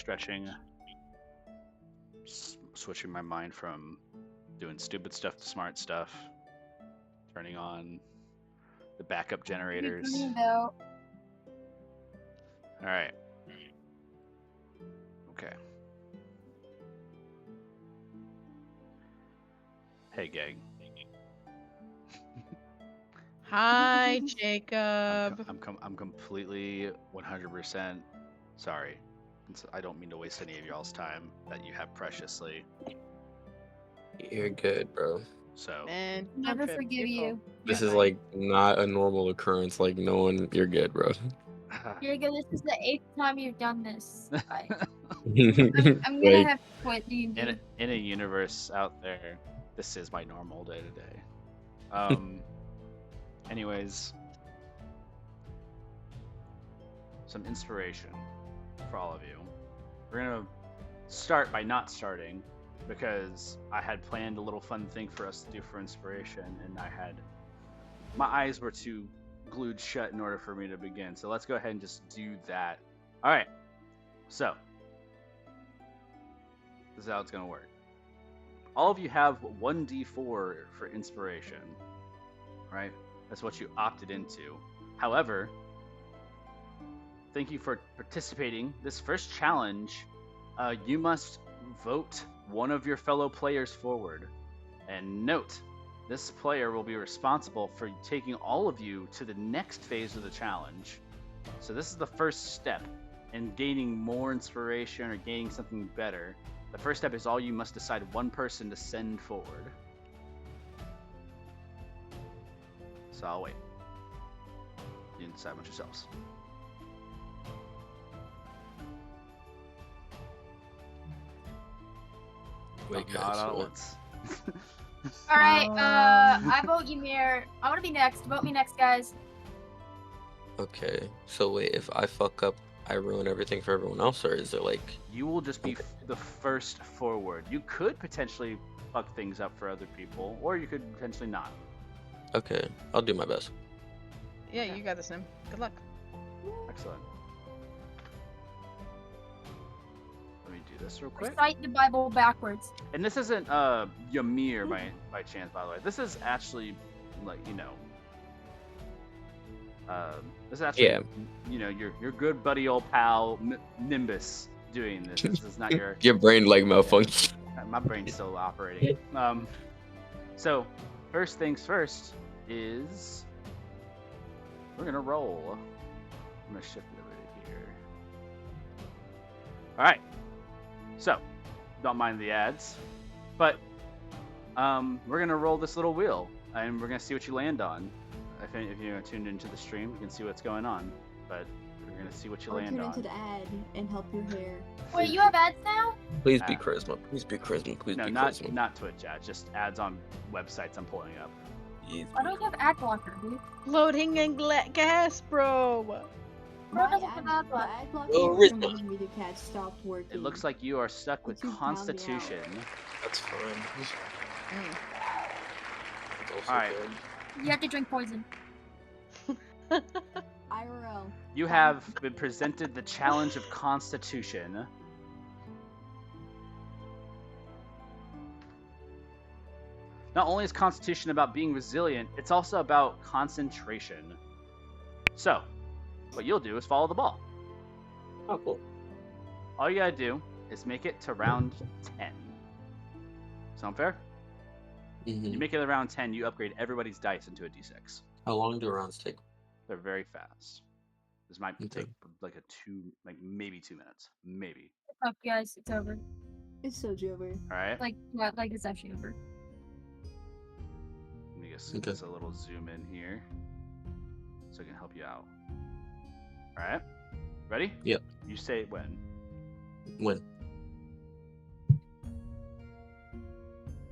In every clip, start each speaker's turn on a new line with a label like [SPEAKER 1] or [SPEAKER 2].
[SPEAKER 1] stretching, switching my mind from doing stupid stuff to smart stuff, turning on the backup generators.
[SPEAKER 2] Though.
[SPEAKER 1] All right. Okay. Hey, gang.
[SPEAKER 3] Hi, Jacob.
[SPEAKER 1] I'm completely 100% sorry. I don't mean to waste any of y'all's time that you have preciously.
[SPEAKER 4] You're good, bro.
[SPEAKER 1] So
[SPEAKER 3] Man,
[SPEAKER 2] Never forgive you.
[SPEAKER 4] This is like not a normal occurrence. Like no one, you're good, bro.
[SPEAKER 2] You're good. This is the 8th time you've done this. I'm
[SPEAKER 4] I'm
[SPEAKER 2] gonna have to quit D&D.
[SPEAKER 1] in a universe out there, this is my normal day to day. Anyways, some inspiration for all of you. We're gonna start by not starting because I had planned a little fun thing for us to do for inspiration, and my eyes were too glued shut in order for me to begin. So let's go ahead and just do that. All right. So this is how it's gonna work. All of you have 1d4 for inspiration, right? That's what you opted into. However, thank you for participating. This first challenge, you must vote one of your fellow players forward. And note, this player will be responsible for taking all of you to the next phase of the challenge. So this is the first step in gaining more inspiration or gaining something better. The first step is all you must decide one person to send forward. So I'll wait. You can decide amongst yourselves.
[SPEAKER 4] Wait,
[SPEAKER 1] Not
[SPEAKER 4] guys.
[SPEAKER 1] all at
[SPEAKER 4] What?
[SPEAKER 1] once.
[SPEAKER 2] Alright, I vote Ymir. I wanna be next. Vote me next, guys.
[SPEAKER 4] Okay. So wait, if I fuck up, I ruin everything for everyone else, or is it like?
[SPEAKER 1] You will just be the first forward. You could potentially fuck things up for other people, or you could potentially not.
[SPEAKER 4] Okay, I'll do my best.
[SPEAKER 3] Yeah, you got this, Nim. Good luck.
[SPEAKER 1] Excellent. Let me do this real quick.
[SPEAKER 2] Recite the Bible backwards.
[SPEAKER 1] And this isn't Ymir by chance, by the way. This is actually like, you know, this is actually,
[SPEAKER 4] Yeah.
[SPEAKER 1] you know, your good buddy old pal Nimbus doing this. This is not your
[SPEAKER 4] Your brain like malfunction.
[SPEAKER 1] my brain's still operating. So first things first is we're gonna roll. I'm gonna shift it over to here. All right. So don't mind the ads, but we're gonna roll this little wheel and we're gonna see what you land on. If you're tuned into the stream, you can see what's going on. But we're gonna see what you land
[SPEAKER 5] turn
[SPEAKER 1] on.
[SPEAKER 5] into the ad and help your hair.
[SPEAKER 2] Wait, you have ads now?
[SPEAKER 4] Please be charisma. Please be charisma. Please
[SPEAKER 1] No,
[SPEAKER 4] be
[SPEAKER 1] not
[SPEAKER 4] charisma.
[SPEAKER 1] Twitch ads, just ads on websites I'm pulling up.
[SPEAKER 2] I don't have ad blocker, dude.
[SPEAKER 3] Loading and gas, bro.
[SPEAKER 2] Bro
[SPEAKER 5] My
[SPEAKER 2] doesn't have ad
[SPEAKER 5] the
[SPEAKER 2] blocker.
[SPEAKER 5] ad blocking
[SPEAKER 4] Oh,
[SPEAKER 5] for
[SPEAKER 4] Rizma.
[SPEAKER 5] some video cat stopped working.
[SPEAKER 1] It looks like you are stuck with
[SPEAKER 5] You found me out.
[SPEAKER 1] Constitution.
[SPEAKER 4] That's fine.
[SPEAKER 3] Mm.
[SPEAKER 4] That's also
[SPEAKER 1] Alright.
[SPEAKER 4] good.
[SPEAKER 2] You have to drink poison.
[SPEAKER 5] IRL.
[SPEAKER 1] You have been presented the challenge of Constitution. Not only is Constitution about being resilient, it's also about concentration. So, what you'll do is follow the ball.
[SPEAKER 4] Oh, cool.
[SPEAKER 1] All you gotta do is make it to round 10. Sound fair?
[SPEAKER 4] Mhm.
[SPEAKER 1] You make it to round 10, you upgrade everybody's dice into a d6.
[SPEAKER 4] How long do rounds take?
[SPEAKER 1] They're very fast. This might
[SPEAKER 4] Okay.
[SPEAKER 1] take like maybe 2 minutes. Maybe.
[SPEAKER 2] What's up, guys? It's over.
[SPEAKER 5] It's so over.
[SPEAKER 1] Alright?
[SPEAKER 2] Like it's actually over.
[SPEAKER 1] Let me just
[SPEAKER 4] Okay.
[SPEAKER 1] just a little zoom in here so I can help you out. Alright? Ready?
[SPEAKER 4] Yep.
[SPEAKER 1] You say it when.
[SPEAKER 4] When?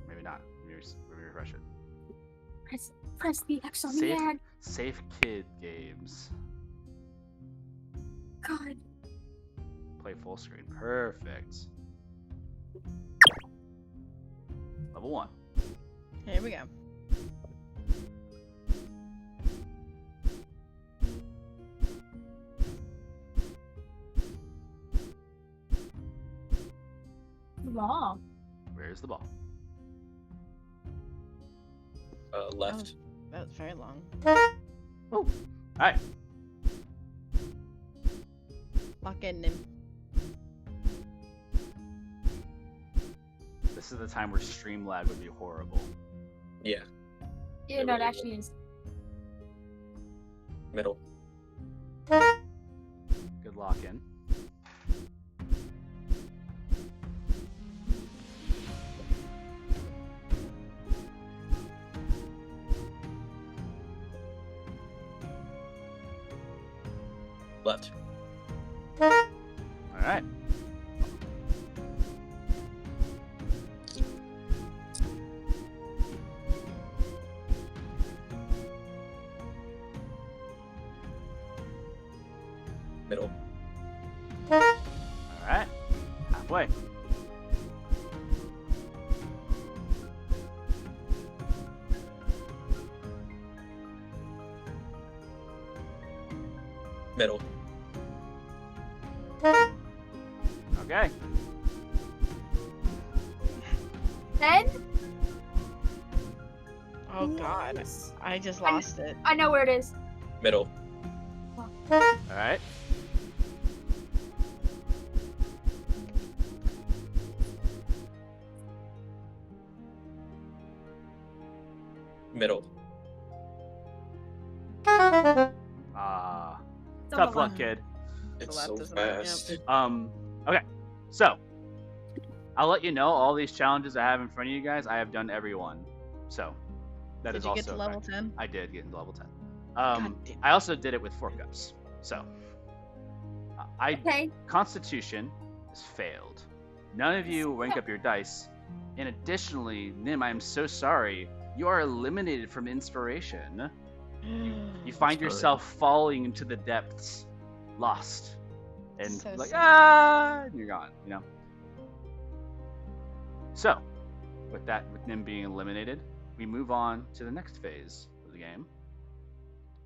[SPEAKER 1] Maybe not. Let me refresh it.
[SPEAKER 2] Press the X on the
[SPEAKER 1] Safe,
[SPEAKER 2] ad.
[SPEAKER 1] safe kid games.
[SPEAKER 2] God.
[SPEAKER 1] Play full screen. Perfect. Level 1.
[SPEAKER 3] Here we go.
[SPEAKER 2] long.
[SPEAKER 1] Where's the ball?
[SPEAKER 4] Left.
[SPEAKER 3] That was very long.
[SPEAKER 1] All right.
[SPEAKER 3] Lock in him.
[SPEAKER 1] This is the time where stream lag would be horrible.
[SPEAKER 4] Yeah.
[SPEAKER 2] Yeah, no, it actually is.
[SPEAKER 4] Middle.
[SPEAKER 1] Good lock in.
[SPEAKER 4] Left.
[SPEAKER 1] All right.
[SPEAKER 4] Middle.
[SPEAKER 1] All right. Halfway.
[SPEAKER 4] Middle.
[SPEAKER 1] Okay.
[SPEAKER 2] 10?
[SPEAKER 3] Oh god.
[SPEAKER 5] Nice.
[SPEAKER 3] I just lost it.
[SPEAKER 2] I know where it is.
[SPEAKER 4] Middle.
[SPEAKER 1] All right.
[SPEAKER 4] Middle.
[SPEAKER 1] Ah,
[SPEAKER 2] It's on
[SPEAKER 1] tough
[SPEAKER 2] the
[SPEAKER 1] luck,
[SPEAKER 2] left.
[SPEAKER 1] kid.
[SPEAKER 4] It's
[SPEAKER 3] left,
[SPEAKER 4] so
[SPEAKER 3] isn't it? Yep.
[SPEAKER 4] fast.
[SPEAKER 1] Okay. So, I'll let you know all these challenges I have in front of you guys. I have done every one. So, that
[SPEAKER 3] Did
[SPEAKER 1] is
[SPEAKER 3] you
[SPEAKER 1] also
[SPEAKER 3] get to
[SPEAKER 1] a
[SPEAKER 3] level
[SPEAKER 1] fact.
[SPEAKER 3] 10?
[SPEAKER 1] I did get into level 10.
[SPEAKER 3] God damn.
[SPEAKER 1] I also did it with 4 cups. So,
[SPEAKER 2] Okay.
[SPEAKER 1] Constitution has failed. None of you rank up your dice. And additionally, Nim, I am so sorry. You are eliminated from inspiration. You find
[SPEAKER 4] Sorry.
[SPEAKER 1] yourself falling into the depths, lost, and
[SPEAKER 3] So
[SPEAKER 1] like
[SPEAKER 3] sad.
[SPEAKER 1] and you're gone. You know. So, with Nim being eliminated, we move on to the next phase of the game.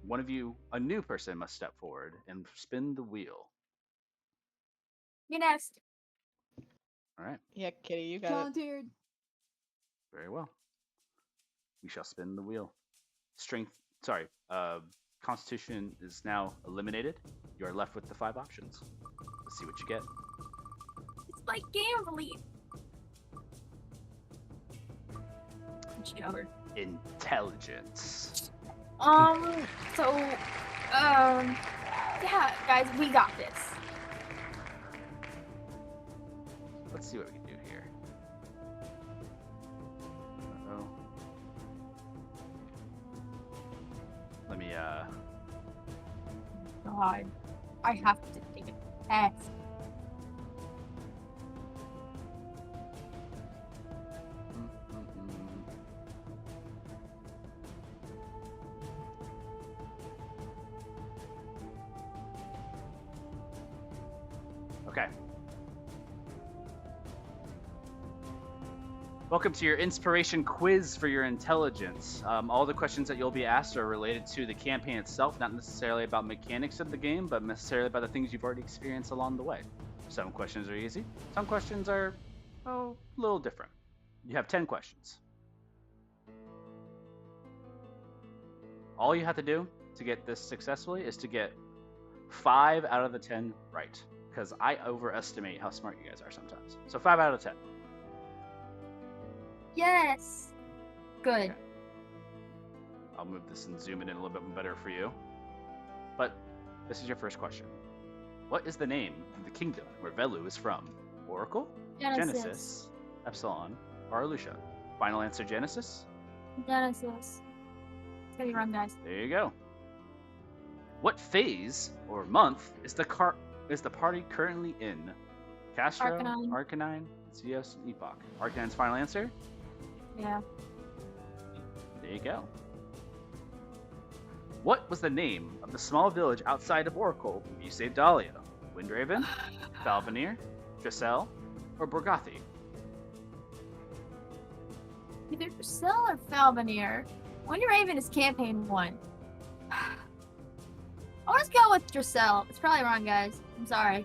[SPEAKER 1] One of you, a new person, must step forward and spin the wheel.
[SPEAKER 2] You next.
[SPEAKER 1] All right.
[SPEAKER 3] Yeah, Kitty, you got it.
[SPEAKER 5] Volunteered.
[SPEAKER 1] Very well. We shall spin the wheel. Constitution is now eliminated. You are left with the 5 options. Let's see what you get.
[SPEAKER 2] It's like gambling. Whichever.
[SPEAKER 1] Intelligence.
[SPEAKER 2] Yeah, guys, we got this.
[SPEAKER 1] Let's see what we can do here. Uh-oh. Let me,
[SPEAKER 2] God, I have to take a test.
[SPEAKER 1] Okay. Welcome to your inspiration quiz for your intelligence. All the questions that you'll be asked are related to the campaign itself, not necessarily about mechanics of the game, but necessarily about the things you've already experienced along the way. Some questions are easy. Some questions are, a little different. You have 10 questions. All you have to do to get this successfully is to get 5 out of the 10 right, because I overestimate how smart you guys are sometimes. So 5 out of 10.
[SPEAKER 2] Yes. Good.
[SPEAKER 1] Okay. I'll move this and zoom it in a little bit better for you. But this is your first question. What is the name of the kingdom where Velu is from? Oracle?
[SPEAKER 2] Genesis.
[SPEAKER 1] Epsilon? Or Alusha? Final answer, Genesis?
[SPEAKER 2] Genesis. It's gonna be wrong, guys.
[SPEAKER 1] There you go. What phase or month is the party currently in? Castro,
[SPEAKER 2] Arcanine.
[SPEAKER 1] Zeus, and Epoch. Arcanine's final answer?
[SPEAKER 2] Yeah.
[SPEAKER 1] There you go. What was the name of the small village outside of Oracle where you saved Dahlia? Windraven, Falvanir, Dressel, or Borgathi?
[SPEAKER 2] Either Dressel or Falvanir. Windraven is campaign 1. I'll just go with Dressel. It's probably wrong, guys. I'm sorry.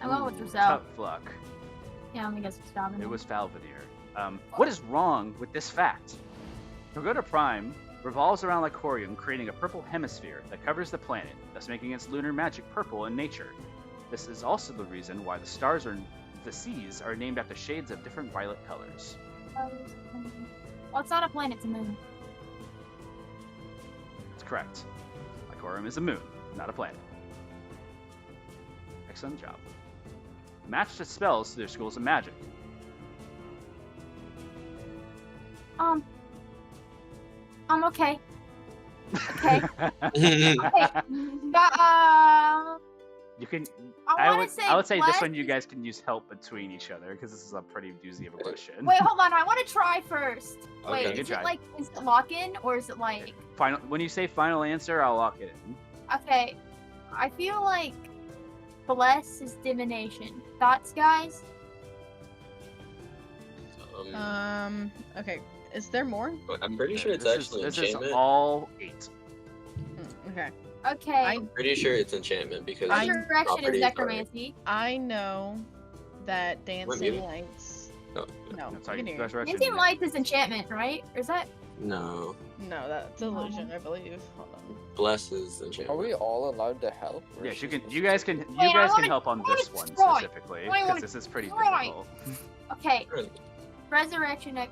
[SPEAKER 2] I went with Dressel.
[SPEAKER 1] Tough luck.
[SPEAKER 2] Yeah, I guess it's Domino.
[SPEAKER 1] It was Falvanir. What is wrong with this fact? Pagoda Prime revolves around Lychoreum, creating a purple hemisphere that covers the planet, thus making its lunar magic purple in nature. This is also the reason why the seas are named after shades of different violet colors.
[SPEAKER 2] Well, it's not a planet, it's a moon.
[SPEAKER 1] That's correct. Lychoreum is a moon, not a planet. Excellent job. Match the spells to their schools of magic.
[SPEAKER 2] Okay. Okay.
[SPEAKER 1] You can.
[SPEAKER 2] I
[SPEAKER 1] I would say this
[SPEAKER 2] bless
[SPEAKER 1] one you guys can use help between each other because this is a pretty doozy of a question.
[SPEAKER 2] Wait, hold on. I want to try first.
[SPEAKER 1] Okay,
[SPEAKER 2] Wait,
[SPEAKER 1] good
[SPEAKER 2] is
[SPEAKER 1] try.
[SPEAKER 2] it like is it lock in or is it like
[SPEAKER 1] Final. When you say final answer, I'll lock it in.
[SPEAKER 2] okay? I feel like bless is divination. Thoughts, guys?
[SPEAKER 3] Okay. Is there more?
[SPEAKER 4] I'm pretty sure it's
[SPEAKER 1] This
[SPEAKER 4] actually
[SPEAKER 1] this
[SPEAKER 4] enchantment.
[SPEAKER 1] is all 8.
[SPEAKER 3] Okay.
[SPEAKER 2] Okay.
[SPEAKER 3] I-
[SPEAKER 4] Pretty sure it's enchantment because
[SPEAKER 2] Resurrection is
[SPEAKER 4] properties are-
[SPEAKER 2] necromancy.
[SPEAKER 3] I know that dancing
[SPEAKER 4] maybe.
[SPEAKER 3] lights.
[SPEAKER 4] Oh,
[SPEAKER 3] No,
[SPEAKER 1] I'm sorry.
[SPEAKER 3] you can hear.
[SPEAKER 1] Resurrection.
[SPEAKER 2] Dancing lights is enchantment, right? Or is that?
[SPEAKER 4] no,
[SPEAKER 3] No, that's illusion, I believe. Hold on.
[SPEAKER 4] bless is
[SPEAKER 6] Are
[SPEAKER 4] enchantment.
[SPEAKER 6] we all allowed to help? or
[SPEAKER 1] Yes,
[SPEAKER 6] is
[SPEAKER 1] you
[SPEAKER 6] this
[SPEAKER 1] can.
[SPEAKER 6] just
[SPEAKER 1] You guys can. You
[SPEAKER 2] Wait, I
[SPEAKER 1] guys can
[SPEAKER 2] wanna-
[SPEAKER 1] help on
[SPEAKER 2] I wanna
[SPEAKER 1] this one
[SPEAKER 2] try.
[SPEAKER 1] specifically
[SPEAKER 2] I
[SPEAKER 1] because
[SPEAKER 2] wanna
[SPEAKER 1] this is pretty
[SPEAKER 2] try.
[SPEAKER 1] difficult.
[SPEAKER 2] Okay.
[SPEAKER 4] Really?
[SPEAKER 2] Resurrection. Let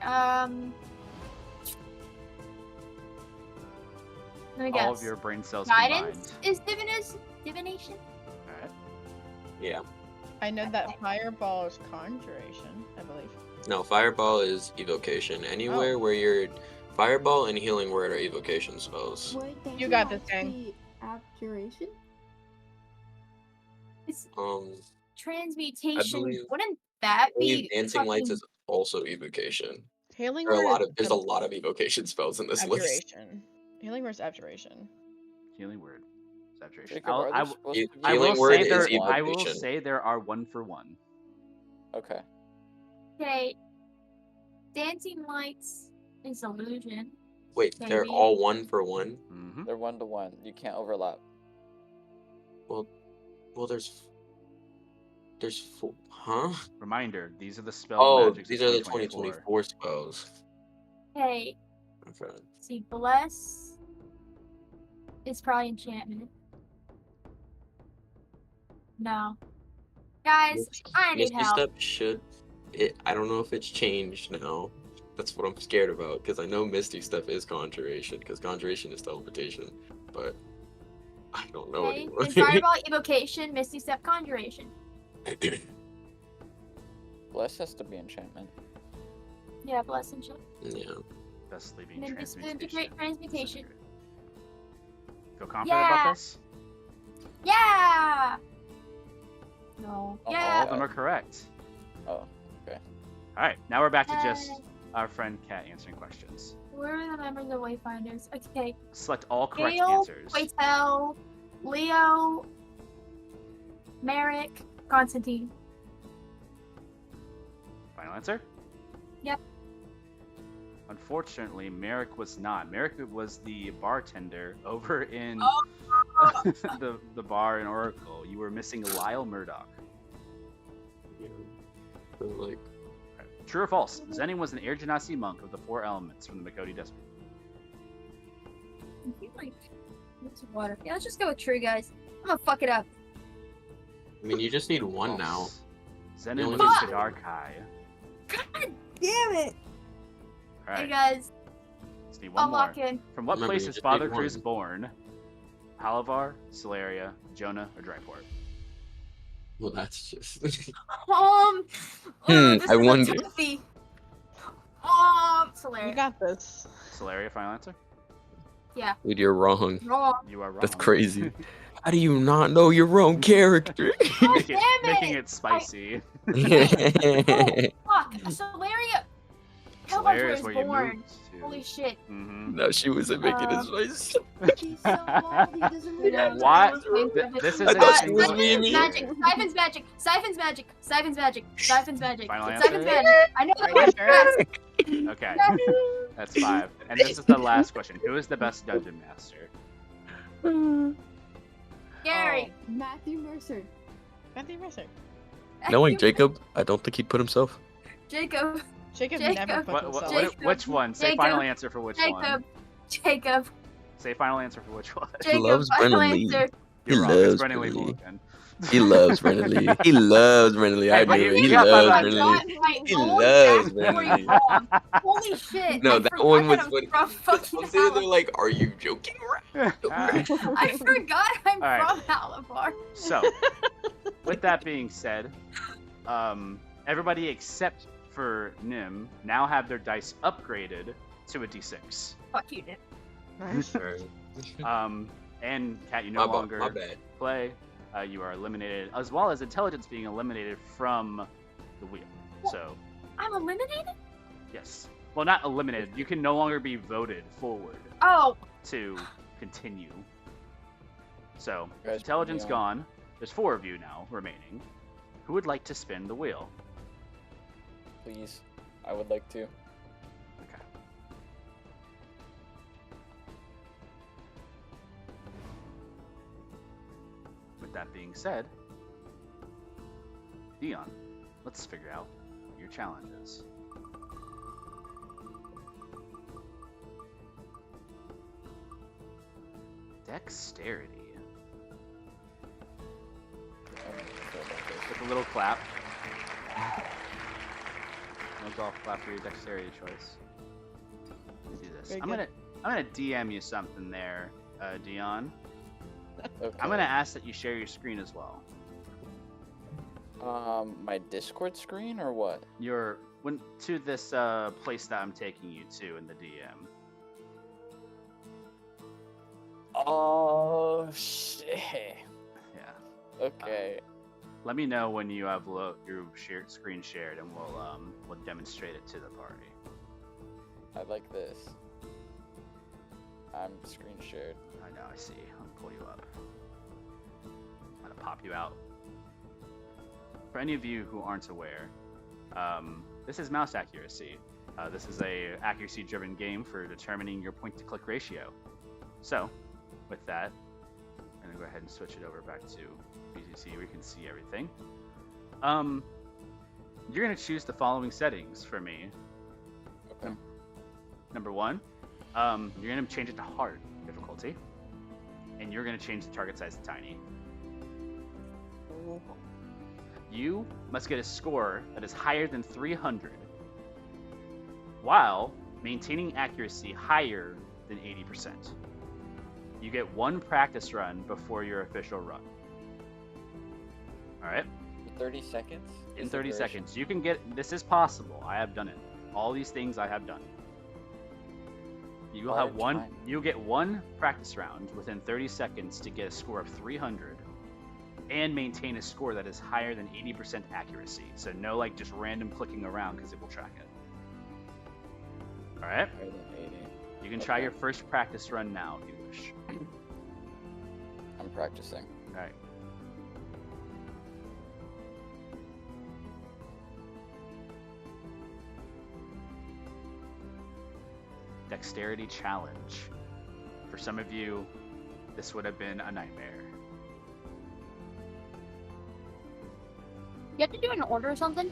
[SPEAKER 2] me
[SPEAKER 1] All
[SPEAKER 2] guess.
[SPEAKER 1] of your brain cells
[SPEAKER 2] Guidance
[SPEAKER 1] combined.
[SPEAKER 2] is divination.
[SPEAKER 1] All right.
[SPEAKER 4] Yeah.
[SPEAKER 3] I know that fireball is conjuration, I believe.
[SPEAKER 4] No, fireball is evocation. Anywhere where you're fireball and healing word are evocation spells.
[SPEAKER 5] Would
[SPEAKER 3] You
[SPEAKER 5] dancing
[SPEAKER 3] got this,
[SPEAKER 5] lights
[SPEAKER 3] gang.
[SPEAKER 5] be abjuration?
[SPEAKER 2] It's
[SPEAKER 4] I
[SPEAKER 2] transmutation.
[SPEAKER 4] believe-
[SPEAKER 2] Wouldn't that
[SPEAKER 4] believe
[SPEAKER 2] be
[SPEAKER 4] dancing lights
[SPEAKER 2] fucking-
[SPEAKER 4] is also evocation.
[SPEAKER 3] Healing
[SPEAKER 4] There are a
[SPEAKER 3] word
[SPEAKER 4] lot
[SPEAKER 3] is
[SPEAKER 4] of there's a lot of evocation spells in this list.
[SPEAKER 3] abjuration. Healing word is abjuration.
[SPEAKER 1] Healing word. Saturation.
[SPEAKER 6] Jacob, are they supposed to be
[SPEAKER 1] I will
[SPEAKER 4] Healing word
[SPEAKER 1] say there.
[SPEAKER 4] is
[SPEAKER 1] I will
[SPEAKER 4] evocation.
[SPEAKER 1] say there are 1 for 1.
[SPEAKER 6] Okay.
[SPEAKER 2] Okay. Dancing lights is illusion.
[SPEAKER 4] Wait, they're
[SPEAKER 2] Maybe.
[SPEAKER 4] all 1 for 1?
[SPEAKER 1] Mm-hmm.
[SPEAKER 6] They're 1-to-1. You can't overlap.
[SPEAKER 4] Well, there's four, huh?
[SPEAKER 1] Reminder: these are the spell
[SPEAKER 4] Oh,
[SPEAKER 1] magics.
[SPEAKER 4] these
[SPEAKER 1] of
[SPEAKER 4] are the
[SPEAKER 1] 2024.
[SPEAKER 4] 2024 spells.
[SPEAKER 2] Okay.
[SPEAKER 4] Okay.
[SPEAKER 2] See, bless is probably enchantment. No. Guys, I need
[SPEAKER 4] Misty
[SPEAKER 2] help.
[SPEAKER 4] Step should. I don't know if it's changed now. That's what I'm scared about because I know Misty Step is conjuration because conjuration is teleportation, but I don't know
[SPEAKER 2] Okay.
[SPEAKER 4] anymore.
[SPEAKER 2] And fireball, evocation, misty step, conjuration.
[SPEAKER 6] Bless has to be enchantment.
[SPEAKER 2] Yeah, bless enchantment.
[SPEAKER 4] Yeah.
[SPEAKER 1] Thus leaving
[SPEAKER 2] And then
[SPEAKER 1] transmutation.
[SPEAKER 2] transmutation.
[SPEAKER 1] Feel confident
[SPEAKER 2] Yeah.
[SPEAKER 1] about this?
[SPEAKER 2] Yeah. No.
[SPEAKER 6] Oh,
[SPEAKER 1] All
[SPEAKER 2] Yeah.
[SPEAKER 1] of them are correct.
[SPEAKER 6] Oh, okay.
[SPEAKER 1] All right, now we're back to just
[SPEAKER 2] Yay.
[SPEAKER 1] our friend Kat answering questions.
[SPEAKER 2] Where are the members of Wayfinders? Okay.
[SPEAKER 1] Select all correct
[SPEAKER 2] Gale,
[SPEAKER 1] answers.
[SPEAKER 2] Waytel, Leo, Merrick, Constantine.
[SPEAKER 1] Final answer?
[SPEAKER 2] Yep.
[SPEAKER 1] Unfortunately, Merrick was not. Merrick was the bartender over in the bar in Oracle. You were missing Lyle Murdoch.
[SPEAKER 4] Yeah. So, like,
[SPEAKER 1] True or false? Zenin was an Air Genasi monk of the 4 elements from the Makoti Desert.
[SPEAKER 2] I feel like need some water. Yeah, let's just go with true, guys. I'm gonna fuck it up.
[SPEAKER 4] I mean, you just need one now.
[SPEAKER 1] False. Zenin
[SPEAKER 4] You
[SPEAKER 1] was
[SPEAKER 4] only
[SPEAKER 1] the
[SPEAKER 4] need-
[SPEAKER 1] Dark Eye.
[SPEAKER 2] God damn it!
[SPEAKER 1] All
[SPEAKER 2] Hey
[SPEAKER 1] right,
[SPEAKER 2] guys,
[SPEAKER 1] let's need
[SPEAKER 2] I'll
[SPEAKER 1] one more.
[SPEAKER 2] lock in.
[SPEAKER 1] From what
[SPEAKER 4] Remember,
[SPEAKER 1] place
[SPEAKER 4] you
[SPEAKER 1] is
[SPEAKER 4] just
[SPEAKER 1] Father
[SPEAKER 4] need
[SPEAKER 1] Cruz
[SPEAKER 4] one.
[SPEAKER 1] born? Palavar, Solaria, Jonah, or Dryport?
[SPEAKER 4] Well, that's just.
[SPEAKER 2] This
[SPEAKER 4] I
[SPEAKER 2] is a
[SPEAKER 4] wonder.
[SPEAKER 2] toughie. Solaria.
[SPEAKER 3] You got this.
[SPEAKER 1] Solaria, final answer?
[SPEAKER 4] Dude, you're wrong.
[SPEAKER 2] Wrong.
[SPEAKER 1] You are wrong.
[SPEAKER 4] That's crazy. How do you not know your own character?
[SPEAKER 1] Make it-
[SPEAKER 2] damn
[SPEAKER 1] making
[SPEAKER 2] it!
[SPEAKER 1] it spicy.
[SPEAKER 2] Oh, fuck. Solaria. Hellbunter
[SPEAKER 1] Solaria is
[SPEAKER 2] was
[SPEAKER 1] where you
[SPEAKER 2] born.
[SPEAKER 1] moved to.
[SPEAKER 2] Holy shit.
[SPEAKER 1] Mm-hmm.
[SPEAKER 4] No, she wasn't making his
[SPEAKER 2] Um,
[SPEAKER 4] voice.
[SPEAKER 5] He's so bald, he doesn't really
[SPEAKER 1] What?
[SPEAKER 5] know.
[SPEAKER 1] This
[SPEAKER 4] I
[SPEAKER 1] is
[SPEAKER 4] thought she was
[SPEAKER 2] Siphon's
[SPEAKER 4] memeing.
[SPEAKER 2] magic. Siphon's magic. Siphon's magic. Siphon's magic. Siphon's magic.
[SPEAKER 1] Final
[SPEAKER 2] It's Siphon's
[SPEAKER 1] answer?
[SPEAKER 2] magic. I know
[SPEAKER 3] Are
[SPEAKER 2] the
[SPEAKER 3] you
[SPEAKER 2] question.
[SPEAKER 3] sure?
[SPEAKER 1] Okay, that's 5. And this is the last question. Who is the best dungeon master?
[SPEAKER 2] Gary.
[SPEAKER 5] Matthew Mercer.
[SPEAKER 3] Matthew Mercer.
[SPEAKER 4] Knowing Jacob, I don't think he put himself.
[SPEAKER 2] Jacob.
[SPEAKER 3] Jacob
[SPEAKER 2] Jacob.
[SPEAKER 3] never put himself.
[SPEAKER 2] Jacob.
[SPEAKER 1] Which one? Say
[SPEAKER 2] Jacob.
[SPEAKER 1] final answer for which one.
[SPEAKER 2] Jacob.
[SPEAKER 1] Say final answer for which one.
[SPEAKER 2] Jacob.
[SPEAKER 4] loves
[SPEAKER 2] Final
[SPEAKER 4] Brennan Lee.
[SPEAKER 2] answer.
[SPEAKER 1] You're
[SPEAKER 4] He
[SPEAKER 1] wrong. It's
[SPEAKER 4] loves
[SPEAKER 1] Brennan Lee
[SPEAKER 4] Brennan Lee.
[SPEAKER 1] Mulligan.
[SPEAKER 4] He loves Brennan Lee. He loves Brennan Lee.
[SPEAKER 1] Hey,
[SPEAKER 4] I
[SPEAKER 1] but
[SPEAKER 4] knew it.
[SPEAKER 1] you
[SPEAKER 4] He
[SPEAKER 1] got
[SPEAKER 4] loves
[SPEAKER 1] my-
[SPEAKER 4] Brennan
[SPEAKER 2] I
[SPEAKER 4] Lee.
[SPEAKER 2] got my
[SPEAKER 4] He
[SPEAKER 2] own
[SPEAKER 4] loves
[SPEAKER 2] backstory
[SPEAKER 4] Brennan Lee.
[SPEAKER 2] wrong. Holy shit.
[SPEAKER 4] No,
[SPEAKER 2] I
[SPEAKER 4] that
[SPEAKER 2] forgot
[SPEAKER 4] one was
[SPEAKER 2] I'm
[SPEAKER 4] funny.
[SPEAKER 2] from fucking
[SPEAKER 4] I'm sitting there
[SPEAKER 2] Halifax.
[SPEAKER 4] like, are you joking?
[SPEAKER 2] I forgot I'm
[SPEAKER 1] Alright.
[SPEAKER 2] from Halifax.
[SPEAKER 1] So, with that being said, everybody except for Nim now have their dice upgraded to a d6.
[SPEAKER 2] Fuck you, Nick.
[SPEAKER 3] Nice.
[SPEAKER 1] And Kat, you no longer
[SPEAKER 4] My bad.
[SPEAKER 1] play. You are eliminated, as well as intelligence being eliminated from the wheel. So,
[SPEAKER 2] I'm eliminated?
[SPEAKER 1] yes. Well, not eliminated. You can no longer be voted forward
[SPEAKER 2] Oh,
[SPEAKER 1] to continue. So,
[SPEAKER 6] You guys
[SPEAKER 1] intelligence
[SPEAKER 6] put me on.
[SPEAKER 1] gone. There's 4 of you now remaining. Who would like to spin the wheel?
[SPEAKER 6] Please. I would like to.
[SPEAKER 1] Okay. With that being said, Dion, let's figure out your challenges. Dexterity. With a little clap. No golf clap for your dexterity choice. Let's do this.
[SPEAKER 3] Very
[SPEAKER 1] I'm
[SPEAKER 3] good.
[SPEAKER 1] gonna DM you something there, Dion.
[SPEAKER 6] Okay.
[SPEAKER 1] I'm gonna ask that you share your screen as well.
[SPEAKER 6] My Discord screen or what?
[SPEAKER 1] Your to this place that I'm taking you to in the DM.
[SPEAKER 6] Oh shit.
[SPEAKER 1] Yeah.
[SPEAKER 6] Okay.
[SPEAKER 1] Let me know when you have your screen shared, and we'll demonstrate it to the party.
[SPEAKER 6] I like this. I'm screen shared.
[SPEAKER 1] I know. I see. I'll pull you up. I'm gonna pop you out. For any of you who aren't aware, this is mouse accuracy. This is a accuracy-driven game for determining your point-to-click ratio. So, with that, I'm gonna go ahead and switch it over back to BGC where you can see everything. You're gonna choose the following settings for me.
[SPEAKER 6] Okay.
[SPEAKER 1] Number 1, you're gonna change it to hard difficulty, and you're gonna change the target size to tiny. You must get a score that is higher than 300 while maintaining accuracy higher than 80%. You get 1 practice run before your official run. All right?
[SPEAKER 6] 30 seconds?
[SPEAKER 1] In
[SPEAKER 6] is the
[SPEAKER 1] 30
[SPEAKER 6] duration.
[SPEAKER 1] seconds. You can get, this is possible. I have done it. All these things I have done. You will have
[SPEAKER 6] Hard time.
[SPEAKER 1] you'll get 1 practice round within 30 seconds to get a score of 300 and maintain a score that is higher than 80% accuracy. So no like just random clicking around because it will track it. All right?
[SPEAKER 6] Higher than 80.
[SPEAKER 1] You can try
[SPEAKER 6] Okay.
[SPEAKER 1] your first practice run now if you wish.
[SPEAKER 6] I'm practicing.
[SPEAKER 1] All right. Dexterity challenge. For some of you, this would have been a nightmare.
[SPEAKER 2] you have to do it in order or something?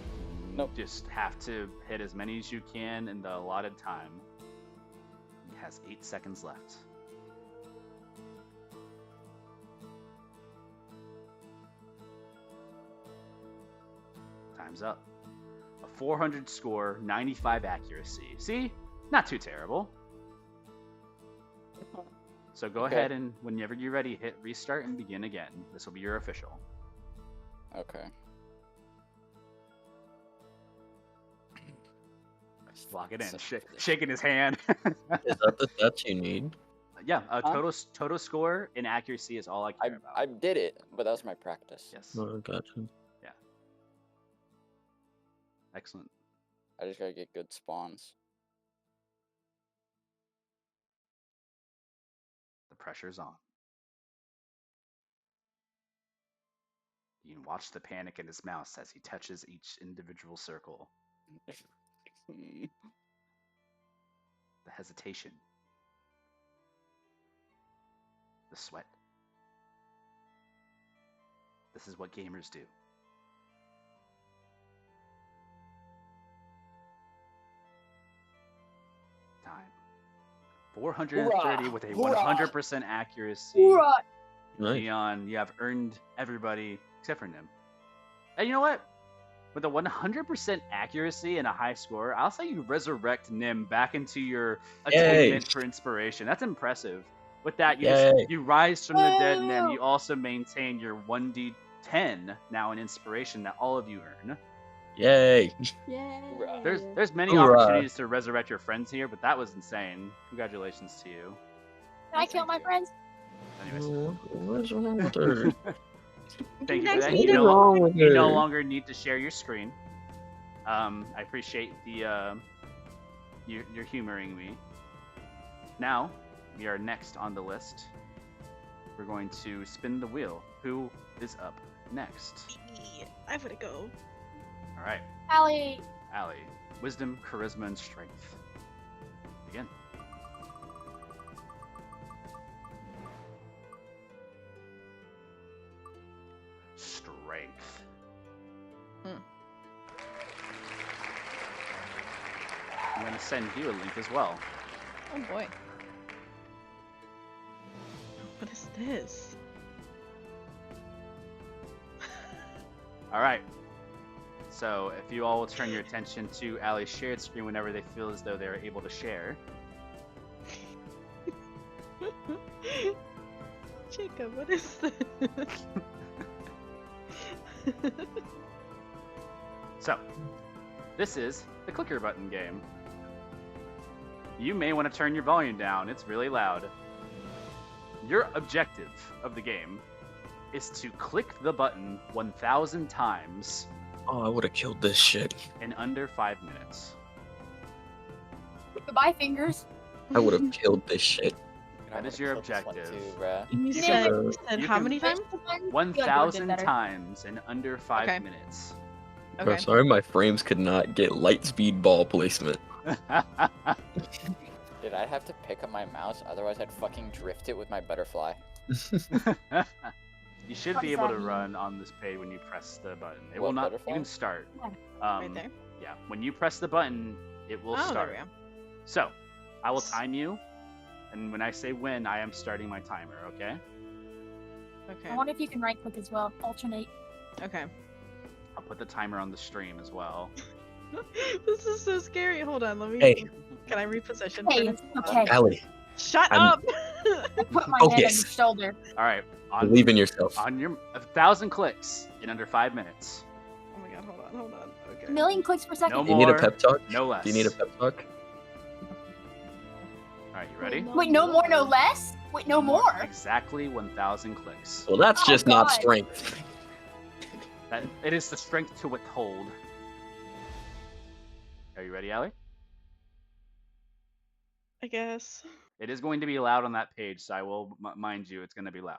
[SPEAKER 1] Just have to hit as many as you can in the allotted time. It has 8 seconds left. Time's up. A 400 score, 95 accuracy. See? Not too terrible. So go
[SPEAKER 6] Okay.
[SPEAKER 1] ahead and whenever you're ready, hit restart and begin again. This will be your official.
[SPEAKER 6] Okay.
[SPEAKER 1] Lock it in.
[SPEAKER 6] So-
[SPEAKER 1] Shaking his hand.
[SPEAKER 4] Is that the stats you need?
[SPEAKER 1] Yeah,
[SPEAKER 6] Huh?
[SPEAKER 1] total score and accuracy is all I care about.
[SPEAKER 6] I did it, but that was my practice.
[SPEAKER 1] Yes.
[SPEAKER 4] Oh, gotcha.
[SPEAKER 1] Excellent.
[SPEAKER 6] I just gotta get good spawns.
[SPEAKER 1] The pressure's on. You can watch the panic in his mouse as he touches each individual circle. The hesitation. The sweat. This is what gamers do. 430 with a
[SPEAKER 6] Hoorah!
[SPEAKER 1] 100% accuracy.
[SPEAKER 2] Hoorah!
[SPEAKER 4] Nice.
[SPEAKER 1] Leon, you have earned everybody except for Nim. And you know what? With a 100% accuracy and a high score, I'll say you resurrect Nim back into your attainment for inspiration. That's impressive. With that, you rise from the dead, Nim. You also maintain your 1d10 now in inspiration that all of you earn.
[SPEAKER 4] Yay!
[SPEAKER 5] Yay.
[SPEAKER 1] There's many
[SPEAKER 4] Hoorah.
[SPEAKER 1] opportunities to resurrect your friends here, but that was insane. Congratulations to you.
[SPEAKER 2] Can I kill my friends?
[SPEAKER 1] Anyways,
[SPEAKER 4] What's wrong with her?
[SPEAKER 1] thank you for
[SPEAKER 3] Next
[SPEAKER 1] that.
[SPEAKER 3] meeting.
[SPEAKER 1] You
[SPEAKER 4] What's wrong with
[SPEAKER 1] no
[SPEAKER 4] her?
[SPEAKER 1] longer need to share your screen. I appreciate the you're humoring me. Now we are next on the list. We're going to spin the wheel. Who is up next?
[SPEAKER 3] I would go.
[SPEAKER 1] All right,
[SPEAKER 2] Allie.
[SPEAKER 1] Allie. Wisdom, charisma, and strength. Begin. Strength. I'm going to send you a link as well.
[SPEAKER 3] Oh boy. What is this?
[SPEAKER 1] All right. So if you all will turn your attention to Allie's shared screen whenever they feel as though they're able to share.
[SPEAKER 3] Jacob, what is this?
[SPEAKER 1] So, this is the clicker button game. You may want to turn your volume down, it's really loud. Your objective of the game is to click the button 1,000 times
[SPEAKER 4] Oh, I would have killed this shit.
[SPEAKER 1] in under 5 minutes.
[SPEAKER 2] Goodbye, fingers.
[SPEAKER 4] I would have killed this shit.
[SPEAKER 1] That is your objective.
[SPEAKER 3] You
[SPEAKER 1] can-
[SPEAKER 3] said
[SPEAKER 1] you
[SPEAKER 3] how
[SPEAKER 1] can-
[SPEAKER 3] many times?
[SPEAKER 1] 1,000 times in under 5
[SPEAKER 3] Okay.
[SPEAKER 1] minutes.
[SPEAKER 4] I'm
[SPEAKER 3] Okay.
[SPEAKER 4] sorry, my frames could not get light speed ball placement.
[SPEAKER 6] Did I have to pick up my mouse? Otherwise, I'd fucking drift it with my butterfly.
[SPEAKER 1] You should
[SPEAKER 2] What
[SPEAKER 1] be
[SPEAKER 2] does
[SPEAKER 1] able
[SPEAKER 2] that
[SPEAKER 1] to
[SPEAKER 2] mean?
[SPEAKER 1] run on this page when you press the button. It
[SPEAKER 6] What,
[SPEAKER 1] will not.
[SPEAKER 6] butterfly?
[SPEAKER 1] You can start.
[SPEAKER 3] Right there.
[SPEAKER 1] Yeah, when you press the button, it will
[SPEAKER 3] Oh,
[SPEAKER 1] start.
[SPEAKER 3] there we go.
[SPEAKER 1] So, I will time you, and when I say when, I am starting my timer. Okay?
[SPEAKER 3] Okay.
[SPEAKER 2] I wonder if you can right click as well. Alternate.
[SPEAKER 3] Okay.
[SPEAKER 1] I'll put the timer on the stream as well.
[SPEAKER 3] This is so scary. Hold on, let me.
[SPEAKER 4] Hey.
[SPEAKER 3] Can I reposition?
[SPEAKER 2] Hey,
[SPEAKER 3] for
[SPEAKER 2] it's
[SPEAKER 3] this?
[SPEAKER 2] okay.
[SPEAKER 4] Allie,
[SPEAKER 3] Shut
[SPEAKER 4] I'm-
[SPEAKER 3] up!
[SPEAKER 2] I put my hand on
[SPEAKER 4] Focus.
[SPEAKER 2] your shoulder.
[SPEAKER 1] All right. On,
[SPEAKER 4] believe in yourself.
[SPEAKER 1] on your 1,000 clicks in under 5 minutes.
[SPEAKER 3] Oh my god, hold on. Okay.
[SPEAKER 2] A million clicks per second.
[SPEAKER 1] No
[SPEAKER 4] Do you need a
[SPEAKER 1] more,
[SPEAKER 4] pep talk?
[SPEAKER 1] No less.
[SPEAKER 4] Do you need a pep talk?
[SPEAKER 1] All right, you ready?
[SPEAKER 2] Wait, no more, no less? Wait, no more?
[SPEAKER 1] Exactly 1,000 clicks.
[SPEAKER 4] Well, that's
[SPEAKER 2] Oh,
[SPEAKER 4] just not
[SPEAKER 2] God.
[SPEAKER 4] strength.
[SPEAKER 1] It is the strength to withhold. Are you ready, Allie?
[SPEAKER 3] I guess.
[SPEAKER 1] It is going to be loud on that page, so I will mind you, it's going to be loud.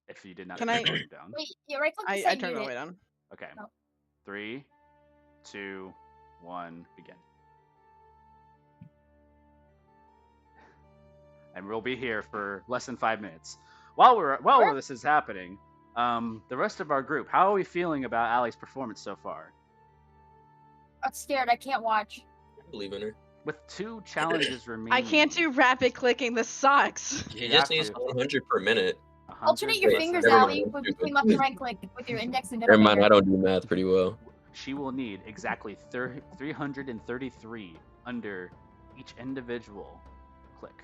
[SPEAKER 1] If you did not
[SPEAKER 3] Can
[SPEAKER 1] turn
[SPEAKER 3] I-
[SPEAKER 1] your volume down.
[SPEAKER 2] Wait, yeah, right click to
[SPEAKER 3] I
[SPEAKER 2] say
[SPEAKER 3] turned it all
[SPEAKER 2] mute
[SPEAKER 3] the way
[SPEAKER 2] it.
[SPEAKER 3] down.
[SPEAKER 1] Okay.
[SPEAKER 2] Oh.
[SPEAKER 1] 3, 2, 1, begin. And we'll be here for less than 5 minutes. While this is happening, the rest of our group, how are we feeling about Allie's performance so far?
[SPEAKER 2] I'm scared. I can't watch.
[SPEAKER 4] I believe in her.
[SPEAKER 1] With 2 challenges remaining.
[SPEAKER 3] I can't do rapid clicking. This sucks.
[SPEAKER 4] He
[SPEAKER 1] You
[SPEAKER 4] just
[SPEAKER 1] have
[SPEAKER 4] needs
[SPEAKER 1] to.
[SPEAKER 4] 100 per minute.
[SPEAKER 1] 100
[SPEAKER 2] Alternate your
[SPEAKER 1] versus-
[SPEAKER 2] fingers,
[SPEAKER 4] Never
[SPEAKER 2] Allie,
[SPEAKER 4] mind,
[SPEAKER 2] between
[SPEAKER 4] stupid.
[SPEAKER 2] left and right click with your index and
[SPEAKER 4] Never
[SPEAKER 2] middle
[SPEAKER 4] mind,
[SPEAKER 2] finger.
[SPEAKER 4] I don't do math pretty well.
[SPEAKER 1] She will need exactly 333 under each individual click.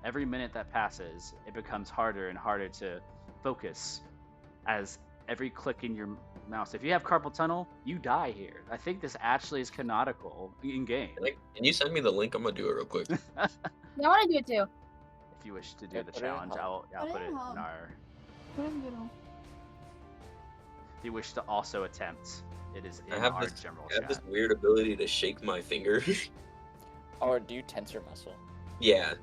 [SPEAKER 1] Every minute that passes, it becomes harder and harder to focus as every click in your mouse. If you have carpal tunnel, you die here. I think this actually is canonical in game.
[SPEAKER 4] Can you send me the link? I'm gonna do it real quick.
[SPEAKER 2] Yeah, I want to do it too.
[SPEAKER 1] If you wish to do
[SPEAKER 6] Yeah,
[SPEAKER 1] the
[SPEAKER 6] put it in
[SPEAKER 1] challenge,
[SPEAKER 6] hub.
[SPEAKER 1] I'll
[SPEAKER 5] Put
[SPEAKER 1] put
[SPEAKER 5] it
[SPEAKER 1] it
[SPEAKER 5] in
[SPEAKER 1] in
[SPEAKER 5] hub.
[SPEAKER 1] our.
[SPEAKER 5] Put in middle.
[SPEAKER 1] If you wish to also attempt, it is in
[SPEAKER 4] I have
[SPEAKER 1] our
[SPEAKER 4] this-
[SPEAKER 1] general
[SPEAKER 4] I have
[SPEAKER 1] chat.
[SPEAKER 4] this weird ability to shake my finger.
[SPEAKER 6] Or do you tense your muscle?
[SPEAKER 4] Yeah.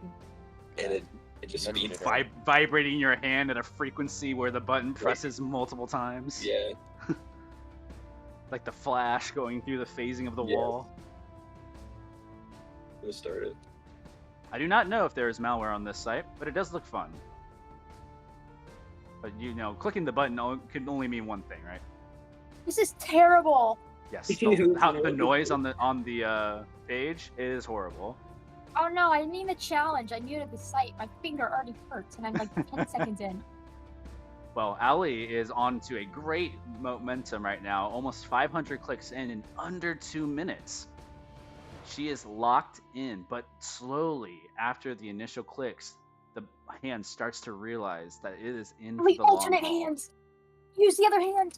[SPEAKER 4] And it just
[SPEAKER 6] That's
[SPEAKER 4] speeds.
[SPEAKER 6] weird.
[SPEAKER 1] Vibrating your hand at a frequency where the button presses multiple times.
[SPEAKER 4] Yeah.
[SPEAKER 1] Like the flash going through the phasing of the
[SPEAKER 4] Yeah.
[SPEAKER 1] wall.
[SPEAKER 4] Let's start it.
[SPEAKER 1] I do not know if there is malware on this site, but it does look fun. But clicking the button can only mean one thing, right?
[SPEAKER 2] This is terrible.
[SPEAKER 1] Yes. The noise on the page is horrible.
[SPEAKER 2] Oh no, I need a challenge. I'm new to the site. My finger already hurts, and I'm like 10 seconds in.
[SPEAKER 1] Well, Ali is on to a great momentum right now, almost 500 clicks in under 2 minutes. She is locked in, but slowly, after the initial clicks, the hand starts to realize that it is in for
[SPEAKER 2] Wait,
[SPEAKER 1] the long
[SPEAKER 2] alternate
[SPEAKER 1] haul.
[SPEAKER 2] hands. Use the other hand.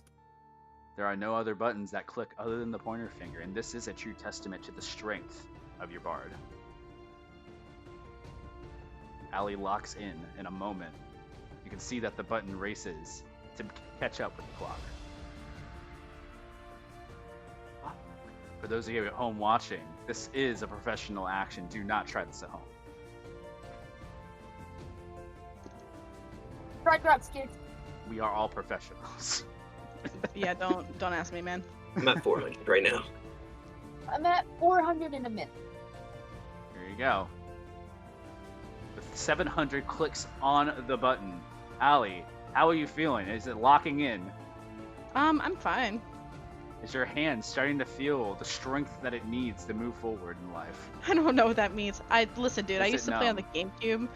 [SPEAKER 1] There are no other buttons that click other than the pointer finger, and this is a true testament to the strength of your bard. Ali locks in a moment. You can see that the button races to catch up with the clock. For those of you at home watching, this is a professional action. Do not try this at home.
[SPEAKER 2] Right drops, kids.
[SPEAKER 1] We are all professionals.
[SPEAKER 3] Yeah, don't ask me, man.
[SPEAKER 4] I'm at 400 right now.
[SPEAKER 2] I'm at 400 in a minute.
[SPEAKER 1] There you go. With 700 clicks on the button. Ali, how are you feeling? Is it locking in?
[SPEAKER 3] I'm fine.
[SPEAKER 1] Is your hand starting to feel the strength that it needs to move forward in life?
[SPEAKER 3] I don't know what that means. Listen, dude. I
[SPEAKER 1] Is
[SPEAKER 3] used
[SPEAKER 1] it
[SPEAKER 3] to play on
[SPEAKER 1] numb?
[SPEAKER 3] the GameCube.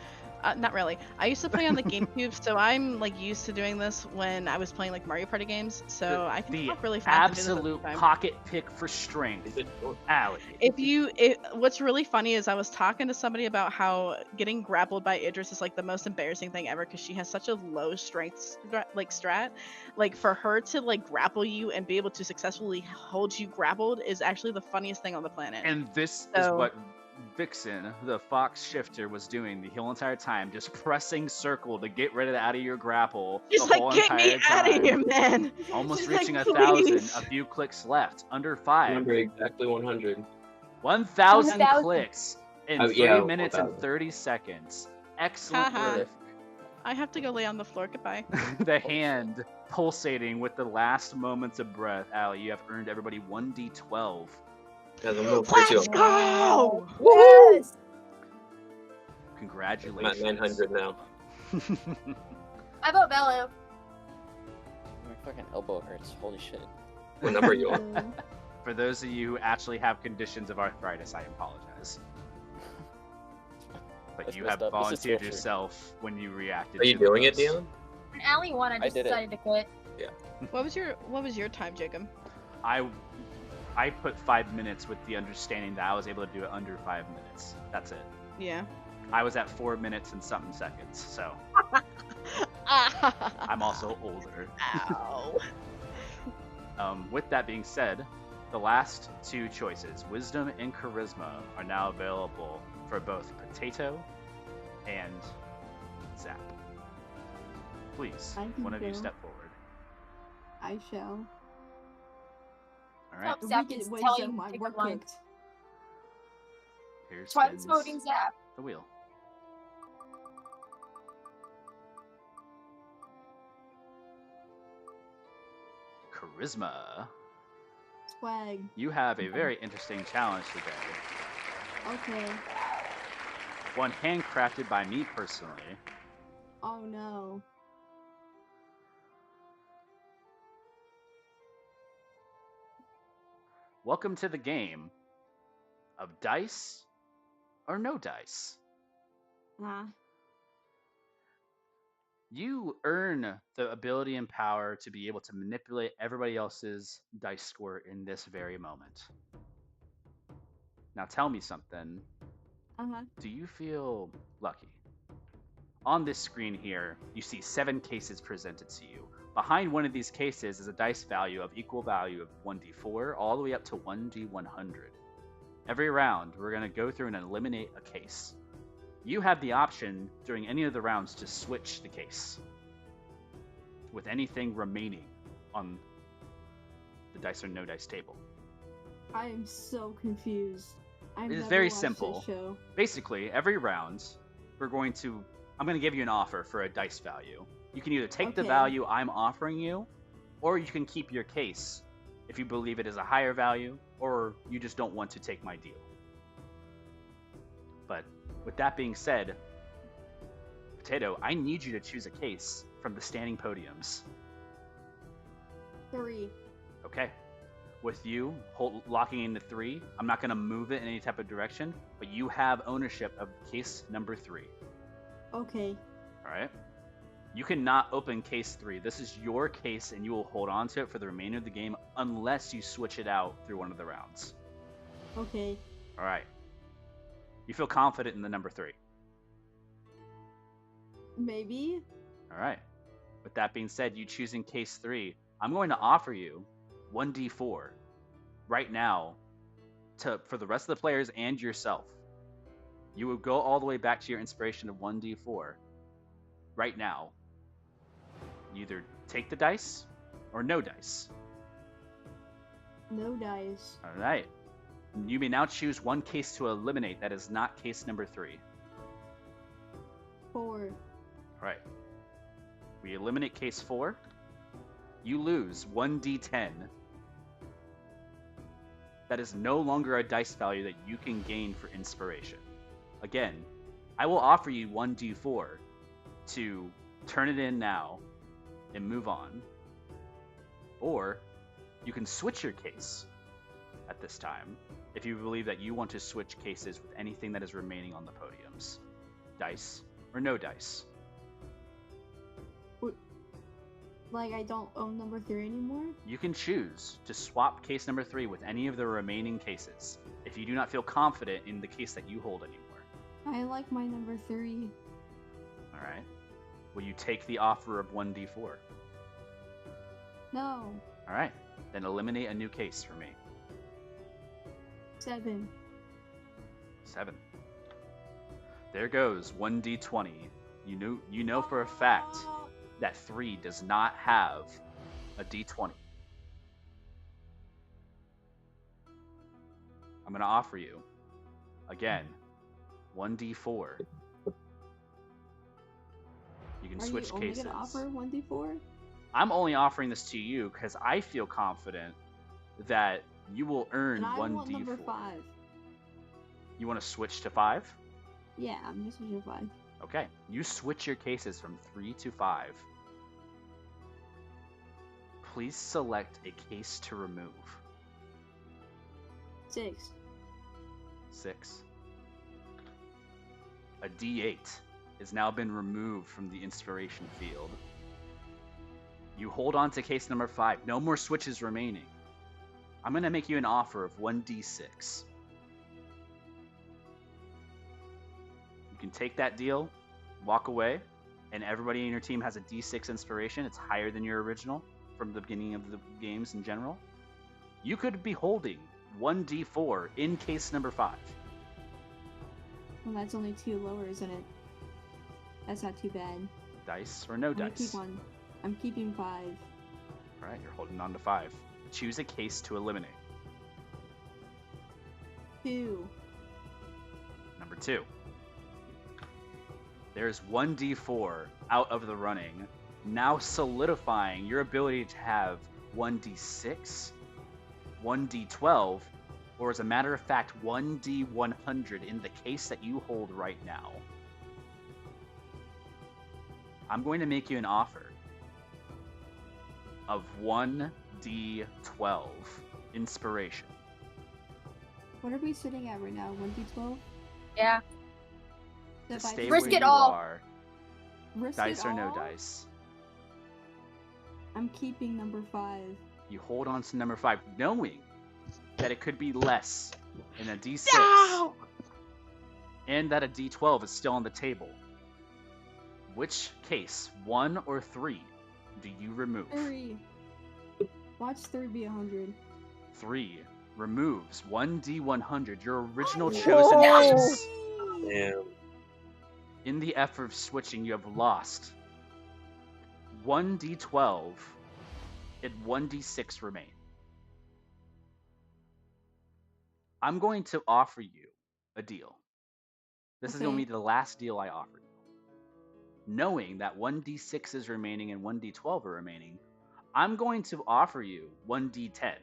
[SPEAKER 3] Not really. I used to play on the GameCube, so I'm like used to doing this when I was playing like Mario Party games. So I can
[SPEAKER 1] The
[SPEAKER 3] talk really fast. and do this at the
[SPEAKER 1] absolute
[SPEAKER 3] time.
[SPEAKER 1] pocket pick for strength. Ali.
[SPEAKER 3] What's really funny is I was talking to somebody about how getting grappled by Idris is like the most embarrassing thing ever because she has such a low strength strat. Like for her to like grapple you and be able to successfully hold you grappled is actually the funniest thing on the planet.
[SPEAKER 1] And this is what Vixen, the fox shifter, was doing the whole entire time, just pressing circle to get rid of out of your grapple
[SPEAKER 3] She's
[SPEAKER 1] the whole
[SPEAKER 3] like, get
[SPEAKER 1] entire
[SPEAKER 3] me out
[SPEAKER 1] time.
[SPEAKER 3] of here, man.
[SPEAKER 1] Almost
[SPEAKER 3] She's
[SPEAKER 1] reaching
[SPEAKER 3] like,
[SPEAKER 1] 1,000.
[SPEAKER 3] please.
[SPEAKER 1] A few clicks left. Under 5.
[SPEAKER 4] Remember exactly 100.
[SPEAKER 1] 1,000
[SPEAKER 2] 1,000.
[SPEAKER 1] clicks in
[SPEAKER 4] Oh,
[SPEAKER 1] 3
[SPEAKER 4] yeah,
[SPEAKER 1] minutes and
[SPEAKER 4] 1,000.
[SPEAKER 1] 30 seconds. Excellent
[SPEAKER 3] Haha.
[SPEAKER 1] work.
[SPEAKER 3] I have to go lay on the floor. Goodbye.
[SPEAKER 1] The hand pulsating with the last moments of breath. Ali, you have earned everybody 1d12.
[SPEAKER 4] Guys, I'm a little crazy.
[SPEAKER 3] Let's go!
[SPEAKER 2] Yes.
[SPEAKER 4] I'm
[SPEAKER 1] Congratulations.
[SPEAKER 4] at 900 now.
[SPEAKER 2] I vote Bello.
[SPEAKER 6] My fucking elbow hurts. Holy shit.
[SPEAKER 4] What number are you on?
[SPEAKER 1] For those of you who actually have conditions of arthritis, I apologize. But
[SPEAKER 6] That's
[SPEAKER 1] you
[SPEAKER 6] messed
[SPEAKER 1] have
[SPEAKER 6] up. This is
[SPEAKER 1] volunteered
[SPEAKER 6] torture.
[SPEAKER 1] yourself when you reacted.
[SPEAKER 4] Are you
[SPEAKER 1] to the
[SPEAKER 4] doing it,
[SPEAKER 1] post.
[SPEAKER 4] Dion?
[SPEAKER 2] When Allie won, I just
[SPEAKER 6] did it.
[SPEAKER 2] decided to quit.
[SPEAKER 3] What was your time, Jacob?
[SPEAKER 1] I put 5 minutes with the understanding that I was able to do it under 5 minutes. That's it.
[SPEAKER 3] Yeah.
[SPEAKER 1] I was at 4 minutes and something seconds, so I'm also older.
[SPEAKER 3] Ow.
[SPEAKER 1] With that being said, the last 2 choices, Wisdom and Charisma, are now available for both Potato and Zap. Please,
[SPEAKER 5] I can
[SPEAKER 1] one of you
[SPEAKER 5] go.
[SPEAKER 1] step forward.
[SPEAKER 5] I shall.
[SPEAKER 1] All right,
[SPEAKER 2] Oh, Zap
[SPEAKER 5] Wicked
[SPEAKER 2] is
[SPEAKER 5] wisdom,
[SPEAKER 2] telling you
[SPEAKER 5] my
[SPEAKER 2] to take
[SPEAKER 5] work
[SPEAKER 2] a blunt.
[SPEAKER 5] cooked.
[SPEAKER 1] here
[SPEAKER 2] That's why I'm
[SPEAKER 1] spins
[SPEAKER 2] smoking Zap.
[SPEAKER 1] the wheel. Charisma.
[SPEAKER 5] Swag.
[SPEAKER 1] You have a very interesting challenge today.
[SPEAKER 5] Okay.
[SPEAKER 1] One handcrafted by me personally.
[SPEAKER 5] Oh no.
[SPEAKER 1] Welcome to the game of dice or no dice.
[SPEAKER 5] Nah.
[SPEAKER 1] You earn the ability and power to be able to manipulate everybody else's dice score in this very moment. Now tell me something.
[SPEAKER 5] Uh-huh.
[SPEAKER 1] Do you feel lucky? On this screen here, you see 7 cases presented to you. Behind one of these cases is a dice value of equal value of 1d4 all the way up to 1d100. Every round, we're going to go through and eliminate a case. You have the option during any of the rounds to switch the case with anything remaining on the dice or no dice table.
[SPEAKER 5] I am so confused. I've
[SPEAKER 1] It is
[SPEAKER 5] never
[SPEAKER 1] very
[SPEAKER 5] watched
[SPEAKER 1] simple.
[SPEAKER 5] This show.
[SPEAKER 1] Basically, every round, I'm going to give you an offer for a dice value. You can either take the
[SPEAKER 5] Okay.
[SPEAKER 1] value I'm offering you, or you can keep your case if you believe it is a higher value, or you just don't want to take my deal. But with that being said, Potato, I need you to choose a case from the standing podiums.
[SPEAKER 5] 3.
[SPEAKER 1] Okay. with you locking into 3, I'm not going to move it in any type of direction, but you have ownership of case number 3.
[SPEAKER 5] Okay.
[SPEAKER 1] All right? You cannot open case 3. This is your case, and you will hold on to it for the remainder of the game unless you switch it out through one of the rounds.
[SPEAKER 5] Okay.
[SPEAKER 1] All right. You feel confident in the number 3.
[SPEAKER 5] Maybe.
[SPEAKER 1] All right. With that being said, you choosing case 3, I'm going to offer you 1d4 right now for the rest of the players and yourself. You will go all the way back to your inspiration of 1d4 right now. You either take the dice or no dice.
[SPEAKER 5] No dice.
[SPEAKER 1] All right. You may now choose one case to eliminate that is not case number 3.
[SPEAKER 5] 4.
[SPEAKER 1] All right. We eliminate case 4. You lose 1d10. That is no longer a dice value that you can gain for inspiration. Again, I will offer you 1d4 to turn it in now and move on. Or you can switch your case at this time if you believe that you want to switch cases with anything that is remaining on the podiums. Dice or no dice.
[SPEAKER 5] Like, I don't own number 3 anymore?
[SPEAKER 1] You can choose to swap case number 3 with any of the remaining cases if you do not feel confident in the case that you hold anymore.
[SPEAKER 5] I like my number 3.
[SPEAKER 1] Alright. Will you take the offer of 1d4?
[SPEAKER 5] No.
[SPEAKER 1] Alright. Then eliminate a new case for me.
[SPEAKER 5] 7.
[SPEAKER 1] 7. There goes 1d20. You know for a fact that 3 does not have a d20. I'm going to offer you, again, 1d4. You can switch
[SPEAKER 5] Are you
[SPEAKER 1] cases.
[SPEAKER 5] only gonna offer 1d4?
[SPEAKER 1] I'm only offering this to you because I feel confident that you will earn
[SPEAKER 5] And I
[SPEAKER 1] 1d4.
[SPEAKER 5] want number 5.
[SPEAKER 1] You want to switch to 5?
[SPEAKER 5] Yeah, I'm gonna switch to 5.
[SPEAKER 1] Okay. You switch your cases from 3 to 5. Please select a case to remove.
[SPEAKER 5] 6.
[SPEAKER 1] 6. A D8 has now been removed from the inspiration field. You hold on to case number 5. No more switches remaining. I'm going to make you an offer of 1d6. You can take that deal, walk away, and everybody in your team has a d6 inspiration. It's higher than your original from the beginning of the games in general. You could be holding 1d4 in case number 5.
[SPEAKER 5] Well, that's only 2 lower, isn't it? That's not too bad.
[SPEAKER 1] Dice or no dice?
[SPEAKER 5] I'm keeping 5.
[SPEAKER 1] Alright, you're holding on to 5. Choose a case to eliminate.
[SPEAKER 5] 2.
[SPEAKER 1] Number 2. There's 1d4 out of the running, now solidifying your ability to have 1d6, 1d12, or as a matter of fact, 1d100 in the case that you hold right now. I'm going to make you an offer of 1d12 inspiration.
[SPEAKER 5] What are we sitting at right now? 1d12?
[SPEAKER 2] Yeah.
[SPEAKER 1] To
[SPEAKER 5] If I
[SPEAKER 1] stay
[SPEAKER 2] Risk
[SPEAKER 1] where
[SPEAKER 2] it
[SPEAKER 1] you
[SPEAKER 2] all.
[SPEAKER 1] are,
[SPEAKER 5] risk
[SPEAKER 1] dice
[SPEAKER 5] it
[SPEAKER 1] or no
[SPEAKER 5] all?
[SPEAKER 1] dice.
[SPEAKER 5] I'm keeping number 5.
[SPEAKER 1] You hold on to number 5, knowing that it could be less in a d6,
[SPEAKER 3] No!
[SPEAKER 1] and that a d12 is still on the table. Which case, 1 or 3, do you remove?
[SPEAKER 5] 3. Watch 3 be 100.
[SPEAKER 1] 3 removes 1d100, your original
[SPEAKER 5] Oh,
[SPEAKER 1] chosen
[SPEAKER 3] no!
[SPEAKER 1] case.
[SPEAKER 4] Damn.
[SPEAKER 1] In the effort of switching, you have lost 1d12 and 1d6 remain. I'm going to offer you a deal. This is going to
[SPEAKER 5] Okay.
[SPEAKER 1] be the last deal I offer you. Knowing that 1d6 is remaining and 1d12 are remaining, I'm going to offer you 1d10.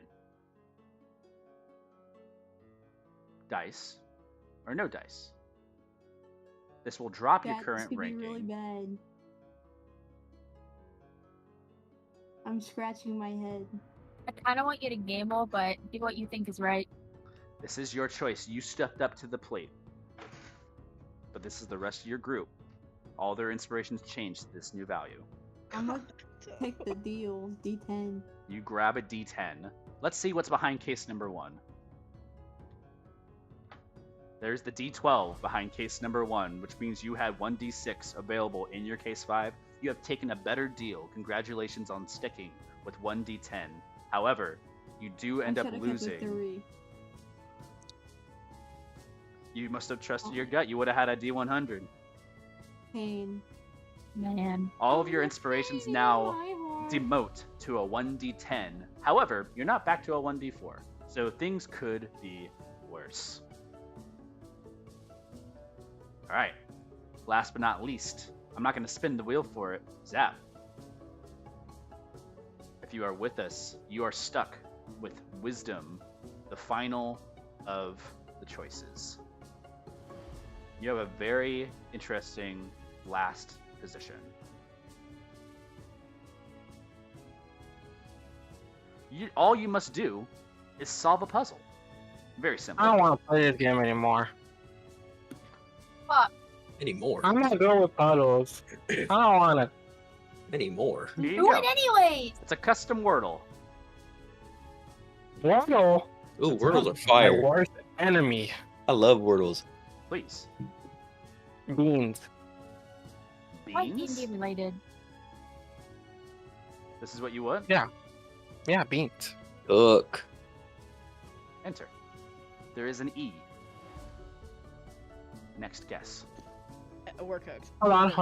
[SPEAKER 1] Dice or no dice. This will drop your
[SPEAKER 5] That
[SPEAKER 1] current
[SPEAKER 5] could
[SPEAKER 1] ranking.
[SPEAKER 5] be really bad. I'm scratching my head.
[SPEAKER 2] I kind of want you to gamble, but do what you think is right.
[SPEAKER 1] This is your choice. You stepped up to the plate. But this is the rest of your group. All their inspirations changed to this new value.
[SPEAKER 5] I'm gonna pick the deal, D10.
[SPEAKER 1] You grab a D10. Let's see what's behind case number 1. There's the D12 behind case number 1, which means you had 1D6 available in your case 5. You have taken a better deal. Congratulations on sticking with 1D10. However, you do end up losing.
[SPEAKER 5] 3.
[SPEAKER 1] You must have trusted your gut. You would have had a D100.
[SPEAKER 5] Pain.
[SPEAKER 2] Man.
[SPEAKER 1] All of your inspirations now demote to a 1D10. However, you're not back to a 1D4. So things could be worse. Alright. Last but not least, I'm not going to spin the wheel for it. Zap. If you are with us, you are stuck with Wisdom, the final of the choices. You have a very interesting last position. All you must do is solve a puzzle. Very simple.
[SPEAKER 7] I don't want to play this game anymore.
[SPEAKER 2] Fuck.
[SPEAKER 4] Anymore.
[SPEAKER 7] I'm not good with puddles. I don't want to.
[SPEAKER 4] Anymore.
[SPEAKER 1] Here you
[SPEAKER 2] Do
[SPEAKER 1] go.
[SPEAKER 2] it anyways!
[SPEAKER 1] It's a custom Wordle.
[SPEAKER 7] Wordle.
[SPEAKER 4] Ooh, Wordles are
[SPEAKER 7] My
[SPEAKER 4] fire.
[SPEAKER 7] worst enemy.
[SPEAKER 4] I love Wordles.
[SPEAKER 1] Please.
[SPEAKER 7] Beans.
[SPEAKER 2] Why
[SPEAKER 1] Beans?
[SPEAKER 2] D&D related?
[SPEAKER 1] This is what you would?
[SPEAKER 7] Yeah, beans.
[SPEAKER 4] Look.
[SPEAKER 1] Enter. There is an E. Next guess.
[SPEAKER 3] We're cooked.
[SPEAKER 7] Hold on.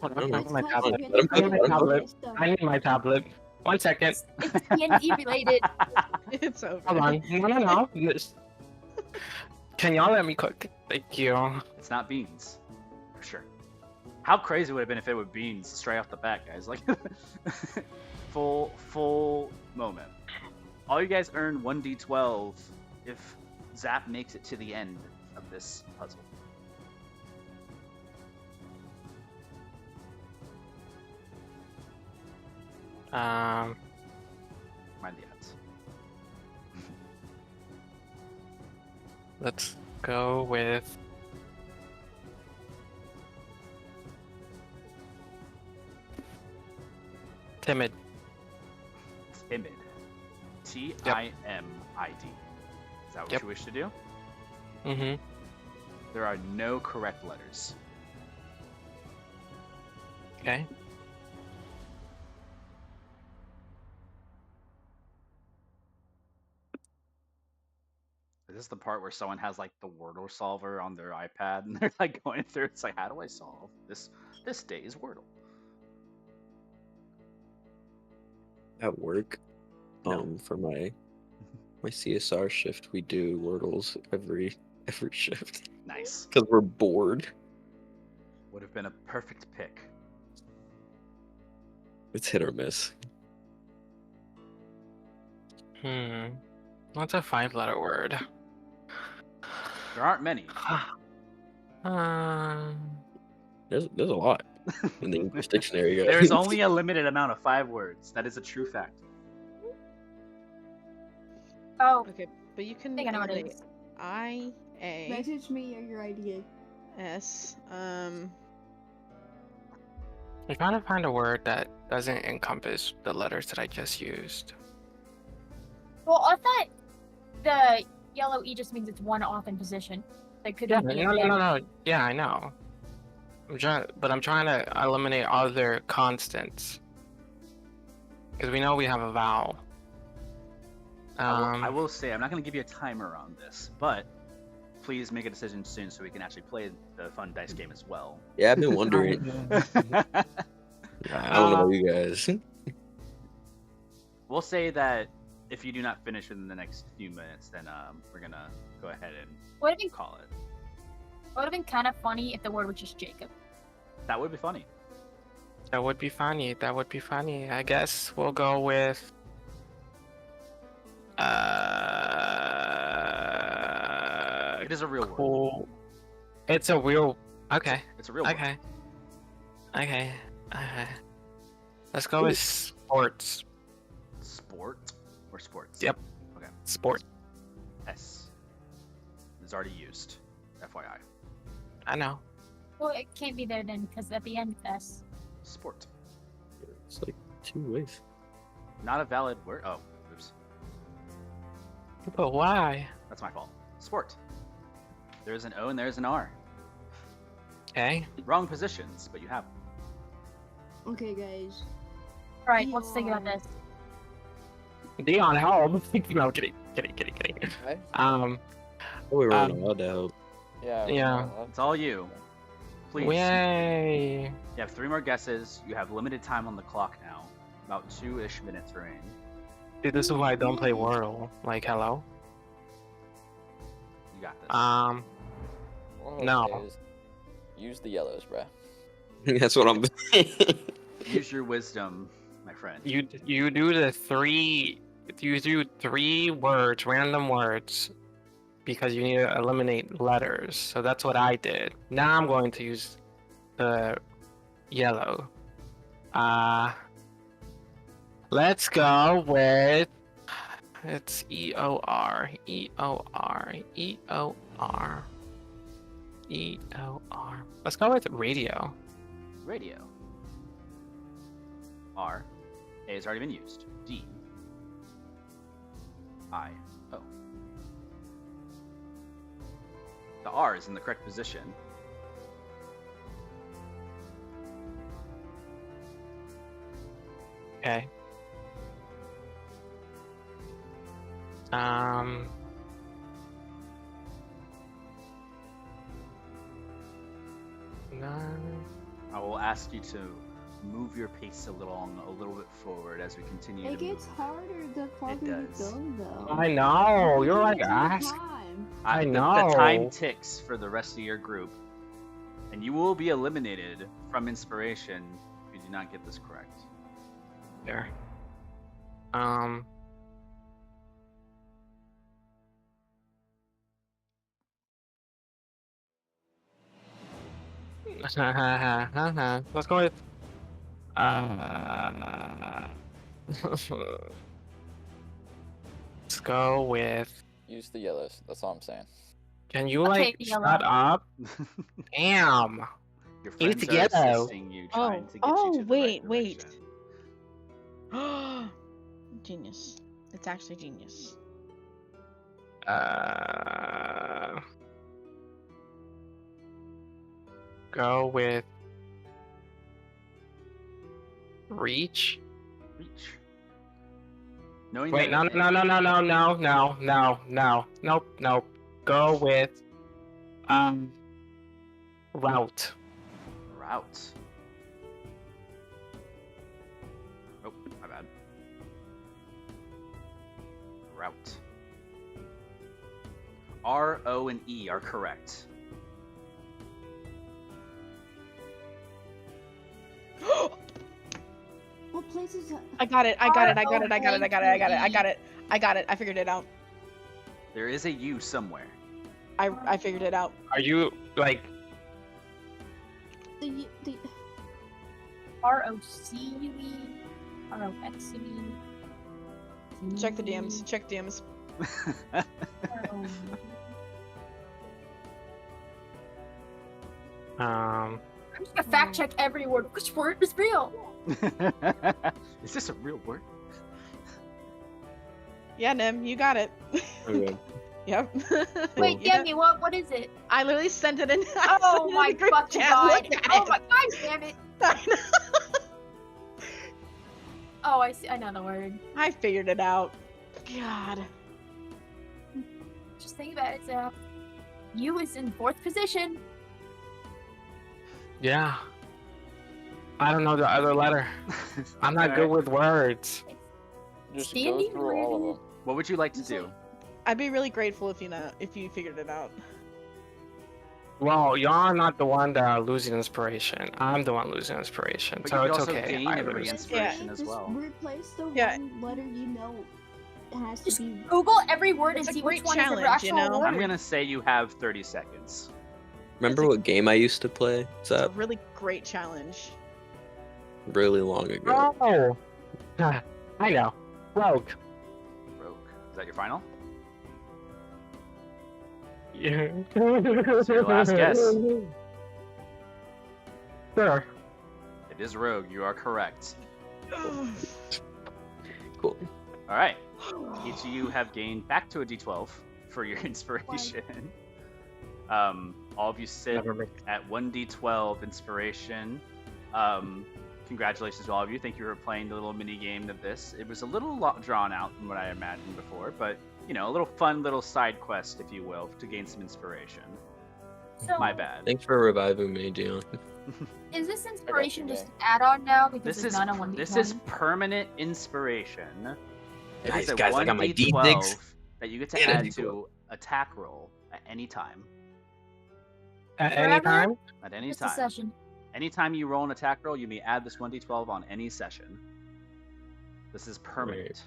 [SPEAKER 7] I need my tablet. I need my tablet. 1 second.
[SPEAKER 2] It's D&D related.
[SPEAKER 3] It's over.
[SPEAKER 7] Hold on. No. Can y'all let me cook? Thank you.
[SPEAKER 1] It's not beans. For sure. How crazy would it have been if it were beans straight off the bat, guys? Like, full moment. All you guys earn 1d12 if Zap makes it to the end of this puzzle.
[SPEAKER 7] Um,
[SPEAKER 1] Mind the odds.
[SPEAKER 7] let's go with timid.
[SPEAKER 1] Timid. T-I-M-I-D. Is that what
[SPEAKER 7] Yep.
[SPEAKER 1] you wish to do?
[SPEAKER 7] Mm-hmm.
[SPEAKER 1] There are no correct letters.
[SPEAKER 7] Okay.
[SPEAKER 1] Is this the part where someone has like the Wordle solver on their iPad and they're like going through? It's like, how do I solve this day's Wordle?
[SPEAKER 4] At work,
[SPEAKER 1] No.
[SPEAKER 4] for my CSR shift, we do Wordles every shift
[SPEAKER 1] Nice.
[SPEAKER 4] because we're bored.
[SPEAKER 1] Would have been a perfect pick.
[SPEAKER 4] It's hit or miss.
[SPEAKER 7] What's a 5-letter word?
[SPEAKER 1] There aren't many.
[SPEAKER 4] There's a lot in the English dictionary, guys.
[SPEAKER 1] There's only a limited amount of 5 words. That is a true fact.
[SPEAKER 2] Oh,
[SPEAKER 3] Okay, but you
[SPEAKER 2] I
[SPEAKER 3] can
[SPEAKER 2] think I know what it
[SPEAKER 3] eliminate
[SPEAKER 2] is.
[SPEAKER 3] I, A,
[SPEAKER 5] Message me your idea.
[SPEAKER 3] S,
[SPEAKER 7] I'm trying to find a word that doesn't encompass the letters that I just used.
[SPEAKER 2] Well, I thought the yellow E just means it's one off in position. That could
[SPEAKER 7] Yeah,
[SPEAKER 2] be
[SPEAKER 7] no. Yeah, I know. I'm trying to eliminate other constants because we know we have a vowel.
[SPEAKER 1] I will say, I'm not going to give you a timer on this, but please make a decision soon so we can actually play the fun dice game as well.
[SPEAKER 4] Yeah, I've been wondering. I don't know about you guys.
[SPEAKER 1] We'll say that if you do not finish within the next few minutes, then we're going to go ahead and
[SPEAKER 2] Would have been
[SPEAKER 1] call it.
[SPEAKER 2] would have been kind of funny if the word was just Jacob.
[SPEAKER 1] That would be funny.
[SPEAKER 7] That would be funny. I guess we'll go with
[SPEAKER 1] It is a real word.
[SPEAKER 7] cool. It's a real. Okay.
[SPEAKER 1] It's a real word.
[SPEAKER 7] Okay. Let's go with sports.
[SPEAKER 1] Sport. or sports?
[SPEAKER 7] Yep.
[SPEAKER 1] Okay.
[SPEAKER 7] Sport.
[SPEAKER 1] S is already used. FYI.
[SPEAKER 7] I know.
[SPEAKER 2] Well, it can't be there then, because at the end of S.
[SPEAKER 1] Sport.
[SPEAKER 4] It's like 2 ways.
[SPEAKER 1] Not a valid word. Oh, oops.
[SPEAKER 7] But why?
[SPEAKER 1] That's my fault. Sport. There's an O and there's an R.
[SPEAKER 7] Okay.
[SPEAKER 1] Wrong positions, but you have them.
[SPEAKER 5] Okay, guys.
[SPEAKER 2] Alright, let's think about this.
[SPEAKER 7] Dion, help. No, kidding.
[SPEAKER 6] Okay.
[SPEAKER 4] Oh, we were
[SPEAKER 7] Um,
[SPEAKER 4] allowed to help.
[SPEAKER 6] Yeah.
[SPEAKER 7] Yeah.
[SPEAKER 1] It's all you. Please.
[SPEAKER 7] Yay.
[SPEAKER 1] You have 3 more guesses. You have limited time on the clock now. About 2-ish minutes remain.
[SPEAKER 7] Dude, this is why I don't play Whirl. Like, hello?
[SPEAKER 1] You got this.
[SPEAKER 7] No.
[SPEAKER 6] Use the yellows, bruh.
[SPEAKER 4] That's what I'm.
[SPEAKER 1] Use your wisdom, my friend.
[SPEAKER 7] You do the 3. You do 3 words, random words, because you need to eliminate letters. So that's what I did. Now I'm going to use the yellow. Let's go with. It's EOR. Let's go with radio.
[SPEAKER 1] Radio. R. A has already been used. D. I. O. The R is in the correct position.
[SPEAKER 7] Okay. None.
[SPEAKER 1] I will ask you to move your pace a little bit forward as we continue
[SPEAKER 5] It
[SPEAKER 1] to
[SPEAKER 5] gets
[SPEAKER 1] move.
[SPEAKER 5] harder the farther you
[SPEAKER 1] does.
[SPEAKER 5] go, though.
[SPEAKER 7] I know. You're like
[SPEAKER 5] Take
[SPEAKER 7] ask.
[SPEAKER 5] time.
[SPEAKER 7] I
[SPEAKER 1] The
[SPEAKER 7] know.
[SPEAKER 1] time ticks for the rest of your group, and you will be eliminated from inspiration if you do not get this correct.
[SPEAKER 7] There. Let's go with. Let's go with.
[SPEAKER 6] Use the yellows. That's all I'm saying.
[SPEAKER 7] Can you
[SPEAKER 2] I'll
[SPEAKER 7] like
[SPEAKER 2] take the yellow.
[SPEAKER 7] shut up? Damn.
[SPEAKER 1] Your
[SPEAKER 7] Eat
[SPEAKER 1] friends are
[SPEAKER 7] together.
[SPEAKER 1] assisting you, trying to get
[SPEAKER 3] Oh,
[SPEAKER 1] you to the right
[SPEAKER 3] wait.
[SPEAKER 1] direction.
[SPEAKER 3] Genius. It's actually genius.
[SPEAKER 7] Go with reach.
[SPEAKER 1] Reach. Knowing
[SPEAKER 7] Wait, no,
[SPEAKER 1] that
[SPEAKER 7] no, no, no, no, no, no, no, no, nope. Go with route.
[SPEAKER 1] Route. Oh, my bad. Route. R, O, and E are correct.
[SPEAKER 5] What place is that?
[SPEAKER 3] I got it. I figured it out.
[SPEAKER 1] There is a U somewhere.
[SPEAKER 3] I figured it out.
[SPEAKER 7] Are you like?
[SPEAKER 5] The
[SPEAKER 2] R-O-C-U-E. R-O-X-U-E.
[SPEAKER 3] Check the DMs. Check DMs.
[SPEAKER 2] I'm just gonna fact check every word. Which word is real?
[SPEAKER 1] Is this a real word?
[SPEAKER 3] Yeah, Nim, you got it.
[SPEAKER 4] Okay.
[SPEAKER 3] Yep.
[SPEAKER 2] Wait,
[SPEAKER 3] Yeah.
[SPEAKER 2] Demi, what is it?
[SPEAKER 3] I literally sent it in.
[SPEAKER 2] Oh my fucking god! Oh my god, damn it!
[SPEAKER 3] I know.
[SPEAKER 2] Oh, I see. I know the word.
[SPEAKER 3] I figured it out. God.
[SPEAKER 2] Just think about it. So, U is in 4th position.
[SPEAKER 7] Yeah. I don't know the other letter. I'm not good with words.
[SPEAKER 6] Just
[SPEAKER 2] Standing
[SPEAKER 6] go through all of
[SPEAKER 2] word.
[SPEAKER 6] them.
[SPEAKER 1] What would you like to do?
[SPEAKER 3] I'd be really grateful if you figured it out.
[SPEAKER 7] Well, y'all are not the one that are losing inspiration. I'm the one losing inspiration,
[SPEAKER 1] But
[SPEAKER 7] so
[SPEAKER 1] you could
[SPEAKER 7] it's
[SPEAKER 1] also
[SPEAKER 7] okay.
[SPEAKER 1] gain
[SPEAKER 7] I
[SPEAKER 1] every
[SPEAKER 7] lose.
[SPEAKER 1] inspiration as
[SPEAKER 5] just
[SPEAKER 1] well.
[SPEAKER 5] replace the
[SPEAKER 3] Yeah.
[SPEAKER 5] one letter you know. It has to
[SPEAKER 2] Just
[SPEAKER 5] be.
[SPEAKER 2] Google every word
[SPEAKER 3] It's
[SPEAKER 2] and
[SPEAKER 3] a
[SPEAKER 2] see which
[SPEAKER 3] great
[SPEAKER 2] one is
[SPEAKER 3] challenge,
[SPEAKER 2] the actual
[SPEAKER 3] you know?
[SPEAKER 2] word.
[SPEAKER 1] I'm gonna say you have 30 seconds.
[SPEAKER 4] Remember what game I used to play? It's
[SPEAKER 3] It's a
[SPEAKER 4] that
[SPEAKER 3] really great challenge.
[SPEAKER 4] really long ago.
[SPEAKER 7] Oh, I know. Rogue.
[SPEAKER 1] Is that your final?
[SPEAKER 7] Yeah.
[SPEAKER 1] It's your last guess.
[SPEAKER 7] Sure.
[SPEAKER 1] It is rogue. You are correct.
[SPEAKER 4] Cool.
[SPEAKER 1] All right. Each of you have gained back to a d12 for your inspiration. All of you sit
[SPEAKER 7] Never mind.
[SPEAKER 1] at 1d12 inspiration. Congratulations to all of you. Thank you for playing the little mini game of this. It was a little drawn out from what I imagined before, but you know, a little fun little side quest, if you will, to gain some inspiration.
[SPEAKER 2] So,
[SPEAKER 1] My bad.
[SPEAKER 4] Thanks for reviving me, Dion.
[SPEAKER 2] is this inspiration
[SPEAKER 6] you,
[SPEAKER 2] just
[SPEAKER 6] Jay.
[SPEAKER 2] an add-on now? Because
[SPEAKER 1] This
[SPEAKER 2] it's
[SPEAKER 1] is
[SPEAKER 2] not a 1d1?
[SPEAKER 1] this is permanent inspiration. It
[SPEAKER 4] Guys,
[SPEAKER 1] is a
[SPEAKER 4] guys, I got my
[SPEAKER 1] 1d12
[SPEAKER 4] D6
[SPEAKER 1] that you get to
[SPEAKER 4] and a
[SPEAKER 1] add
[SPEAKER 4] D12.
[SPEAKER 1] to attack roll at any time.
[SPEAKER 7] At any
[SPEAKER 2] Forever?
[SPEAKER 7] time?
[SPEAKER 1] At any
[SPEAKER 2] Just a
[SPEAKER 1] time.
[SPEAKER 2] session.
[SPEAKER 1] Anytime you roll an attack roll, you may add this 1d12 on any session. This is permanent.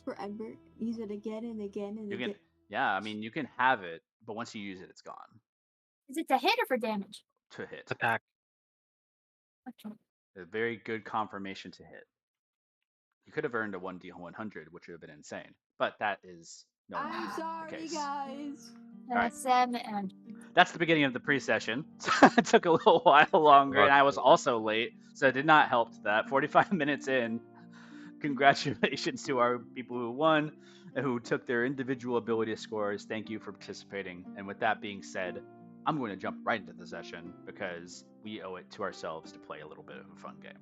[SPEAKER 5] Forever. Use it again and again and
[SPEAKER 1] You
[SPEAKER 5] again.
[SPEAKER 1] can, yeah, I mean, you can have it, but once you use it, it's gone
[SPEAKER 2] Is it to hit or for damage?
[SPEAKER 1] to hit.
[SPEAKER 7] Attack.
[SPEAKER 2] Okay.
[SPEAKER 1] A very good confirmation to hit. You could have earned a 1d100, which would have been insane, but that is no
[SPEAKER 5] I'm
[SPEAKER 1] longer the
[SPEAKER 5] sorry,
[SPEAKER 1] case.
[SPEAKER 5] guys.
[SPEAKER 1] Alright.
[SPEAKER 2] Sam and
[SPEAKER 1] That's the beginning of the pre-session. So it took a little while longer, and I was also late, so it did not help to that. 45 minutes in. Congratulations to our people who won and who took their individual ability scores. Thank you for participating. And with that being said, I'm going to jump right into the session because we owe it to ourselves to play a little bit of a fun game.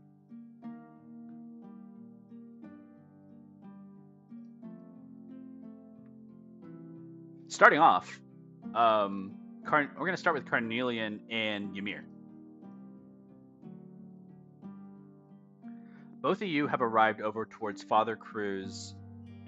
[SPEAKER 1] Starting off, we're going to start with Carnelian and Ymir. Both of you have arrived over towards Father Cruz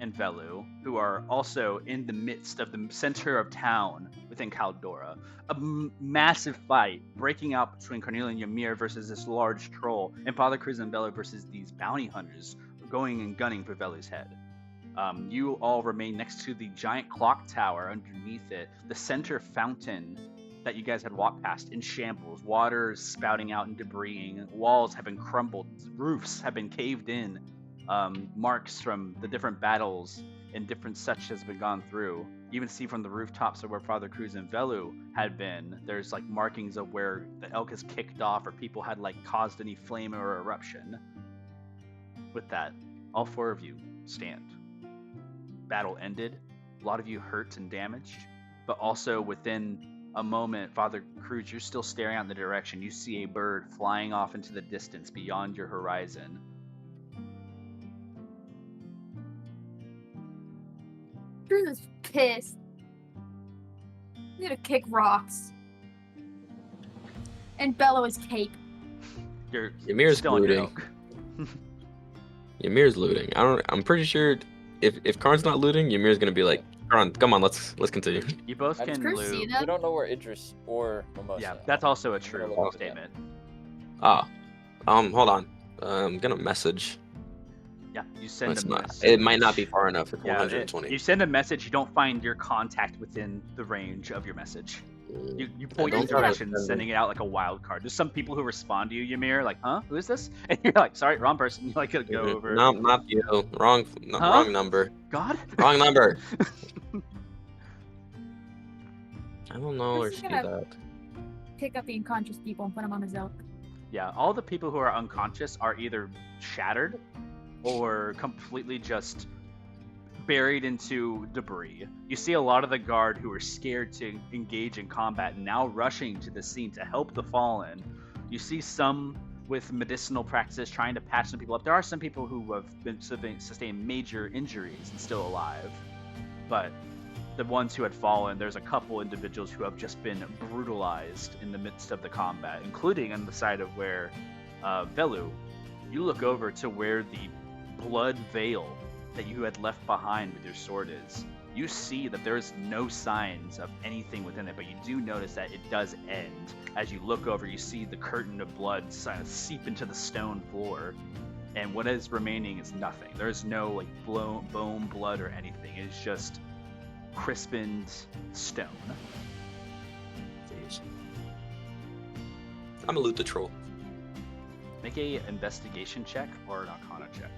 [SPEAKER 1] and Velu, who are also in the midst of the center of town within Caldora. A massive fight breaking out between Carnelian and Ymir versus this large troll, and Father Cruz and Velu versus these bounty hunters going and gunning for Velu's head. You all remain next to the giant clock tower. Underneath it, the center fountain that you guys had walked past in shambles, water spouting out and debris, walls have been crumbled, roofs have been caved in, marks from the different battles and different such has been gone through. You even see from the rooftops of where Father Cruz and Velu had been, there's like markings of where the elk has kicked off or people had like caused any flame or eruption. With that, all four of you stand. Battle ended, a lot of you hurt and damaged, but also within a moment, Father Cruz, you're still staring out in the direction. You see a bird flying off into the distance beyond your horizon.
[SPEAKER 2] Cruz is pissed. He's gonna kick rocks. And bellow his cape.
[SPEAKER 1] You're
[SPEAKER 4] Ymir's
[SPEAKER 1] still on your
[SPEAKER 4] looting.
[SPEAKER 1] oak.
[SPEAKER 4] Ymir's looting. I'm pretty sure if Karn's not looting, Ymir's gonna be like, Karn, come on, let's continue.
[SPEAKER 1] You both
[SPEAKER 6] I'm
[SPEAKER 1] can
[SPEAKER 2] Cruz see
[SPEAKER 1] loot.
[SPEAKER 2] them?
[SPEAKER 6] We don't know where Idris or Mimosa.
[SPEAKER 1] Yeah,
[SPEAKER 6] are.
[SPEAKER 1] that's also a
[SPEAKER 6] I'm gonna
[SPEAKER 1] true
[SPEAKER 6] look at
[SPEAKER 1] statement.
[SPEAKER 4] Hold on. I'm gonna message.
[SPEAKER 1] Yeah, you send
[SPEAKER 4] It's
[SPEAKER 1] a
[SPEAKER 4] not.
[SPEAKER 1] message.
[SPEAKER 4] It might not be far enough. It's
[SPEAKER 1] Yeah,
[SPEAKER 4] 120.
[SPEAKER 1] you send a message, you don't find your contact within the range of your message. You point
[SPEAKER 4] don't
[SPEAKER 1] in
[SPEAKER 4] try to
[SPEAKER 1] direction,
[SPEAKER 4] send
[SPEAKER 1] sending it out like a wild card. There's some people who respond to you, Ymir, like, huh? Who is this? And you're like, sorry, wrong person. You like go over.
[SPEAKER 4] No, not you. Wrong number.
[SPEAKER 1] God?
[SPEAKER 4] Wrong number. I don't know where
[SPEAKER 2] This is
[SPEAKER 4] she
[SPEAKER 2] gonna-
[SPEAKER 4] that.
[SPEAKER 2] Pick up the unconscious people and put them on his elk.
[SPEAKER 1] Yeah, all the people who are unconscious are either shattered or completely just buried into debris. You see a lot of the guard who are scared to engage in combat now rushing to the scene to help the fallen. You see some with medicinal practices trying to patch some people up. There are some people who have been sustained major injuries and still alive, but the ones who had fallen, there's a couple individuals who have just been brutalized in the midst of the combat, including on the side of where Velu, you look over to where the blood veil that you had left behind with your sword is. You see that there's no signs of anything within it, but you do notice that it does end. As you look over, you see the curtain of blood kind of seep into the stone floor, and what is remaining is nothing. There's no like bone, blood, or anything. It's just crispened stone.
[SPEAKER 4] I'm gonna loot the troll.
[SPEAKER 1] Make a investigation check or an arcana check.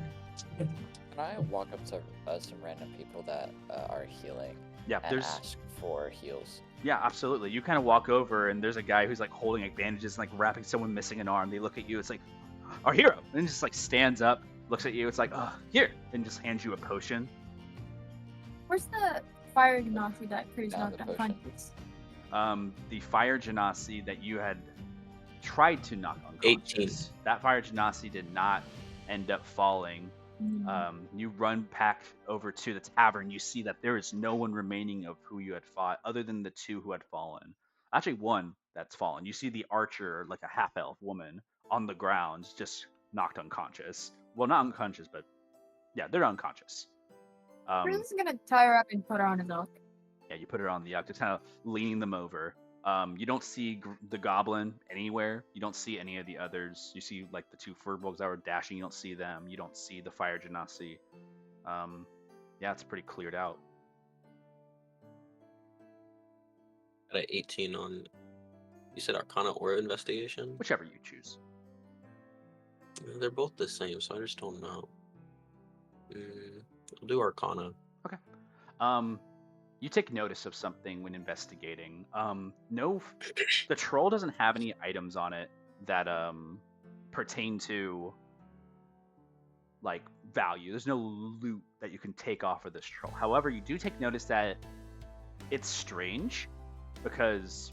[SPEAKER 6] Can I walk up to some random people that are healing
[SPEAKER 1] Yeah,
[SPEAKER 6] and ask for heals?
[SPEAKER 1] Yeah, absolutely. You kind of walk over, and there's a guy who's like holding like bandages, and, like wrapping someone missing an arm. They look at you. It's like, our hero, and just like stands up, looks at you. It's like, here, and just hands you a potion.
[SPEAKER 2] Where's the fire genasi that Cruz
[SPEAKER 6] Found
[SPEAKER 2] knocked
[SPEAKER 6] the potion.
[SPEAKER 2] unconscious?
[SPEAKER 1] The fire genasi that you had tried to knock unconscious.
[SPEAKER 4] 18.
[SPEAKER 1] That fire genasi did not end up falling. You run back over to the tavern. You see that there is no one remaining of who you had fought, other than the two who had fallen. Actually, one that's fallen. You see the archer, like a half-elf woman, on the ground, just knocked unconscious. Well, not unconscious, but yeah, they're unconscious.
[SPEAKER 2] Cruz is gonna tie her up and put her on his elk.
[SPEAKER 1] Yeah, you put her on the yacht, just kind of leaning them over. You don't see the goblin anywhere. You don't see any of the others. You see like the two furbolgs that were dashing. You don't see them. You don't see the fire genasi. Yeah, it's pretty cleared out.
[SPEAKER 4] Got an 18 on. You said Arcana or Investigation?
[SPEAKER 1] Whichever you choose.
[SPEAKER 4] They're both the same, so I just don't know. I'll do Arcana.
[SPEAKER 1] Okay. You take notice of something when investigating. The troll doesn't have any items on it that pertain to like value. There's no loot that you can take off of this troll. However, you do take notice that it's strange because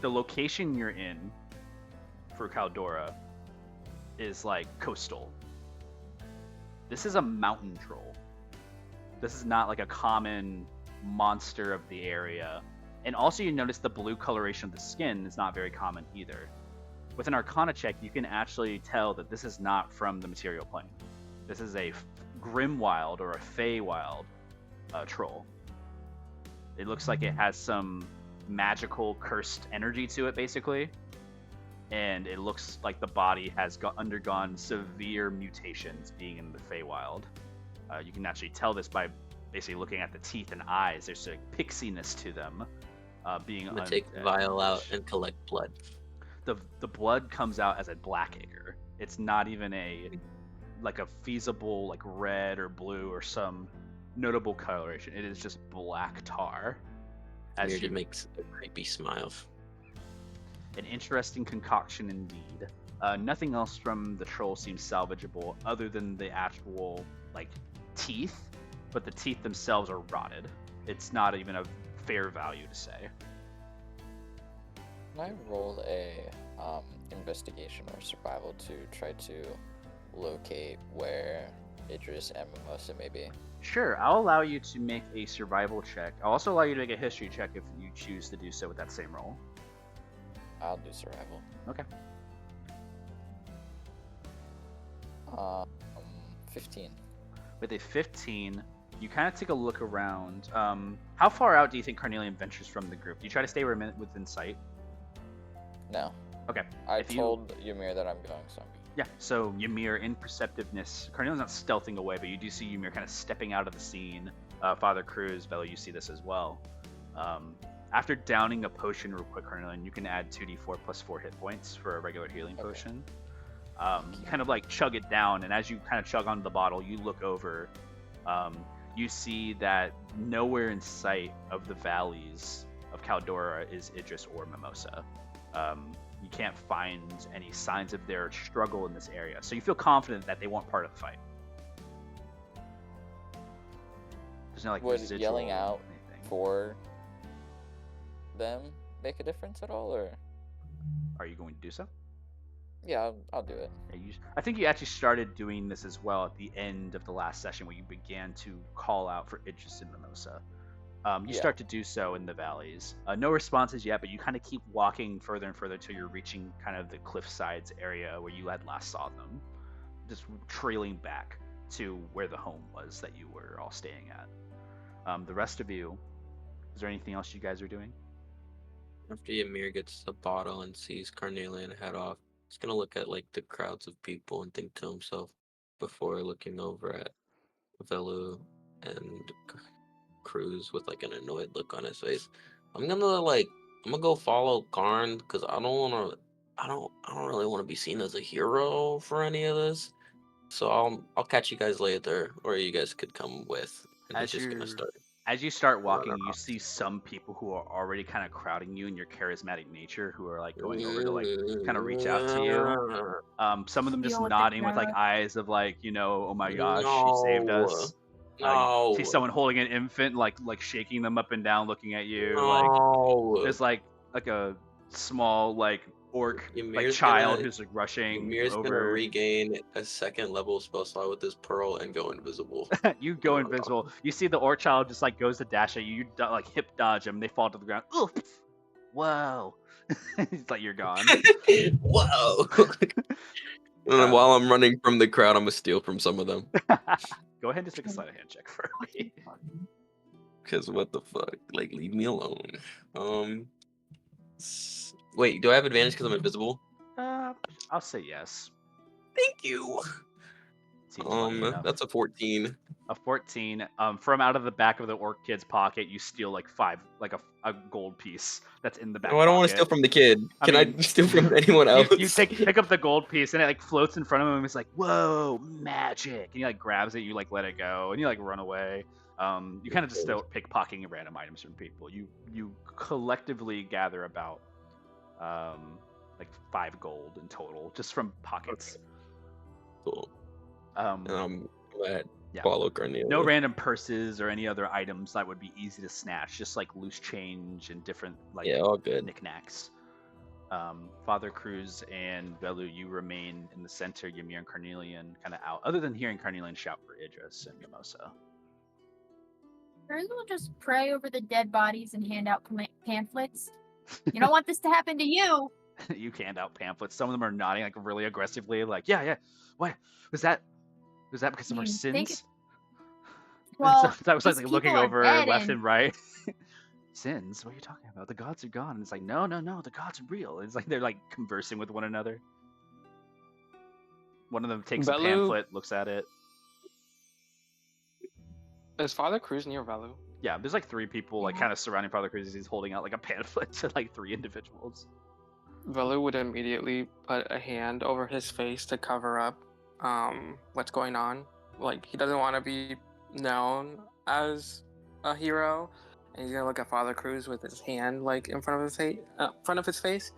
[SPEAKER 1] the location you're in for Caldora is like coastal. This is a mountain troll. This is not like a common monster of the area. And also you notice the blue coloration of the skin is not very common either. With an Arcana check, you can actually tell that this is not from the material plane. This is a Grimwild or a Feywild troll. It looks like it has some magical cursed energy to it, basically. And it looks like the body has undergone severe mutations being in the Feywild. You can actually tell this by basically looking at the teeth and eyes. There's a pixiness to them. I'm gonna
[SPEAKER 4] take vial out and collect blood.
[SPEAKER 1] The blood comes out as a black ichor. It's not even a feasible like red or blue or some notable coloration. It is just black tar.
[SPEAKER 4] It makes a creepy smile.
[SPEAKER 1] An interesting concoction indeed. Nothing else from the troll seems salvageable other than the actual like teeth, but the teeth themselves are rotted. It's not even a fair value to say.
[SPEAKER 6] Can I roll a investigation or survival to try to locate where Idris and Mimosa may be?
[SPEAKER 1] Sure, I'll allow you to make a survival check. I'll also allow you to make a history check if you choose to do so with that same roll.
[SPEAKER 6] I'll do survival.
[SPEAKER 1] Okay.
[SPEAKER 6] 15.
[SPEAKER 1] With a 15, you kind of take a look around. How far out do you think Carnelian ventures from the group? Do you try to stay within sight?
[SPEAKER 6] No.
[SPEAKER 1] Okay.
[SPEAKER 6] I told Ymir that I'm going, so I'm good.
[SPEAKER 1] Yeah, so Ymir, in perceptiveness, Carnelian's not stealthing away, but you do see Ymir kind of stepping out of the scene. Father Cruz, Velo, you see this as well. After downing a potion real quick, Carnelian, you can add 2d4 plus 4 hit points for a regular healing potion. You kind of like chug it down, and as you kind of chug onto the bottle, you look over. You see that nowhere in sight of the valleys of Caldora is Idris or Mimosa. You can't find any signs of their struggle in this area, so you feel confident that they weren't part of the fight. There's no like
[SPEAKER 6] Would
[SPEAKER 1] residual
[SPEAKER 6] yelling out
[SPEAKER 1] anything.
[SPEAKER 6] for them make a difference at all, or?
[SPEAKER 1] Are you going to do so?
[SPEAKER 6] Yeah, I'll do it.
[SPEAKER 1] Yeah, I think you actually started doing this as well at the end of the last session where you began to call out for Idris and Mimosa. You start to do so in the valleys. No responses yet, but you kind of keep walking further and further till you're reaching kind of the cliff sides area where you had last saw them. Just trailing back to where the home was that you were all staying at. The rest of you, is there anything else you guys are doing?
[SPEAKER 4] After Ymir gets the bottle and sees Carnelian head off, he's gonna look at like the crowds of people and think to himself before looking over at Velu and Cruz with like an annoyed look on his face. I'm gonna go follow Karn because I I don't really want to be seen as a hero for any of this. So I'll catch you guys later, or you guys could come with. And he's just gonna start.
[SPEAKER 1] As you start
[SPEAKER 4] running
[SPEAKER 1] walking, you
[SPEAKER 4] around.
[SPEAKER 1] see some people who are already kind of crowding you in your charismatic nature, who are like going over to like kind of reach out to you. Some of them just
[SPEAKER 2] Deal with the
[SPEAKER 1] nodding with like
[SPEAKER 2] crowd.
[SPEAKER 1] eyes of like, oh my gosh, he saved
[SPEAKER 4] No,
[SPEAKER 1] us. You see
[SPEAKER 4] no,
[SPEAKER 1] someone holding an infant, like shaking them up and down, looking at you. Like
[SPEAKER 4] no.
[SPEAKER 1] there's like a small like orc like
[SPEAKER 4] Ymir's
[SPEAKER 1] child
[SPEAKER 4] gonna
[SPEAKER 1] who's like rushing
[SPEAKER 4] Ymir's gonna
[SPEAKER 1] over.
[SPEAKER 4] regain a second level spell slot with this pearl and go invisible.
[SPEAKER 1] You go invisible. You see the orc child just like goes to dash at you. You like hip dodge them. They fall to the ground. Oof! Whoa! It's like you're gone.
[SPEAKER 4] Whoa! And while I'm running from the crowd, I'm gonna steal from some of them.
[SPEAKER 1] Go ahead and just make a sleight of hand check for me.
[SPEAKER 4] Cause what the fuck? Like, leave me alone. Wait, do I have advantage because I'm invisible?
[SPEAKER 1] I'll say yes.
[SPEAKER 4] Thank you.
[SPEAKER 1] Seems lucky enough.
[SPEAKER 4] That's a 14.
[SPEAKER 1] A 14. From out of the back of the orc kid's pocket, you steal like a gold piece that's in the back.
[SPEAKER 4] No, I don't want to steal from the kid. Can I steal from anyone else?
[SPEAKER 1] You pick up the gold piece and it like floats in front of him. And it's like, whoa, magic! And he like grabs it. You like let it go and you like run away. You kind of just start pickpocketing random items from people. You collectively gather about like 5 gold in total just from pockets.
[SPEAKER 4] Cool. And I'm glad.
[SPEAKER 1] Yeah.
[SPEAKER 4] Follow Cornelia.
[SPEAKER 1] No random purses or any other items that would be easy to snatch. Just like loose change and different like
[SPEAKER 4] all good
[SPEAKER 1] knickknacks. Father Cruz and Velu, you remain in the center. Ymir and Carnelian kind of out. Other than hearing Carnelian shout for Idris and Mimosa.
[SPEAKER 2] Cruz will just pray over the dead bodies and hand out pamphlets. You don't want this to happen to you.
[SPEAKER 1] You hand out pamphlets. Some of them are nodding like really aggressively, like, yeah. What was that? Was that because of our sins?
[SPEAKER 2] Well,
[SPEAKER 1] I was like looking over left and right. Sins? What are you talking about? The gods are gone. And it's like, no, the gods are real. It's like they're like conversing with one another. One of them takes a pamphlet, looks at it.
[SPEAKER 7] Is Father Cruz near Velu?
[SPEAKER 1] Yeah, there's like 3 people like kind of surrounding Father Cruz as he's holding out like a pamphlet to like 3 individuals.
[SPEAKER 7] Velu would immediately put a hand over his face to cover up what's going on. Like, he doesn't want to be known as a hero, and he's gonna look at Father Cruz with his hand like in front of his face.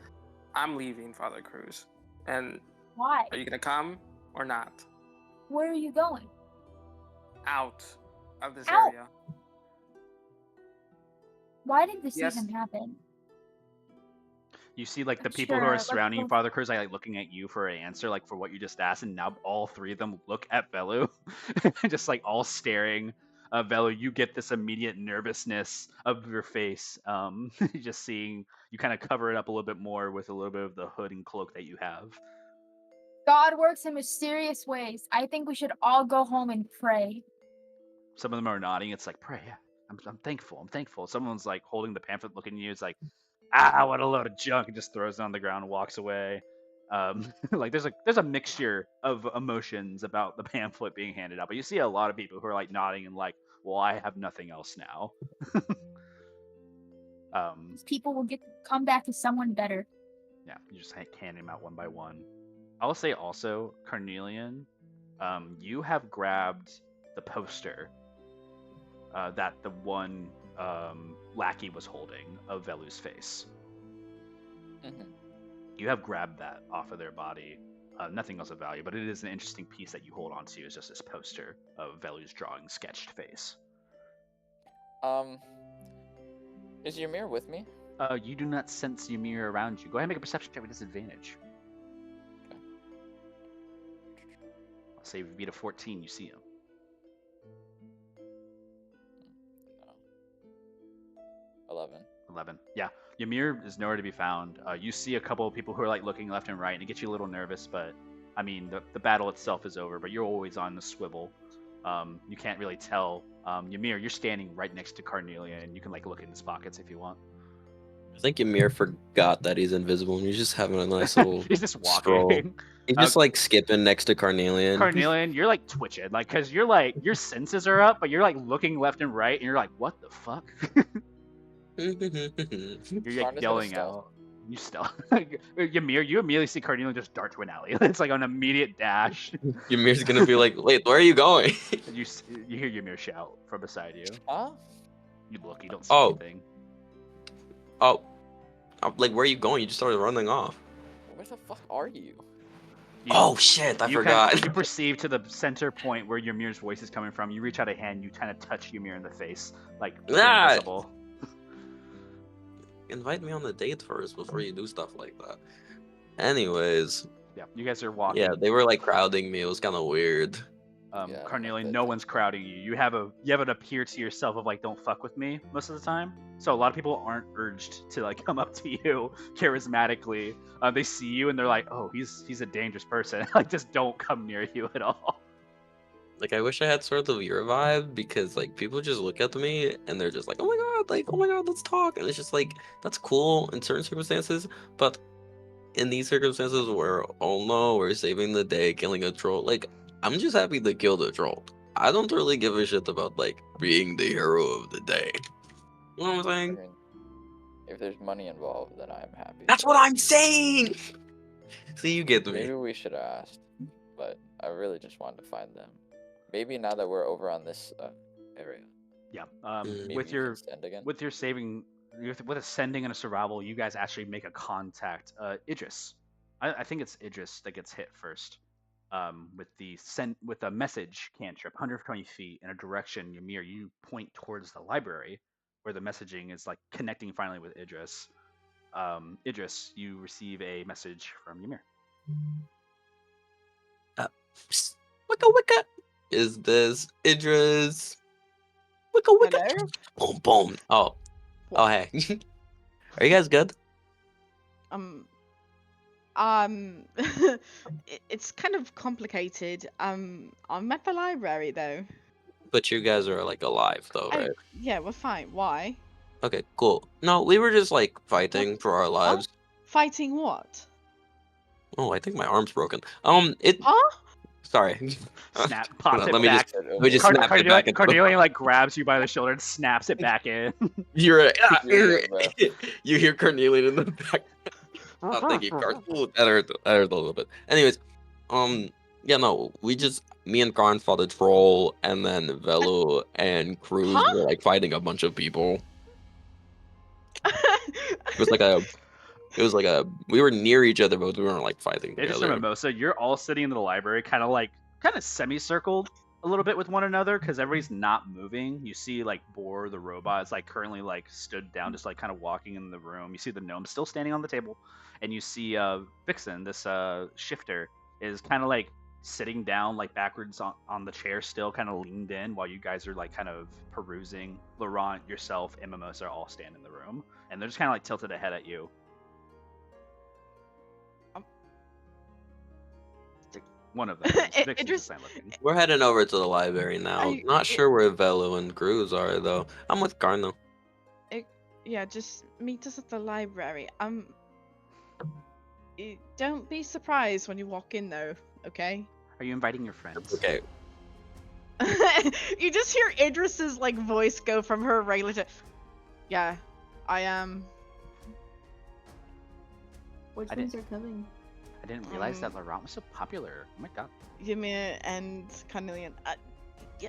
[SPEAKER 7] I'm leaving, Father Cruz. And
[SPEAKER 2] why?
[SPEAKER 7] Are you gonna come or not?
[SPEAKER 2] Where are you going?
[SPEAKER 7] Out of this area.
[SPEAKER 2] Why did this even happen?
[SPEAKER 1] You see, like, the people who are surrounding Father Cruz, like looking at you for an answer, like, for what you just asked, and now all 3 of them look at Velu, just, like, all staring. Velu, you get this immediate nervousness of your face, just seeing, you kind of cover it up a little bit more with a little bit of the hood and cloak that you have.
[SPEAKER 2] God works in mysterious ways. I think we should all go home and pray.
[SPEAKER 1] Some of them are nodding. It's like, pray, yeah. I'm thankful. Someone's, like, holding the pamphlet, looking at you. It's like, what a load of junk, and just throws it on the ground and walks away. Like there's a mixture of emotions about the pamphlet being handed out, but you see a lot of people who are like nodding and like, well, I have nothing else now.
[SPEAKER 2] People will come back to someone better.
[SPEAKER 1] Yeah, you just hand them out one by one. I'll say also, Carnelian, you have grabbed the poster that the one lackey was holding of Velu's face.
[SPEAKER 6] Mm-hmm.
[SPEAKER 1] You have grabbed that off of their body. Nothing else of value, but it is an interesting piece that you hold on to. Is just this poster of Velu's drawing, sketched face.
[SPEAKER 6] Is Ymir with me?
[SPEAKER 1] You do not sense Ymir around you. Go ahead and make a perception check with disadvantage.
[SPEAKER 6] Okay.
[SPEAKER 1] I'll say if you beat a 14, you see him. 11. Yeah, Ymir is nowhere to be found. You see a couple of people who are like looking left and right, and it gets you a little nervous. But I mean, the battle itself is over. But you're always on the swivel. You can't really tell. Ymir, you're standing right next to Carnelia, and you can like look in his pockets if you want.
[SPEAKER 4] I think Ymir forgot that he's invisible, and he's just having a nice little.
[SPEAKER 1] He's just walking.
[SPEAKER 4] Stroll. He's just like skipping next to Carnelian.
[SPEAKER 1] Carnelian, you're like twitching, like, cause you're like your senses are up, but you're like looking left and right, and you're like, what the fuck? You're like yelling out. You still, Ymir, you immediately see Carnelian just dart to an alley. It's like an immediate dash.
[SPEAKER 4] Ymir's gonna be like, wait, where are you going?
[SPEAKER 1] And you hear Ymir shout from beside you.
[SPEAKER 6] Huh?
[SPEAKER 1] You look, you don't see
[SPEAKER 4] Oh.
[SPEAKER 1] anything.
[SPEAKER 4] Oh, I'm like, where are you going? You just started running off.
[SPEAKER 6] Where the fuck are you?
[SPEAKER 1] You,
[SPEAKER 4] Oh shit, I
[SPEAKER 1] you
[SPEAKER 4] forgot.
[SPEAKER 1] you perceive to the center point where Ymir's voice is coming from. You reach out a hand, you kind of touch Ymir in the face, like you're
[SPEAKER 4] Ah!
[SPEAKER 1] invisible.
[SPEAKER 4] Invite me on the date first before you do stuff like that. Anyways,
[SPEAKER 1] Yeah, you guys are walking.
[SPEAKER 4] yeah, they were like crowding me. It was kind of weird.
[SPEAKER 6] Yeah,
[SPEAKER 1] Carnelian,
[SPEAKER 6] that
[SPEAKER 1] no
[SPEAKER 6] does
[SPEAKER 1] one's
[SPEAKER 6] make
[SPEAKER 1] crowding you. You have an appear to yourself of like, don't fuck with me most of the time. So a lot of people aren't urged to like come up to you charismatically. They see you and they're like, oh, he's a dangerous person. Like, just don't come near you at all.
[SPEAKER 4] Like, I wish I had sort of your vibe because like people just look at me and they're just like, oh my god, let's talk. And it's just like that's cool in certain circumstances, but in these circumstances where oh no, we're saving the day, killing a troll, like I'm just happy to kill the troll. I don't really give a shit about like being the hero of the day. You know what I'm
[SPEAKER 6] I
[SPEAKER 4] saying?
[SPEAKER 6] mean, if there's money involved, then I'm happy.
[SPEAKER 4] That's what I'm saying. See, you get me.
[SPEAKER 6] Maybe we should have asked, but I really just wanted to find them. Maybe now that we're over on this area,
[SPEAKER 1] Yeah.
[SPEAKER 6] maybe
[SPEAKER 1] With
[SPEAKER 6] you
[SPEAKER 1] your
[SPEAKER 6] can send again.
[SPEAKER 1] with your saving, with ascending and a survival, you guys actually make a contact. Idris, I think it's Idris that gets hit first. With the message cantrip, 120 feet in a direction. Ymir, you point towards the library, where the messaging is like connecting finally with Idris. Idris, you receive a message from Ymir.
[SPEAKER 4] Psst, wicka wicka. Is this Idris? Wicka wicka.
[SPEAKER 3] Hello?
[SPEAKER 4] Boom boom. Oh hey. Are you guys good?
[SPEAKER 3] It's kind of complicated. I'm at the library though.
[SPEAKER 4] But you guys are like alive though, right?
[SPEAKER 3] Yeah, we're fine. Why?
[SPEAKER 4] Okay, cool. No, we were just like fighting for our lives.
[SPEAKER 3] Fighting what?
[SPEAKER 4] Oh, I think my arm's broken. Sorry.
[SPEAKER 1] Snap,
[SPEAKER 4] Hold
[SPEAKER 1] pops
[SPEAKER 4] on,
[SPEAKER 1] it
[SPEAKER 4] let me
[SPEAKER 1] back.
[SPEAKER 4] just snap it back.
[SPEAKER 1] Cardillion like grabs you by the shoulder and snaps it back in.
[SPEAKER 4] You're right.
[SPEAKER 6] You're good, bro.
[SPEAKER 4] You hear Carnelian in the back. Oh, thank you, Card. Ooh, that hurt a little bit. Anyways, yeah, no, me and Karn fought a troll, and then Velu and Cruz
[SPEAKER 3] Huh?
[SPEAKER 4] were like fighting a bunch of people. It was like a, we were near each other, but we weren't like fighting
[SPEAKER 1] Idris and
[SPEAKER 4] together.
[SPEAKER 1] Mimosa, you're all sitting in the library, kind of semicircled a little bit with one another because everybody's not moving. You see like Boar the robot is like currently like stood down, just like kind of walking in the room. You see the gnome still standing on the table, and you see Vixen, this shifter, is kind of like sitting down like backwards on the chair, still kind of leaned in while you guys are like kind of perusing. Laurent, yourself, and Mimosa all stand in the room, and they're just kind of like tilted ahead at you. One of them. Vixen's
[SPEAKER 3] Idris-
[SPEAKER 1] the same looking.
[SPEAKER 4] We're heading over to the library now. Not sure where Velu and Cruz are though. I'm with Carno.
[SPEAKER 3] Yeah, just meet us at the library. Don't be surprised when you walk in though, okay?
[SPEAKER 1] Are you inviting your friends?
[SPEAKER 4] Okay.
[SPEAKER 3] You just hear Idris's like voice go from her regular to, yeah, I am.
[SPEAKER 5] Which
[SPEAKER 1] I
[SPEAKER 5] ones are coming?
[SPEAKER 1] I didn't realize that Laurent was so popular. Oh my god.
[SPEAKER 3] Ymir and Carnelian. Yeah.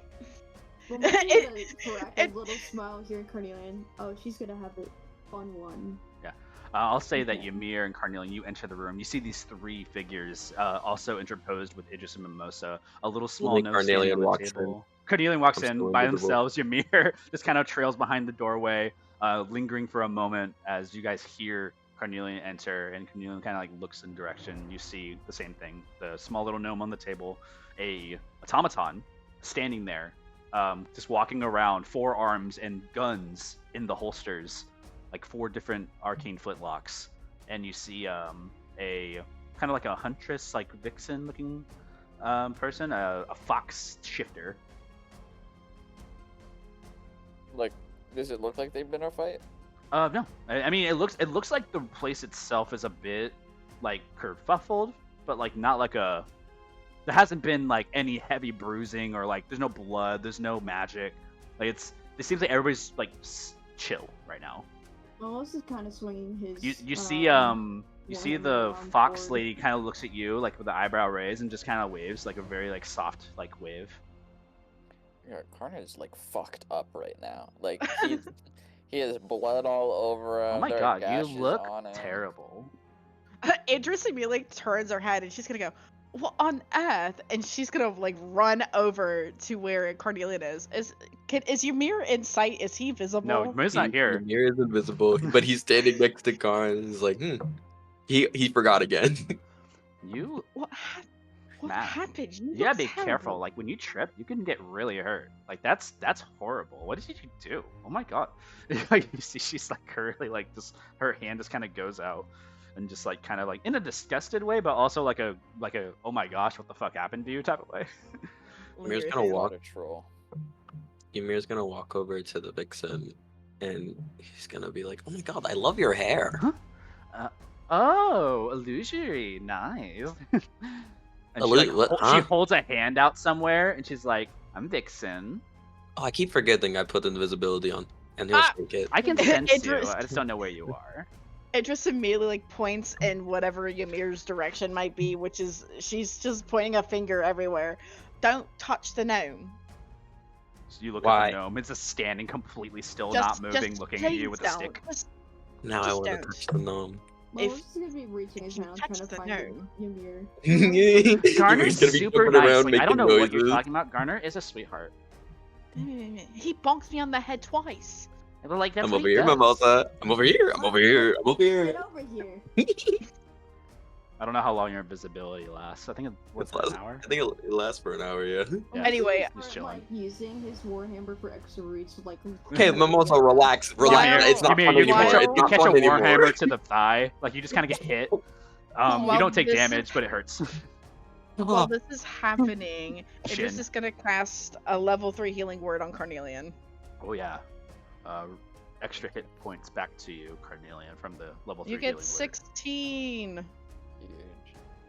[SPEAKER 5] Well, maybe a little smile here, Carnelian. Oh, she's gonna have it on one.
[SPEAKER 1] Yeah. I'll say that Ymir and Carnelian, you enter the room. You see these three figures, also interposed with Idris and Mimosa. A little small
[SPEAKER 4] Like
[SPEAKER 1] note
[SPEAKER 4] Carnelian
[SPEAKER 1] standing on the
[SPEAKER 4] walks
[SPEAKER 1] table. Carnelian walks
[SPEAKER 4] I'm
[SPEAKER 1] in
[SPEAKER 4] still
[SPEAKER 1] by
[SPEAKER 4] invisible.
[SPEAKER 1] themselves. Ymir just kind of trails behind the doorway, lingering for a moment as you guys hear Carnelian enter, and Carnelian kind of like looks in direction. You see the same thing: the small little gnome on the table, a automaton standing there, just walking around, 4 arms and guns in the holsters, like 4 different arcane flintlocks. And you see a kind of like a huntress, like vixen looking person, a fox shifter.
[SPEAKER 6] Like, does it look like they've been in a fight?
[SPEAKER 1] No, I mean it looks like the place itself is a bit like kerfuffled, but like not like a. There hasn't been like any heavy bruising or like there's no blood, there's no magic. Like it seems like everybody's like chill right now.
[SPEAKER 5] Almost is kind of swinging his.
[SPEAKER 1] You see you see
[SPEAKER 5] Warhammer
[SPEAKER 1] the
[SPEAKER 5] around
[SPEAKER 1] fox
[SPEAKER 5] forward.
[SPEAKER 1] lady kind of looks at you like with the eyebrow raised and just kind of waves like a very like soft like wave.
[SPEAKER 6] Yeah, Carna's like fucked up right now. Like he has blood all over him.
[SPEAKER 1] Oh my
[SPEAKER 6] there are
[SPEAKER 1] god, you
[SPEAKER 6] gashes
[SPEAKER 1] look
[SPEAKER 6] on him.
[SPEAKER 1] terrible.
[SPEAKER 3] Idris immediately turns her head and she's gonna go, "What on earth?" And she's gonna like run over to where Carnelian is. Is Ymir in sight? Is he visible?
[SPEAKER 1] No, Mir's not here.
[SPEAKER 4] Ymir is invisible, but he's standing next to Karn and he's like, He forgot again.
[SPEAKER 1] You
[SPEAKER 3] What
[SPEAKER 1] Matt,
[SPEAKER 3] happened?
[SPEAKER 1] you
[SPEAKER 3] look
[SPEAKER 1] gotta be
[SPEAKER 3] terrible.
[SPEAKER 1] careful. Like when you trip, you can get really hurt. Like that's horrible. What did you do? Oh my god! Like you see, she's like currently like just her hand just kind of goes out, and just like kind of like in a disgusted way, but also like a oh my gosh, what the fuck happened to you type of way.
[SPEAKER 4] Ymir's
[SPEAKER 3] Weird.
[SPEAKER 4] gonna
[SPEAKER 6] What
[SPEAKER 4] walk.
[SPEAKER 6] a troll.
[SPEAKER 4] Ymir's gonna walk over to the vixen, and he's gonna be like, "Oh my god, I love your hair."
[SPEAKER 1] Oh, illusory, nice. And
[SPEAKER 4] What,
[SPEAKER 1] she
[SPEAKER 4] huh?
[SPEAKER 1] holds a hand out somewhere, and she's like, "I'm Vixen.
[SPEAKER 4] Oh, I keep forgetting I put invisibility on, and he'll
[SPEAKER 3] Ah!
[SPEAKER 4] take it.
[SPEAKER 1] I can sense you.
[SPEAKER 3] Idris-
[SPEAKER 1] I just don't know where you are."
[SPEAKER 3] Idris immediately like points in whatever Ymir's direction might be, which is she's just pointing a finger everywhere. Don't touch the gnome.
[SPEAKER 1] So you look
[SPEAKER 4] Why?
[SPEAKER 1] at the gnome. It's just standing completely still,
[SPEAKER 3] Just-
[SPEAKER 1] not moving,
[SPEAKER 3] just
[SPEAKER 1] looking at you
[SPEAKER 3] please
[SPEAKER 1] with a
[SPEAKER 3] don't.
[SPEAKER 1] stick.
[SPEAKER 3] Just-
[SPEAKER 4] Now I
[SPEAKER 3] Just
[SPEAKER 4] want to
[SPEAKER 3] don't.
[SPEAKER 4] touch the gnome.
[SPEAKER 5] Well,
[SPEAKER 3] If
[SPEAKER 5] we're just gonna be reaching his
[SPEAKER 3] you
[SPEAKER 5] hand,
[SPEAKER 3] touch
[SPEAKER 5] trying to
[SPEAKER 3] the
[SPEAKER 5] find
[SPEAKER 3] gnome.
[SPEAKER 5] Ymir.
[SPEAKER 1] Garner's
[SPEAKER 4] Ymir's gonna be
[SPEAKER 1] super
[SPEAKER 4] jumping
[SPEAKER 1] nice.
[SPEAKER 4] around
[SPEAKER 1] Like, I don't
[SPEAKER 4] making
[SPEAKER 1] know what you're
[SPEAKER 4] noises.
[SPEAKER 1] talking about. Garner is a sweetheart.
[SPEAKER 3] He bonked me on the head twice.
[SPEAKER 1] And we're like, that's
[SPEAKER 4] I'm
[SPEAKER 1] what
[SPEAKER 4] over
[SPEAKER 1] he
[SPEAKER 4] here,
[SPEAKER 1] does.
[SPEAKER 4] Mimosa. I'm over here. I'm over here. I'm over here.
[SPEAKER 5] Get over here.
[SPEAKER 1] I don't know how long your invisibility lasts. I think it's
[SPEAKER 4] It lasts-
[SPEAKER 1] an hour.
[SPEAKER 4] I think it lasts for an hour, yeah.
[SPEAKER 1] Yeah.
[SPEAKER 3] Anyway,
[SPEAKER 1] He's
[SPEAKER 5] Start,
[SPEAKER 1] chilling.
[SPEAKER 5] like using his Warhammer for extra reach, like.
[SPEAKER 4] Okay, Mimosa, relax.
[SPEAKER 3] While-
[SPEAKER 4] It's not
[SPEAKER 1] Ymir,
[SPEAKER 4] fun
[SPEAKER 1] you
[SPEAKER 4] anymore.
[SPEAKER 1] catch a,
[SPEAKER 4] It's
[SPEAKER 1] you
[SPEAKER 4] not
[SPEAKER 1] catch a
[SPEAKER 4] fun anymore.
[SPEAKER 1] warhammer to the thigh. Like you just kind of get hit. You
[SPEAKER 3] Well,
[SPEAKER 1] don't take
[SPEAKER 3] this-
[SPEAKER 1] damage, but it hurts.
[SPEAKER 3] While this is happening, Idris
[SPEAKER 1] Shin.
[SPEAKER 3] is gonna cast a level 3 healing word on Carnelian.
[SPEAKER 1] Oh yeah. Extra hit points back to you, Carnelian, from the level 3
[SPEAKER 3] You
[SPEAKER 1] healing
[SPEAKER 3] get
[SPEAKER 1] word.
[SPEAKER 3] 16.
[SPEAKER 6] Huge.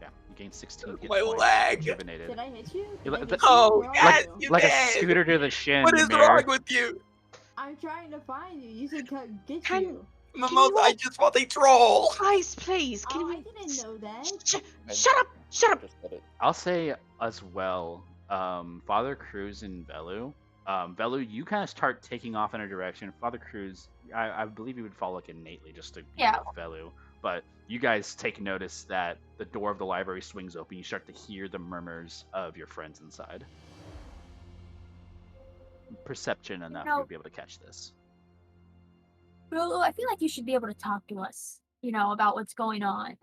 [SPEAKER 1] Yeah, you gain 16 hit
[SPEAKER 4] My
[SPEAKER 1] points.
[SPEAKER 4] leg.
[SPEAKER 1] Rejuvenated.
[SPEAKER 5] Did I hit you?
[SPEAKER 1] You
[SPEAKER 5] Did I
[SPEAKER 1] like-
[SPEAKER 5] hit
[SPEAKER 4] Oh,
[SPEAKER 5] you? Where are
[SPEAKER 4] yes,
[SPEAKER 5] you?
[SPEAKER 4] you
[SPEAKER 1] Like a
[SPEAKER 4] did.
[SPEAKER 1] scooter to the shin.
[SPEAKER 4] What is
[SPEAKER 1] Ymir.
[SPEAKER 4] wrong with you?
[SPEAKER 5] I'm trying to find you. You said get
[SPEAKER 3] Can-
[SPEAKER 5] you.
[SPEAKER 4] Mimosa, I just want a troll.
[SPEAKER 3] Guys, please, can
[SPEAKER 5] Oh, I
[SPEAKER 3] we...
[SPEAKER 5] didn't know that.
[SPEAKER 3] Shut up! Shut up!
[SPEAKER 6] Just let it.
[SPEAKER 1] I'll say as well, Father Cruz and Velu. Velu, you kind of start taking off in a direction. Father Cruz, I believe you would follow like innately just to be
[SPEAKER 2] Yeah.
[SPEAKER 1] with Velu. But you guys take notice that the door of the library swings open. You start to hear the murmurs of your friends inside. Perception enough,
[SPEAKER 2] No.
[SPEAKER 1] you'll be able to catch this.
[SPEAKER 2] Lulu, I feel like you should be able to talk to us, about what's going on.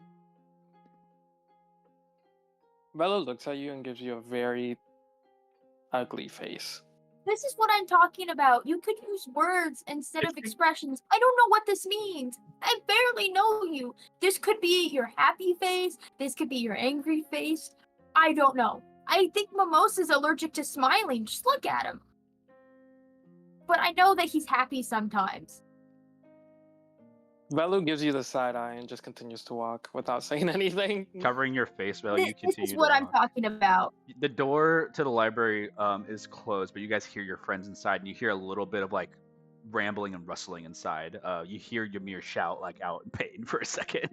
[SPEAKER 8] Bella looks at you and gives you a very ugly face.
[SPEAKER 2] This is what I'm talking about. You could use words instead of expressions. I don't know what this means. I barely know you. This could be your happy face. This could be your angry face. I don't know. I think Mimosa's allergic to smiling. Just look at him. But I know that he's happy sometimes.
[SPEAKER 8] Velu gives you the side eye and just continues to walk without saying anything.
[SPEAKER 1] Covering your face, Velu, you
[SPEAKER 2] This
[SPEAKER 1] continue
[SPEAKER 2] is
[SPEAKER 1] to
[SPEAKER 2] what I'm
[SPEAKER 1] walk.
[SPEAKER 2] talking about.
[SPEAKER 1] The door to the library is closed, but you guys hear your friends inside, and you hear a little bit of like rambling and rustling inside. You hear Ymir shout like out in pain for a second.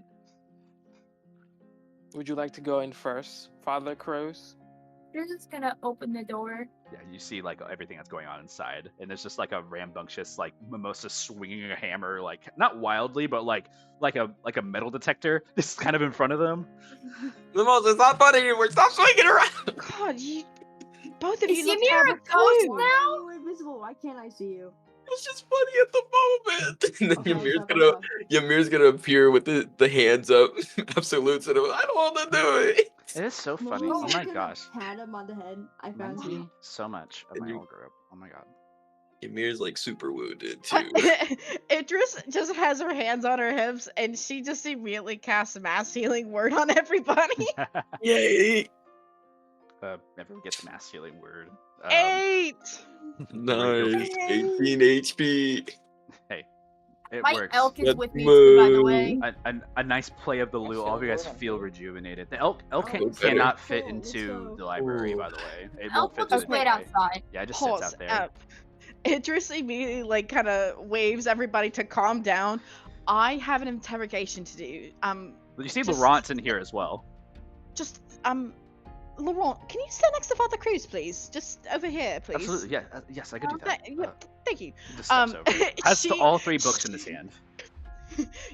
[SPEAKER 8] Would you like to go in first, Father Crows?
[SPEAKER 2] You're just gonna open the door.
[SPEAKER 1] Yeah, you see like everything that's going on inside, and there's just like a rambunctious like Mimosa swinging a hammer, like not wildly, but like a metal detector, just kind of in front of them.
[SPEAKER 4] Mimosa, it's not fun anymore. Stop swinging around.
[SPEAKER 3] God, both of
[SPEAKER 2] Is
[SPEAKER 3] you look
[SPEAKER 2] Ymir a
[SPEAKER 3] terrible
[SPEAKER 2] ghost
[SPEAKER 3] too.
[SPEAKER 5] Why
[SPEAKER 2] now?
[SPEAKER 5] are you invisible? Why can't I see you?
[SPEAKER 4] It's just funny at the moment. And then
[SPEAKER 5] Okay,
[SPEAKER 4] Ymir's gonna appear with the hands up, absolutes, and I don't want to do it.
[SPEAKER 1] It is so funny.
[SPEAKER 5] Mom,
[SPEAKER 1] Oh
[SPEAKER 5] I'm
[SPEAKER 1] my
[SPEAKER 5] gonna
[SPEAKER 1] gosh,
[SPEAKER 5] Pat him on the head. I found
[SPEAKER 1] reminds
[SPEAKER 5] you.
[SPEAKER 1] me so much of
[SPEAKER 4] And
[SPEAKER 1] my
[SPEAKER 4] you-
[SPEAKER 1] old group. Oh my god.
[SPEAKER 4] Ymir's like super wounded too.
[SPEAKER 3] Idris just has her hands on her hips and she just immediately casts mass healing word on everybody.
[SPEAKER 4] Yay!
[SPEAKER 1] Never get the mass healing word.
[SPEAKER 3] 8!
[SPEAKER 4] Nice, 18 HP.
[SPEAKER 1] Hey, it
[SPEAKER 2] My
[SPEAKER 1] works.
[SPEAKER 2] elk is
[SPEAKER 4] That's
[SPEAKER 2] with me too, by the
[SPEAKER 4] move.
[SPEAKER 2] way.
[SPEAKER 1] A nice play of the
[SPEAKER 6] Nice
[SPEAKER 1] loot. All of you
[SPEAKER 6] little
[SPEAKER 1] guys
[SPEAKER 6] word on
[SPEAKER 1] feel
[SPEAKER 6] food.
[SPEAKER 1] rejuvenated. The elk
[SPEAKER 5] Oh,
[SPEAKER 1] cannot fit
[SPEAKER 5] cool. Let's
[SPEAKER 1] into
[SPEAKER 5] go.
[SPEAKER 1] the library,
[SPEAKER 4] Ooh.
[SPEAKER 1] by the way. It
[SPEAKER 2] Elk
[SPEAKER 1] won't fit
[SPEAKER 2] will
[SPEAKER 1] through
[SPEAKER 2] just
[SPEAKER 1] the
[SPEAKER 2] wait
[SPEAKER 1] doorway.
[SPEAKER 2] outside.
[SPEAKER 1] Yeah, it just
[SPEAKER 3] Pause
[SPEAKER 1] sits out there.
[SPEAKER 3] up. Idris immediately like kind of waves everybody to calm down. I have an interrogation to do.
[SPEAKER 1] You see
[SPEAKER 3] just-
[SPEAKER 1] Laurent's in here as well.
[SPEAKER 3] Just Laurent, can you sit next to Father Cruz, please? Just over here, please.
[SPEAKER 1] Absolutely, yeah, yes, I could do that.
[SPEAKER 3] Thank you.
[SPEAKER 1] He just steps over. Has
[SPEAKER 3] she-
[SPEAKER 1] all 3 books in his hand.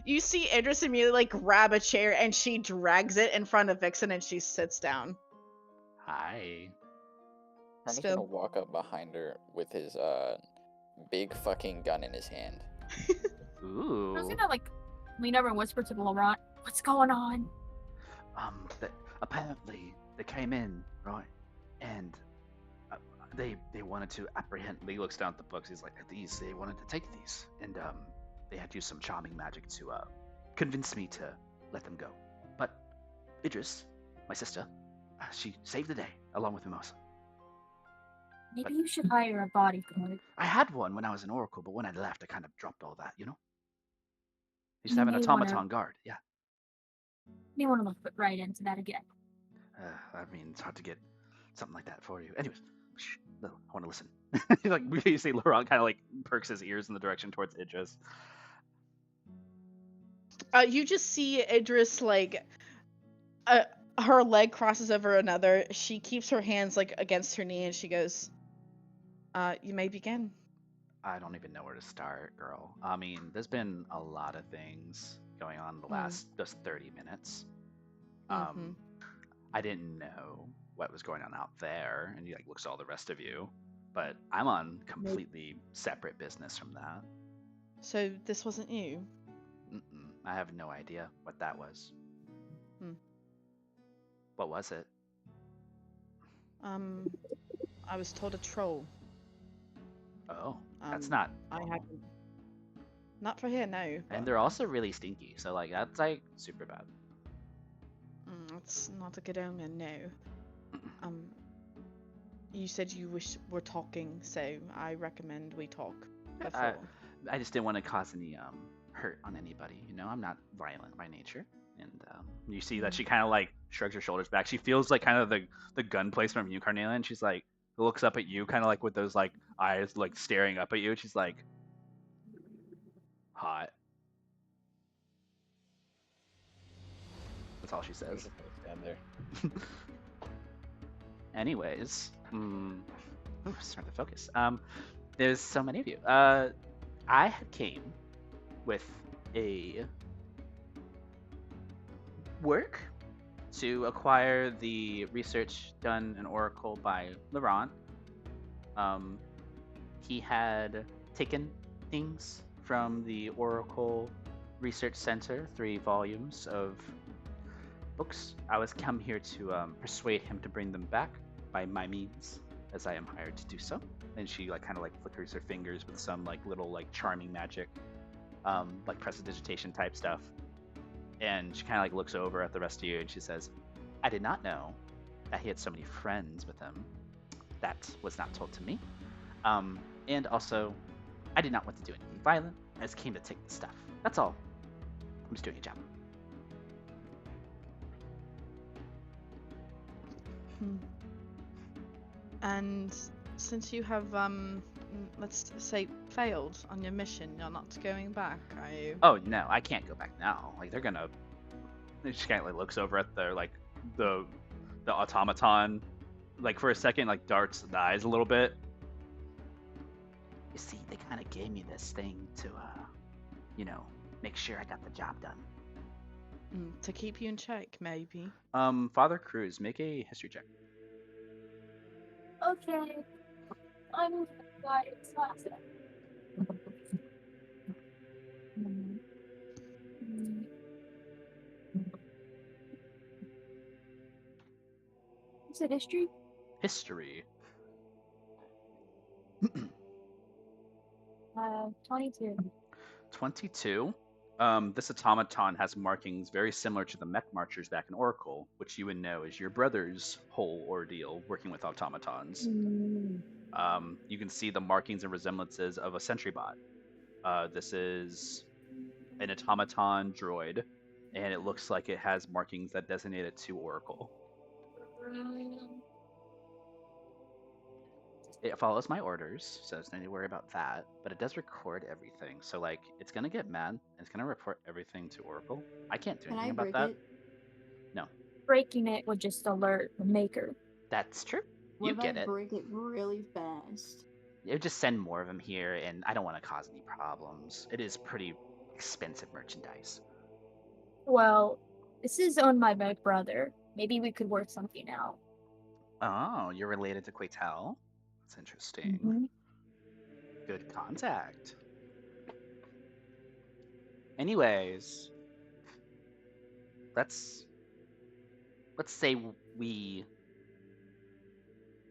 [SPEAKER 3] You see Idris immediately like grab a chair and she drags it in front of Vixen and she sits down.
[SPEAKER 1] Hi.
[SPEAKER 6] I'm just gonna walk up behind her with his big fucking gun in his hand.
[SPEAKER 1] Ooh.
[SPEAKER 2] I was gonna like lean over and whisper to Laurent, "What's going on?"
[SPEAKER 1] Apparently they came in, right, and they wanted to apprehend. He looks down at the books. He's like, these. They wanted to take these, and they had used some charming magic to convince me to let them go. But Idris, my sister, she saved the day along with Mimosa.
[SPEAKER 2] Maybe you should hire a bodyguard.
[SPEAKER 1] I had one when I was in Oracle, but when I left, I kind of dropped all that. You used to
[SPEAKER 2] You
[SPEAKER 1] have an
[SPEAKER 2] may
[SPEAKER 1] automaton
[SPEAKER 2] wanna-
[SPEAKER 1] guard. Yeah.
[SPEAKER 2] You want to look right into that again.
[SPEAKER 1] I mean, it's hard to get something like that for you. Anyways, shh, no, I want to listen. Like you see, Laurent kind of like perks his ears in the direction towards Idris.
[SPEAKER 3] You just see Idris like, her leg crosses over another. She keeps her hands like against her knee and she goes, "You may begin."
[SPEAKER 1] I don't even know where to start, girl. I mean, there's been a lot of things going on the last just 30 minutes. I didn't know what was going on out there, and he like looks at all the rest of you, but I'm on completely separate business from that.
[SPEAKER 3] So this wasn't you?
[SPEAKER 1] I have no idea what that was. What was it?
[SPEAKER 3] I was told a troll.
[SPEAKER 1] Oh, that's not.
[SPEAKER 3] I haven't. Not for here, no.
[SPEAKER 1] And they're also really stinky, so like that's like super bad.
[SPEAKER 3] It's not a good omen, no. You said you were talking, so I recommend we talk before.
[SPEAKER 1] I just didn't want to cause any hurt on anybody. I'm not violent by nature. And you see that she kind of like shrugs her shoulders back. She feels like kind of the gun placement from you, Carnelian. She's like looks up at you, kind of like with those like eyes like staring up at you. She's like, hot. That's all she says.
[SPEAKER 6] Stand there.
[SPEAKER 1] Anyways, start to focus. There's so many of you. I came with a work to acquire the research done in Oracle by Laurent. He had taken things from the Oracle Research Center, 3 volumes of books. I was come here to persuade him to bring them back by my means, as I am hired to do so. And she like kind of like flickers her fingers with some like little like charming magic, like prestidigitation type stuff. And she kind of like looks over at the rest of you and she says, "I did not know that he had so many friends with him. That was not told to me. And also, I did not want to do anything violent. I just came to take the stuff. That's all. I'm just doing a job."
[SPEAKER 3] And since you have, let's say, failed on your mission, you're not going back, are you?
[SPEAKER 1] Oh no, I can't go back now. Like they're gonna. She kind of like looks over at their like the automaton, like for a second, like darts the eyes a little bit. You see, they kind of gave me this thing to, make sure I got the job done.
[SPEAKER 3] To keep you in check, maybe.
[SPEAKER 1] Father Cruz, make a history check.
[SPEAKER 2] Okay. I'm glad it's not that. Is it history?
[SPEAKER 1] History.
[SPEAKER 2] 22.
[SPEAKER 1] 22. This automaton has markings very similar to the mech marchers back in Oracle, which you would know is your brother's whole ordeal working with automatons. You can see the markings and resemblances of a sentry bot. This is an automaton droid, and it looks like it has markings that designate it to Oracle. it follows my orders, so there's no need to worry about that. But it does record everything, so like it's gonna get mad. And it's gonna report everything to Oracle. I can't do
[SPEAKER 5] Can
[SPEAKER 1] anything
[SPEAKER 5] I
[SPEAKER 1] about
[SPEAKER 5] break
[SPEAKER 1] that.
[SPEAKER 5] it?
[SPEAKER 1] No,
[SPEAKER 2] Breaking it would just alert the maker.
[SPEAKER 1] that's true.
[SPEAKER 5] What
[SPEAKER 1] You
[SPEAKER 5] if
[SPEAKER 1] get
[SPEAKER 5] I
[SPEAKER 1] it.
[SPEAKER 5] break it really fast?
[SPEAKER 1] It would just send more of them here, and I don't want to cause any problems. It is pretty expensive merchandise.
[SPEAKER 2] Well, this is owned by my brother. Maybe we could work something out.
[SPEAKER 1] Oh, you're related to Quaitel? That's interesting.
[SPEAKER 2] Mhm.
[SPEAKER 1] Good contact. Anyways, let's say we.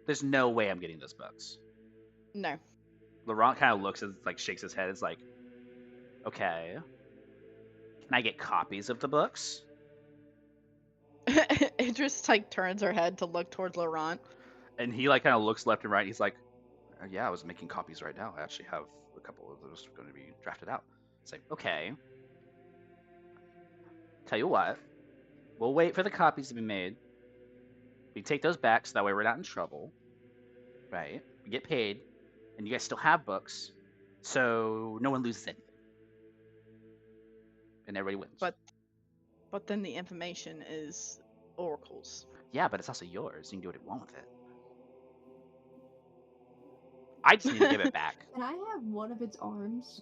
[SPEAKER 1] There's no way I'm getting those books.
[SPEAKER 3] No.
[SPEAKER 1] Laurent kind of looks and like shakes his head. It's like, okay, can I get copies of the books?
[SPEAKER 3] Idris like turns her head to look towards Laurent.
[SPEAKER 1] And he like kind of looks left and right. He's like, yeah, I was making copies right now. I actually have a couple of those going to be drafted out. It's like, okay. Tell you what, we'll wait for the copies to be made. We take those back so that way we're not in trouble, right? We get paid, and you guys still have books, so no one loses anything, and everybody wins.
[SPEAKER 3] But then the information is Oracle's.
[SPEAKER 1] Yeah, but it's also yours. You can do what you want with it. I just need to give it back.
[SPEAKER 5] Can I have one of its arms?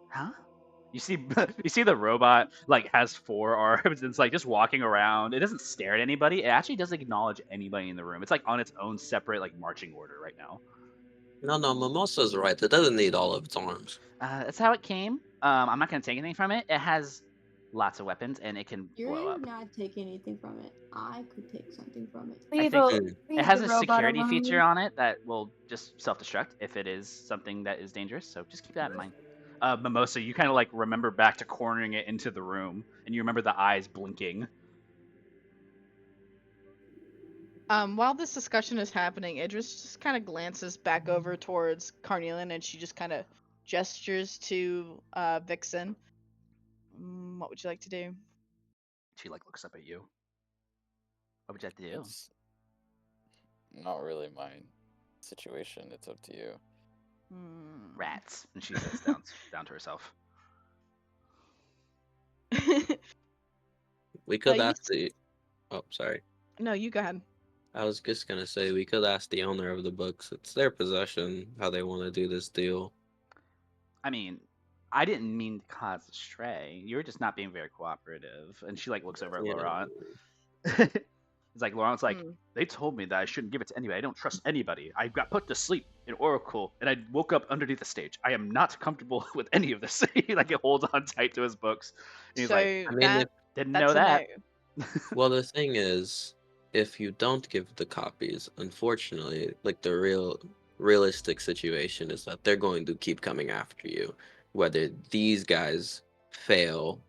[SPEAKER 1] Huh? You see the robot like has 4 arms and it's like just walking around. It doesn't stare at anybody. It actually doesn't acknowledge anybody in the room. It's like on its own separate like marching order right now.
[SPEAKER 4] No, Mimosa's right. It doesn't need all of its arms.
[SPEAKER 1] That's how it came. I'm not gonna take anything from it. It has lots of weapons and it can blow
[SPEAKER 5] You're
[SPEAKER 1] up.
[SPEAKER 5] not taking anything from it. I could take something from it.
[SPEAKER 2] Leave,
[SPEAKER 1] think
[SPEAKER 2] leave
[SPEAKER 1] It has
[SPEAKER 2] the
[SPEAKER 1] a
[SPEAKER 2] robot
[SPEAKER 1] security
[SPEAKER 2] alone.
[SPEAKER 1] feature on it that will just self-destruct if it is something that is dangerous. So just keep that in mind. Mimosa, you kind of like remember back to cornering it into the room, and you remember the eyes blinking.
[SPEAKER 3] While this discussion is happening, Idris just kind of glances back over towards Carnelian, and she just kind of gestures to Vixen. What would you like to do?
[SPEAKER 1] She like looks up at you. What would you have to do?
[SPEAKER 6] It's not really my situation. It's up to you.
[SPEAKER 1] Rats, and she sits down to herself.
[SPEAKER 4] We could
[SPEAKER 3] you
[SPEAKER 4] ask the. Oh, sorry.
[SPEAKER 3] No, you go ahead.
[SPEAKER 4] I was just gonna say we could ask the owner of the books. It's their possession how they want to do this deal.
[SPEAKER 1] I mean, I didn't mean to cause a stray. You were just not being very cooperative. And she like looks over at
[SPEAKER 4] Yeah.
[SPEAKER 1] Laurent. It's like Laurent's like, they told me that I shouldn't give it to anybody. I don't trust anybody. I got put to sleep in Oracle, and I woke up underneath the stage. I am not comfortable with any of this. He like holds on tight to his books. And he's
[SPEAKER 3] So
[SPEAKER 1] like,
[SPEAKER 4] I mean,
[SPEAKER 1] didn't
[SPEAKER 3] that's
[SPEAKER 1] know
[SPEAKER 3] a
[SPEAKER 1] that.
[SPEAKER 3] no.
[SPEAKER 4] well, the thing is, if you don't give the copies, unfortunately, like the realistic situation is that they're going to keep coming after you. Whether these guys fail,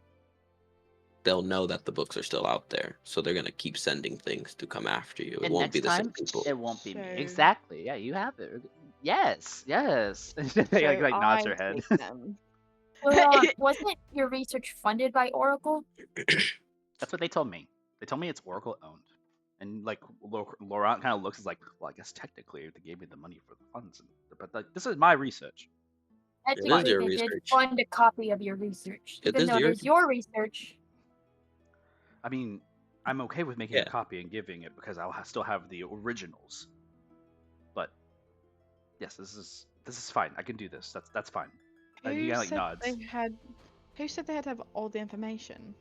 [SPEAKER 4] they'll know that the books are still out there, so they're gonna keep sending things to come after you. It
[SPEAKER 1] And
[SPEAKER 4] won't
[SPEAKER 1] next
[SPEAKER 4] be the same
[SPEAKER 1] time,
[SPEAKER 4] people.
[SPEAKER 1] it won't be me.
[SPEAKER 3] So-
[SPEAKER 1] Exactly. Yeah, you have it. Yes. She like
[SPEAKER 3] So
[SPEAKER 1] nods her
[SPEAKER 3] I
[SPEAKER 1] head.
[SPEAKER 3] take them.
[SPEAKER 2] Well, wasn't your research funded by Oracle?
[SPEAKER 1] That's what they told me. They told me it's Oracle owned. And like Laurent kind of looks as like, well, I guess technically they gave me the money for the funds, but like this is my research.
[SPEAKER 2] Technically,
[SPEAKER 4] your
[SPEAKER 2] they did
[SPEAKER 4] research.
[SPEAKER 2] fund a copy of your research,
[SPEAKER 4] It
[SPEAKER 2] even
[SPEAKER 4] is
[SPEAKER 2] though
[SPEAKER 4] your-
[SPEAKER 2] it is your research.
[SPEAKER 1] I mean, I'm okay with making
[SPEAKER 4] Yeah.
[SPEAKER 1] a copy and giving it because I'll still have the originals. But yes, this is fine. I can do this. That's fine. And he
[SPEAKER 3] Who
[SPEAKER 1] kind of like
[SPEAKER 3] said
[SPEAKER 1] nods.
[SPEAKER 3] Who said they had to have all the information?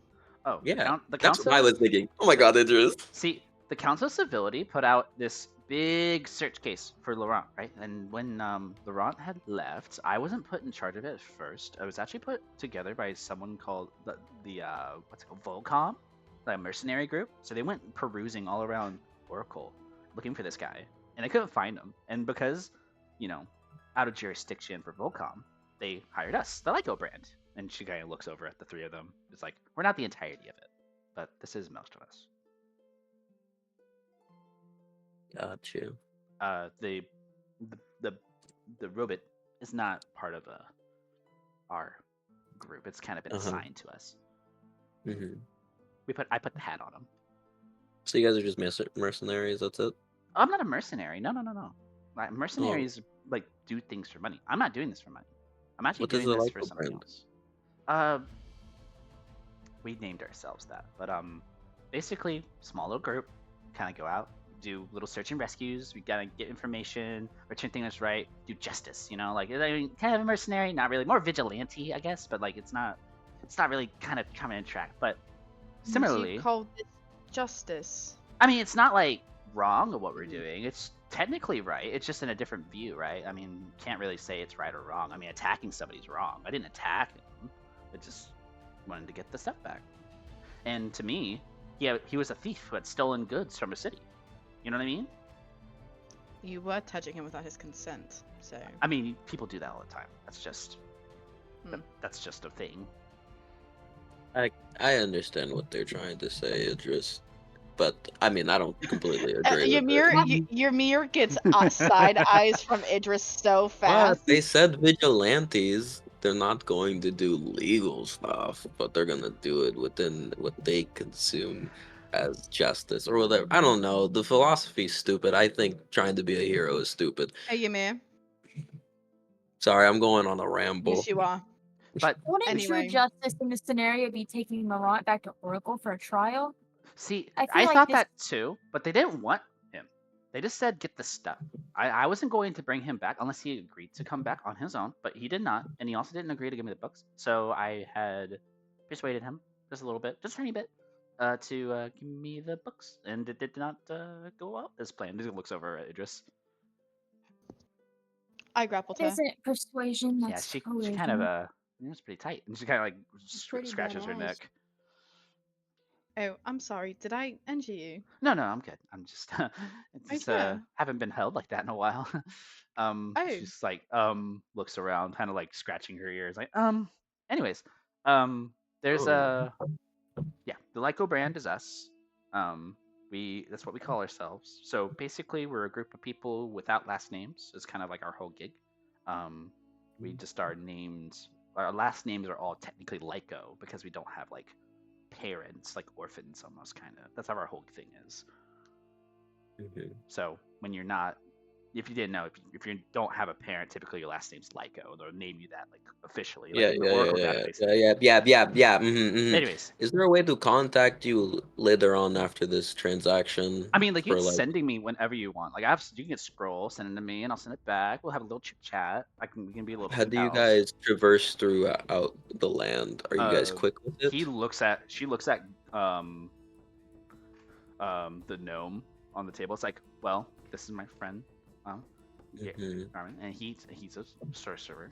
[SPEAKER 1] Oh,
[SPEAKER 4] Yeah,
[SPEAKER 1] the
[SPEAKER 4] that's
[SPEAKER 1] council.
[SPEAKER 4] what I was thinking. Oh my god, Idris.
[SPEAKER 1] See, the Council of Civility put out this big search case for Laurent, right? And when Laurent had left, I wasn't put in charge of it at first. I was actually put together by someone called the what's it called, Volcom, the mercenary group. So they went perusing all around Oracle looking for this guy, and they couldn't find him. And because, out of jurisdiction for Volcom, they hired us, the Lyco brand. And she kind of looks over at the 3 of them. It's like, we're not the entirety of it, but this is most of us.
[SPEAKER 4] Got you.
[SPEAKER 1] The robot is not part of our group. It's kind of been assigned to us.
[SPEAKER 4] hmm
[SPEAKER 1] I put the hat on him.
[SPEAKER 4] So you guys are just mercenaries. That's it.
[SPEAKER 1] I'm not a mercenary. No. Like, mercenaries like do things for money. I'm not doing this for money. I'm actually
[SPEAKER 4] What is
[SPEAKER 1] doing
[SPEAKER 4] the
[SPEAKER 1] this for
[SPEAKER 4] Lyco
[SPEAKER 1] something
[SPEAKER 4] brand?
[SPEAKER 1] else. We named ourselves that, but basically, small little group, kind of go out, do little search and rescues. We gotta get information, return things right, do justice. Like I mean, kind of a mercenary, not really, more vigilante, I guess, but like it's not really kind of coming in track. But
[SPEAKER 3] So you
[SPEAKER 1] similarly,
[SPEAKER 3] call this justice?
[SPEAKER 1] I mean, it's not like wrong of what we're doing. It's technically right. It's just in a different view, right? I mean, can't really say it's right or wrong. I mean, attacking somebody's wrong. I didn't attack him. I just wanted to get the stuff back. And to me, he was a thief who had stolen goods from a city. You know what I mean?
[SPEAKER 3] You were touching him without his consent, so.
[SPEAKER 1] I mean, people do that all the time. That's just a thing.
[SPEAKER 4] I understand what they're trying to say, Idris, but I mean I don't completely agree with it.
[SPEAKER 3] Ymir gets side eyes from Idris so
[SPEAKER 4] But
[SPEAKER 3] fast.
[SPEAKER 4] they said vigilantes. They're not going to do legal stuff, but they're gonna do it within what they consume as justice or whatever. I don't know. The philosophy's stupid. I think trying to be a hero is stupid.
[SPEAKER 3] Hey, Ymir.
[SPEAKER 4] Sorry, I'm going on a ramble.
[SPEAKER 3] Yes, you are.
[SPEAKER 1] But
[SPEAKER 2] Wouldn't true
[SPEAKER 3] Anyway.
[SPEAKER 2] justice in this scenario be taking Laurent back to Oracle for a trial?
[SPEAKER 1] see,
[SPEAKER 2] I feel
[SPEAKER 1] I
[SPEAKER 2] like
[SPEAKER 1] thought
[SPEAKER 2] this-
[SPEAKER 1] that too, but they didn't want him. They just said get the stuff. I wasn't going to bring him back unless he agreed to come back on his own, but he did not, and he also didn't agree to give me the books. So I had persuaded him just a little bit, just a tiny bit, to give me the books, and it did not go out as planned. He looks over at Idris.
[SPEAKER 3] I grappled
[SPEAKER 2] It
[SPEAKER 3] her.
[SPEAKER 2] isn't persuasion,
[SPEAKER 1] Yeah,
[SPEAKER 2] that's
[SPEAKER 1] she
[SPEAKER 2] coercion.
[SPEAKER 1] kind of it was pretty tight, and she kind of like
[SPEAKER 5] pretty
[SPEAKER 1] scratches her
[SPEAKER 5] badass.
[SPEAKER 1] neck.
[SPEAKER 3] Oh, I'm sorry. Did I injure you?
[SPEAKER 1] No, I'm good. I'm just, it's
[SPEAKER 3] yeah.
[SPEAKER 1] haven't been held like that in a while.
[SPEAKER 3] Oh.
[SPEAKER 1] She's like, looks around, kind of like scratching her ears, like, anyways, there's
[SPEAKER 4] Oh.
[SPEAKER 1] yeah, the Lyco brand is us. That's what we call ourselves. So basically, we're a group of people without last names. It's kind of like our whole gig. We just our names, our last names are all technically Lyco because we don't have like parents, like orphans almost, kind of. That's how our whole thing is.
[SPEAKER 4] Mhm.
[SPEAKER 1] So when you're not, if you didn't know, if you don't have a parent, typically your last name's Lyco. They'll name you that like officially, like in the Oracle database.
[SPEAKER 4] Yeah.
[SPEAKER 1] Anyways,
[SPEAKER 4] Is there a way to contact you later on after this transaction?
[SPEAKER 1] I mean, like you
[SPEAKER 4] for,
[SPEAKER 1] can sending me whenever you want. Like you can get scroll, send it to me, and I'll send it back. We'll have a little chit chat. We can be a little.
[SPEAKER 4] How do you
[SPEAKER 1] pals.
[SPEAKER 4] guys traverse throughout the land? Are you guys quick with it?
[SPEAKER 1] She looks at the gnome on the table. It's like, well, this is my friend, yeah,
[SPEAKER 4] Mhm.
[SPEAKER 1] Armin, and he's a sorcerer.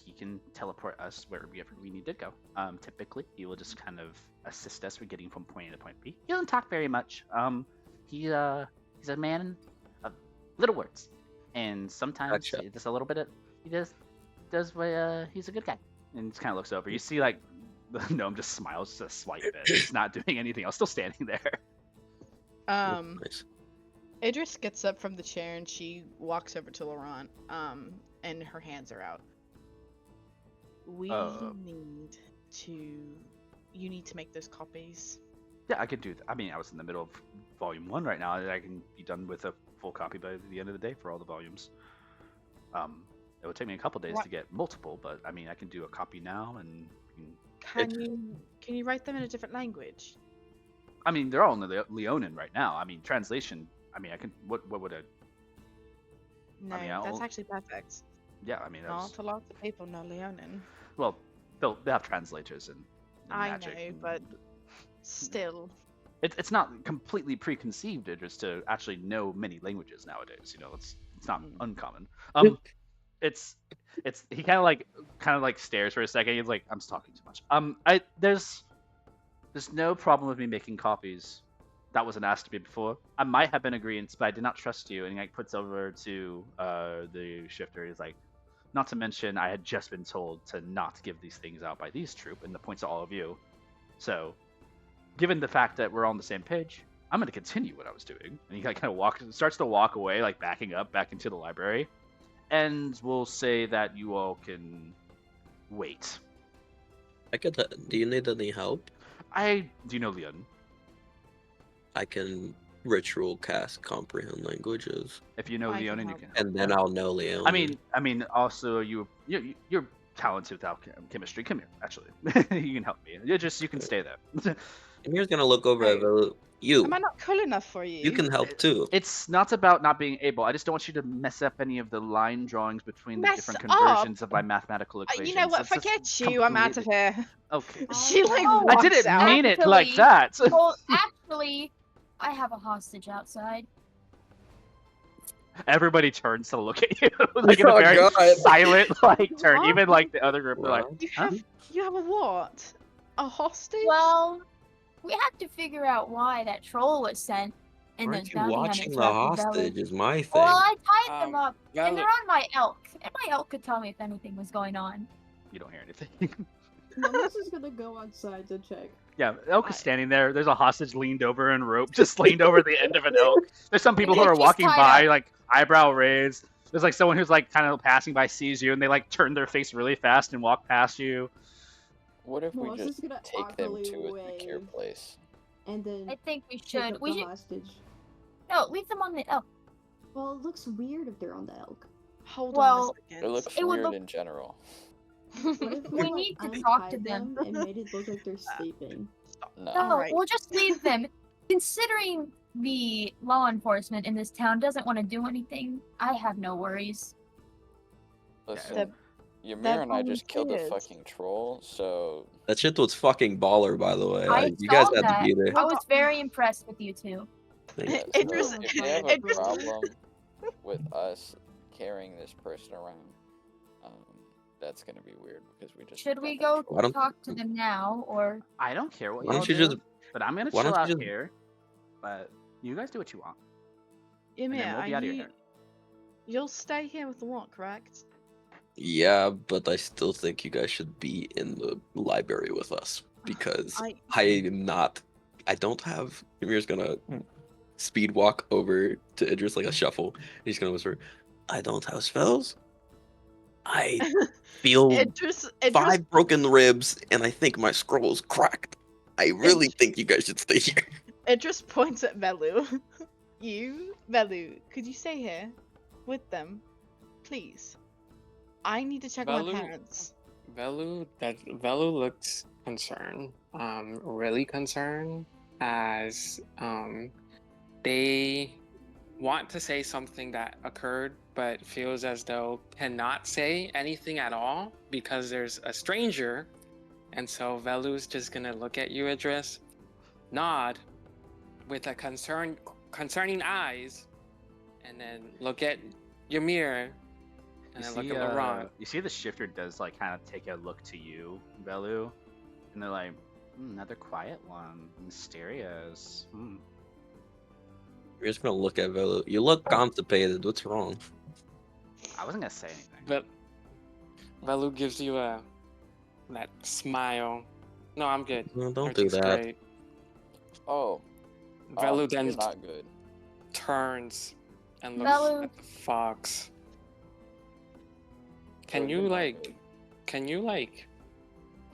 [SPEAKER 1] He can teleport us wherever we need to go. Typically, he will just kind of assist us with getting from point A to point B. He doesn't talk very much. He's a man of little words, and sometimes
[SPEAKER 4] Gotcha.
[SPEAKER 1] just a little bit of he does what he's a good guy, and just kind of looks over. You see, like the gnome just smiles just a slight bit. He's not doing anything else, still standing there.
[SPEAKER 4] Nice.
[SPEAKER 3] Idris gets up from the chair and she walks over to Laurent, and her hands are out. You need to make those copies.
[SPEAKER 1] Yeah, I could do that. I mean, I was in the middle of volume 1 right now. I can be done with a full copy by the end of the day for all the volumes. It would take me a couple days to get multiple, but I mean, I can do a copy now, and
[SPEAKER 3] Can you write them in a different language?
[SPEAKER 1] I mean, they're all in the Leonin right now. I mean, translation. I mean, I can. What would a?
[SPEAKER 3] No,
[SPEAKER 1] I mean,
[SPEAKER 3] that's actually perfect.
[SPEAKER 1] Yeah, I mean,
[SPEAKER 3] Not a lot of people know Leonin.
[SPEAKER 1] Well, they'll have translators and
[SPEAKER 3] I
[SPEAKER 1] magic.
[SPEAKER 3] know, but still.
[SPEAKER 1] It's not completely preconceived just to actually know many languages nowadays. It's not uncommon. It's he kind of like stares for a second. He's like, I'm talking too much. There's no problem with me making copies. That wasn't asked to me before. I might have been agreeing, but I did not trust you. And he like puts over to the shifter. He's like, not to mention, I had just been told to not give these things out by these troop, and the points to all of you. So, given the fact that we're on the same page, I'm going to continue what I was doing. And he kind of starts to walk away, like backing up back into the library. And we'll say that you all can wait.
[SPEAKER 4] Do you need any help?
[SPEAKER 1] Do you know Leon?
[SPEAKER 4] I can ritual cast comprehend languages,
[SPEAKER 1] If you know
[SPEAKER 3] I can
[SPEAKER 1] Leonin, you
[SPEAKER 3] help.
[SPEAKER 1] can help.
[SPEAKER 4] and then I'll know Leonin.
[SPEAKER 1] I mean, also you're talented with chemistry. Come here, actually, you can help me. You can stay there.
[SPEAKER 4] Emir's gonna look over at
[SPEAKER 3] Hey.
[SPEAKER 4] Velu.
[SPEAKER 3] Am I not cool enough for you?
[SPEAKER 4] You can help too.
[SPEAKER 1] It's not about not being able. I just don't want you to mess up any of the line drawings between the
[SPEAKER 3] Mess
[SPEAKER 1] different
[SPEAKER 3] up?
[SPEAKER 1] conversions of my mathematical equations.
[SPEAKER 3] You know what?
[SPEAKER 1] It's just
[SPEAKER 3] Forget you. I'm out of
[SPEAKER 1] completely-
[SPEAKER 3] here.
[SPEAKER 1] Okay.
[SPEAKER 3] She like
[SPEAKER 2] Oh,
[SPEAKER 1] I
[SPEAKER 3] walks
[SPEAKER 1] didn't
[SPEAKER 3] out.
[SPEAKER 1] mean it like
[SPEAKER 2] Actually-
[SPEAKER 1] that.
[SPEAKER 2] Well, actually, I have a hostage outside.
[SPEAKER 1] Everybody turns to look at you, like in a
[SPEAKER 4] Oh,
[SPEAKER 1] very
[SPEAKER 4] God.
[SPEAKER 1] silent like turn.
[SPEAKER 3] What?
[SPEAKER 1] Even like the other group are like,
[SPEAKER 3] You
[SPEAKER 1] huh?
[SPEAKER 3] have a what? A hostage?
[SPEAKER 2] Well, we have to figure out why that troll was sent. And
[SPEAKER 4] Aren't
[SPEAKER 2] those
[SPEAKER 4] you
[SPEAKER 2] bounty
[SPEAKER 4] watching
[SPEAKER 2] hunters
[SPEAKER 4] the
[SPEAKER 2] have developed.
[SPEAKER 4] hostage? Is my thing.
[SPEAKER 2] Well, I tied them up, and
[SPEAKER 8] Velu,
[SPEAKER 2] they're on my elk. And my elk could tell me if anything was going on.
[SPEAKER 1] You don't hear anything.
[SPEAKER 5] Mama's is gonna go outside to check.
[SPEAKER 1] Yeah, elk is standing there. There's a hostage leaned over in rope, just leaned over the end of an elk. There's some people who are
[SPEAKER 2] He's
[SPEAKER 1] walking
[SPEAKER 2] tied
[SPEAKER 1] by,
[SPEAKER 2] up.
[SPEAKER 1] like eyebrow raised. There's like someone who's like kind of passing by sees you, and they like turn their face really fast and walk past you.
[SPEAKER 6] What if we
[SPEAKER 5] Melissa's
[SPEAKER 6] just
[SPEAKER 5] gonna
[SPEAKER 6] take them
[SPEAKER 5] awkwardly
[SPEAKER 6] to a secure
[SPEAKER 5] wave.
[SPEAKER 6] place?
[SPEAKER 5] And then
[SPEAKER 2] I think we
[SPEAKER 5] pick
[SPEAKER 2] should.
[SPEAKER 5] up
[SPEAKER 2] We
[SPEAKER 5] the
[SPEAKER 2] should.
[SPEAKER 5] hostage.
[SPEAKER 2] No, leave them on the elk.
[SPEAKER 5] Well, it looks weird if they're on the elk.
[SPEAKER 3] Hold
[SPEAKER 2] Well,
[SPEAKER 3] on a second.
[SPEAKER 6] It looks
[SPEAKER 2] It would
[SPEAKER 6] weird
[SPEAKER 2] look-
[SPEAKER 6] in general.
[SPEAKER 5] What if
[SPEAKER 2] We
[SPEAKER 5] like,
[SPEAKER 2] need to
[SPEAKER 5] untied
[SPEAKER 2] talk to them.
[SPEAKER 5] and made it look like they're sleeping?
[SPEAKER 6] No.
[SPEAKER 2] No,
[SPEAKER 3] Alright.
[SPEAKER 2] we'll just leave them. Considering the law enforcement in this town doesn't want to do anything, I have no worries.
[SPEAKER 6] Listen,
[SPEAKER 3] They're
[SPEAKER 6] Ymir and I just killed a
[SPEAKER 3] volunteers.
[SPEAKER 6] fucking troll, so
[SPEAKER 4] That shit was fucking baller, by the way.
[SPEAKER 2] I
[SPEAKER 4] You guys
[SPEAKER 2] saw
[SPEAKER 4] had
[SPEAKER 2] that.
[SPEAKER 4] to be there.
[SPEAKER 2] I was very impressed with you two.
[SPEAKER 4] Thank
[SPEAKER 6] yeah,
[SPEAKER 4] you.
[SPEAKER 3] Idris-
[SPEAKER 6] so if you have a
[SPEAKER 3] Idris-
[SPEAKER 6] problem with us carrying this person around, that's gonna be weird because we just
[SPEAKER 2] Should we
[SPEAKER 6] got
[SPEAKER 2] go
[SPEAKER 6] that
[SPEAKER 4] Why don't-
[SPEAKER 2] talk to them now, or
[SPEAKER 1] I don't care what
[SPEAKER 4] Why
[SPEAKER 1] y'all
[SPEAKER 4] don't you
[SPEAKER 1] do,
[SPEAKER 4] just-
[SPEAKER 1] but I'm gonna
[SPEAKER 4] why
[SPEAKER 1] chill
[SPEAKER 4] don't you
[SPEAKER 1] out
[SPEAKER 4] just-
[SPEAKER 1] here. But you guys do what you want, and
[SPEAKER 3] Ymir,
[SPEAKER 1] then we'll be
[SPEAKER 3] are
[SPEAKER 1] out of
[SPEAKER 3] you?
[SPEAKER 1] here.
[SPEAKER 3] You'll stay here with the lot, correct?
[SPEAKER 4] Yeah, but I still think you guys should be in the library with us because I am not. I don't have. Ymir's gonna speed walk over to Idris like a shuffle. He's gonna whisper, "I don't have spells. I feel
[SPEAKER 3] Idris,
[SPEAKER 4] 5 broken ribs, and I think my scroll is cracked. I really think you guys should stay here."
[SPEAKER 3] Idris points at Velu. Velu, could you stay here with them, please? I need to check on my
[SPEAKER 8] Velu?
[SPEAKER 3] parents.
[SPEAKER 7] Velu looks concerned, really concerned, as they want to say something that occurred, but feels as though cannot say anything at all because there's a stranger, and so Velu's just gonna look at you, Idris, nod with a concerning eyes, and then look at Ymir, and then look at Laurent.
[SPEAKER 1] You see the shifter does like kind of take a look to you, Velu, and they're like, another quiet one, mysterious.
[SPEAKER 4] You're just gonna look at Velu. You look constipated. What's wrong?
[SPEAKER 1] I wasn't gonna say anything.
[SPEAKER 7] But Velu gives you that smile. No, I'm good.
[SPEAKER 4] No, don't do
[SPEAKER 7] Everything's
[SPEAKER 4] that.
[SPEAKER 7] great.
[SPEAKER 6] Oh,
[SPEAKER 7] Velu
[SPEAKER 6] you're
[SPEAKER 7] then
[SPEAKER 6] not good.
[SPEAKER 7] turns and looks
[SPEAKER 2] Velu.
[SPEAKER 7] at the fox.
[SPEAKER 6] So
[SPEAKER 7] Can
[SPEAKER 6] you're
[SPEAKER 7] you
[SPEAKER 6] not
[SPEAKER 7] like?
[SPEAKER 6] good.
[SPEAKER 7] Can you like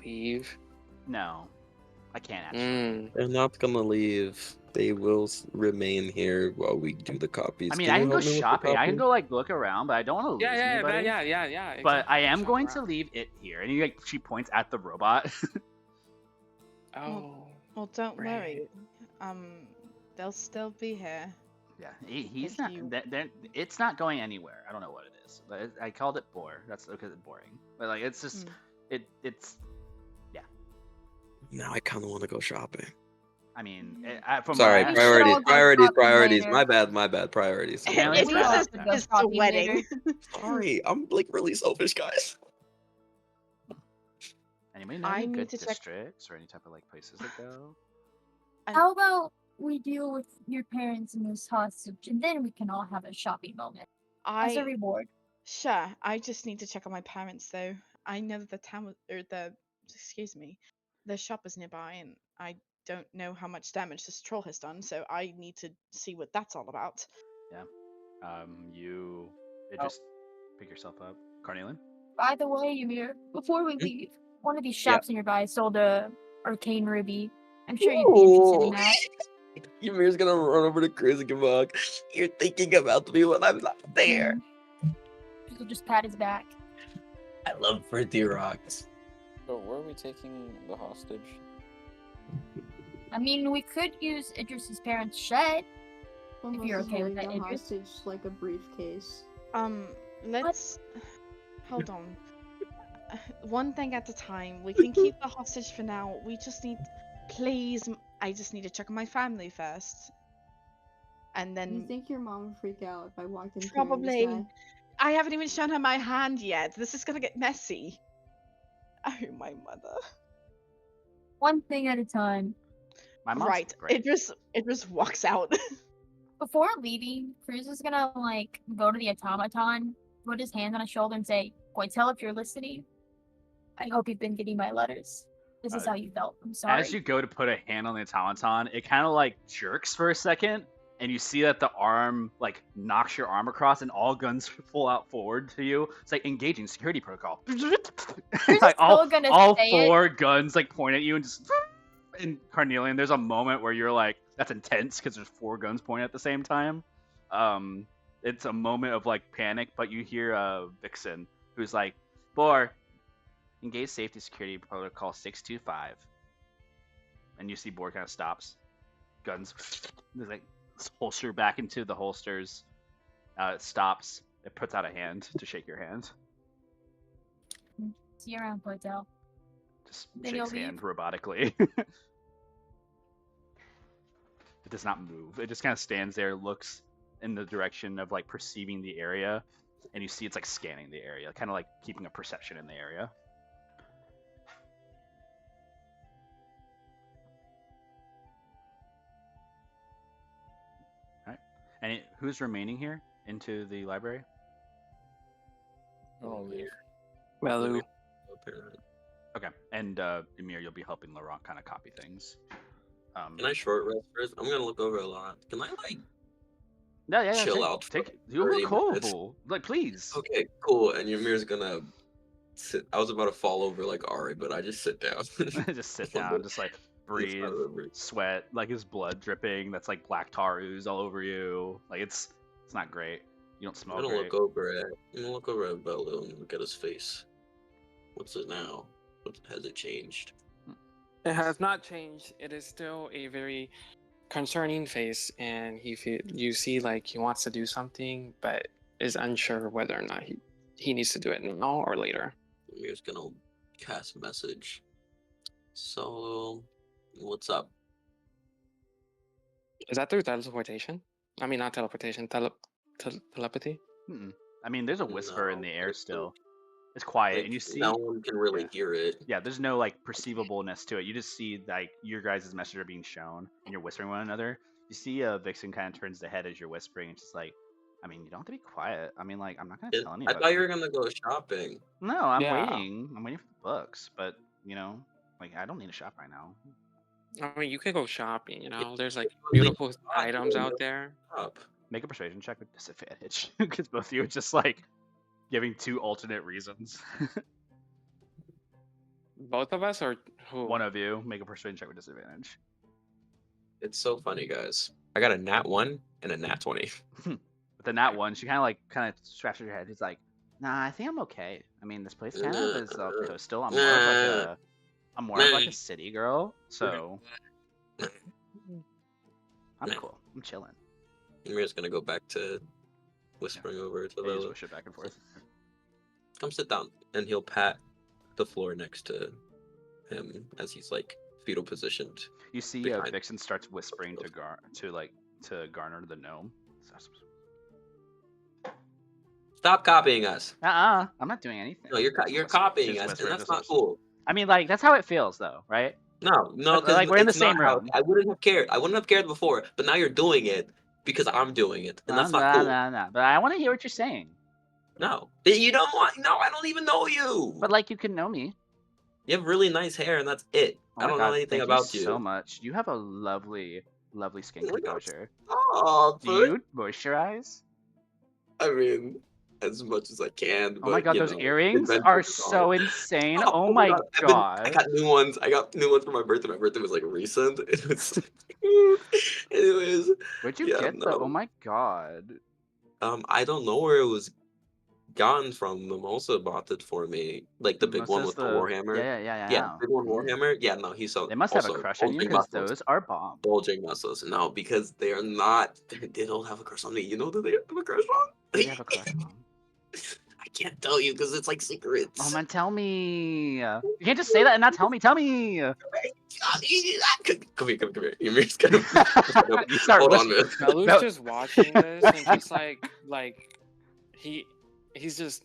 [SPEAKER 7] leave?
[SPEAKER 1] No, I can't actually.
[SPEAKER 7] Mm.
[SPEAKER 4] They're not gonna leave. They will remain here while we do the copies.
[SPEAKER 1] I mean,
[SPEAKER 4] Can
[SPEAKER 1] I
[SPEAKER 4] you
[SPEAKER 1] can go
[SPEAKER 4] help me with the
[SPEAKER 1] shopping. I can
[SPEAKER 4] copies?
[SPEAKER 1] go like look around, but I don't want to lose
[SPEAKER 7] Yeah,
[SPEAKER 1] anybody.
[SPEAKER 7] yeah.
[SPEAKER 1] But
[SPEAKER 7] exactly.
[SPEAKER 1] I am
[SPEAKER 7] Shop
[SPEAKER 1] going to
[SPEAKER 7] around.
[SPEAKER 1] leave it here, and she points at the robot.
[SPEAKER 7] Oh,
[SPEAKER 3] Well, don't worry.
[SPEAKER 7] Right.
[SPEAKER 3] They'll still be here.
[SPEAKER 1] Yeah, he's
[SPEAKER 3] If
[SPEAKER 1] not.
[SPEAKER 3] you-
[SPEAKER 1] It's not going anywhere. I don't know what it is. But I called it bore. That's because it's boring. But like, it's just it's.
[SPEAKER 4] Now I kind of want to go shopping.
[SPEAKER 1] I mean,
[SPEAKER 3] Mm.
[SPEAKER 1] from
[SPEAKER 4] Sorry,
[SPEAKER 1] my
[SPEAKER 2] We should all
[SPEAKER 4] priorities,
[SPEAKER 2] go
[SPEAKER 4] priorities.
[SPEAKER 2] shopping later.
[SPEAKER 4] My bad. Priorities.
[SPEAKER 1] Yeah,
[SPEAKER 3] Idris
[SPEAKER 1] let's
[SPEAKER 3] is
[SPEAKER 1] go.
[SPEAKER 2] Go
[SPEAKER 3] the
[SPEAKER 2] shopping
[SPEAKER 3] wedding.
[SPEAKER 2] later.
[SPEAKER 4] Sorry, I'm like really selfish, guys.
[SPEAKER 1] Anybody know
[SPEAKER 3] I
[SPEAKER 1] any
[SPEAKER 3] need
[SPEAKER 1] good
[SPEAKER 3] to check-
[SPEAKER 1] districts or any type of like places to go?
[SPEAKER 2] How about we deal with your parents and this hostage, and then we can all have a shopping moment as a reward.
[SPEAKER 3] Sure. I just need to check on my parents though. I know that the shop is nearby, and I don't know how much damage this troll has done, so I need to see what that's all about.
[SPEAKER 1] You
[SPEAKER 2] Oh.
[SPEAKER 1] just pick yourself up, Carnelian.
[SPEAKER 2] By the way, Ymir, before we leave, one of these
[SPEAKER 4] Yeah.
[SPEAKER 2] shops nearby sold a arcane ruby. I'm sure you'd be interested in that.
[SPEAKER 4] Ymir's gonna run over to Chris and give a hug. You're thinking about me when I'm not there.
[SPEAKER 2] He'll just pat his back.
[SPEAKER 4] I love pretty rocks.
[SPEAKER 6] So where are we taking the hostage?
[SPEAKER 2] I mean, we could use Idris's parents' shed.
[SPEAKER 5] Almost
[SPEAKER 2] you're
[SPEAKER 5] is
[SPEAKER 2] okay with
[SPEAKER 5] holding
[SPEAKER 2] that,
[SPEAKER 5] a
[SPEAKER 2] Idris.
[SPEAKER 5] hostage like a briefcase.
[SPEAKER 3] Let's hold on. One thing at a time. We can keep the hostage for now. We just need, please. I just need to check on my family first, and
[SPEAKER 5] Do you
[SPEAKER 3] then
[SPEAKER 5] think your mom would freak out if I walked in
[SPEAKER 3] probably.
[SPEAKER 5] carrying this guy?
[SPEAKER 3] I haven't even shown her my hand yet. This is gonna get messy. Oh, my mother.
[SPEAKER 2] One thing at a time.
[SPEAKER 1] My mom's
[SPEAKER 3] Right.
[SPEAKER 1] great.
[SPEAKER 3] It just walks out.
[SPEAKER 2] Before leaving, Cruz is gonna like go to the automaton, put his hand on his shoulder, and say, "Goitel, if you're listening, I hope you've been getting my letters. This is how you felt. I'm sorry."
[SPEAKER 1] As you go to put a hand on the automaton, it kind of like jerks for a second, and you see that the arm like knocks your arm across, and all guns pull out forward to you. It's like engaging security protocol. Like all
[SPEAKER 2] say
[SPEAKER 1] four guns like point at you and just. And Carnelian, there's a moment where you're like, that's intense because there's four guns pointing at the same time. It's a moment of like panic, but you hear Vixen, who's like, "Boar, engage safety security protocol 625." And you see Boar kind of stops. Guns, like holster back into the holsters. It stops. It puts out a hand to shake your hand.
[SPEAKER 2] See you around, Goitel.
[SPEAKER 1] Just
[SPEAKER 2] Then
[SPEAKER 1] shakes
[SPEAKER 2] you'll
[SPEAKER 1] hand robotically. It does not move. It just kind of stands there, looks in the direction of like perceiving the area, and you see it's like scanning the area, kind of like keeping a perception in the area. All right. And who's remaining here into the library?
[SPEAKER 6] Oh, yeah.
[SPEAKER 7] Velu.
[SPEAKER 1] Okay. And Emir, you'll be helping Laurent kind of copy things.
[SPEAKER 4] Can I short rest first? I'm gonna look over a lot. Can I like
[SPEAKER 1] Yeah.
[SPEAKER 4] chill out?
[SPEAKER 1] You're
[SPEAKER 4] 30 minutes?
[SPEAKER 1] cool. Like, please.
[SPEAKER 4] Okay, cool. And Ymir's gonna sit. I was about to fall over like Ari, but I just sit down.
[SPEAKER 1] Just sit down, just like breathe, sweat, like his blood dripping. That's like black tar ooze all over you. Like it's not great. You don't smell
[SPEAKER 4] I'm gonna
[SPEAKER 1] great.
[SPEAKER 4] look over at Velu and look at his face. What's it now? Has it changed?
[SPEAKER 7] It has not changed. It is still a very concerning face, and you see like he wants to do something, but is unsure whether or not he needs to do it now or later.
[SPEAKER 4] Ymir's gonna cast message. So, what's up?
[SPEAKER 7] Is that through teleportation? I mean, not teleportation, telepathy?
[SPEAKER 1] I mean, there's a whisper in the air
[SPEAKER 4] it's
[SPEAKER 1] still. It's quiet,
[SPEAKER 4] Like,
[SPEAKER 1] and you see
[SPEAKER 4] no one can really hear it.
[SPEAKER 1] Yeah, there's no like perceivableness to it. You just see like your guys' messages are being shown, and you're whispering one another. You see Vixen kind of turns the head as you're whispering, and she's like, "I mean, you don't have to be quiet. I mean, like, I'm not gonna tell
[SPEAKER 4] I
[SPEAKER 1] anybody."
[SPEAKER 4] thought you were gonna go shopping.
[SPEAKER 1] No, I'm
[SPEAKER 7] Yeah.
[SPEAKER 1] waiting. I'm waiting for the books, but you know, like, I don't need to shop right now.
[SPEAKER 7] I mean, you could go shopping, you know? There's like
[SPEAKER 4] They
[SPEAKER 7] beautiful
[SPEAKER 4] shop,
[SPEAKER 7] items
[SPEAKER 4] they
[SPEAKER 7] out there.
[SPEAKER 4] shop.
[SPEAKER 1] Make a persuasion check with disadvantage, because both of you are just like giving two alternate reasons.
[SPEAKER 7] Both of us, or who?
[SPEAKER 1] One of you make a persuasion check with disadvantage.
[SPEAKER 4] It's so funny, guys. I got a nat 1 and a nat 20.
[SPEAKER 1] But the nat one, she kind of scratches her head. She's like, "Nah, I think I'm okay. I mean, this place kind of is coastal. I'm more of like a city girl, so I'm cool. I'm chilling."
[SPEAKER 4] Ymir's gonna go back to whispering over to
[SPEAKER 1] They just
[SPEAKER 4] Velu.
[SPEAKER 1] wish it back and forth.
[SPEAKER 4] Come sit down, and he'll pat the floor next to him as he's like fetal positioned.
[SPEAKER 1] You see,
[SPEAKER 4] behind-
[SPEAKER 1] Vixen starts whispering to Garner the gnome.
[SPEAKER 4] Stop copying us.
[SPEAKER 1] I'm not doing anything.
[SPEAKER 4] No, you're
[SPEAKER 1] Just
[SPEAKER 4] copying
[SPEAKER 1] just
[SPEAKER 4] us,
[SPEAKER 1] whisper,
[SPEAKER 4] and that's
[SPEAKER 1] just
[SPEAKER 4] not
[SPEAKER 1] whisper.
[SPEAKER 4] cool.
[SPEAKER 1] I mean, like, that's how it feels, though, right?
[SPEAKER 4] No,
[SPEAKER 1] Like,
[SPEAKER 4] because
[SPEAKER 1] we're in the
[SPEAKER 4] it's not
[SPEAKER 1] same
[SPEAKER 4] how-
[SPEAKER 1] room.
[SPEAKER 4] I wouldn't have cared. I wouldn't have cared before, but now you're doing it because I'm doing it, and that's not cool.
[SPEAKER 1] Nah. But I want to hear what you're saying.
[SPEAKER 4] No, you don't want. No, I don't even know you.
[SPEAKER 1] But like, you can know me.
[SPEAKER 4] You have really nice hair, and that's it.
[SPEAKER 1] Oh
[SPEAKER 4] I
[SPEAKER 1] my
[SPEAKER 4] don't
[SPEAKER 1] God,
[SPEAKER 4] know anything
[SPEAKER 1] thank
[SPEAKER 4] about
[SPEAKER 1] you so much. You have a lovely skin
[SPEAKER 4] Oh my God.
[SPEAKER 1] composure.
[SPEAKER 4] Oh,
[SPEAKER 1] Do you moisturize?
[SPEAKER 4] I mean, as much as I can.
[SPEAKER 1] Oh my
[SPEAKER 4] But
[SPEAKER 1] god, those earrings are so insane. Oh
[SPEAKER 4] my
[SPEAKER 1] my
[SPEAKER 4] god! I
[SPEAKER 1] god.
[SPEAKER 4] got new ones. I got new ones for my birthday. My birthday was like recent. It was. Anyways,
[SPEAKER 1] Where'd you
[SPEAKER 4] yeah,
[SPEAKER 1] get the? Oh
[SPEAKER 4] no.
[SPEAKER 1] my god.
[SPEAKER 4] I don't know where it was gotten from. Mimosa bought it for me, like the big one
[SPEAKER 1] Mimosa's
[SPEAKER 4] with the
[SPEAKER 1] yeah,
[SPEAKER 4] Warhammer.
[SPEAKER 1] yeah, yeah,
[SPEAKER 4] Yeah,
[SPEAKER 1] yeah.
[SPEAKER 4] big one
[SPEAKER 1] Mm.
[SPEAKER 4] Warhammer. Yeah, no, he's
[SPEAKER 1] They must have a
[SPEAKER 4] also
[SPEAKER 1] crush on you
[SPEAKER 4] bulging
[SPEAKER 1] because
[SPEAKER 4] muscles.
[SPEAKER 1] those are bomb.
[SPEAKER 4] Bulging muscles. No, because they are not. They don't have a crush on me. You know that they have a crush on?
[SPEAKER 1] Who do you have a crush on?
[SPEAKER 4] I can't tell you because it's like
[SPEAKER 1] Oh
[SPEAKER 4] secrets.
[SPEAKER 1] man, tell me. You can't just say that and not tell me. Tell me.
[SPEAKER 4] Come here. Ymir's gonna.
[SPEAKER 1] You start
[SPEAKER 4] Hold on,
[SPEAKER 1] whispering.
[SPEAKER 4] man.
[SPEAKER 7] Belu's
[SPEAKER 1] No.
[SPEAKER 7] just watching this and just like he's just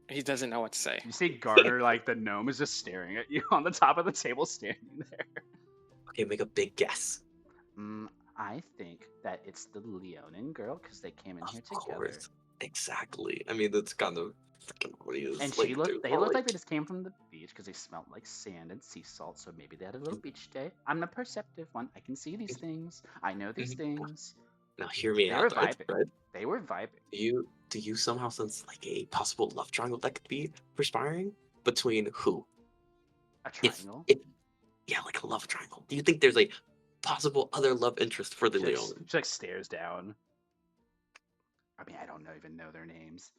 [SPEAKER 7] he doesn't know what to say.
[SPEAKER 1] You see Garner, like the gnome, is just staring at you on the top of the table, standing there.
[SPEAKER 4] Okay, make a big guess.
[SPEAKER 1] I think that it's the Leonin girl because they came in here
[SPEAKER 4] Of
[SPEAKER 1] together.
[SPEAKER 4] course, exactly. I mean, that's kind of freaking obvious.
[SPEAKER 1] And
[SPEAKER 4] like,
[SPEAKER 1] she looked.
[SPEAKER 4] dude,
[SPEAKER 1] They
[SPEAKER 4] or,
[SPEAKER 1] looked like they just came from the beach because they smelled like sand and sea salt. So maybe they had a little beach day. I'm the perceptive one. I can see these things. I know these things.
[SPEAKER 4] Now, hear me
[SPEAKER 1] They
[SPEAKER 4] out,
[SPEAKER 1] were
[SPEAKER 4] right?
[SPEAKER 1] vibing.
[SPEAKER 4] Right?
[SPEAKER 1] They were vibing.
[SPEAKER 4] Do you somehow sense like a possible love triangle that could be perspiring between who?
[SPEAKER 1] A triangle.
[SPEAKER 4] Yeah, like a love triangle. Do you think there's a possible other love interest for the
[SPEAKER 1] She
[SPEAKER 4] Leon?
[SPEAKER 1] like stares down. I mean, I don't even know their names.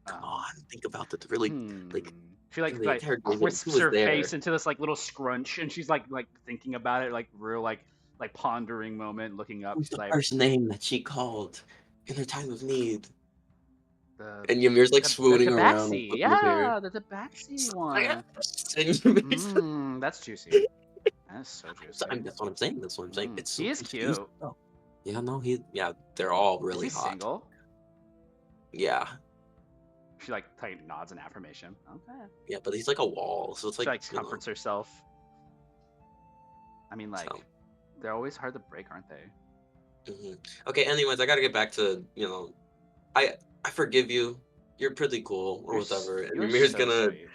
[SPEAKER 4] Come on, think about it. Really, like
[SPEAKER 1] she like
[SPEAKER 4] the interrogation, who
[SPEAKER 1] crisps
[SPEAKER 4] was
[SPEAKER 1] her
[SPEAKER 4] there?
[SPEAKER 1] face into this like little scrunch, and she's like thinking about it, like real like pondering moment, looking up.
[SPEAKER 4] Who's
[SPEAKER 1] She's
[SPEAKER 4] the
[SPEAKER 1] like
[SPEAKER 4] first name that she called in her time of need?
[SPEAKER 1] the
[SPEAKER 4] And Ymir's like swooning around and
[SPEAKER 1] Tabaxi,
[SPEAKER 4] flipping his hair.
[SPEAKER 1] yeah, the Tabaxi one.
[SPEAKER 4] And Ymir's
[SPEAKER 1] That's juicy. That's so juicy.
[SPEAKER 4] that's what I'm saying. That's what I'm saying. It's
[SPEAKER 1] He is cute.
[SPEAKER 4] Yeah, no, they're all really
[SPEAKER 1] Is he
[SPEAKER 4] hot.
[SPEAKER 1] single?
[SPEAKER 4] Yeah,
[SPEAKER 1] She like nods in affirmation. Okay.
[SPEAKER 4] yeah, but he's like a wall, so it's
[SPEAKER 1] She
[SPEAKER 4] like
[SPEAKER 1] like comforts herself. I mean, like
[SPEAKER 4] So.
[SPEAKER 1] they're always hard to break, aren't they?
[SPEAKER 4] Okay. Anyways, I gotta get back to I forgive you. You're pretty cool or whatever. And
[SPEAKER 1] You're
[SPEAKER 4] Ymir's
[SPEAKER 1] so
[SPEAKER 4] gonna.
[SPEAKER 1] sweet.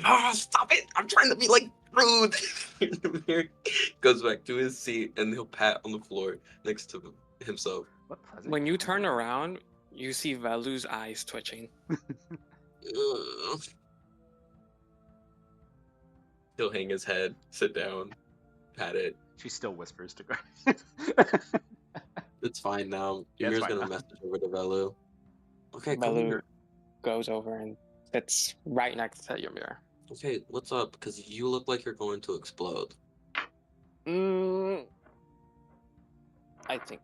[SPEAKER 4] Oh, stop it! I'm trying to be like rude. Ymir goes back to his seat and he'll pat on the floor next to himself.
[SPEAKER 1] What pleasant
[SPEAKER 7] When you turn
[SPEAKER 1] company.
[SPEAKER 7] around, you see Velu's eyes twitching.
[SPEAKER 4] He'll hang his head, sit down, pat it.
[SPEAKER 1] She still whispers to Greg.
[SPEAKER 4] It's fine now.
[SPEAKER 1] Yeah, it's
[SPEAKER 4] Ymir's
[SPEAKER 1] fine
[SPEAKER 4] gonna
[SPEAKER 1] now.
[SPEAKER 4] message over to Velu. Okay, come
[SPEAKER 7] Velu
[SPEAKER 4] here.
[SPEAKER 7] goes over and sits right next to Ymir.
[SPEAKER 4] Okay, what's up? Because you look like you're going to explode.
[SPEAKER 7] I think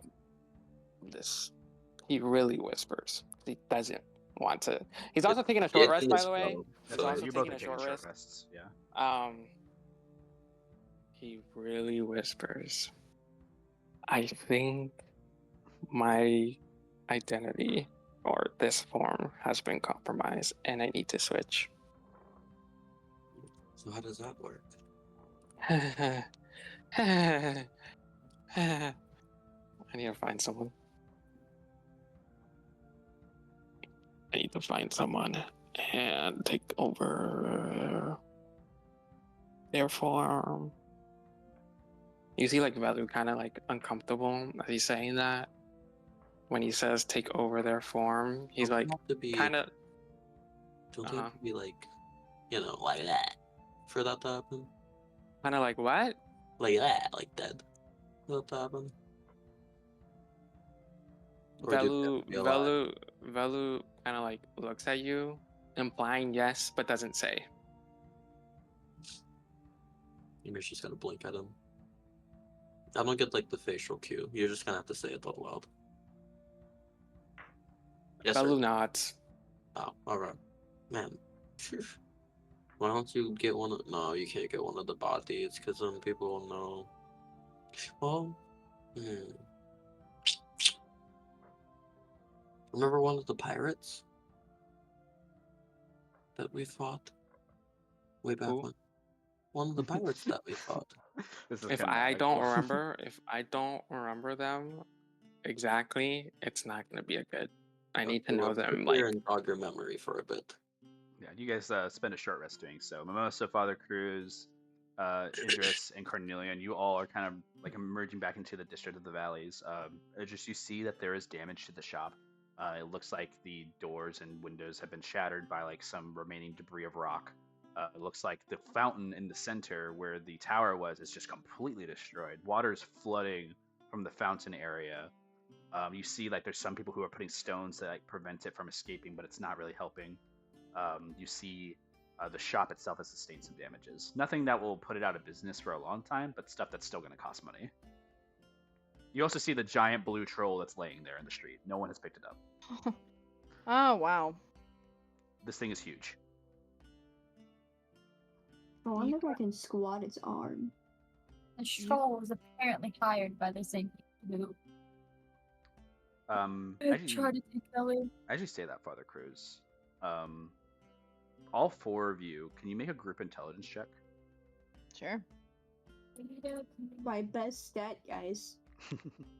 [SPEAKER 7] this. He really whispers. He doesn't want to. He's also taking a short rest, by the way.
[SPEAKER 1] That's
[SPEAKER 7] also
[SPEAKER 1] fine. You both
[SPEAKER 7] taking
[SPEAKER 1] are
[SPEAKER 7] a
[SPEAKER 1] taking
[SPEAKER 7] short
[SPEAKER 1] short
[SPEAKER 7] rest.
[SPEAKER 1] rests. Yeah.
[SPEAKER 7] He really whispers. I think my identity or this form has been compromised and I need to switch.
[SPEAKER 4] So how does that work?
[SPEAKER 7] I need to find someone. I need to find someone and take over their form. You see, like, Velu kind of like uncomfortable as he's saying that. When he says take over their form, he's like kind of.
[SPEAKER 4] Don't you have to be like, like that for that to happen?
[SPEAKER 7] Kind of like what?
[SPEAKER 4] Like that, like dead. For that to happen?
[SPEAKER 7] Velu kind of like looks at you, implying yes, but doesn't say.
[SPEAKER 4] Maybe she's gonna blink at him. I don't get like the facial cue. You're just gonna have to say it out loud. Yes,
[SPEAKER 7] Velu
[SPEAKER 4] sir.
[SPEAKER 7] nods.
[SPEAKER 4] Oh, alright. Man. Why don't you get one of... No, you can't get one of the bodies, because then people will know. Well, remember one of the pirates that we fought way back when? One of the pirates that we fought.
[SPEAKER 7] If I don't remember them exactly, it's not gonna be a good. I need to know them. Like,
[SPEAKER 4] and jog your memory for a bit.
[SPEAKER 1] Yeah, you guys spend a short rest doing so. Mimosa, Father Cruz, Idris, and Cornelian, you all are kind of like emerging back into the district of the valleys. Idris, you see that there is damage to the shop. It looks like the doors and windows have been shattered by like some remaining debris of rock. It looks like the fountain in the center where the tower was is just completely destroyed. Water's flooding from the fountain area. You see like there's some people who are putting stones to like prevent it from escaping, but it's not really helping. You see the shop itself has sustained some damages. Nothing that will put it out of business for a long time, but stuff that's still going to cost money. You also see the giant blue troll that's laying there in the street. No one has picked it up.
[SPEAKER 3] Oh wow.
[SPEAKER 1] This thing is huge.
[SPEAKER 5] I wonder if I can squat its arm.
[SPEAKER 2] The troll was apparently hired by the same people who
[SPEAKER 1] As
[SPEAKER 2] tried to take Ellie.
[SPEAKER 1] you say that, Father Cruz, all four of you, can you make a group intelligence check?
[SPEAKER 3] Sure.
[SPEAKER 5] My best stat, guys.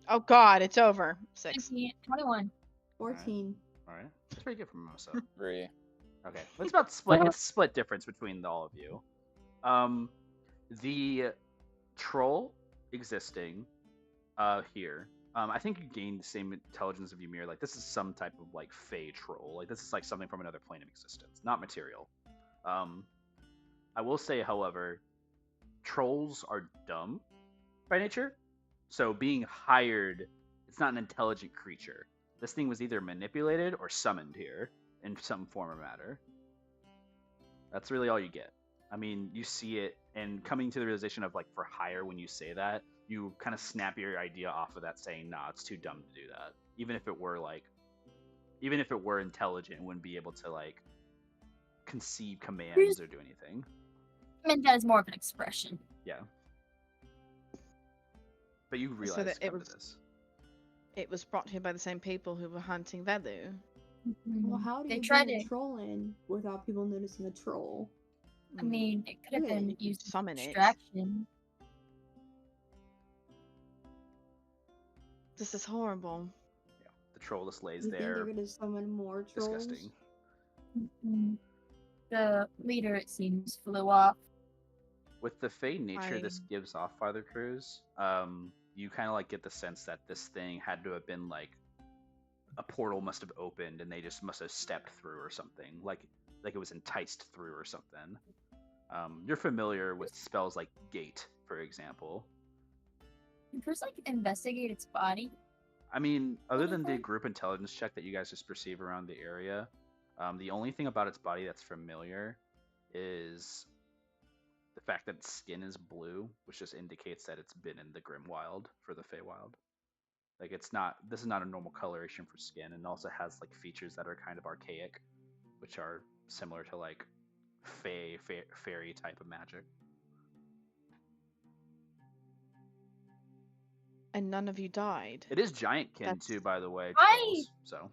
[SPEAKER 3] Oh God, it's over. 6.
[SPEAKER 2] 21.
[SPEAKER 5] 14.
[SPEAKER 1] All right, that's pretty good for Mimosa.
[SPEAKER 6] 3.
[SPEAKER 1] Okay, it's about split. It's split difference between all of you. The troll existing here. I think you gained the same intelligence of Ymir. Like this is some type of like fey troll. Like this is like something from another plane of existence, not material. I will say, however, trolls are dumb by nature. So being hired, it's not an intelligent creature. This thing was either manipulated or summoned here in some form or matter. That's really all you get. I mean, you see it, and coming to the realization of like for hire when you say that, you kind of snap your idea off of that, saying, "Nah, it's too dumb to do that." Even if it were intelligent, it wouldn't be able to like conceive commands or do anything.
[SPEAKER 2] I meant that as more of an expression.
[SPEAKER 1] Yeah. But you realize
[SPEAKER 3] that it
[SPEAKER 1] come
[SPEAKER 3] was-
[SPEAKER 1] to this.
[SPEAKER 3] It was brought here by the same people who were hunting Velu.
[SPEAKER 5] Well, how do
[SPEAKER 2] They
[SPEAKER 5] you
[SPEAKER 2] tried
[SPEAKER 5] bring a
[SPEAKER 2] to-
[SPEAKER 5] troll in without people noticing a troll?
[SPEAKER 2] I mean, it could have
[SPEAKER 5] Yeah,
[SPEAKER 2] been
[SPEAKER 5] you
[SPEAKER 2] used as
[SPEAKER 3] summon it.
[SPEAKER 2] distraction.
[SPEAKER 3] This is horrible.
[SPEAKER 1] Yeah. The troll just lays
[SPEAKER 5] You think
[SPEAKER 1] there,
[SPEAKER 5] they're gonna summon more trolls?
[SPEAKER 1] disgusting.
[SPEAKER 2] The leader, it seems, flew off.
[SPEAKER 1] With the fey nature this
[SPEAKER 3] I-
[SPEAKER 1] gives off, Father Cruz, you kind of like get the sense that this thing had to have been like a portal must have opened and they just must have stepped through or something, like it was enticed through or something. You're familiar with spells like gate, for example.
[SPEAKER 2] Can Bruce like investigate its body?
[SPEAKER 1] I mean, other than the
[SPEAKER 2] Anything?
[SPEAKER 1] group intelligence check that you guys just perceive around the area, the only thing about its body that's familiar is the fact that its skin is blue, which just indicates that it's been in the Grim Wild for the Feywild. Like this is not a normal coloration for skin, and also has like features that are kind of archaic, which are similar to like fairy type of magic.
[SPEAKER 3] And none of you died.
[SPEAKER 1] It is giantkin
[SPEAKER 3] That's-
[SPEAKER 1] too, by the way.
[SPEAKER 2] I-
[SPEAKER 1] Trolls, so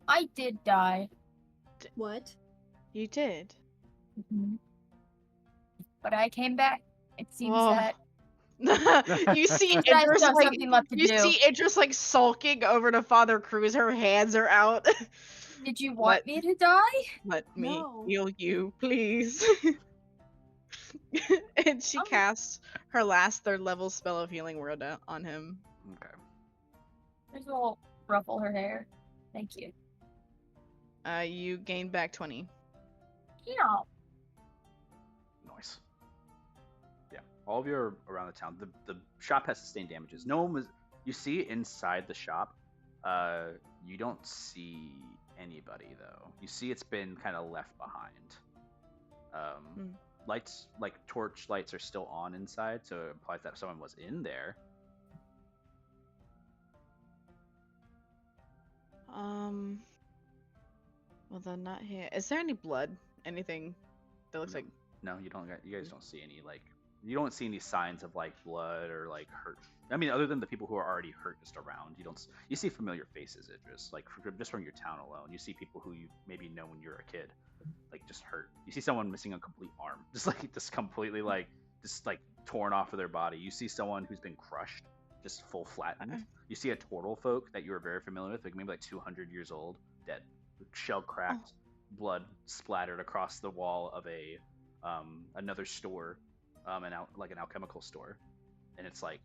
[SPEAKER 2] I did die.
[SPEAKER 5] What?
[SPEAKER 3] You did.
[SPEAKER 2] But I came back. It seems
[SPEAKER 3] Oh.
[SPEAKER 2] that
[SPEAKER 3] You see
[SPEAKER 2] you guys
[SPEAKER 3] Idris
[SPEAKER 2] still have
[SPEAKER 3] like
[SPEAKER 2] something left to
[SPEAKER 3] you
[SPEAKER 2] do.
[SPEAKER 3] see Idris like sulking over to Father Cruz. Her hands are out.
[SPEAKER 2] Did you want me to die?
[SPEAKER 3] Let me
[SPEAKER 5] No.
[SPEAKER 3] heal you, please. And she
[SPEAKER 2] Um,
[SPEAKER 3] casts her last 3rd level spell of healing word on him.
[SPEAKER 1] okay.
[SPEAKER 2] There's a little ruffle her hair. Thank you.
[SPEAKER 3] You gain back 20.
[SPEAKER 2] Yeah.
[SPEAKER 1] Nice. Yeah, all of you are around the town. The shop has sustained damages. No one was. You see inside the shop. You don't see anybody though. You see it's been kind of left behind. Lights like torch lights are still on inside, so it implies that someone was in there.
[SPEAKER 3] Well, they're not here. Is there any blood? Anything that looks
[SPEAKER 1] No.
[SPEAKER 3] like?
[SPEAKER 1] No, you don't. You guys don't see any like. You don't see any signs of like blood or like hurt. I mean, other than the people who are already hurt just around, you don't. You see familiar faces, Idris. Like just from your town alone, you see people who you maybe know when you're a kid, like just hurt. You see someone missing a complete arm, just completely like torn off of their body. You see someone who's been crushed, just full flattened. You see a turtle folk that you are very familiar with, like maybe like 200 years old, dead, shell cracked, blood splattered across the wall of a another store, an alchemical store, and it's like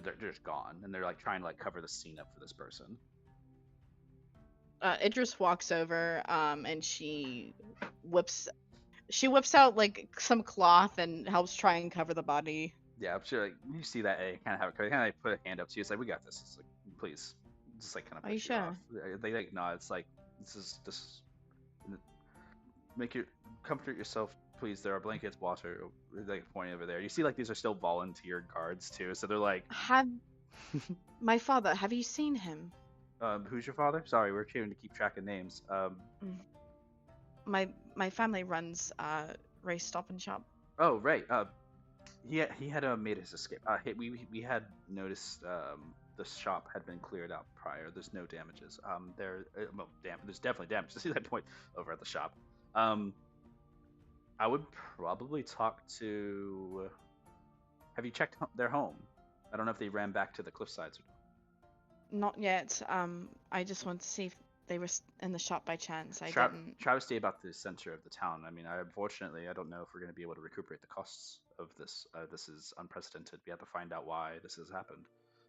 [SPEAKER 1] they're just gone, and they're like trying to like cover the scene up for this person.
[SPEAKER 3] Idris walks over, and whips whips out like some cloth and helps try and cover the body.
[SPEAKER 1] Yeah, I'm sure like, you see that A kind of have it covered. Kind of like put a hand up to you. It's like, we got this. It's like, please, just like kind of
[SPEAKER 3] Are you
[SPEAKER 1] push you off.
[SPEAKER 3] sure?
[SPEAKER 1] They like no. It's like this is make your comfort yourself, please. There are blankets, water, like pointing over there. You see like these are still volunteer guards too, so they're like,
[SPEAKER 3] Have my father? Have you seen him?
[SPEAKER 1] who's your father? Sorry, we're trying to keep track of names.
[SPEAKER 3] My family runs Ray Stop and Shop.
[SPEAKER 1] Oh right. He had made his escape. We had noticed the shop had been cleared out prior. There's no damages. There's definitely damage. To see that point over at the shop. I would probably talk to. Have you checked their home? I don't know if they ran back to the cliffsides.
[SPEAKER 3] Not yet. I just want to see if they were in the shop by chance. I
[SPEAKER 1] Try
[SPEAKER 3] didn't.
[SPEAKER 1] to stay about the center of the town. I mean, unfortunately, I don't know if we're going to be able to recuperate the costs of this. This is unprecedented. We have to find out why this has happened.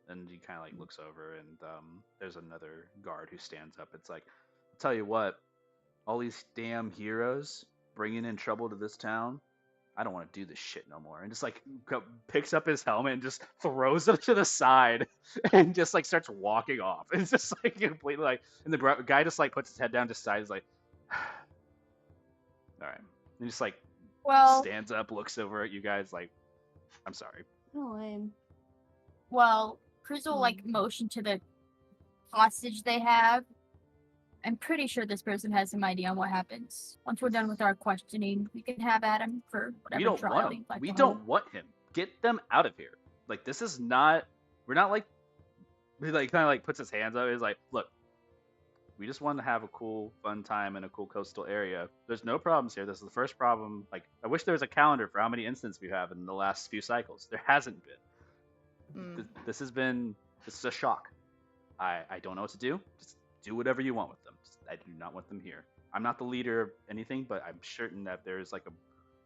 [SPEAKER 1] And he kind of like looks over, and there's another guard who stands up. It's like, I'll tell you what, all these damn heroes bringing in trouble to this town. I don't want to do this shit no more. And just like picks up his helmet and just throws it to the side and just like starts walking off. It's just like completely like, and the guy just like puts his head down to side. He's like, all right. And just like stands up, looks over at you guys like, I'm sorry.
[SPEAKER 5] Oh, lame.
[SPEAKER 2] Well, Cruz will like motion to the hostage they have. I'm pretty sure this person has some idea on what happens. Once we're done with our questioning, we can have at him for whatever
[SPEAKER 1] We don't
[SPEAKER 2] trial
[SPEAKER 1] want
[SPEAKER 2] he'd
[SPEAKER 1] him.
[SPEAKER 2] like
[SPEAKER 1] We
[SPEAKER 2] to
[SPEAKER 1] don't
[SPEAKER 2] hold.
[SPEAKER 1] want him. Get them out of here. Like this is not. We're not like. He like kind of like puts his hands up. He's like, look. We just want to have a cool, fun time in a cool coastal area. There's no problems here. This is the first problem. Like, I wish there was a calendar for how many incidents we have in the last few cycles. There hasn't been. This is a shock. I don't know what to do. Just do whatever you want with them. I do not want them here. I'm not the leader of anything, but I'm certain that there's like a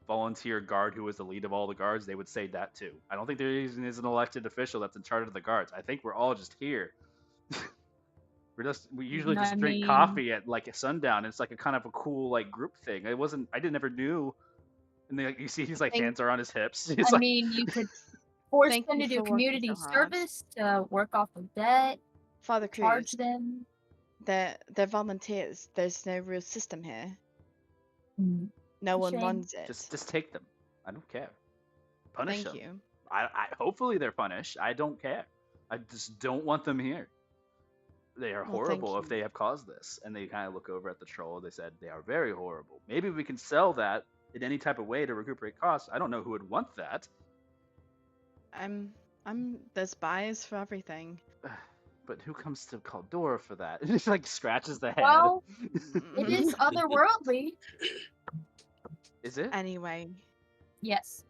[SPEAKER 1] volunteer guard who is the lead of all the guards. They would say that too. I don't think there is an elected official that's in charge of the guards. I think we're all just here. We usually just drink coffee at like sundown. It's like a kind of a cool like group thing. I never knew. And then you see his like hands are on his hips. He's
[SPEAKER 2] You could force
[SPEAKER 3] Thank
[SPEAKER 2] them
[SPEAKER 3] you
[SPEAKER 2] to do
[SPEAKER 3] for working
[SPEAKER 2] community
[SPEAKER 3] so hard.
[SPEAKER 2] service to work off of debt,
[SPEAKER 3] Father
[SPEAKER 2] charge
[SPEAKER 3] Cruz,
[SPEAKER 2] them.
[SPEAKER 3] they're volunteers. There's no real system here. No one
[SPEAKER 2] Shame.
[SPEAKER 3] runs it.
[SPEAKER 1] just take them. I don't care. Punish them.
[SPEAKER 3] Thank you.
[SPEAKER 1] I hopefully they're punished. I don't care. I just don't want them here. They are
[SPEAKER 3] Well,
[SPEAKER 1] horrible
[SPEAKER 3] thank
[SPEAKER 1] if they have caused this. And they kind of look over at the troll. They said they are very horrible. Maybe we can sell that in any type of way to recuperate costs. I don't know who would want that.
[SPEAKER 3] There's buyers for everything.
[SPEAKER 1] But who comes to Caldora for that? It just like scratches the head.
[SPEAKER 2] Well, it is otherworldly.
[SPEAKER 1] Is it?
[SPEAKER 3] Anyway.
[SPEAKER 2] Yes.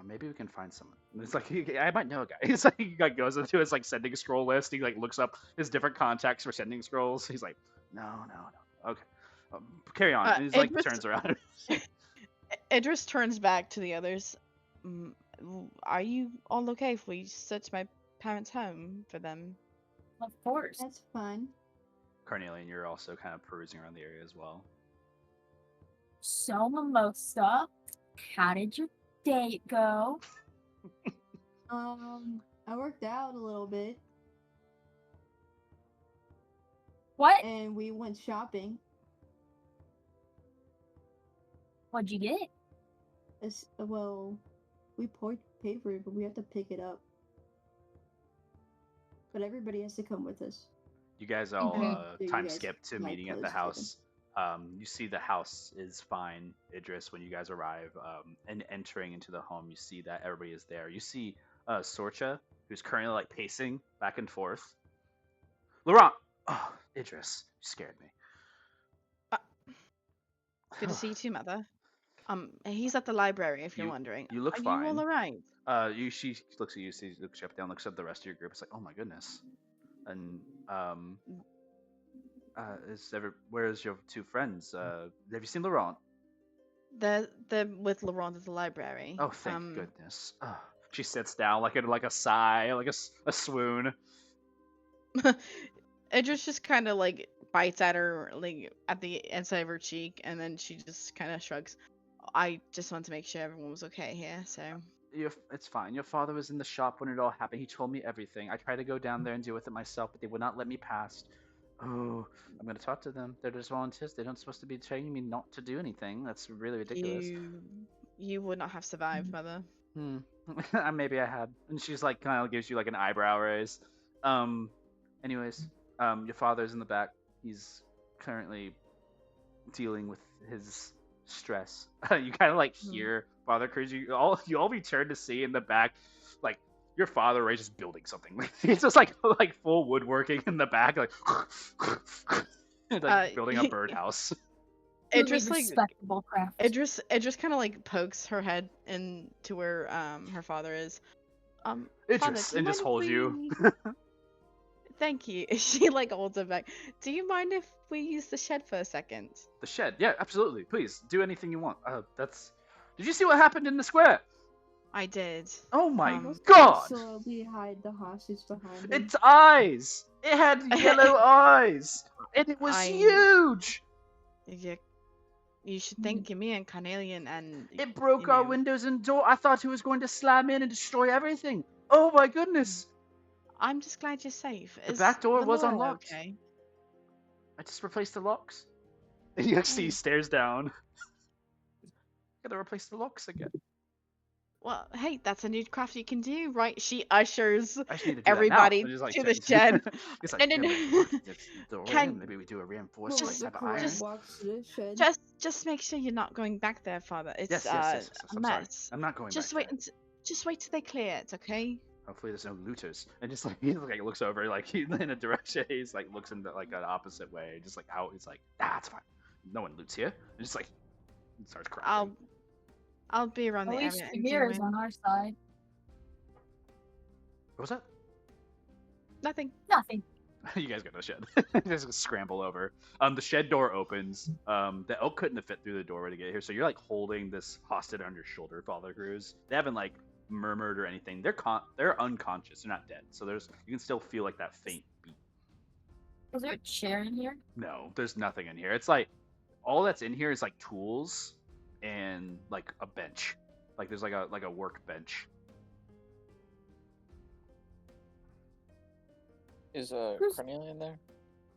[SPEAKER 1] Maybe we can find someone. It's like I might know a guy. It's like he like goes into his like sending scroll list. He like looks up his different contacts for sending scrolls. He's like, no. Okay, carry on. And he's like turns around.
[SPEAKER 3] Idris turns back to the others. Are you all okay if we search my parents' home for them?
[SPEAKER 2] Of course.
[SPEAKER 5] That's fine.
[SPEAKER 1] Carnelian, you're also kind of perusing around the area as well.
[SPEAKER 2] So, Mimosa, how did your date go?
[SPEAKER 5] I worked out a little bit.
[SPEAKER 2] What?
[SPEAKER 5] And we went shopping.
[SPEAKER 2] What'd you get?
[SPEAKER 5] Well, we paid for it, but we have to pick it up. But everybody has to come with us.
[SPEAKER 1] You guys all
[SPEAKER 5] You
[SPEAKER 1] time
[SPEAKER 5] guys
[SPEAKER 1] skip to
[SPEAKER 5] like
[SPEAKER 1] meeting at the
[SPEAKER 5] close
[SPEAKER 1] house. You see the house is fine, Idris, when you guys arrive. And entering into the home, you see that everybody is there. You see Sorcha, who's currently like pacing back and forth. Laurent! Oh, Idris, you scared me.
[SPEAKER 3] Good to see you too, Mother. He's at the library, if you're wondering.
[SPEAKER 1] You look
[SPEAKER 3] Are
[SPEAKER 1] fine.
[SPEAKER 3] you all alright?
[SPEAKER 1] She looks at you, looks you up, down, looks at the rest of your group. It's like, oh my goodness. And where's your two friends? Have you seen Laurent?
[SPEAKER 3] They're with Laurent at the library.
[SPEAKER 1] Oh, thank goodness. Oh. She sits down like a sigh, like a swoon.
[SPEAKER 3] Idris just kind of like bites at her, like at the inside of her cheek, and then she just kind of shrugs. I just want to make sure everyone was okay here, so.
[SPEAKER 1] It's fine. Your father was in the shop when it all happened. He told me everything. I tried to go down there and deal with it myself, but they would not let me pass. Oh, I'm gonna talk to them. They're just volunteers. They're not supposed to be training me not to do anything. That's really ridiculous.
[SPEAKER 3] You would not have survived, mother.
[SPEAKER 1] Maybe I had. And she's like, kind of gives you like an eyebrow raise. Anyways, your father's in the back. He's currently dealing with his stress. You kind of like hear Father Cruz. You all return to see in the back, like your father is just building something. It's just like full woodworking in the back, like, building a birdhouse.
[SPEAKER 3] Idris like
[SPEAKER 2] respectable craft.
[SPEAKER 3] Idris kind of like pokes her head into where her father is.
[SPEAKER 1] Idris,
[SPEAKER 3] Father,
[SPEAKER 1] and just holds you.
[SPEAKER 3] Thank you. She like holds it back. Do you mind if we use the shed for a second?
[SPEAKER 1] The shed, yeah, absolutely. Please do anything you want. Did you see what happened in the square?
[SPEAKER 3] I did.
[SPEAKER 1] Oh my god!
[SPEAKER 5] Slowly hide the hostage behind him.
[SPEAKER 1] Its eyes. It had yellow eyes, and it was huge.
[SPEAKER 3] You should thank me and Carnelian and.
[SPEAKER 1] It broke our windows and door. I thought it was going to slam in and destroy everything. Oh my goodness!
[SPEAKER 3] I'm just glad you're safe.
[SPEAKER 1] The back door was
[SPEAKER 3] Laura
[SPEAKER 1] unlocked.
[SPEAKER 3] Okay?
[SPEAKER 1] I just replaced the locks. And you see, he stares down. Gotta replace the locks again.
[SPEAKER 3] Well, hey, that's a new craft you can do, right? She ushers
[SPEAKER 1] I just need to do
[SPEAKER 3] everybody
[SPEAKER 1] that now. Just,
[SPEAKER 3] to the shed.
[SPEAKER 1] It's
[SPEAKER 3] No, no.
[SPEAKER 1] Maybe we do a reinforced
[SPEAKER 3] Just-
[SPEAKER 1] type of iron.
[SPEAKER 3] just-
[SPEAKER 5] Walks to the shed.
[SPEAKER 3] Just make sure you're not going back there, Father. It's
[SPEAKER 1] Yes,
[SPEAKER 3] a
[SPEAKER 1] I'm sorry.
[SPEAKER 3] mess.
[SPEAKER 1] I'm not going
[SPEAKER 3] Just
[SPEAKER 1] back
[SPEAKER 3] wait.
[SPEAKER 1] there.
[SPEAKER 3] Just wait till they clear it, okay?
[SPEAKER 1] Hopefully there's no looters. And just like he like looks over, like he's in a direction. He's like looks in the, like an opposite way, just like out. He's like, it's fine. No one loots here. And just like starts crying.
[SPEAKER 3] I'll be around
[SPEAKER 2] At
[SPEAKER 3] the
[SPEAKER 2] least
[SPEAKER 3] area.
[SPEAKER 2] the mirror's on our side.
[SPEAKER 1] What was that?
[SPEAKER 3] Nothing.
[SPEAKER 2] Nothing.
[SPEAKER 1] You guys got no shed. You guys scramble over. The shed door opens. The elk couldn't have fit through the doorway to get here, so you're like holding this hostage on your shoulder, Father Cruz. They haven't like murmured or anything. They're unconscious. They're not dead. So you can still feel like that faint beat.
[SPEAKER 2] Is there a chair in here?
[SPEAKER 1] No, there's nothing in here. It's like all that's in here is like tools and like a bench. Like there's like a workbench.
[SPEAKER 6] Is Carnelian there?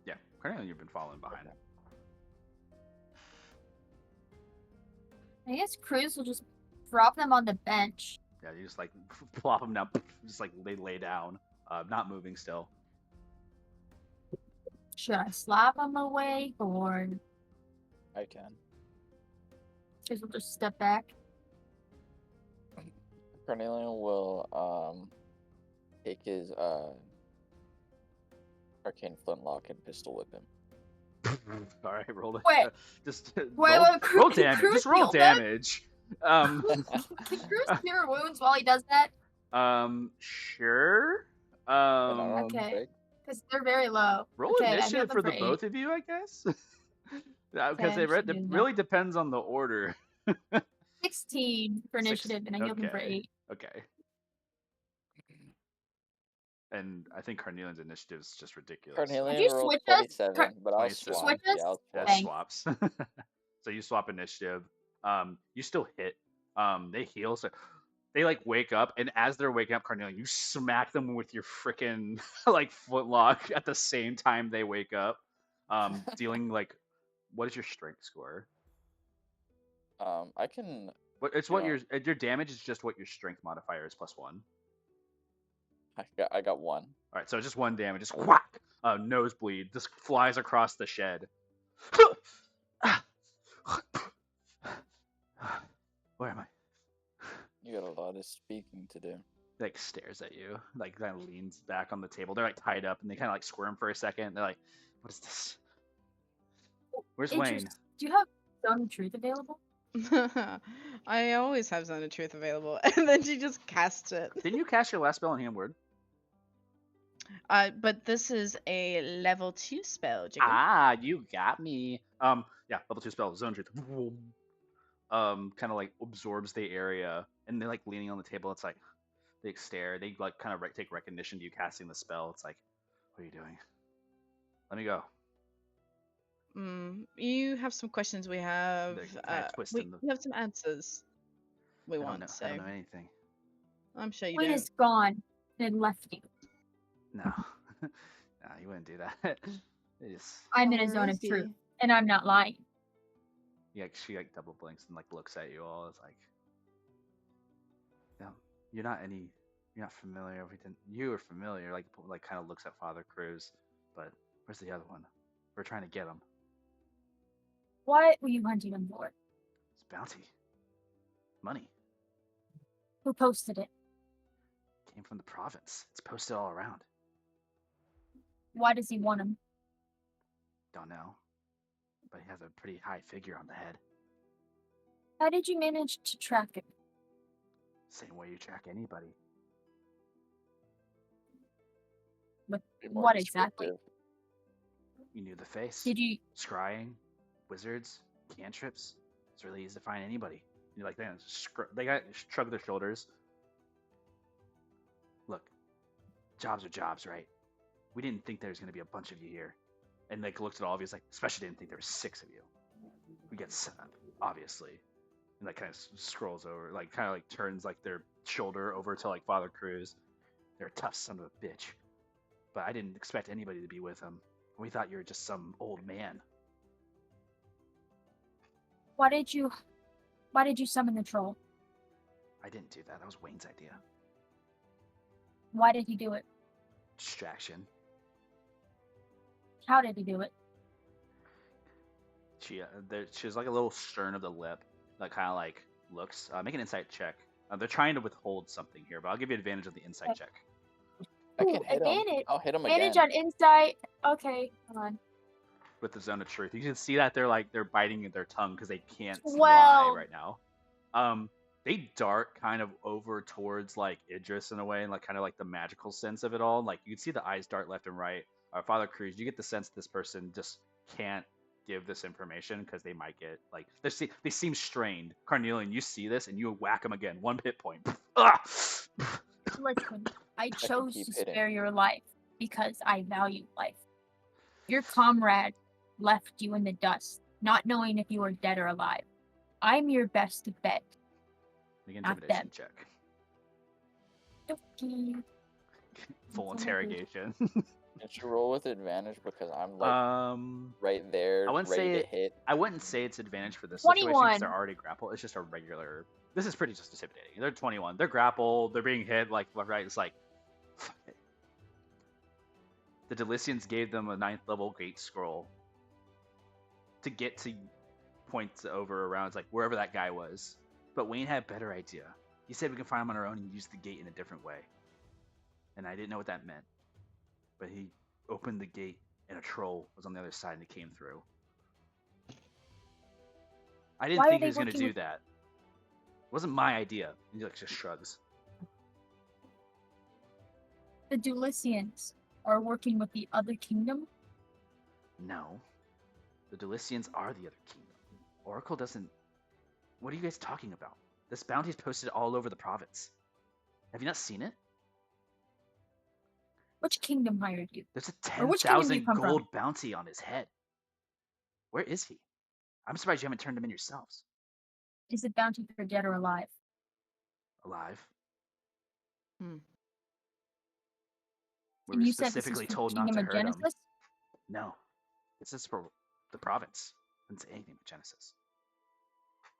[SPEAKER 1] Yeah, Carnelian, you've been following behind.
[SPEAKER 2] I guess Cruz will just drop them on the bench.
[SPEAKER 1] Yeah, you just like plop them down, just like they lay down, not moving still.
[SPEAKER 2] Should I slap them away or
[SPEAKER 6] I can.
[SPEAKER 2] Cruz will just step back?
[SPEAKER 6] Carnelian will take his arcane flintlock and pistol whip him.
[SPEAKER 1] All right, roll it.
[SPEAKER 2] Wait.
[SPEAKER 1] Just
[SPEAKER 2] Wait,
[SPEAKER 1] roll
[SPEAKER 2] can
[SPEAKER 1] damage.
[SPEAKER 2] Cruz
[SPEAKER 1] Just roll
[SPEAKER 2] heal them?
[SPEAKER 1] damage.
[SPEAKER 2] Can Cruz cure wounds while he does that?
[SPEAKER 1] Sure.
[SPEAKER 2] Okay. Because they're very low.
[SPEAKER 1] Roll
[SPEAKER 2] Okay, I healed
[SPEAKER 1] initiative
[SPEAKER 2] them
[SPEAKER 1] for the
[SPEAKER 2] 8.
[SPEAKER 1] both of you, I guess. Because
[SPEAKER 2] Okay,
[SPEAKER 1] it
[SPEAKER 2] I should do that.
[SPEAKER 1] really depends on the order.
[SPEAKER 2] 16 for initiative, and I healed them for
[SPEAKER 1] Okay.
[SPEAKER 2] 8.
[SPEAKER 1] Okay. And I think Carnelian's initiative is just ridiculous.
[SPEAKER 6] Carnelian
[SPEAKER 2] you
[SPEAKER 6] rolled
[SPEAKER 2] switch us?
[SPEAKER 6] 27, but I'll
[SPEAKER 1] 27.
[SPEAKER 6] swap.
[SPEAKER 2] Switch us?
[SPEAKER 6] Yeah, I'll
[SPEAKER 1] Yeah,
[SPEAKER 6] swap.
[SPEAKER 2] Thanks.
[SPEAKER 1] swaps. So you swap initiative. You still hit. They heal. So they like wake up, and as they're waking up, Carnelian, you smack them with your freaking like footlock at the same time they wake up. Dealing like, what is your strength score?
[SPEAKER 6] I can.
[SPEAKER 1] It's
[SPEAKER 6] You
[SPEAKER 1] what
[SPEAKER 6] know.
[SPEAKER 1] your damage is just what your strength modifier is +1.
[SPEAKER 6] I got one.
[SPEAKER 1] All right, so it's just 1 damage. Just whack. Nosebleed just flies across the shed. Where am I?
[SPEAKER 6] You got a lot of speaking to do.
[SPEAKER 1] Like stares at you, like kind of leans back on the table. They're like tied up, and they kind of like squirm for a second. They're like, "What is this? Where's Wayne?"
[SPEAKER 2] Interest. Do you have Zone of Truth available?
[SPEAKER 3] I always have Zone of Truth available, and then she just casts it.
[SPEAKER 1] Didn't you cast your last spell on Hand Word?
[SPEAKER 3] But this is a level 2 spell, Jacob.
[SPEAKER 1] Ah, you got me. Yeah, level 2 spell, Zone of Truth. Kind of like absorbs the area, and they're like leaning on the table. It's like they stare. They like kind of take recognition to you casting the spell. It's like, what are you doing? Let me go.
[SPEAKER 3] You have some questions. We have
[SPEAKER 1] They're kind of twisting the.
[SPEAKER 3] we have some answers. We
[SPEAKER 1] I don't
[SPEAKER 3] want.
[SPEAKER 1] know.
[SPEAKER 3] So
[SPEAKER 1] I don't know anything.
[SPEAKER 3] I'm sure you
[SPEAKER 2] Queen
[SPEAKER 3] don't.
[SPEAKER 2] is gone and left you.
[SPEAKER 1] No, no, you wouldn't do that. It just,
[SPEAKER 2] I'm in a
[SPEAKER 5] Where
[SPEAKER 2] zone
[SPEAKER 5] is
[SPEAKER 2] of truth,
[SPEAKER 5] he?
[SPEAKER 2] and I'm not lying.
[SPEAKER 1] yeah, she like double blinks and like looks at you all. It's like, no, you're not familiar. You are familiar. Like kind of looks at Father Cruz, but where's the other one? We're trying to get him.
[SPEAKER 2] What were you hunting him for?
[SPEAKER 1] It's bounty, money.
[SPEAKER 2] Who posted it?
[SPEAKER 1] Came from the province. It's posted all around.
[SPEAKER 2] Why does he want him?
[SPEAKER 1] Don't know, but he has a pretty high figure on the head.
[SPEAKER 2] How did you manage to track him?
[SPEAKER 1] Same way you track anybody.
[SPEAKER 2] But
[SPEAKER 6] Be more
[SPEAKER 2] what exactly?
[SPEAKER 6] descriptive.
[SPEAKER 1] You knew the face.
[SPEAKER 2] Did you?
[SPEAKER 1] Scrying, wizards, cantrips. It's really easy to find anybody. You like they got shrug their shoulders. Look, jobs are jobs, right? We didn't think there was gonna be a bunch of you here, and like looked at all of you. It's like, especially didn't think there was 6 of you. We get 7, obviously, and like kind of scrolls over, like kind of like turns like their shoulder over to like Father Cruz. They're a tough son of a bitch, but I didn't expect anybody to be with him. We thought you were just some old man.
[SPEAKER 2] Why did you summon the troll?
[SPEAKER 1] I didn't do that. That was Wayne's idea.
[SPEAKER 2] Why did he do it?
[SPEAKER 1] Distraction.
[SPEAKER 2] How did he do it?
[SPEAKER 1] She has like a little stern of the lip that kind of like looks. Make an insight check. They're trying to withhold something here, but I'll give you advantage of the insight check.
[SPEAKER 6] I
[SPEAKER 2] Ooh,
[SPEAKER 6] can hit him.
[SPEAKER 2] advantage.
[SPEAKER 6] I'll hit him
[SPEAKER 2] Advantage
[SPEAKER 6] again.
[SPEAKER 2] on insight. Okay, hold on.
[SPEAKER 1] With the zone of truth, you can see that they're biting their tongue because they can't lie
[SPEAKER 2] Well-
[SPEAKER 1] right now. They dart kind of over towards like Idris in a way, and like kind of like the magical sense of it all. Like you can see the eyes dart left and right. Father Cruz, you get the sense this person just can't give this information because they might get like they seem strained. Carnelian, you see this and you whack them again. 1 hit point.
[SPEAKER 2] Listen, I
[SPEAKER 6] can
[SPEAKER 2] chose
[SPEAKER 6] keep
[SPEAKER 2] to
[SPEAKER 6] hitting.
[SPEAKER 2] spare your life because I value life. Your comrade left you in the dust, not knowing if you were dead or alive. I'm your best bet.
[SPEAKER 1] Make an
[SPEAKER 2] Not
[SPEAKER 1] intimidation
[SPEAKER 2] them.
[SPEAKER 1] check.
[SPEAKER 2] Okay.
[SPEAKER 1] Full interrogation.
[SPEAKER 6] Did you roll with advantage because I'm like right there,
[SPEAKER 1] I wouldn't
[SPEAKER 6] ready
[SPEAKER 1] say
[SPEAKER 6] to hit?
[SPEAKER 1] I wouldn't say it's advantage for this situation
[SPEAKER 2] 21.
[SPEAKER 1] because they're already grappled. It's just a regular. This is pretty just intimidating. They're 21. They're grappled. They're being hit. Like right. It's like the Delicians gave them a 9th level gate scroll to get to points over around. It's like wherever that guy was. But Wayne had a better idea. He said we can find him on our own and use the gate in a different way. And I didn't know what that meant. But he opened the gate and a troll was on the other side and it came through. I didn't
[SPEAKER 2] Why are
[SPEAKER 1] think he
[SPEAKER 2] they
[SPEAKER 1] was going to
[SPEAKER 2] working
[SPEAKER 1] do
[SPEAKER 2] with-
[SPEAKER 1] that. It wasn't my idea. He like just shrugs.
[SPEAKER 2] The Dulicians are working with the other kingdom?
[SPEAKER 1] No. The Delicians are the other kingdom. Oracle doesn't... What are you guys talking about? This bounty is posted all over the province. Have you not seen it?
[SPEAKER 2] Which kingdom hired you?
[SPEAKER 1] There's a
[SPEAKER 2] Or which kingdom do you
[SPEAKER 1] 10,000
[SPEAKER 2] come from?
[SPEAKER 1] gold bounty on his head. Where is he? I'm surprised you haven't turned him in yourselves.
[SPEAKER 2] Is it bounty for dead or alive?
[SPEAKER 1] Alive.
[SPEAKER 3] Hmm.
[SPEAKER 1] We
[SPEAKER 2] And
[SPEAKER 1] were
[SPEAKER 2] you said this is
[SPEAKER 1] specifically
[SPEAKER 2] for
[SPEAKER 1] told
[SPEAKER 2] the
[SPEAKER 1] not to
[SPEAKER 2] kingdom of
[SPEAKER 1] hurt him.
[SPEAKER 2] Genesis?
[SPEAKER 1] No. This is for the province. I didn't say anything with Genesis.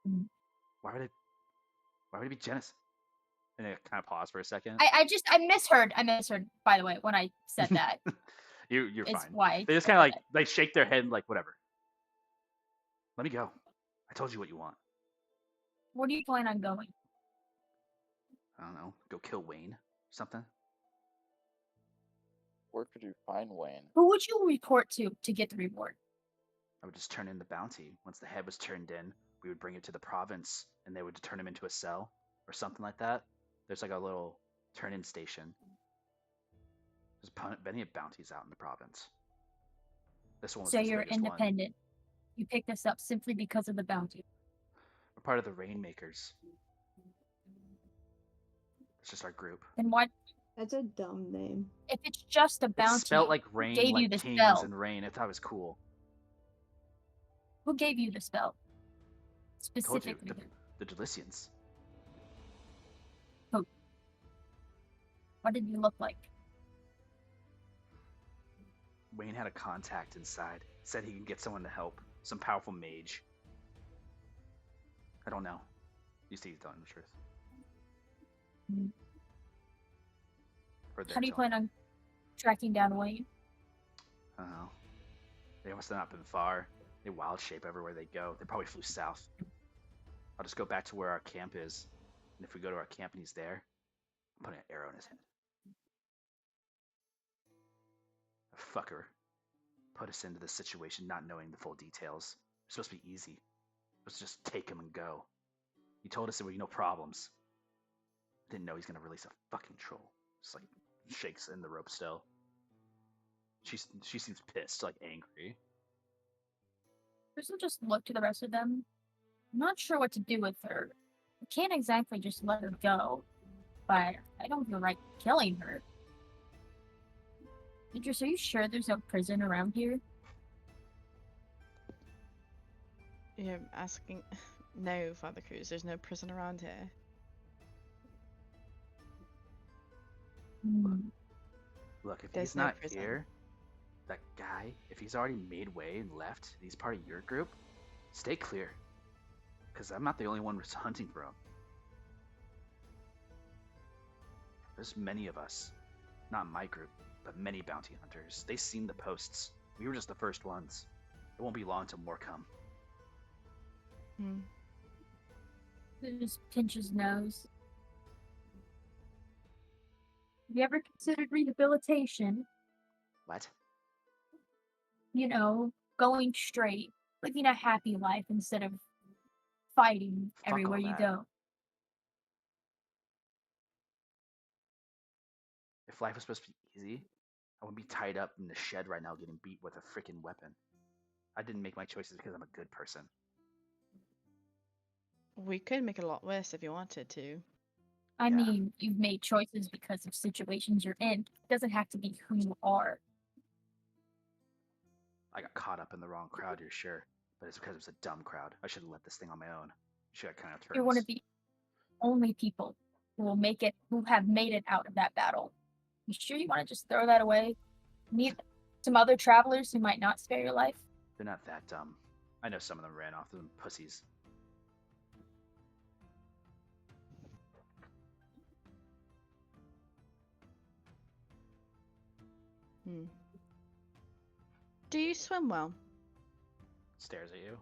[SPEAKER 2] Hmm.
[SPEAKER 1] Why would it be Genesis? And I kind of pause for a second.
[SPEAKER 2] I misheard. I misheard, by the way, when I said that.
[SPEAKER 1] You're
[SPEAKER 2] Is
[SPEAKER 1] fine.
[SPEAKER 2] why.
[SPEAKER 1] They just kind of like they shake their head like whatever. Let me go. I told you what you want.
[SPEAKER 2] Where do you plan on going?
[SPEAKER 1] I don't know. Go kill Wayne. Something.
[SPEAKER 6] Where could you find Wayne?
[SPEAKER 2] Who would you report to get the reward?
[SPEAKER 1] I would just turn in the bounty. Once the head was turned in, we would bring it to the province, and they would turn him into a cell or something like that. There's like a little turn-in station. There's plenty of bounties out in the province. This one was
[SPEAKER 2] So
[SPEAKER 1] the
[SPEAKER 2] you're
[SPEAKER 1] latest one.
[SPEAKER 2] independent. You picked this up simply because of the bounty.
[SPEAKER 1] We're part of the Rainmakers. It's just our group.
[SPEAKER 2] Then what?
[SPEAKER 5] That's a dumb name.
[SPEAKER 2] If it's just a bounty,
[SPEAKER 1] It's spelled like rain,
[SPEAKER 2] gave you
[SPEAKER 1] like
[SPEAKER 2] the
[SPEAKER 1] kings
[SPEAKER 2] spell?
[SPEAKER 1] and rain. I thought it was cool.
[SPEAKER 2] Who gave you the spell?
[SPEAKER 1] Told you,
[SPEAKER 2] Specifically.
[SPEAKER 1] the Delicians.
[SPEAKER 2] Who? What did you look like?
[SPEAKER 1] Wayne had a contact inside. Said he could get someone to help. Some powerful mage. I don't know. You see, he's telling the truth.
[SPEAKER 2] Mm.
[SPEAKER 1] Or they're
[SPEAKER 2] How do you
[SPEAKER 1] telling-
[SPEAKER 2] plan on tracking down Wayne?
[SPEAKER 1] I don't know. They must have not been far. They wild shape everywhere they go. They probably flew south. I'll just go back to where our camp is. And if we go to our camp and he's there, I'm putting an arrow in his head. A fucker put us into this situation not knowing the full details. It's supposed to be easy. Let's just take him and go. He told us there would be no problems. Didn't know he's gonna release a fucking troll. Just like shakes in the rope still. She seems pissed, like angry.
[SPEAKER 2] Crystal just looked to the rest of them. I'm not sure what to do with her. I can't exactly just let her go, but I don't feel right killing her. Idris, are you sure there's no prison around here?
[SPEAKER 3] You're asking. No, Father Cruz, there's no prison around here.
[SPEAKER 2] Hmm.
[SPEAKER 1] Look, if
[SPEAKER 3] There's
[SPEAKER 1] he's
[SPEAKER 3] no
[SPEAKER 1] not
[SPEAKER 3] prison.
[SPEAKER 1] here, that guy, if he's already made way and left, and he's part of your group, stay clear. Because I'm not the only one hunting for him. There's many of us. Not my group, but many bounty hunters. They've seen the posts. We were just the first ones. It won't be long till more come.
[SPEAKER 3] Hmm.
[SPEAKER 2] Just pinch his nose. Have you ever considered rehabilitation?
[SPEAKER 1] What?
[SPEAKER 2] You know, going straight, living a happy life instead of fighting
[SPEAKER 1] Fuck
[SPEAKER 2] everywhere
[SPEAKER 1] all
[SPEAKER 2] you
[SPEAKER 1] that.
[SPEAKER 2] go.
[SPEAKER 1] If life was supposed to be easy, I wouldn't be tied up in the shed right now getting beat with a freaking weapon. I didn't make my choices because I'm a good person.
[SPEAKER 3] We could make it a lot worse if you wanted to.
[SPEAKER 2] I
[SPEAKER 1] Yeah.
[SPEAKER 2] mean, you've made choices because of situations you're in. It doesn't have to be who you are.
[SPEAKER 1] I got caught up in the wrong crowd, you're sure. But it's because it was a dumb crowd. I should have let this thing on my own. Should have kind of turned.
[SPEAKER 2] You're one of the only people who will make it, who have made it out of that battle. You sure you want to just throw that away? Meet some other travelers who might not spare your life?
[SPEAKER 1] They're not that dumb. I know some of them ran off, them pussies.
[SPEAKER 3] Hmm. Do you swim well?
[SPEAKER 1] Stares at you.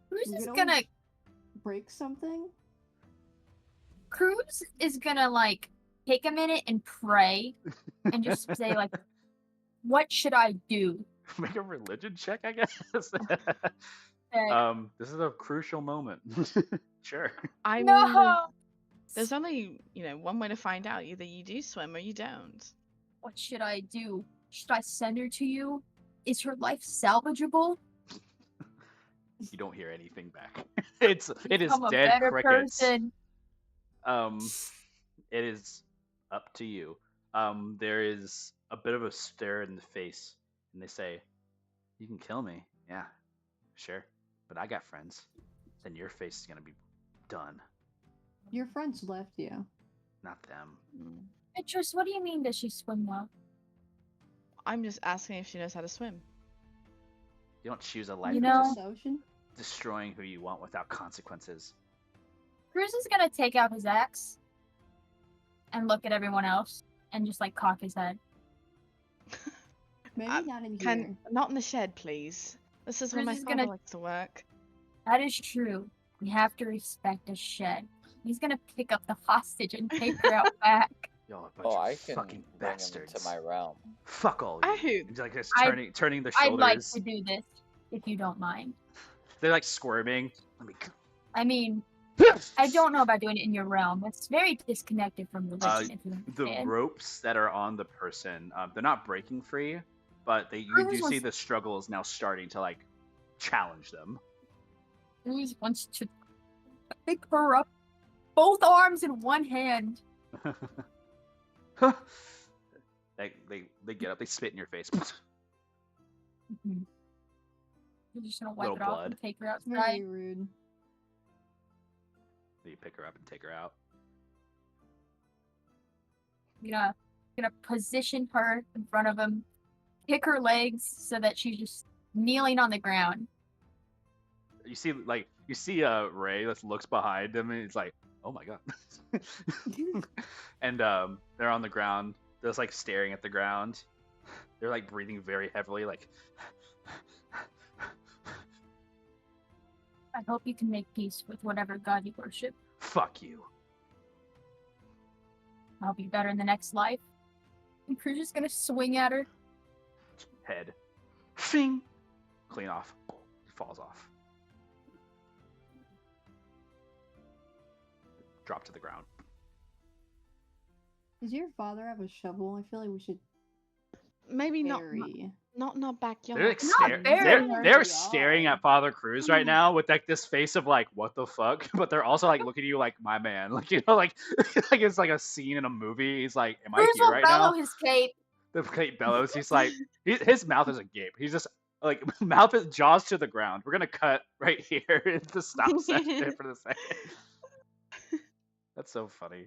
[SPEAKER 2] Cruz
[SPEAKER 5] You
[SPEAKER 2] is
[SPEAKER 5] know-
[SPEAKER 2] gonna
[SPEAKER 5] Break something?
[SPEAKER 2] Cruz is gonna like take a minute and pray and just say like, what should I do?
[SPEAKER 1] Make a religion check, I guess.
[SPEAKER 2] And,
[SPEAKER 1] This is a crucial moment. Sure.
[SPEAKER 3] I mean,
[SPEAKER 2] no!
[SPEAKER 3] there's only, one way to find out. Either you do swim or you don't.
[SPEAKER 2] What should I do? Should I send her to you? Is her life salvageable?
[SPEAKER 1] You don't hear anything back. It is
[SPEAKER 2] Become a
[SPEAKER 1] dead
[SPEAKER 2] better
[SPEAKER 1] crickets.
[SPEAKER 2] person.
[SPEAKER 1] It is up to you. There is a bit of a stare in the face, and they say, "You can kill me, yeah, sure, but I got friends. Then your face is gonna be done,
[SPEAKER 5] Your friends left you.
[SPEAKER 1] not them."
[SPEAKER 2] Beatrice, what do you mean does she swim well?
[SPEAKER 3] I'm just asking if she knows how to swim.
[SPEAKER 1] You don't choose a life
[SPEAKER 2] You
[SPEAKER 1] of
[SPEAKER 2] know-
[SPEAKER 1] just
[SPEAKER 5] This ocean?
[SPEAKER 1] destroying who you want without consequences.
[SPEAKER 2] Cruz is gonna take out his axe and look at everyone else and just like cock his head.
[SPEAKER 5] Maybe
[SPEAKER 3] Uh,
[SPEAKER 5] not in here.
[SPEAKER 3] Not in the shed, please. This is where
[SPEAKER 2] Cruz
[SPEAKER 3] my
[SPEAKER 2] is
[SPEAKER 3] father
[SPEAKER 2] gonna-
[SPEAKER 3] likes to work.
[SPEAKER 2] That is true. We have to respect a shed. He's gonna pick up the hostage and take her out back.
[SPEAKER 1] Y'all are a bunch
[SPEAKER 6] Oh,
[SPEAKER 1] of
[SPEAKER 6] I can
[SPEAKER 1] fucking
[SPEAKER 6] bring him
[SPEAKER 1] bastards.
[SPEAKER 6] into my realm.
[SPEAKER 1] Fuck all of
[SPEAKER 3] I
[SPEAKER 1] you.
[SPEAKER 3] hope-
[SPEAKER 1] It's like it's
[SPEAKER 2] I-
[SPEAKER 1] turning their
[SPEAKER 2] I'd like
[SPEAKER 1] shoulders.
[SPEAKER 2] to do this, if you don't mind.
[SPEAKER 1] They're like squirming. Let me.
[SPEAKER 2] I mean, I don't know about doing it in your realm. It's very disconnected from religion, if you
[SPEAKER 1] The
[SPEAKER 2] understand.
[SPEAKER 1] ropes that are on the person, they're not breaking free, but you
[SPEAKER 2] Cruz
[SPEAKER 1] do see
[SPEAKER 2] wants-
[SPEAKER 1] the struggle is now starting to like challenge them.
[SPEAKER 2] Cruz wants to pick her up, both arms in one hand.
[SPEAKER 1] They get up, they spit in your face.
[SPEAKER 2] Mhm. You're just gonna wipe
[SPEAKER 1] Little
[SPEAKER 2] it off
[SPEAKER 1] blood.
[SPEAKER 2] and take her
[SPEAKER 5] Very
[SPEAKER 2] outside.
[SPEAKER 5] rude.
[SPEAKER 1] So you pick her up and take her out.
[SPEAKER 2] You're gonna position her in front of him, kick her legs so that she's just kneeling on the ground.
[SPEAKER 1] You see Ray that looks behind him and he's like, oh my god. And they're on the ground. They're just like staring at the ground. They're like breathing very heavily, like
[SPEAKER 2] I hope you can make peace with whatever god you worship.
[SPEAKER 1] fuck you.
[SPEAKER 2] I'll be better in the next life. And you're just gonna swing at her.
[SPEAKER 1] Head. Fing. Clean off. Falls off. Drop to the ground.
[SPEAKER 5] Does your father have a shovel? I feel like we should
[SPEAKER 3] Maybe
[SPEAKER 5] bury.
[SPEAKER 3] not in our backyard.
[SPEAKER 1] They're like
[SPEAKER 2] Not burying her.
[SPEAKER 1] they're staring at Father Cruz right now with like this face of like what the fuck, but they're also like looking at you like my man, like like like it's like a scene in a movie. He's like, am I
[SPEAKER 2] Cruz
[SPEAKER 1] here
[SPEAKER 2] will
[SPEAKER 1] right
[SPEAKER 2] bellow
[SPEAKER 1] now?
[SPEAKER 2] his cape.
[SPEAKER 1] The cape bellows. He's like his mouth is agape. He's just like mouth is jaws to the ground. We're gonna cut right here to stop session for the second. That's so funny.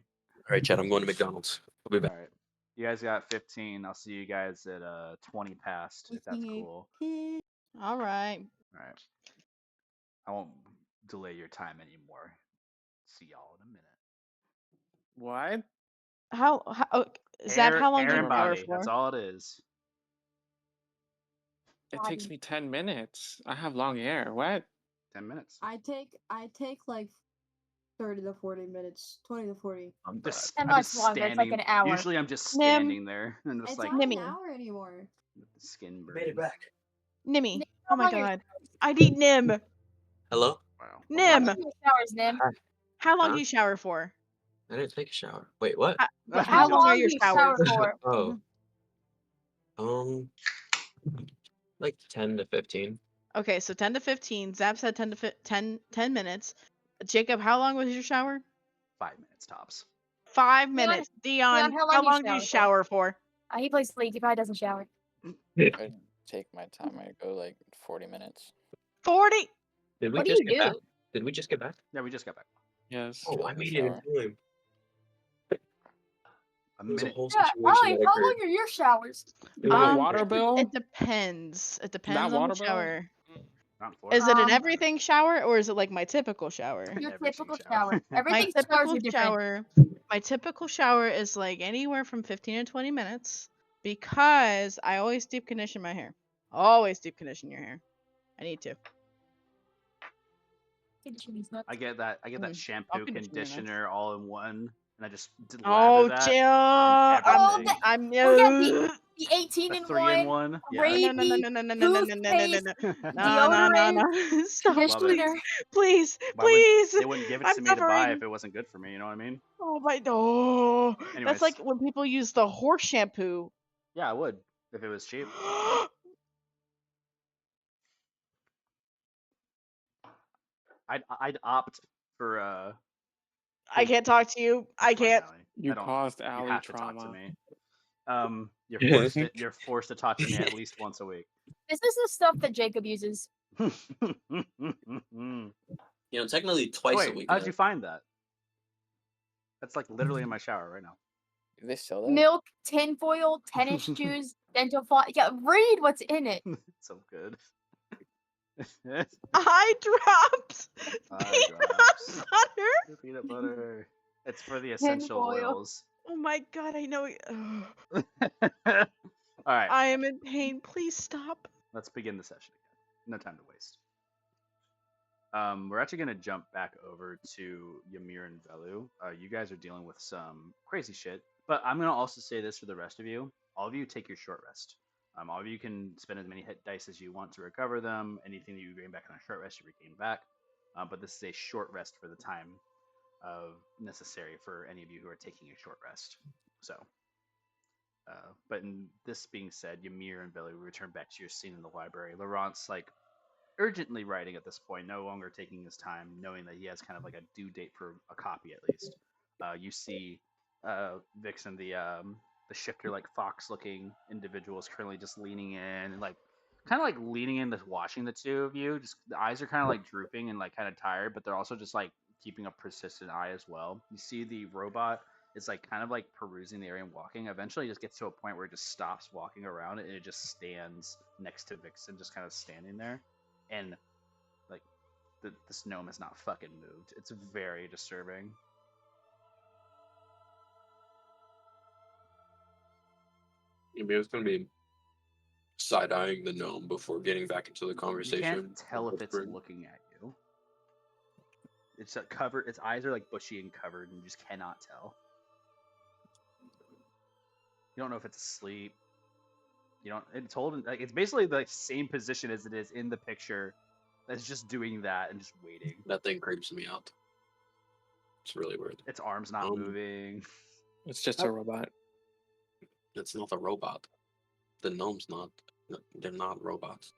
[SPEAKER 4] All right, Chad. I'm going to McDonald's. I'll be back.
[SPEAKER 1] All right. You guys got 15. I'll see you guys at 20 past, if that's
[SPEAKER 5] Eating a
[SPEAKER 1] cool.
[SPEAKER 5] pig.
[SPEAKER 3] All right.
[SPEAKER 1] All right. I won't delay your time anymore. See y'all in a minute.
[SPEAKER 8] What?
[SPEAKER 3] How Zab, how long do
[SPEAKER 1] hair
[SPEAKER 3] you
[SPEAKER 1] and
[SPEAKER 3] shower
[SPEAKER 1] body.
[SPEAKER 3] for?
[SPEAKER 1] That's all it is.
[SPEAKER 8] It takes me 10 minutes. I have long hair. What?
[SPEAKER 1] 10 minutes.
[SPEAKER 5] I take like 30 to 40 minutes. 20 to 40.
[SPEAKER 1] I'm just,
[SPEAKER 2] And
[SPEAKER 1] I'm
[SPEAKER 2] much
[SPEAKER 1] just
[SPEAKER 2] longer, it's like
[SPEAKER 1] standing.
[SPEAKER 2] an hour.
[SPEAKER 1] Usually I'm just
[SPEAKER 3] Nim.
[SPEAKER 1] standing there and just
[SPEAKER 5] It's
[SPEAKER 1] like
[SPEAKER 5] not
[SPEAKER 3] Nimmy.
[SPEAKER 5] an hour anymore.
[SPEAKER 1] with the skin burn.
[SPEAKER 4] Made it back.
[SPEAKER 3] Nimmy.
[SPEAKER 2] Nim,
[SPEAKER 3] Oh my
[SPEAKER 2] how long
[SPEAKER 3] god. I need Nim.
[SPEAKER 4] Hello?
[SPEAKER 1] Wow.
[SPEAKER 2] How
[SPEAKER 3] Nim.
[SPEAKER 2] long do you showers, Nim?
[SPEAKER 3] How long
[SPEAKER 4] Huh?
[SPEAKER 3] do you shower for?
[SPEAKER 4] I didn't take a shower. Wait, what?
[SPEAKER 3] But
[SPEAKER 2] How
[SPEAKER 3] how long are
[SPEAKER 2] long
[SPEAKER 3] your
[SPEAKER 2] do you shower
[SPEAKER 3] showers?
[SPEAKER 2] for?
[SPEAKER 4] Oh. Like 10 to 15.
[SPEAKER 3] Okay, so 10 to 15. Zab said 10 to 10 minutes. Jacob, how long was your shower?
[SPEAKER 1] 5 minutes tops.
[SPEAKER 3] 5 minutes. Dion,
[SPEAKER 2] how
[SPEAKER 3] how
[SPEAKER 2] long
[SPEAKER 3] long
[SPEAKER 2] do
[SPEAKER 3] do
[SPEAKER 2] you
[SPEAKER 3] you shower for?
[SPEAKER 2] He plays League. He probably doesn't shower.
[SPEAKER 6] I take my time. I go like 40 minutes.
[SPEAKER 3] 40.
[SPEAKER 4] Did we
[SPEAKER 2] What do
[SPEAKER 4] just
[SPEAKER 2] you
[SPEAKER 4] get
[SPEAKER 2] do?
[SPEAKER 4] back? Did we just get back?
[SPEAKER 1] Yeah, we just got back.
[SPEAKER 8] Yes.
[SPEAKER 4] Oh, I
[SPEAKER 6] in the
[SPEAKER 4] made it in
[SPEAKER 6] shower.
[SPEAKER 4] time.
[SPEAKER 1] A
[SPEAKER 4] It was a
[SPEAKER 1] minute.
[SPEAKER 4] whole
[SPEAKER 2] Yeah,
[SPEAKER 4] situation
[SPEAKER 2] Ollie,
[SPEAKER 4] that
[SPEAKER 2] how
[SPEAKER 4] occurred.
[SPEAKER 2] long are your showers?
[SPEAKER 8] You have a water bill?
[SPEAKER 3] It depends. It depends on
[SPEAKER 8] water
[SPEAKER 3] the
[SPEAKER 8] bill?
[SPEAKER 3] shower.
[SPEAKER 1] Not in Florida.
[SPEAKER 3] Is it an
[SPEAKER 2] Um,
[SPEAKER 3] everything shower or is it like my typical shower?
[SPEAKER 2] Your
[SPEAKER 1] Everything
[SPEAKER 2] typical
[SPEAKER 1] shower.
[SPEAKER 2] shower.
[SPEAKER 3] My
[SPEAKER 2] Everything's showers
[SPEAKER 3] typical
[SPEAKER 2] are different.
[SPEAKER 3] shower. My typical shower is like anywhere from 15 to 20 minutes because I always deep condition my hair. Always deep condition your hair. I need to.
[SPEAKER 1] I get that shampoo,
[SPEAKER 3] conditioner, nice.
[SPEAKER 1] conditioner all in one, and I just
[SPEAKER 3] Oh,
[SPEAKER 1] lather that.
[SPEAKER 3] chill.
[SPEAKER 1] and everything.
[SPEAKER 3] I'm
[SPEAKER 2] Oh, yeah, the 18
[SPEAKER 1] The
[SPEAKER 2] in
[SPEAKER 1] 3 in
[SPEAKER 2] 1,
[SPEAKER 1] 1. Yeah.
[SPEAKER 2] Rape,
[SPEAKER 3] no,
[SPEAKER 2] toothpaste,
[SPEAKER 3] no. Stop,
[SPEAKER 1] Love it.
[SPEAKER 2] conditioner.
[SPEAKER 3] please,
[SPEAKER 1] Why would-
[SPEAKER 3] please.
[SPEAKER 1] They wouldn't give it
[SPEAKER 3] I'm
[SPEAKER 1] to me to buy
[SPEAKER 3] suffering.
[SPEAKER 1] if it wasn't good for me. You know what I mean?
[SPEAKER 3] Oh my no.
[SPEAKER 1] Anyways.
[SPEAKER 3] That's like when people use the horse shampoo.
[SPEAKER 1] Yeah, I would if it was cheap. I'd opt for
[SPEAKER 3] I can't talk to you. I
[SPEAKER 1] It's fine,
[SPEAKER 3] can't.
[SPEAKER 1] Allie.
[SPEAKER 8] You
[SPEAKER 1] I don't-
[SPEAKER 8] caused
[SPEAKER 1] You
[SPEAKER 8] Allie
[SPEAKER 1] have to talk to
[SPEAKER 8] trauma.
[SPEAKER 1] me. You're forced to talk to me at least once a week.
[SPEAKER 2] This is the stuff that Jacob uses.
[SPEAKER 4] You know, technically twice a
[SPEAKER 1] Wait,
[SPEAKER 4] week.
[SPEAKER 1] how'd
[SPEAKER 4] now.
[SPEAKER 1] you find that? That's like literally in my shower right now.
[SPEAKER 6] Do they sell that?
[SPEAKER 2] Milk, tinfoil, tennis shoes, dental floss. Yeah, read what's in it.
[SPEAKER 1] So good.
[SPEAKER 3] Eye drops.
[SPEAKER 1] Eye
[SPEAKER 3] Peanut
[SPEAKER 1] drops.
[SPEAKER 3] butter.
[SPEAKER 1] Peanut butter. It's for the essential
[SPEAKER 2] Tinfoil.
[SPEAKER 1] oils.
[SPEAKER 3] Oh my god, I know.
[SPEAKER 1] All right,
[SPEAKER 3] I am in pain. Please stop.
[SPEAKER 1] let's begin the session again. No time to waste. We're actually gonna jump back over to Ymir and Velu. You guys are dealing with some crazy shit, but I'm gonna also say this for the rest of you. All of you take your short rest. All of you can spend as many hit dice as you want to recover them. Anything that you gain back on a short rest, you regain back. But this is a short rest for the time necessary for any of you who are taking a short rest. So, but in this being said, Ymir and Velu return back to your scene in the library. Laurent's like urgently writing at this point, no longer taking his time, knowing that he has kind of like a due date for a copy at least. You see Vixen, the shifter like fox looking individual is currently just leaning in and like kind of like leaning in, watching the two of you. Just the eyes are kind of like drooping and like kind of tired, but they're also just like keeping a persistent eye as well. You see the robot is like kind of like perusing the area and walking. Eventually, it just gets to a point where it just stops walking around and it just stands next to Vixen, just kind of standing there, and like this gnome has not fucking moved. It's very disturbing.
[SPEAKER 4] Ymir's gonna be side-eyeing the gnome before getting back into the
[SPEAKER 1] You
[SPEAKER 4] conversation.
[SPEAKER 1] can't tell if it's
[SPEAKER 4] Whispering.
[SPEAKER 1] looking at you. It's covered. Its eyes are like bushy and covered, and you just cannot tell. You don't know if it's asleep. You don't. It's holding. Like it's basically the same position as it is in the picture. It's just doing that and just waiting.
[SPEAKER 4] That thing creeps me out. It's really weird.
[SPEAKER 1] Its arms not moving.
[SPEAKER 7] It's just a robot.
[SPEAKER 4] It's not a robot. The gnome's not. They're not robots.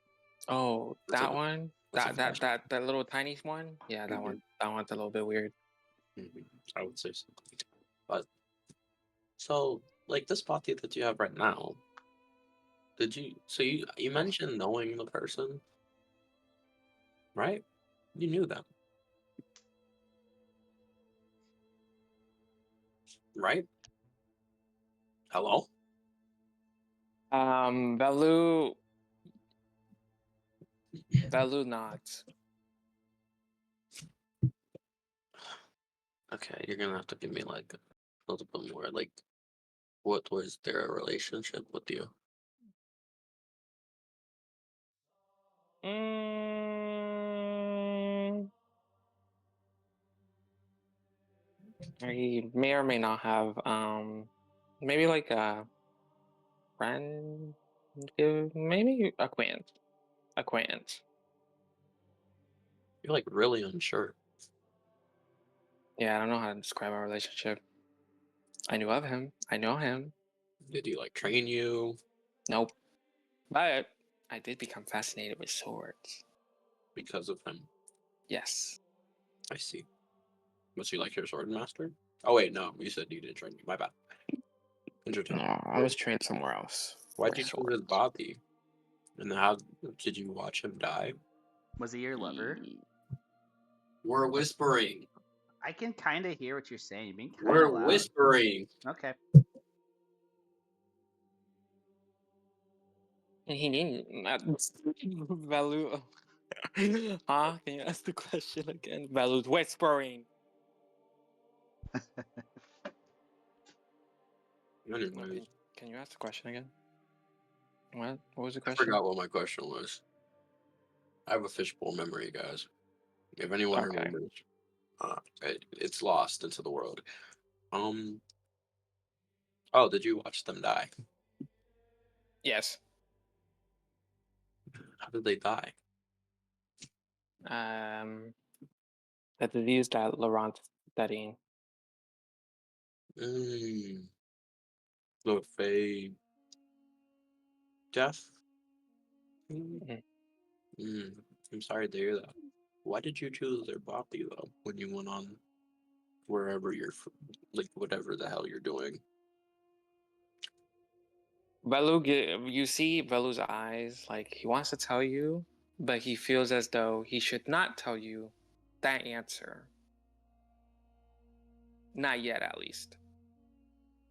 [SPEAKER 7] Oh,
[SPEAKER 4] That's
[SPEAKER 7] that
[SPEAKER 4] a-
[SPEAKER 7] one?
[SPEAKER 4] that's a
[SPEAKER 7] That little tiny one? Yeah, that one. That one's a little bit weird.
[SPEAKER 4] I would say so. But so, like this party that you have right now, did you? So you mentioned knowing the person, right? You knew them, right? Hello?
[SPEAKER 7] Velu not.
[SPEAKER 4] Okay, you're gonna have to give me like a little bit more. Like, what was their relationship with you?
[SPEAKER 7] He may or may not have maybe like a friend, maybe acquaintance.
[SPEAKER 4] You're like really unsure.
[SPEAKER 7] Yeah, I don't know how to describe our relationship. I knew of him. I know him.
[SPEAKER 4] Did he like train you
[SPEAKER 7] Nope. But I did become fascinated with swords.
[SPEAKER 4] because of him?
[SPEAKER 7] Yes.
[SPEAKER 4] I see. Was he like your sword master? Oh wait, no, you said you didn't train me. My bad. Interesting.
[SPEAKER 7] No, I was trained somewhere else.
[SPEAKER 4] Why'd
[SPEAKER 7] for
[SPEAKER 4] you choose his
[SPEAKER 7] swords.
[SPEAKER 4] body? And how did you watch him die?
[SPEAKER 1] Was he your lover?
[SPEAKER 4] We're whispering.
[SPEAKER 1] I can kind of hear what you're saying. You're being kind
[SPEAKER 4] We're
[SPEAKER 1] of loud.
[SPEAKER 4] whispering.
[SPEAKER 1] Okay.
[SPEAKER 7] He didn't. Value. Huh? Can you ask the question again? Value's whispering.
[SPEAKER 4] Anyways,
[SPEAKER 7] Can you ask the question again? What? What was the
[SPEAKER 4] I
[SPEAKER 7] question?
[SPEAKER 4] forgot what my question was. I have a fishbowl memory, guys. If anyone
[SPEAKER 7] Okay.
[SPEAKER 4] remembers, it's lost into the world. Oh, did you watch them die?
[SPEAKER 7] Yes.
[SPEAKER 4] How did they die?
[SPEAKER 7] The disease that Laurent's studying.
[SPEAKER 4] The Fey death?
[SPEAKER 7] Mhm.
[SPEAKER 4] I'm sorry to hear that. Why did you choose their body though when you went on wherever like whatever the hell you're doing?
[SPEAKER 7] You see Velu's eyes, like he wants to tell you, but he feels as though he should not tell you that answer. Not yet, at least.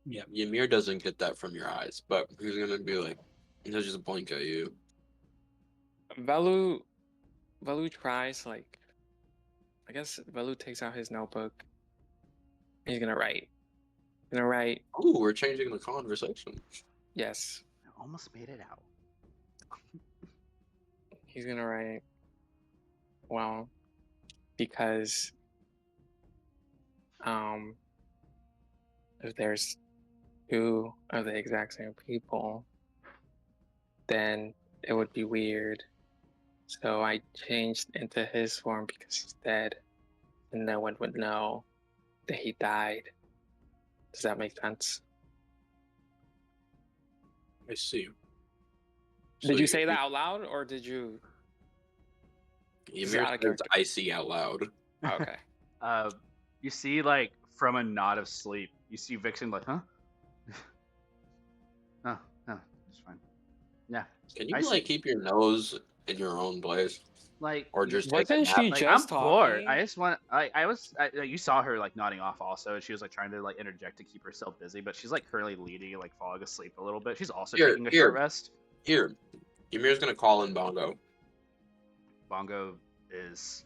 [SPEAKER 4] Yeah, Ymir doesn't get that from your eyes, but he's gonna be like, he'll just blink at you.
[SPEAKER 7] Velu tries, like, I guess Velu takes out his notebook. He's gonna write.
[SPEAKER 4] Ooh, we're changing the conversation.
[SPEAKER 7] Yes.
[SPEAKER 1] I almost made it out.
[SPEAKER 7] He's gonna write. Well, because if there's two of the exact same people, then it would be weird. So I changed into his form because he's dead, and no one would know that he died. Does that make sense?
[SPEAKER 4] I see.
[SPEAKER 7] Did you say that out loud, or did you?
[SPEAKER 4] Ymir
[SPEAKER 7] out of
[SPEAKER 4] says
[SPEAKER 7] character.
[SPEAKER 4] I see out loud.
[SPEAKER 7] Oh, okay.
[SPEAKER 1] You see, like from a nod of sleep, you see Vixen like, huh? No, it's fine. Yeah.
[SPEAKER 4] Can you
[SPEAKER 1] I
[SPEAKER 4] like
[SPEAKER 1] see.
[SPEAKER 4] keep your nose in your own place,
[SPEAKER 1] Like,
[SPEAKER 4] or just take a
[SPEAKER 8] Wasn't
[SPEAKER 4] nap?
[SPEAKER 8] she
[SPEAKER 1] like I'm
[SPEAKER 8] just
[SPEAKER 1] bored.
[SPEAKER 8] talking?
[SPEAKER 1] I just want. You saw her like nodding off also. She was like trying to like interject to keep herself busy, but she's like currently leading and like falling asleep a little bit. She's also
[SPEAKER 4] Here,
[SPEAKER 1] taking a short
[SPEAKER 4] here,
[SPEAKER 1] rest.
[SPEAKER 4] here. Ymir's gonna call in Bongo.
[SPEAKER 1] Bongo is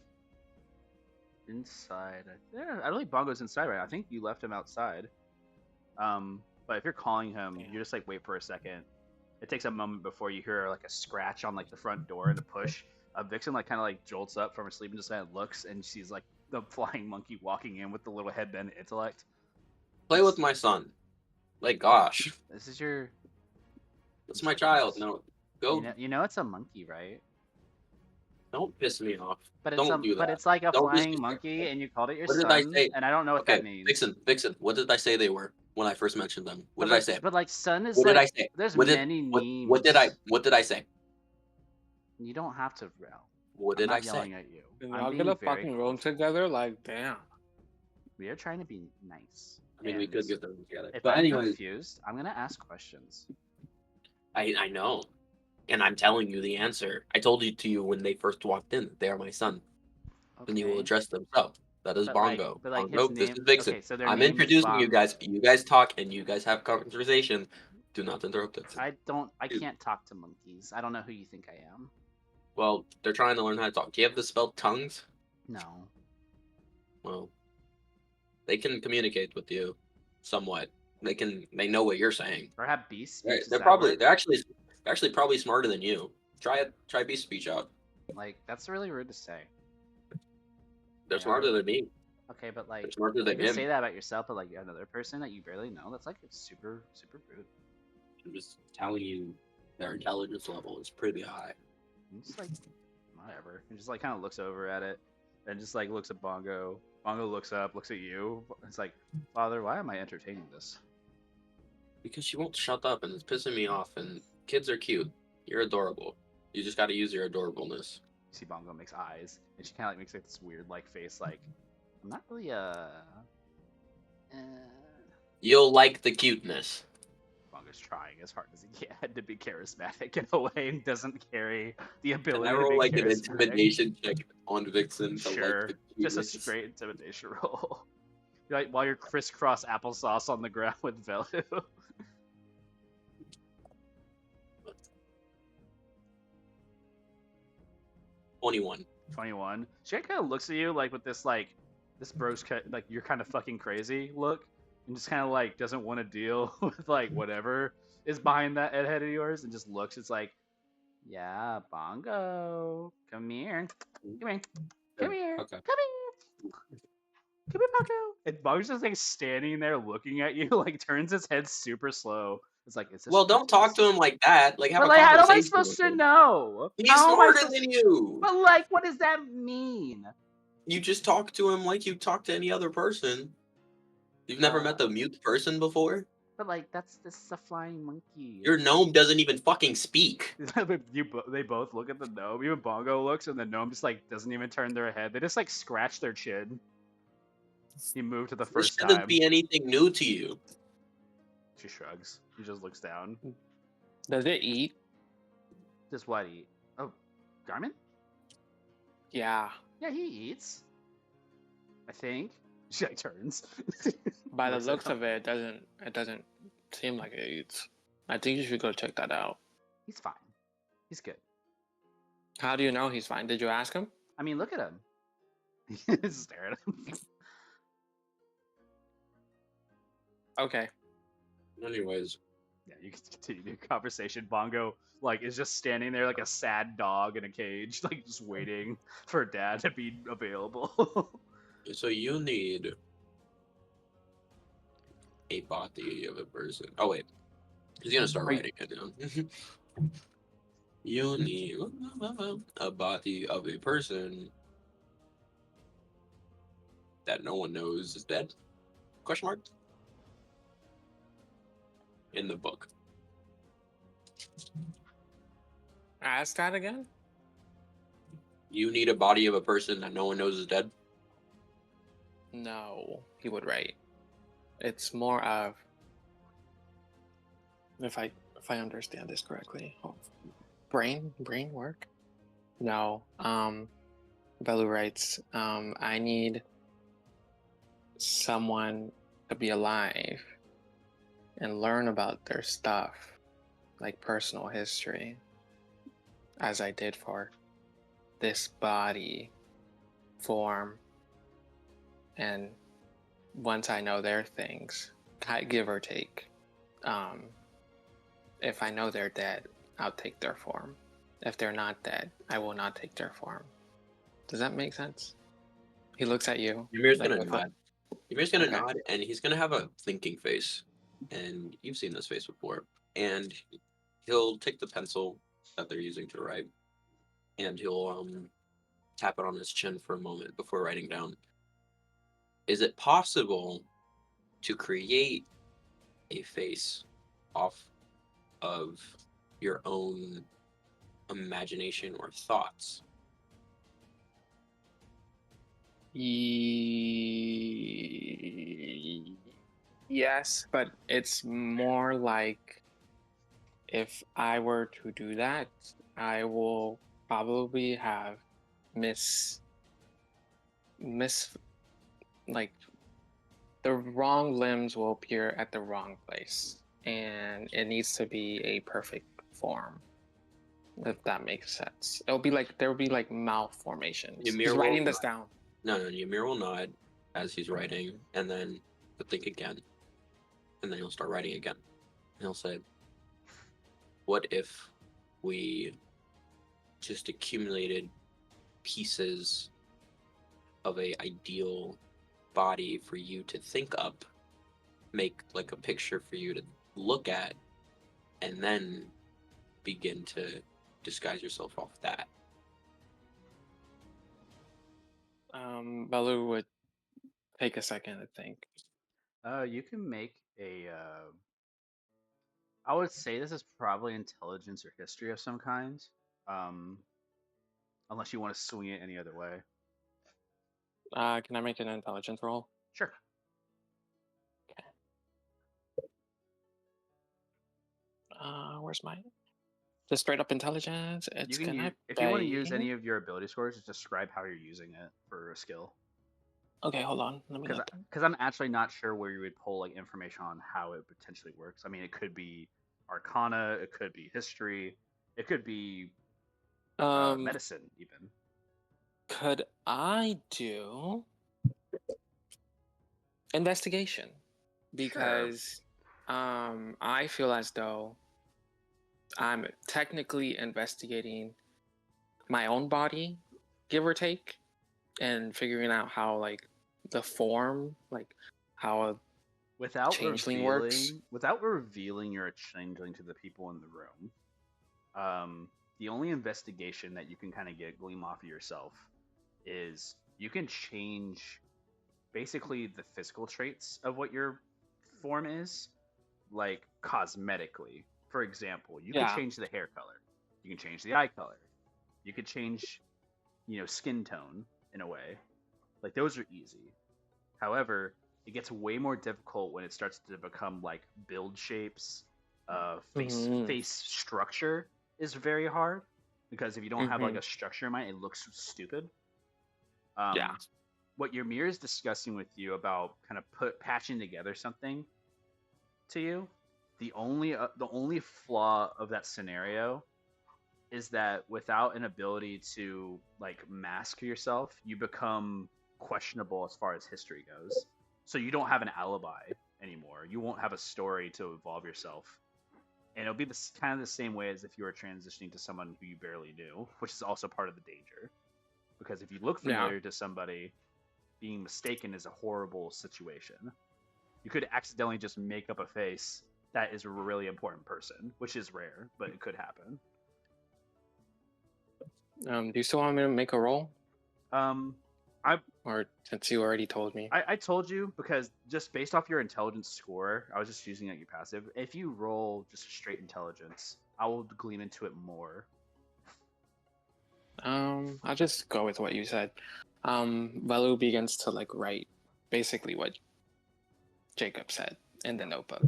[SPEAKER 1] inside. Yeah, I don't think Bongo's inside right now. I think you left him outside. But if you're calling him, you just like wait for a second. It takes a moment before you hear like a scratch on like the front door and a push. Vixen like kind of like jolts up from her sleep and just kind of looks, and she's like the flying monkey walking in with the little headband intellect.
[SPEAKER 4] Play with my son. Like, gosh,
[SPEAKER 1] This is your.
[SPEAKER 4] that's my child. No, go.
[SPEAKER 1] You know it's a monkey, right?
[SPEAKER 4] Don't piss me off.
[SPEAKER 1] But it's
[SPEAKER 4] Don't do that.
[SPEAKER 1] but it's like a
[SPEAKER 4] Don't
[SPEAKER 1] flying
[SPEAKER 4] disrespect
[SPEAKER 1] monkey,
[SPEAKER 4] me.
[SPEAKER 1] and you called it your
[SPEAKER 4] What did I
[SPEAKER 1] son,
[SPEAKER 4] say?
[SPEAKER 1] and I don't know what
[SPEAKER 4] Okay,
[SPEAKER 1] that means.
[SPEAKER 4] Vixen. What did I say they were when I first mentioned them? What
[SPEAKER 1] But
[SPEAKER 4] did I
[SPEAKER 1] like,
[SPEAKER 4] say?
[SPEAKER 1] but like, son is
[SPEAKER 4] What
[SPEAKER 1] like.
[SPEAKER 4] did I say?
[SPEAKER 1] There's
[SPEAKER 4] What did
[SPEAKER 1] many memes.
[SPEAKER 4] what did I say?
[SPEAKER 1] You don't have to rel.
[SPEAKER 4] What
[SPEAKER 1] I'm
[SPEAKER 4] did
[SPEAKER 1] not
[SPEAKER 4] I say?
[SPEAKER 1] yelling at you.
[SPEAKER 8] And
[SPEAKER 1] I'm
[SPEAKER 8] y'all
[SPEAKER 1] being
[SPEAKER 8] get a
[SPEAKER 1] very
[SPEAKER 8] fucking room
[SPEAKER 1] cordial.
[SPEAKER 8] together? Like, damn.
[SPEAKER 1] We are trying to be nice.
[SPEAKER 4] I mean, we
[SPEAKER 1] And
[SPEAKER 4] could get them together.
[SPEAKER 1] If
[SPEAKER 4] But
[SPEAKER 1] I'm
[SPEAKER 4] anyways,
[SPEAKER 1] confused, I'm gonna ask questions.
[SPEAKER 4] I know, and I'm telling you the answer. I told you when they first walked in. They are my son, and you will
[SPEAKER 1] Okay.
[SPEAKER 4] address them. So that is
[SPEAKER 1] But like,
[SPEAKER 4] Bongo.
[SPEAKER 1] but like
[SPEAKER 4] Bongo,
[SPEAKER 1] his
[SPEAKER 4] this
[SPEAKER 1] name.
[SPEAKER 4] is Vixen.
[SPEAKER 1] Okay, so their
[SPEAKER 4] I'm
[SPEAKER 1] name is
[SPEAKER 4] introducing you
[SPEAKER 1] Bongo.
[SPEAKER 4] guys. You guys talk and you guys have conversation. Do not interrupt it.
[SPEAKER 1] I
[SPEAKER 4] Dude.
[SPEAKER 1] can't talk to monkeys. I don't know who you think I am.
[SPEAKER 4] Well, they're trying to learn how to talk. Do you have the spell tongues?
[SPEAKER 1] No.
[SPEAKER 4] Well, they can communicate with you somewhat. They know what you're saying.
[SPEAKER 1] Or have beast speech.
[SPEAKER 4] Right.
[SPEAKER 1] Does
[SPEAKER 4] They're
[SPEAKER 1] that
[SPEAKER 4] probably
[SPEAKER 1] work?
[SPEAKER 4] they're actually probably smarter than you. Try it. Try beast speech out.
[SPEAKER 1] Like that's really rude to say.
[SPEAKER 4] They're
[SPEAKER 1] They
[SPEAKER 4] smarter
[SPEAKER 1] are.
[SPEAKER 4] than me.
[SPEAKER 1] Okay, but
[SPEAKER 4] They're
[SPEAKER 1] like
[SPEAKER 4] smarter
[SPEAKER 1] you
[SPEAKER 4] than
[SPEAKER 1] can
[SPEAKER 4] him.
[SPEAKER 1] say that about yourself, but like another person that you barely know, that's like super rude.
[SPEAKER 4] I'm just telling you, their intelligence level is pretty high.
[SPEAKER 1] I'm just like whatever. And just like kind of looks over at it, and just like looks at Bongo. Bongo looks up, looks at you. It's like, Father, why am I entertaining this?
[SPEAKER 4] Because she won't shut up and it's pissing me off. And kids are cute. You're adorable. You just got to use your adorableness.
[SPEAKER 1] You see Bongo makes eyes, and she kind of like makes like this weird like face, like I'm not really
[SPEAKER 4] You'll like the cuteness.
[SPEAKER 1] Bongo's trying as hard as he can to be charismatic in a way, and doesn't carry the
[SPEAKER 4] Can
[SPEAKER 1] ability
[SPEAKER 4] I
[SPEAKER 1] to
[SPEAKER 4] roll
[SPEAKER 1] be
[SPEAKER 4] like an
[SPEAKER 1] charismatic.
[SPEAKER 4] intimidation check on Vixen to
[SPEAKER 1] Sure,
[SPEAKER 4] like the
[SPEAKER 1] just a
[SPEAKER 4] cuteness?
[SPEAKER 1] straight intimidation roll. Like while you're crisscross applesauce on the ground with Velu.
[SPEAKER 4] 21.
[SPEAKER 1] 21. She kind of looks at you like with this bro's like you're kind of fucking crazy look, and just kind of like doesn't want to deal with like whatever is behind that head of yours, and just looks. It's like, yeah, Bongo, come here, come here, come here,
[SPEAKER 4] Okay.
[SPEAKER 1] come here. Come here, Bongo. And Bongo's just like standing there looking at you, like turns his head super slow. It's like, is this
[SPEAKER 4] Well, don't talk to him like that. Like, have
[SPEAKER 1] But
[SPEAKER 4] a
[SPEAKER 1] like, how am I
[SPEAKER 4] conversation
[SPEAKER 1] supposed
[SPEAKER 4] with
[SPEAKER 1] to
[SPEAKER 4] him.
[SPEAKER 1] know?
[SPEAKER 4] He's
[SPEAKER 1] How am I
[SPEAKER 4] smarter
[SPEAKER 1] supposed-
[SPEAKER 4] than you.
[SPEAKER 1] But like, what does that mean?
[SPEAKER 4] You just talk to him like you talk to any other person. You've never met the mute person before?
[SPEAKER 1] But like, this is a flying monkey.
[SPEAKER 4] Your gnome doesn't even fucking speak.
[SPEAKER 1] They both look at the gnome. Even Bongo looks, and the gnome just like doesn't even turn their head. They just like scratch their chin. He moved to the
[SPEAKER 4] This
[SPEAKER 1] first
[SPEAKER 4] shouldn't
[SPEAKER 1] time.
[SPEAKER 4] be anything new to you.
[SPEAKER 1] She shrugs. He just looks down.
[SPEAKER 8] Does it eat?
[SPEAKER 1] Just what eat? Oh, Garmin?
[SPEAKER 8] Yeah.
[SPEAKER 1] Yeah, he eats. I think. She like turns.
[SPEAKER 8] By the
[SPEAKER 1] Looks at
[SPEAKER 8] looks
[SPEAKER 1] him.
[SPEAKER 8] of it, it doesn't seem like it eats. I think you should go check that out.
[SPEAKER 1] He's fine. He's good.
[SPEAKER 8] How do you know he's fine? Did you ask him?
[SPEAKER 1] I mean, look at him. Just stare at him.
[SPEAKER 8] Okay.
[SPEAKER 4] Anyways,
[SPEAKER 1] Yeah, you can continue your conversation. Bongo like is just standing there like a sad dog in a cage, like just waiting for Dad to be available.
[SPEAKER 4] so you need a body of a person. Oh wait, he's gonna start writing it down. You need a body of a person that no one knows is dead? Question mark. In the book.
[SPEAKER 8] Ask that again?
[SPEAKER 4] You need a body of a person that no one knows is dead?
[SPEAKER 8] No, he would write. It's more of if
[SPEAKER 7] if I understand this correctly. Oh, brain work? No. Belu writes, I need someone to be alive and learn about their stuff, like personal history, as I did for this body form. And once I know their things, give or take, if I know they're dead, I'll take their form. If they're not dead, I will not take their form. Does that make sense? He looks at you.
[SPEAKER 4] Ymir's
[SPEAKER 7] like,
[SPEAKER 4] gonna
[SPEAKER 7] with
[SPEAKER 4] nod. Ymir's gonna
[SPEAKER 7] Okay.
[SPEAKER 4] nod, and he's gonna have a thinking face. And you've seen this face before. And he'll take the pencil that they're using to write, and he'll tap it on his chin for a moment before writing down. Is it possible to create a face off of your own imagination or thoughts?
[SPEAKER 7] Yes, but it's more like if I were to do that, I will probably have miss like the wrong limbs will appear at the wrong place, and it needs to be a perfect form. If that makes sense, it'll be like there will be like malformations.
[SPEAKER 4] Ymir
[SPEAKER 7] He's
[SPEAKER 4] will
[SPEAKER 7] writing this
[SPEAKER 4] nod.
[SPEAKER 7] down.
[SPEAKER 4] No, Ymir will nod as he's writing, and then he'll think again, and then he'll start writing again. And he'll say, what if we just accumulated pieces of a ideal body for you to think up, make like a picture for you to look at, and then begin to disguise yourself off that?
[SPEAKER 7] Balu would take a second to think.
[SPEAKER 1] You can make a. I would say this is probably intelligence or history of some kind. Um, unless you want to swing it any other way.
[SPEAKER 7] Can I make an intelligence roll?
[SPEAKER 1] Sure.
[SPEAKER 7] Where's my just straight up intelligence?
[SPEAKER 1] You
[SPEAKER 7] It's
[SPEAKER 1] can
[SPEAKER 7] gonna
[SPEAKER 1] use if you want to use any of your ability scores, just describe how you're using it for a skill.
[SPEAKER 7] Okay, hold on. Let me look.
[SPEAKER 1] Because I'm actually not sure where you would pull like information on how it potentially works. I mean, it could be Arcana, it could be history, it could be medicine even.
[SPEAKER 7] Could I do investigation? Because I feel as though I'm technically investigating my own body, give or take, and figuring out how like the form, like how a changeling works.
[SPEAKER 1] Without revealing you're a changeling to the people in the room, the only investigation that you can kind of get gleam off of yourself is you can change basically the physical traits of what your form is, like cosmetically. For example, you can change the hair color, you can change the eye color, you could change, skin tone in a way. Like those are easy. However, it gets way more difficult when it starts to become like build shapes, face structure is very hard because if you don't have like a structure in mind, it looks stupid. What your mirror is discussing with you about kind of patching together something to you, the only flaw of that scenario is that without an ability to like mask yourself, you become questionable as far as history goes. So you don't have an alibi anymore. You won't have a story to evolve yourself. And it'll be kind of the same way as if you were transitioning to someone who you barely knew, which is also part of the danger. Because if you look familiar to somebody, being mistaken is a horrible situation. You could accidentally just make up a face that is a really important person, which is rare, but it could happen.
[SPEAKER 7] Do you still want me to make a roll? Or since you already told me.
[SPEAKER 1] I told you because just based off your intelligence score, I was just using it your passive. If you roll just straight intelligence, I will glean into it more.
[SPEAKER 7] I'll just go with what you said. Velu begins to like write basically what Jacob said in the notebook.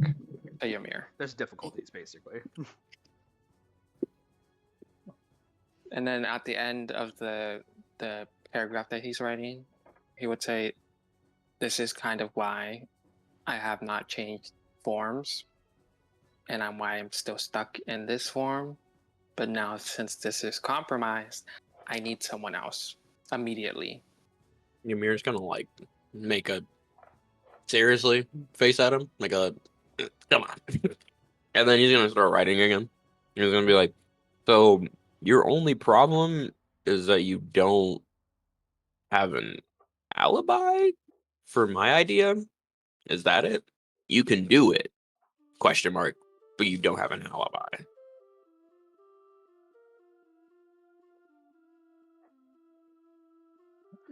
[SPEAKER 8] to Ymir.
[SPEAKER 1] There's difficulties, basically.
[SPEAKER 8] And then at the end of the paragraph that he's writing, he would say, "This is kind of why I have not changed forms, and why I'm still stuck in this form. But now, since this is compromised, I need someone else immediately."
[SPEAKER 4] Ymir's gonna like make a seriously face at him, like a come on, and then he's gonna start writing again. He's gonna be like, "So your only problem is that you don't have an alibi for my idea? Is that it? You can do it? Question mark. But you don't have an alibi."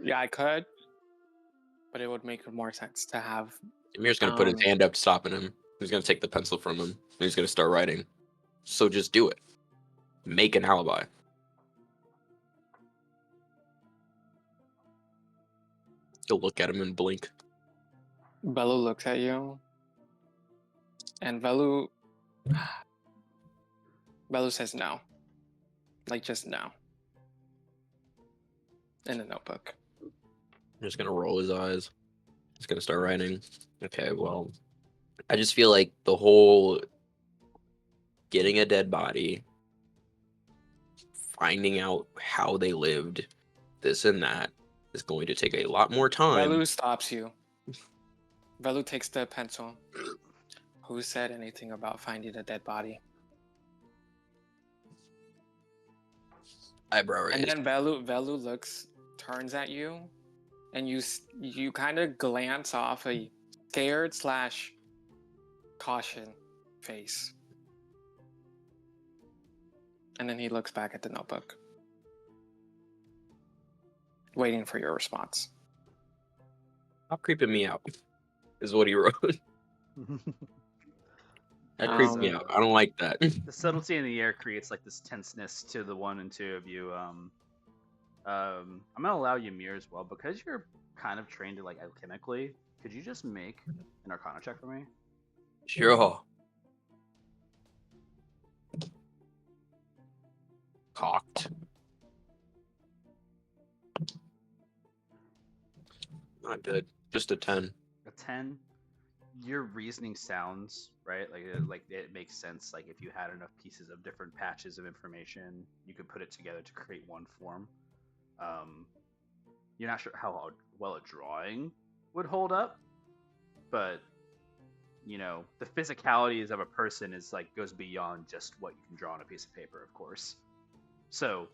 [SPEAKER 8] Yeah, I could, but it would make more sense to have.
[SPEAKER 4] Ymir's gonna put his hand up, stopping him. He's gonna take the pencil from him. And he's gonna start writing. So just do it. Make an alibi. He'll look at him and blink.
[SPEAKER 8] Velu looks at you, and Velu says no, like just no, in the notebook.
[SPEAKER 4] He's just gonna roll his eyes. He's gonna start writing. Okay, well, I just feel like the whole getting a dead body, finding out how they lived, this and that, is going to take a lot more time.
[SPEAKER 8] Velu stops you. Velu takes the pencil. Who said anything about finding a dead body?
[SPEAKER 4] Eyebrow raised.
[SPEAKER 8] And then Velu looks, turns at you, and you kind of glance off a scared / caution face. And then he looks back at the notebook, waiting for your response.
[SPEAKER 4] Stop creeping me out, is what he wrote. That creeped me out. I don't like that.
[SPEAKER 1] The subtlety in the air creates like this tenseness to the 1 and 2 of you. I'm gonna allow Ymir as well because you're kind of trained to like alchemically. Could you just make an Arcana check for me?
[SPEAKER 4] Sure. Cocked. Not good. Just a 10.
[SPEAKER 1] A 10. Your reasoning sounds right. Like it makes sense. Like if you had enough pieces of different patches of information, you could put it together to create one form. You're not sure how well a drawing would hold up, but you know the physicalities of a person is like goes beyond just what you can draw on a piece of paper, of course. So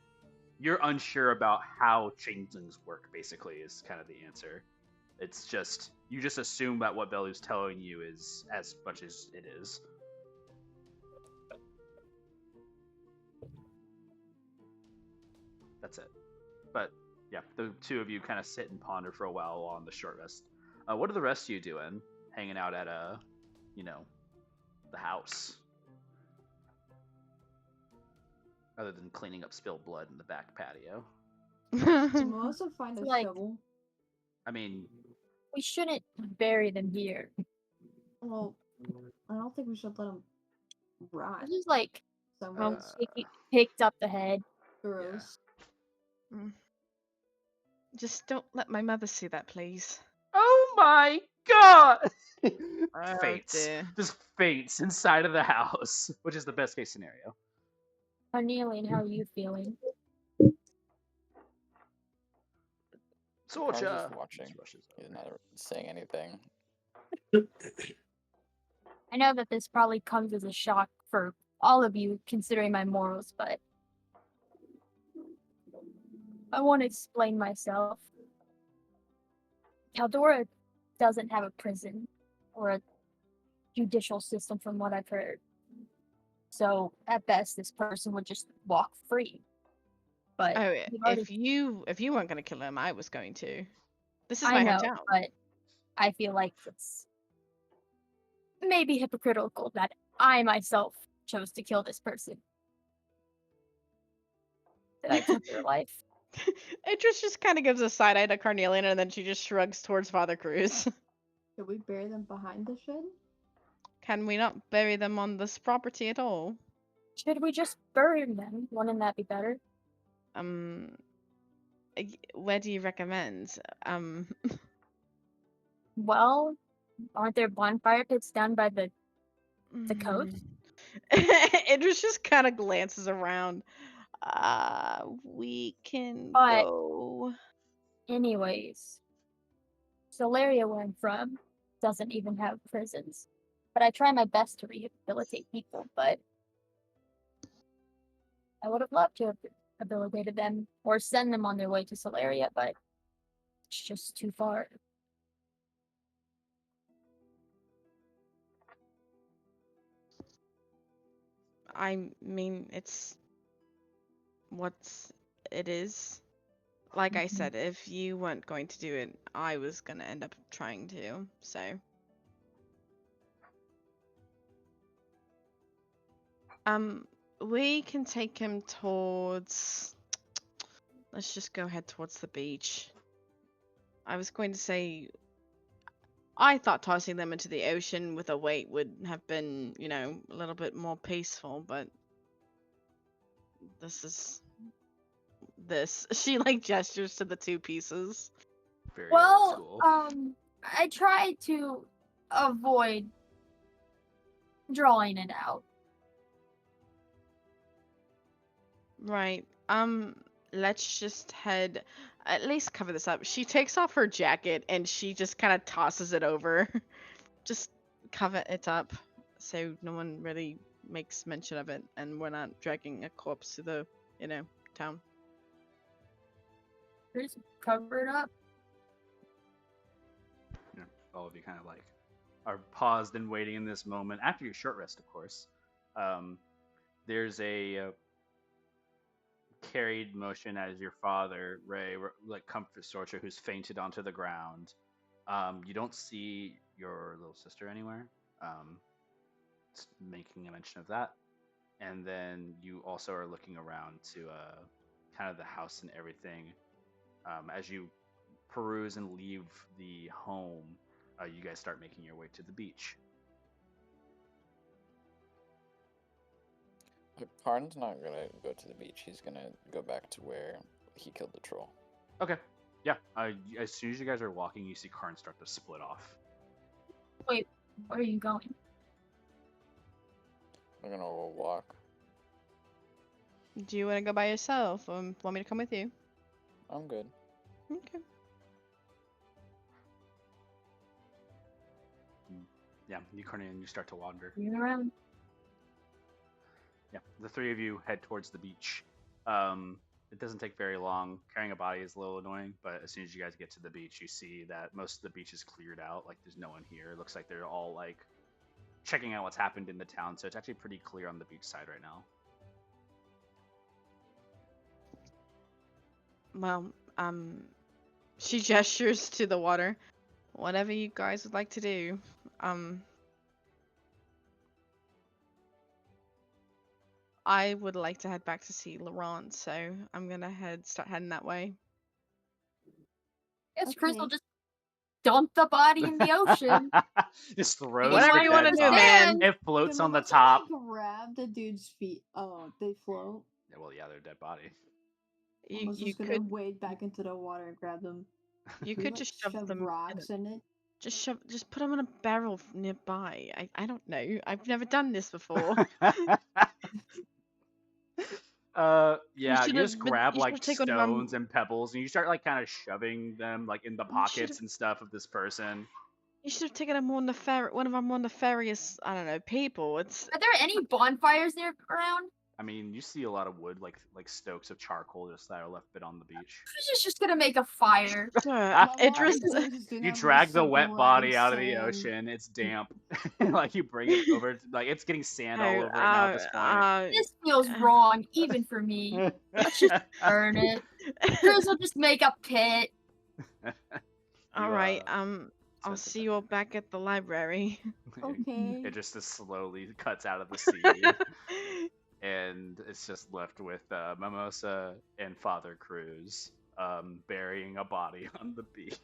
[SPEAKER 1] you're unsure about how changelings work. Basically, is kind of the answer. It's just you just assume that what Belu's telling you is as much as it is. That's it. But yeah, the 2 of you kind of sit and ponder for a while on the short rest. What are the rest of you doing? Hanging out at the house, other than cleaning up spilled blood in the back patio.
[SPEAKER 5] Can we also find a
[SPEAKER 2] Like-
[SPEAKER 5] shovel?
[SPEAKER 1] I mean,
[SPEAKER 2] We shouldn't bury them here.
[SPEAKER 5] Well, I don't think we should let them rot
[SPEAKER 2] Just like
[SPEAKER 5] somewhere.
[SPEAKER 2] picked up the head.
[SPEAKER 5] Gross.
[SPEAKER 3] Just don't let my mother see that, please.
[SPEAKER 1] oh my god!
[SPEAKER 3] Oh,
[SPEAKER 1] Faints.
[SPEAKER 3] dear.
[SPEAKER 1] Just faints inside of the house, which is the best case scenario.
[SPEAKER 2] Cornelian, how are you feeling?
[SPEAKER 6] I was
[SPEAKER 1] Soldier.
[SPEAKER 6] just watching.
[SPEAKER 1] Just rushes
[SPEAKER 6] He's
[SPEAKER 1] over.
[SPEAKER 6] not saying anything.
[SPEAKER 2] I know that this probably comes as a shock for all of you, considering my morals, but I want to explain myself. Caldora doesn't have a prison or a judicial system, from what I've heard. So at best, this person would just walk free. But
[SPEAKER 3] Oh,
[SPEAKER 2] we've already-
[SPEAKER 3] if you weren't going to kill him, I was going to. This is
[SPEAKER 2] I
[SPEAKER 3] my
[SPEAKER 2] know,
[SPEAKER 3] hometown.
[SPEAKER 2] but I feel like it's maybe hypocritical that I myself chose to kill this person. That I took their life.
[SPEAKER 3] Idris just kind of gives a side eye to Carnelian, and then she just shrugs towards Father Cruz.
[SPEAKER 5] Should we bury them behind the shed?
[SPEAKER 3] Can we not bury them on this property at all?
[SPEAKER 2] Should we just bury them? Wouldn't that be better?
[SPEAKER 3] Where do you recommend?
[SPEAKER 2] Well, aren't there bonfire pits down by the coast?
[SPEAKER 3] Idris just kind of glances around. We can
[SPEAKER 2] But-
[SPEAKER 3] go.
[SPEAKER 2] Anyways, Solaria, where I'm from, doesn't even have prisons. But I try my best to rehabilitate people, but I would have loved to have rehabilitated them or send them on their way to Solaria, but it's just too far.
[SPEAKER 3] I mean, it's what it is. Like I said, if you weren't going to do it, I was gonna end up trying to, so. We can take him towards... Let's just go head towards the beach. I was going to say... I thought tossing them into the ocean with a weight would have been, you know, a little bit more peaceful, but... This is... This. She, like, gestures to the two pieces.
[SPEAKER 1] Very old
[SPEAKER 2] Well,
[SPEAKER 1] school.
[SPEAKER 2] I try to avoid drawing it out.
[SPEAKER 3] Right. Let's just head... At least cover this up. She takes off her jacket and she just kind of tosses it over. Just cover it up so no one really makes mention of it and we're not dragging a corpse to the, you know, town.
[SPEAKER 2] Just cover it up.
[SPEAKER 1] Yeah, all of you kind of like are paused and waiting in this moment after your short rest, of course. There's a carried motion as your father, Ray, like comforts Sorcha, who's fainted onto the ground. You don't see your little sister anywhere. It's making a mention of that. And then you also are looking around to kind of the house and everything. As you peruse and leave the home, you guys start making your way to the beach.
[SPEAKER 6] Karn's not gonna go to the beach. He's gonna go back to where he killed the troll.
[SPEAKER 1] Okay. Yeah. As soon as you guys are walking, you see Karn start to split off.
[SPEAKER 2] Wait, where are you going?
[SPEAKER 6] We're gonna go walk.
[SPEAKER 3] Do you want to go by yourself or want me to come with you?
[SPEAKER 6] I'm good.
[SPEAKER 3] Okay.
[SPEAKER 1] Yeah, you and you start to wander.
[SPEAKER 2] You around?
[SPEAKER 1] Yeah, the three of you head towards the beach. It doesn't take very long. Carrying a body is a little annoying, but as soon as you guys get to the beach, you see that most of the beach is cleared out. Like, there's no one here. It looks like they're all, like, checking out what's happened in the town, so it's actually pretty clear on the beach side right now.
[SPEAKER 3] Well, she gestures to the water. Whatever you guys would like to do. I would like to head back to see Laurent, so I'm gonna start heading that way.
[SPEAKER 2] Yes,
[SPEAKER 5] Okay.
[SPEAKER 2] Crystal just dumped the body in the ocean.
[SPEAKER 1] Just throws
[SPEAKER 3] Whatever
[SPEAKER 1] the
[SPEAKER 3] you
[SPEAKER 1] dead
[SPEAKER 3] wanna do,
[SPEAKER 1] body.
[SPEAKER 3] man.
[SPEAKER 1] It floats
[SPEAKER 5] Can
[SPEAKER 1] on the
[SPEAKER 5] we
[SPEAKER 1] top.
[SPEAKER 5] grab the dude's feet? Oh, they float.
[SPEAKER 1] Yeah, well, yeah, they're a dead body.
[SPEAKER 5] I
[SPEAKER 3] You
[SPEAKER 5] was
[SPEAKER 3] you
[SPEAKER 5] just gonna
[SPEAKER 3] could
[SPEAKER 5] wade back into the water and grab them.
[SPEAKER 3] you
[SPEAKER 5] Can we,
[SPEAKER 3] could
[SPEAKER 5] like,
[SPEAKER 3] just shove them
[SPEAKER 5] rocks in it.
[SPEAKER 3] just put them in a barrel nearby. I don't know. I've never done this before.
[SPEAKER 1] Yeah, you just grab
[SPEAKER 3] you
[SPEAKER 1] like
[SPEAKER 3] should've taken one of our-
[SPEAKER 1] stones and pebbles, and you start like kind of shoving them like in the pockets and stuff of this person.
[SPEAKER 3] You should have taken one of our more nefarious, I don't know, people. It's
[SPEAKER 2] Are there any bonfires there around?
[SPEAKER 1] I mean, you see a lot of wood, like stokes of charcoal just that are left bit on the beach.
[SPEAKER 2] Who's just gonna make a fire?
[SPEAKER 3] Idris.
[SPEAKER 1] You drag the wet body out of the ocean. It's damp. Like you bring it over. Like it's getting sand all over it now at this point.
[SPEAKER 2] This feels wrong, even for me. Let's just burn it. Cruz will just make a pit.
[SPEAKER 3] All right. I'll see you all back at the library.
[SPEAKER 5] Okay.
[SPEAKER 1] It just slowly cuts out of the sea. And it's just left with Mimosa and Father Cruz burying a body on the beach.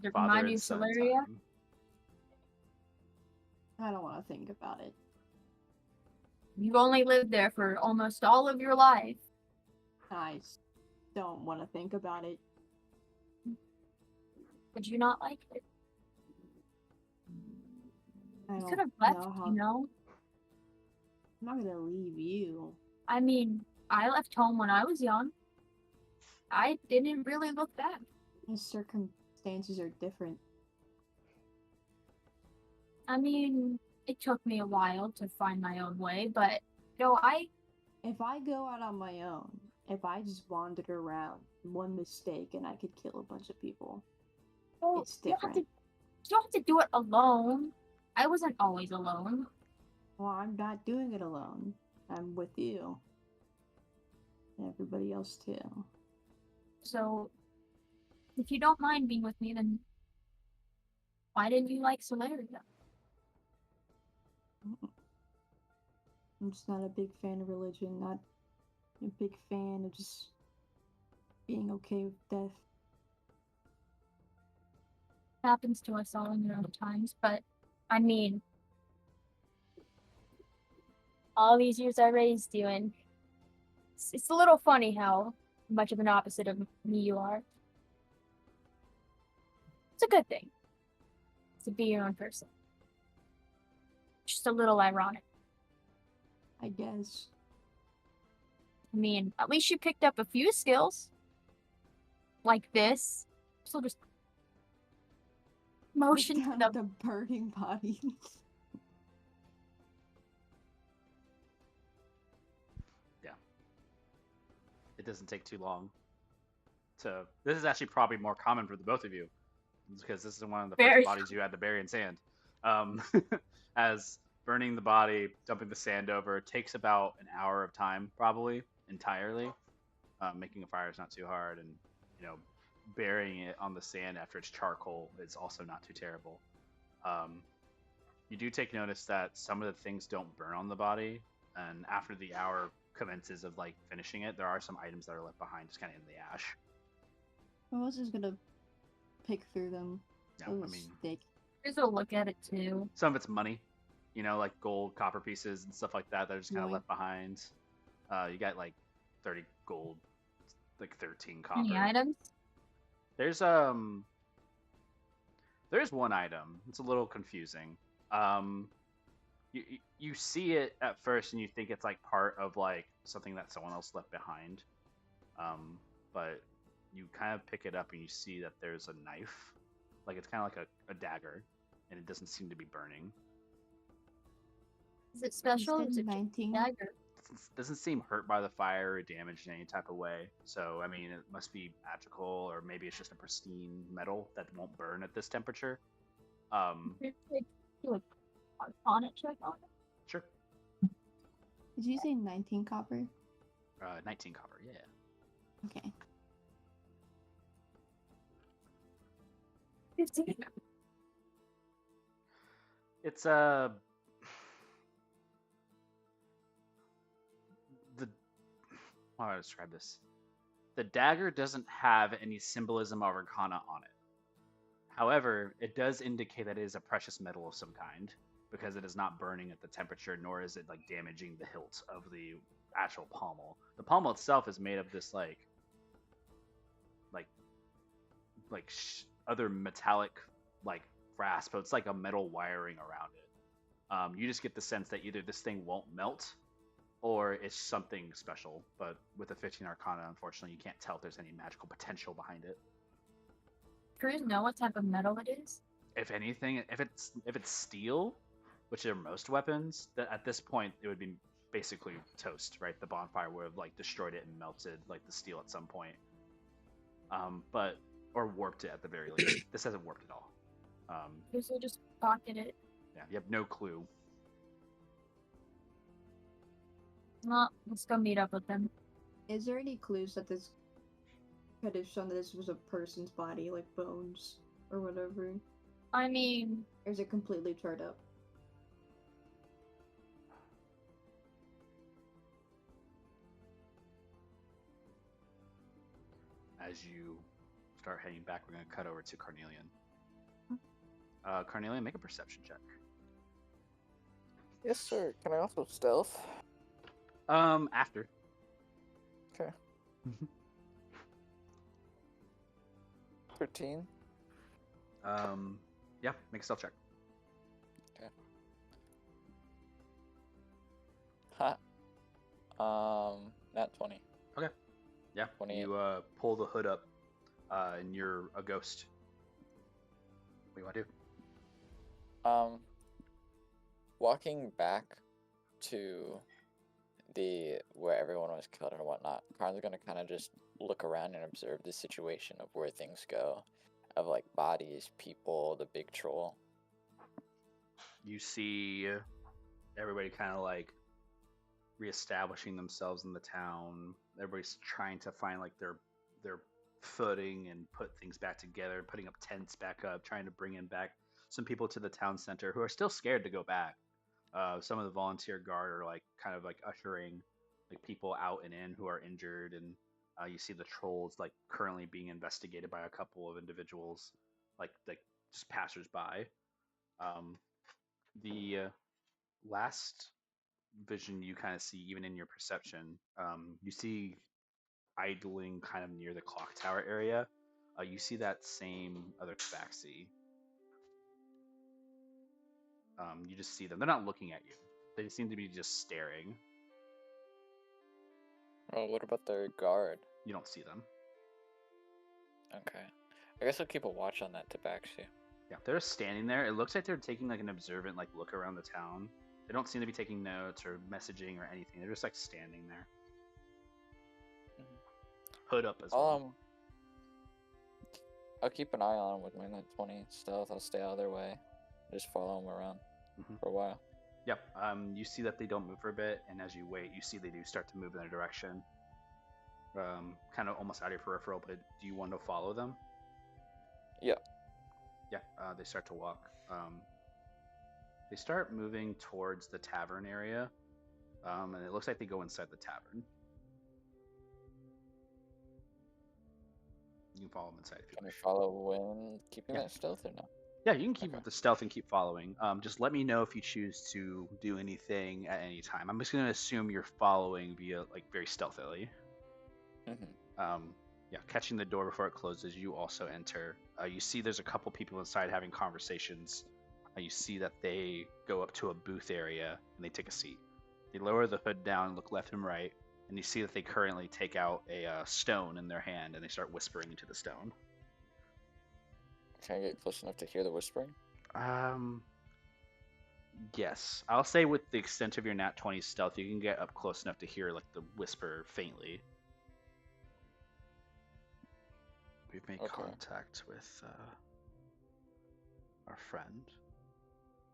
[SPEAKER 2] Remind you,
[SPEAKER 1] and son
[SPEAKER 2] Solaria?
[SPEAKER 1] time.
[SPEAKER 5] I don't want to think about it.
[SPEAKER 2] You've only lived there for almost all of your life.
[SPEAKER 5] I don't want to think about it.
[SPEAKER 2] Would you not like it?
[SPEAKER 5] I
[SPEAKER 2] You
[SPEAKER 5] don't
[SPEAKER 2] could have left,
[SPEAKER 5] know how.
[SPEAKER 2] you know?
[SPEAKER 5] I'm not gonna leave you.
[SPEAKER 2] I mean, I left home when I was young. I didn't really look back.
[SPEAKER 5] The circumstances are different.
[SPEAKER 2] I mean, it took me a while to find my own way, but
[SPEAKER 5] If I go out on my own, if I just wandered around, one mistake and I could kill a bunch of people.
[SPEAKER 2] well,
[SPEAKER 5] It's
[SPEAKER 2] you don't have
[SPEAKER 5] different.
[SPEAKER 2] you don't have to do it alone. I wasn't always alone.
[SPEAKER 5] Well, I'm not doing it alone. I'm with you. And everybody else too.
[SPEAKER 2] So, if you don't mind being with me, then why didn't you like Solaria?
[SPEAKER 5] I'm just not a big fan of religion, not a big fan of just being okay with death.
[SPEAKER 2] Happens to us all in your own times, but I mean, all these years I raised you, and it's a little funny how much of an opposite of me you are. It's a good thing to be your own person. Just a little ironic.
[SPEAKER 5] I guess.
[SPEAKER 2] I mean, at least you picked up a few skills. Like this. So just motion to
[SPEAKER 5] Down
[SPEAKER 2] the
[SPEAKER 5] the burning bodies.
[SPEAKER 1] It doesn't take too long. This is actually probably more common for the both of you, because this is one of the
[SPEAKER 2] Very
[SPEAKER 1] first bodies you had to bury in sand. As burning the body, dumping the sand over takes about an hour of time, probably entirely. Making a fire is not too hard, and burying it on the sand after it's charcoal is also not too terrible. You do take notice that some of the things don't burn on the body, and after the hour commences of like finishing it, there are some items that are left behind, just kind of in the ash.
[SPEAKER 5] I was just gonna pick through them.
[SPEAKER 1] Yeah,
[SPEAKER 5] With
[SPEAKER 1] I
[SPEAKER 5] a
[SPEAKER 1] mean,
[SPEAKER 5] stick.
[SPEAKER 2] Just a look at it too.
[SPEAKER 1] some of it's money, like gold, copper pieces, and stuff like that that are just kind of
[SPEAKER 5] Yoink.
[SPEAKER 1] left behind. You got like 30 gold, like 13
[SPEAKER 2] Any
[SPEAKER 1] copper.
[SPEAKER 2] items?
[SPEAKER 1] There's one item. It's a little confusing. You see it at first and you think it's like part of like something that someone else left behind. But you kind of pick it up and you see that there's a knife, like it's kind of like a dagger, and it doesn't seem to be burning.
[SPEAKER 2] Is it special?
[SPEAKER 5] Is
[SPEAKER 2] Is
[SPEAKER 5] it
[SPEAKER 2] it just
[SPEAKER 5] 19?
[SPEAKER 2] dagger?
[SPEAKER 1] Doesn't seem hurt by the fire or damaged in any type of way. So I mean, it must be magical, or maybe it's just a pristine metal that won't burn at this temperature.
[SPEAKER 2] Do a arcana check on it.
[SPEAKER 1] Sure.
[SPEAKER 5] Did you say 19 copper?
[SPEAKER 1] 19 copper, yeah.
[SPEAKER 5] Okay.
[SPEAKER 2] 15.
[SPEAKER 1] It's how do I describe this? The dagger doesn't have any symbolism or arcana on it. However, it does indicate that it is a precious metal of some kind, because it is not burning at the temperature, nor is it like damaging the hilt of the actual pommel. The pommel itself is made of this other metallic like brass, but it's like a metal wiring around it. You just get the sense that either this thing won't melt, or it's something special. But with the 15 Arcana, unfortunately, you can't tell if there's any magical potential behind it.
[SPEAKER 2] Cruz know what type of metal it is?
[SPEAKER 1] If anything, if it's steel, which are most weapons, that at this point it would be basically toast, right? The bonfire would have like destroyed it and melted like the steel at some point, or warped it at the very least. This hasn't warped at all.
[SPEAKER 2] Cruz will just pocket it.
[SPEAKER 1] Yeah, you have no clue.
[SPEAKER 2] Well, let's go meet up with them.
[SPEAKER 5] Is there any clues that this could have shown that this was a person's body, like bones or whatever?
[SPEAKER 2] I mean,
[SPEAKER 5] Or is it completely charred up?
[SPEAKER 1] As you start heading back, we're going to cut over to Carnelian. Carnelian, make a perception check.
[SPEAKER 6] Yes, sir. Can I also stealth?
[SPEAKER 1] After.
[SPEAKER 6] Okay. 13.
[SPEAKER 1] Yeah, make a stealth check.
[SPEAKER 6] Ha. Nat 20.
[SPEAKER 1] Okay. Yeah.
[SPEAKER 6] 28.
[SPEAKER 1] You pull the hood up, and you're a ghost. What do you want to do?
[SPEAKER 6] Walking back to the where everyone was killed and whatnot, Karn's gonna kind of just look around and observe the situation of where things go, of like bodies, people, the big troll.
[SPEAKER 1] You see everybody kind of like reestablishing themselves in the town. Everybody's trying to find like their footing and put things back together, putting up tents back up, trying to bring in back some people to the town center who are still scared to go back. Some of the volunteer guard are like kind of like ushering like people out and in who are injured, and you see the trolls like currently being investigated by a couple of individuals, like just passersby. Um, the last vision you kind of see, even in your perception, you see idling kind of near the clock tower area. You see that same other tabaxi. You just see them. They're not looking at you. They seem to be just staring.
[SPEAKER 6] Oh, what about their guard?
[SPEAKER 1] You don't see them.
[SPEAKER 6] Okay. I guess I'll keep a watch on that tabaxi.
[SPEAKER 1] Yeah, they're just standing there. It looks like they're taking like an observant like look around the town. They don't seem to be taking notes or messaging or anything. They're just like standing there. Hood up as well.
[SPEAKER 6] I'll keep an eye on them with my net 20 stealth. I'll stay out of their way. Just follow them around for a while.
[SPEAKER 1] Yep. You see that they don't move for a bit, and as you wait, you see they do start to move in their direction. Kind of almost out of your peripheral, but do you want to follow them?
[SPEAKER 6] Yeah.
[SPEAKER 1] Yeah. They start to walk. They start moving towards the tavern area, and it looks like they go inside the tavern. You can follow them inside if you
[SPEAKER 6] Can I
[SPEAKER 1] wish.
[SPEAKER 6] follow when keeping that stealth or no?
[SPEAKER 1] Yeah, you can keep with the stealth and keep following. Just let me know if you choose to do anything at any time. I'm just going to assume you're following via like very stealthily. Yeah, catching the door before it closes. You also enter. You see there's a couple people inside having conversations. You see that they go up to a booth area and they take a seat. They lower the hood down, look left and right, and you see that they currently take out a stone in their hand and they start whispering into the stone.
[SPEAKER 6] Can I get close enough to hear the whispering?
[SPEAKER 1] Yes. I'll say with the extent of your nat 20 stealth, you can get up close enough to hear like the whisper faintly. We've made contact with our friend.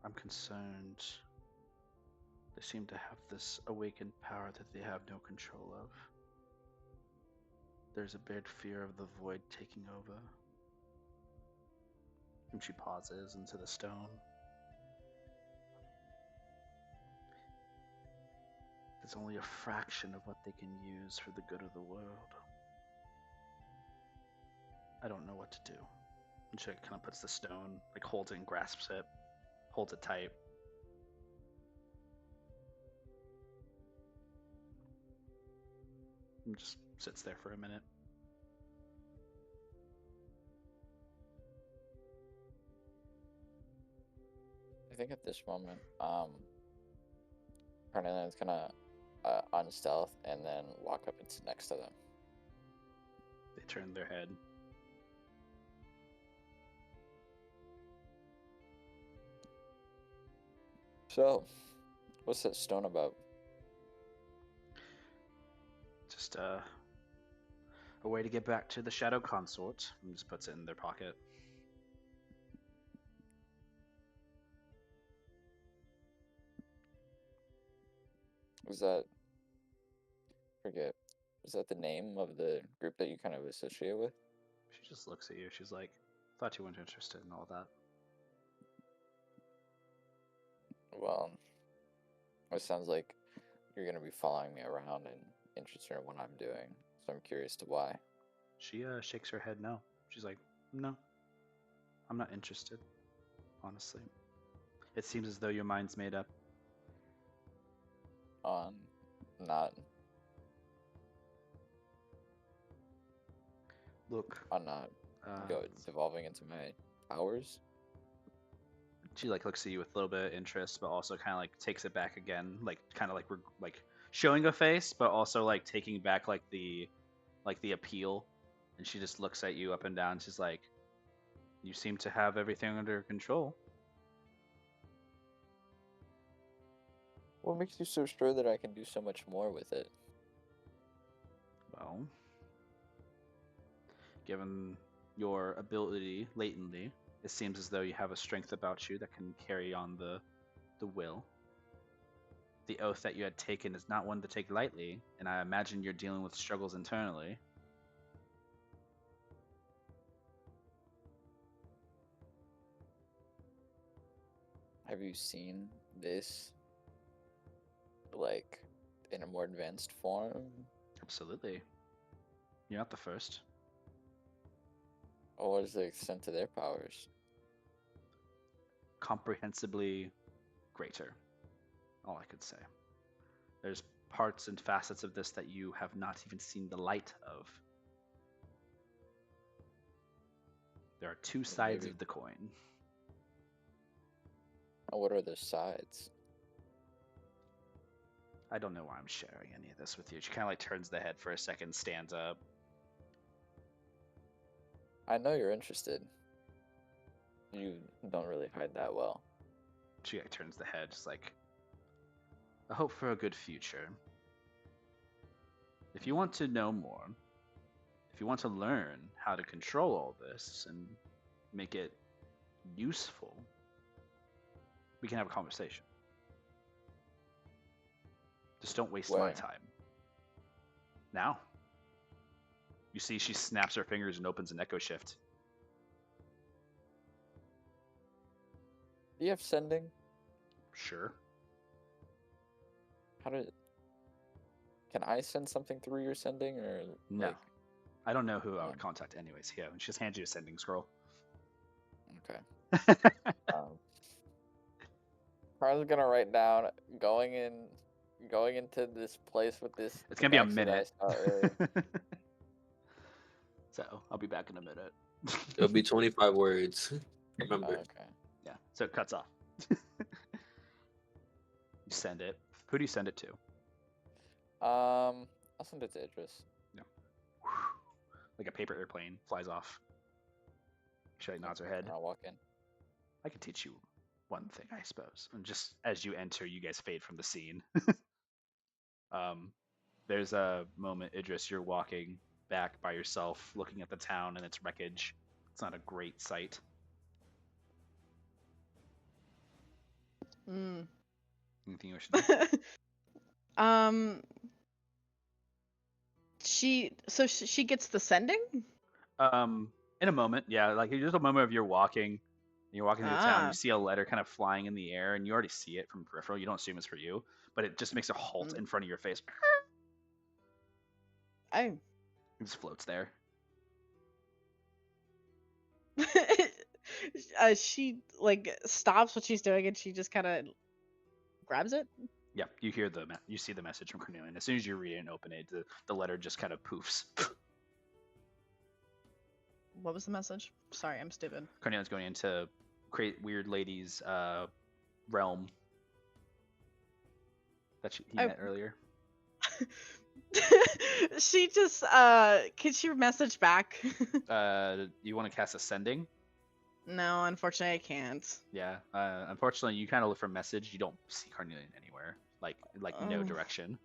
[SPEAKER 1] I'm concerned. They seem to have this awakened power that they have no control of. There's a big fear of the void taking over. And she pauses into the stone. It's only a fraction of what they can use for the good of the world. I don't know what to do. And she kind of puts the stone, like holds it and grasps it, holds it tight. And just sits there for a minute.
[SPEAKER 6] I think at this moment, Carnelian's gonna unstealth and then walk up and sit next to them.
[SPEAKER 1] They turn their head.
[SPEAKER 6] So, what's that stone about?
[SPEAKER 1] Just a way to get back to the Shadow Consort. And just puts it in their pocket.
[SPEAKER 6] Was that... forget. Is that the name of the group that you kind of associate with?
[SPEAKER 1] She just looks at you. She's like, thought you weren't interested in all that.
[SPEAKER 6] Well, it sounds like you're going to be following me around and interested in what I'm doing. So I'm curious to why.
[SPEAKER 1] She shakes her head no. She's like, no. I'm not interested, honestly. It seems as though your mind's made up.
[SPEAKER 6] on not
[SPEAKER 1] Look,
[SPEAKER 6] devolving into my powers.
[SPEAKER 1] she like looks at you with a little bit of interest, but also kind of like takes it back again, like kind of like showing a face, but also like taking back like the appeal. And she just looks at you up and down. She's like, "You seem to have everything under control."
[SPEAKER 6] What makes you so sure that I can do so much more with it?
[SPEAKER 1] Well, given your ability latently, it seems as though you have a strength about you that can carry on the will. The oath that you had taken is not one to take lightly, and I imagine you're dealing with struggles internally.
[SPEAKER 6] Have you seen this, like, in a more advanced form?
[SPEAKER 1] Absolutely. You're not the first.
[SPEAKER 6] Or what is the extent of their powers?
[SPEAKER 1] Comprehensibly greater. All I could say. There's parts and facets of this that you have not even seen the light of. There are two sides
[SPEAKER 6] Maybe.
[SPEAKER 1] of the coin.
[SPEAKER 6] What are the sides?
[SPEAKER 1] I don't know why I'm sharing any of this with you. She kind of like turns the head for a second, stands up.
[SPEAKER 6] I know you're interested. You don't really hide that well.
[SPEAKER 1] She like turns the head, just like, I hope for a good future. If you want to know more, if you want to learn how to control all this and make it useful, we can have a conversation. Just don't waste my
[SPEAKER 6] Where?
[SPEAKER 1] time. Now. You see she snaps her fingers and opens an echo shift.
[SPEAKER 6] Do you have sending?
[SPEAKER 1] Sure.
[SPEAKER 6] Can I send something through your sending, or
[SPEAKER 1] No.
[SPEAKER 6] like?
[SPEAKER 1] I don't know who I would
[SPEAKER 6] Oh.
[SPEAKER 1] contact anyways. Here, and she just hands you a sending scroll.
[SPEAKER 6] Okay. Carl's gonna write down going into this place with this.
[SPEAKER 1] It's gonna be a
[SPEAKER 6] taxi that I
[SPEAKER 1] minute.
[SPEAKER 6] saw earlier.
[SPEAKER 1] So I'll be back in a minute.
[SPEAKER 4] It'll be 25 words. Remember.
[SPEAKER 6] Okay.
[SPEAKER 1] Yeah. So it cuts off. You send it. Who do you send it to?
[SPEAKER 6] I'll send it to Idris.
[SPEAKER 1] No. Like a paper airplane flies off. She like nods her head.
[SPEAKER 6] And I'll walk in.
[SPEAKER 1] I can teach you one thing, I suppose. And just as you enter, you guys fade from the scene. There's a moment, Idris, you're walking back by yourself, looking at the town and its wreckage. It's not a great sight. Anything you wish to do?
[SPEAKER 3] She gets the sending?
[SPEAKER 1] In a moment, yeah. Like just a moment of you're walking through the town. You
[SPEAKER 3] Ah.
[SPEAKER 1] see a letter kind of flying in the air, and you already see it from peripheral. You don't assume it's for you, but it just makes a halt in front of your face.
[SPEAKER 3] Oh.
[SPEAKER 1] It just floats there.
[SPEAKER 3] She like stops what she's doing and she just kind of grabs it.
[SPEAKER 1] Yeah, you hear you see the message from Cornelian. As soon as you read it and open it, the letter just kind of poofs.
[SPEAKER 3] What was the message? Sorry, I'm stupid.
[SPEAKER 1] Cornelian's going into create weird lady's realm that he met earlier.
[SPEAKER 3] She just can she message back?
[SPEAKER 1] You want to cast Ascending?
[SPEAKER 3] No, unfortunately I can't.
[SPEAKER 1] Yeah. Unfortunately, you kind of look for message. You don't see Cornelian anywhere. Like no direction.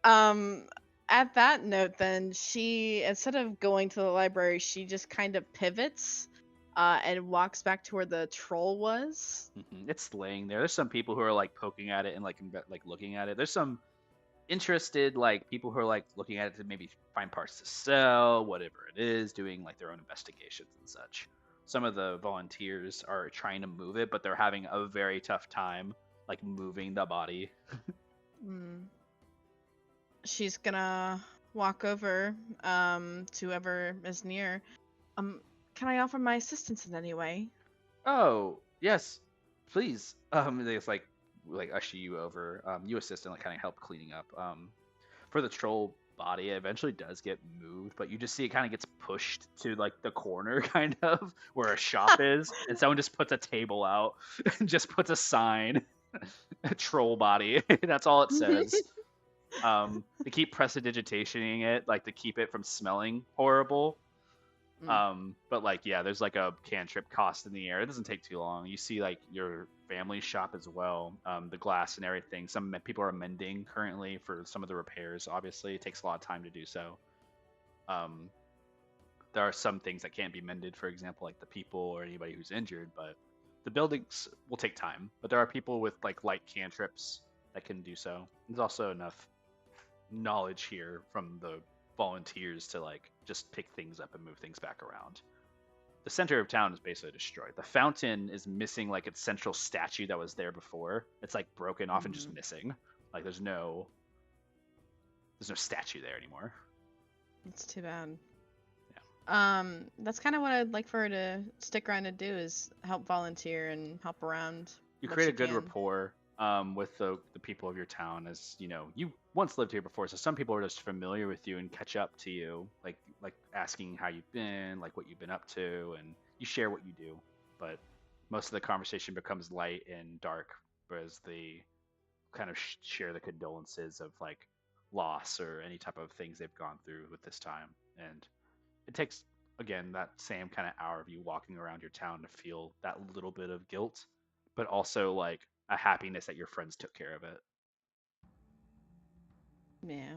[SPEAKER 3] At that note, then she, instead of going to the library, she just kind of pivots, and walks back to where the troll was.
[SPEAKER 1] It's laying there. There's some people who are like poking at it and like looking at it. There's some interested like people who are like looking at it to maybe find parts to sell, whatever it is, doing like their own investigations and such. Some of the volunteers are trying to move it, but they're having a very tough time like moving the body.
[SPEAKER 3] She's gonna walk over to whoever is near. Can I offer my assistance in any way?
[SPEAKER 1] Oh, yes, please. They just like like usher you over. You assist and like kind of help cleaning up. For the troll body, it eventually does get moved, but you just see it kind of gets pushed to like the corner, kind of where a shop is, and someone just puts a table out and just puts a sign, a troll body. That's all it says. They keep prestidigitationing it, like to keep it from smelling horrible. But like, yeah, there's like a cantrip cost in the air. It doesn't take too long. You see like your family shop as well, the glass and everything. Some people are mending currently for some of the repairs. Obviously, it takes a lot of time to do so. There are some things that can't be mended, for example, like the people or anybody who's injured. But the buildings will take time. But there are people with like light cantrips that can do so. There's also enough knowledge here from the volunteers to like just pick things up and move things back around. The center of town is basically destroyed. The fountain is missing like its central statue that was there before. It's like broken off and just missing. Like there's no statue there anymore.
[SPEAKER 3] It's too bad.
[SPEAKER 1] Yeah.
[SPEAKER 3] That's kind of what I'd like for her to stick around and do is help volunteer and help around.
[SPEAKER 1] You
[SPEAKER 3] what
[SPEAKER 1] create
[SPEAKER 3] she
[SPEAKER 1] a good
[SPEAKER 3] can.
[SPEAKER 1] rapport with the people of your town, as you know you once lived here before, so some people are just familiar with you and catch up to you, like asking how you've been, like what you've been up to, and you share what you do. But most of the conversation becomes light and dark, whereas they kind of share the condolences of like loss or any type of things they've gone through with this time. And it takes again that same kind of hour of you walking around your town to feel that little bit of guilt, but also like a happiness that your friends took care of it.
[SPEAKER 3] Yeah.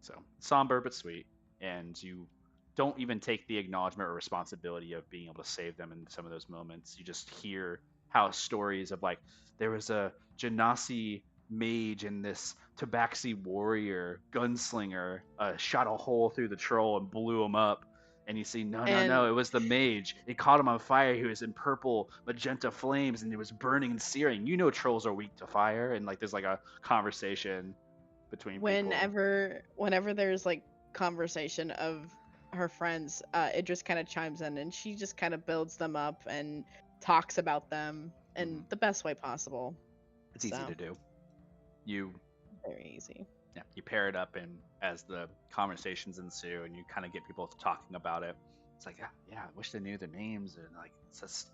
[SPEAKER 1] So somber but sweet, and you don't even take the acknowledgement or responsibility of being able to save them in some of those moments. You just hear how stories of like there was a Genasi mage and this Tabaxi warrior gunslinger shot a hole through the troll and blew him up. And you see, no, it was the mage. It caught him on fire. He was in purple, magenta flames, and it was burning and searing. You know, trolls are weak to fire, and like there's like a conversation between people.
[SPEAKER 3] Whenever there's like conversation of her friends, Idris kind of chimes in and she just kind of builds them up and talks about them in the best way possible.
[SPEAKER 1] It's easy to do. You
[SPEAKER 3] very easy.
[SPEAKER 1] Yeah, you pair it up, and as the conversations ensue, and you kind of get people talking about it, it's like, yeah, I wish they knew their names, and like, it's just,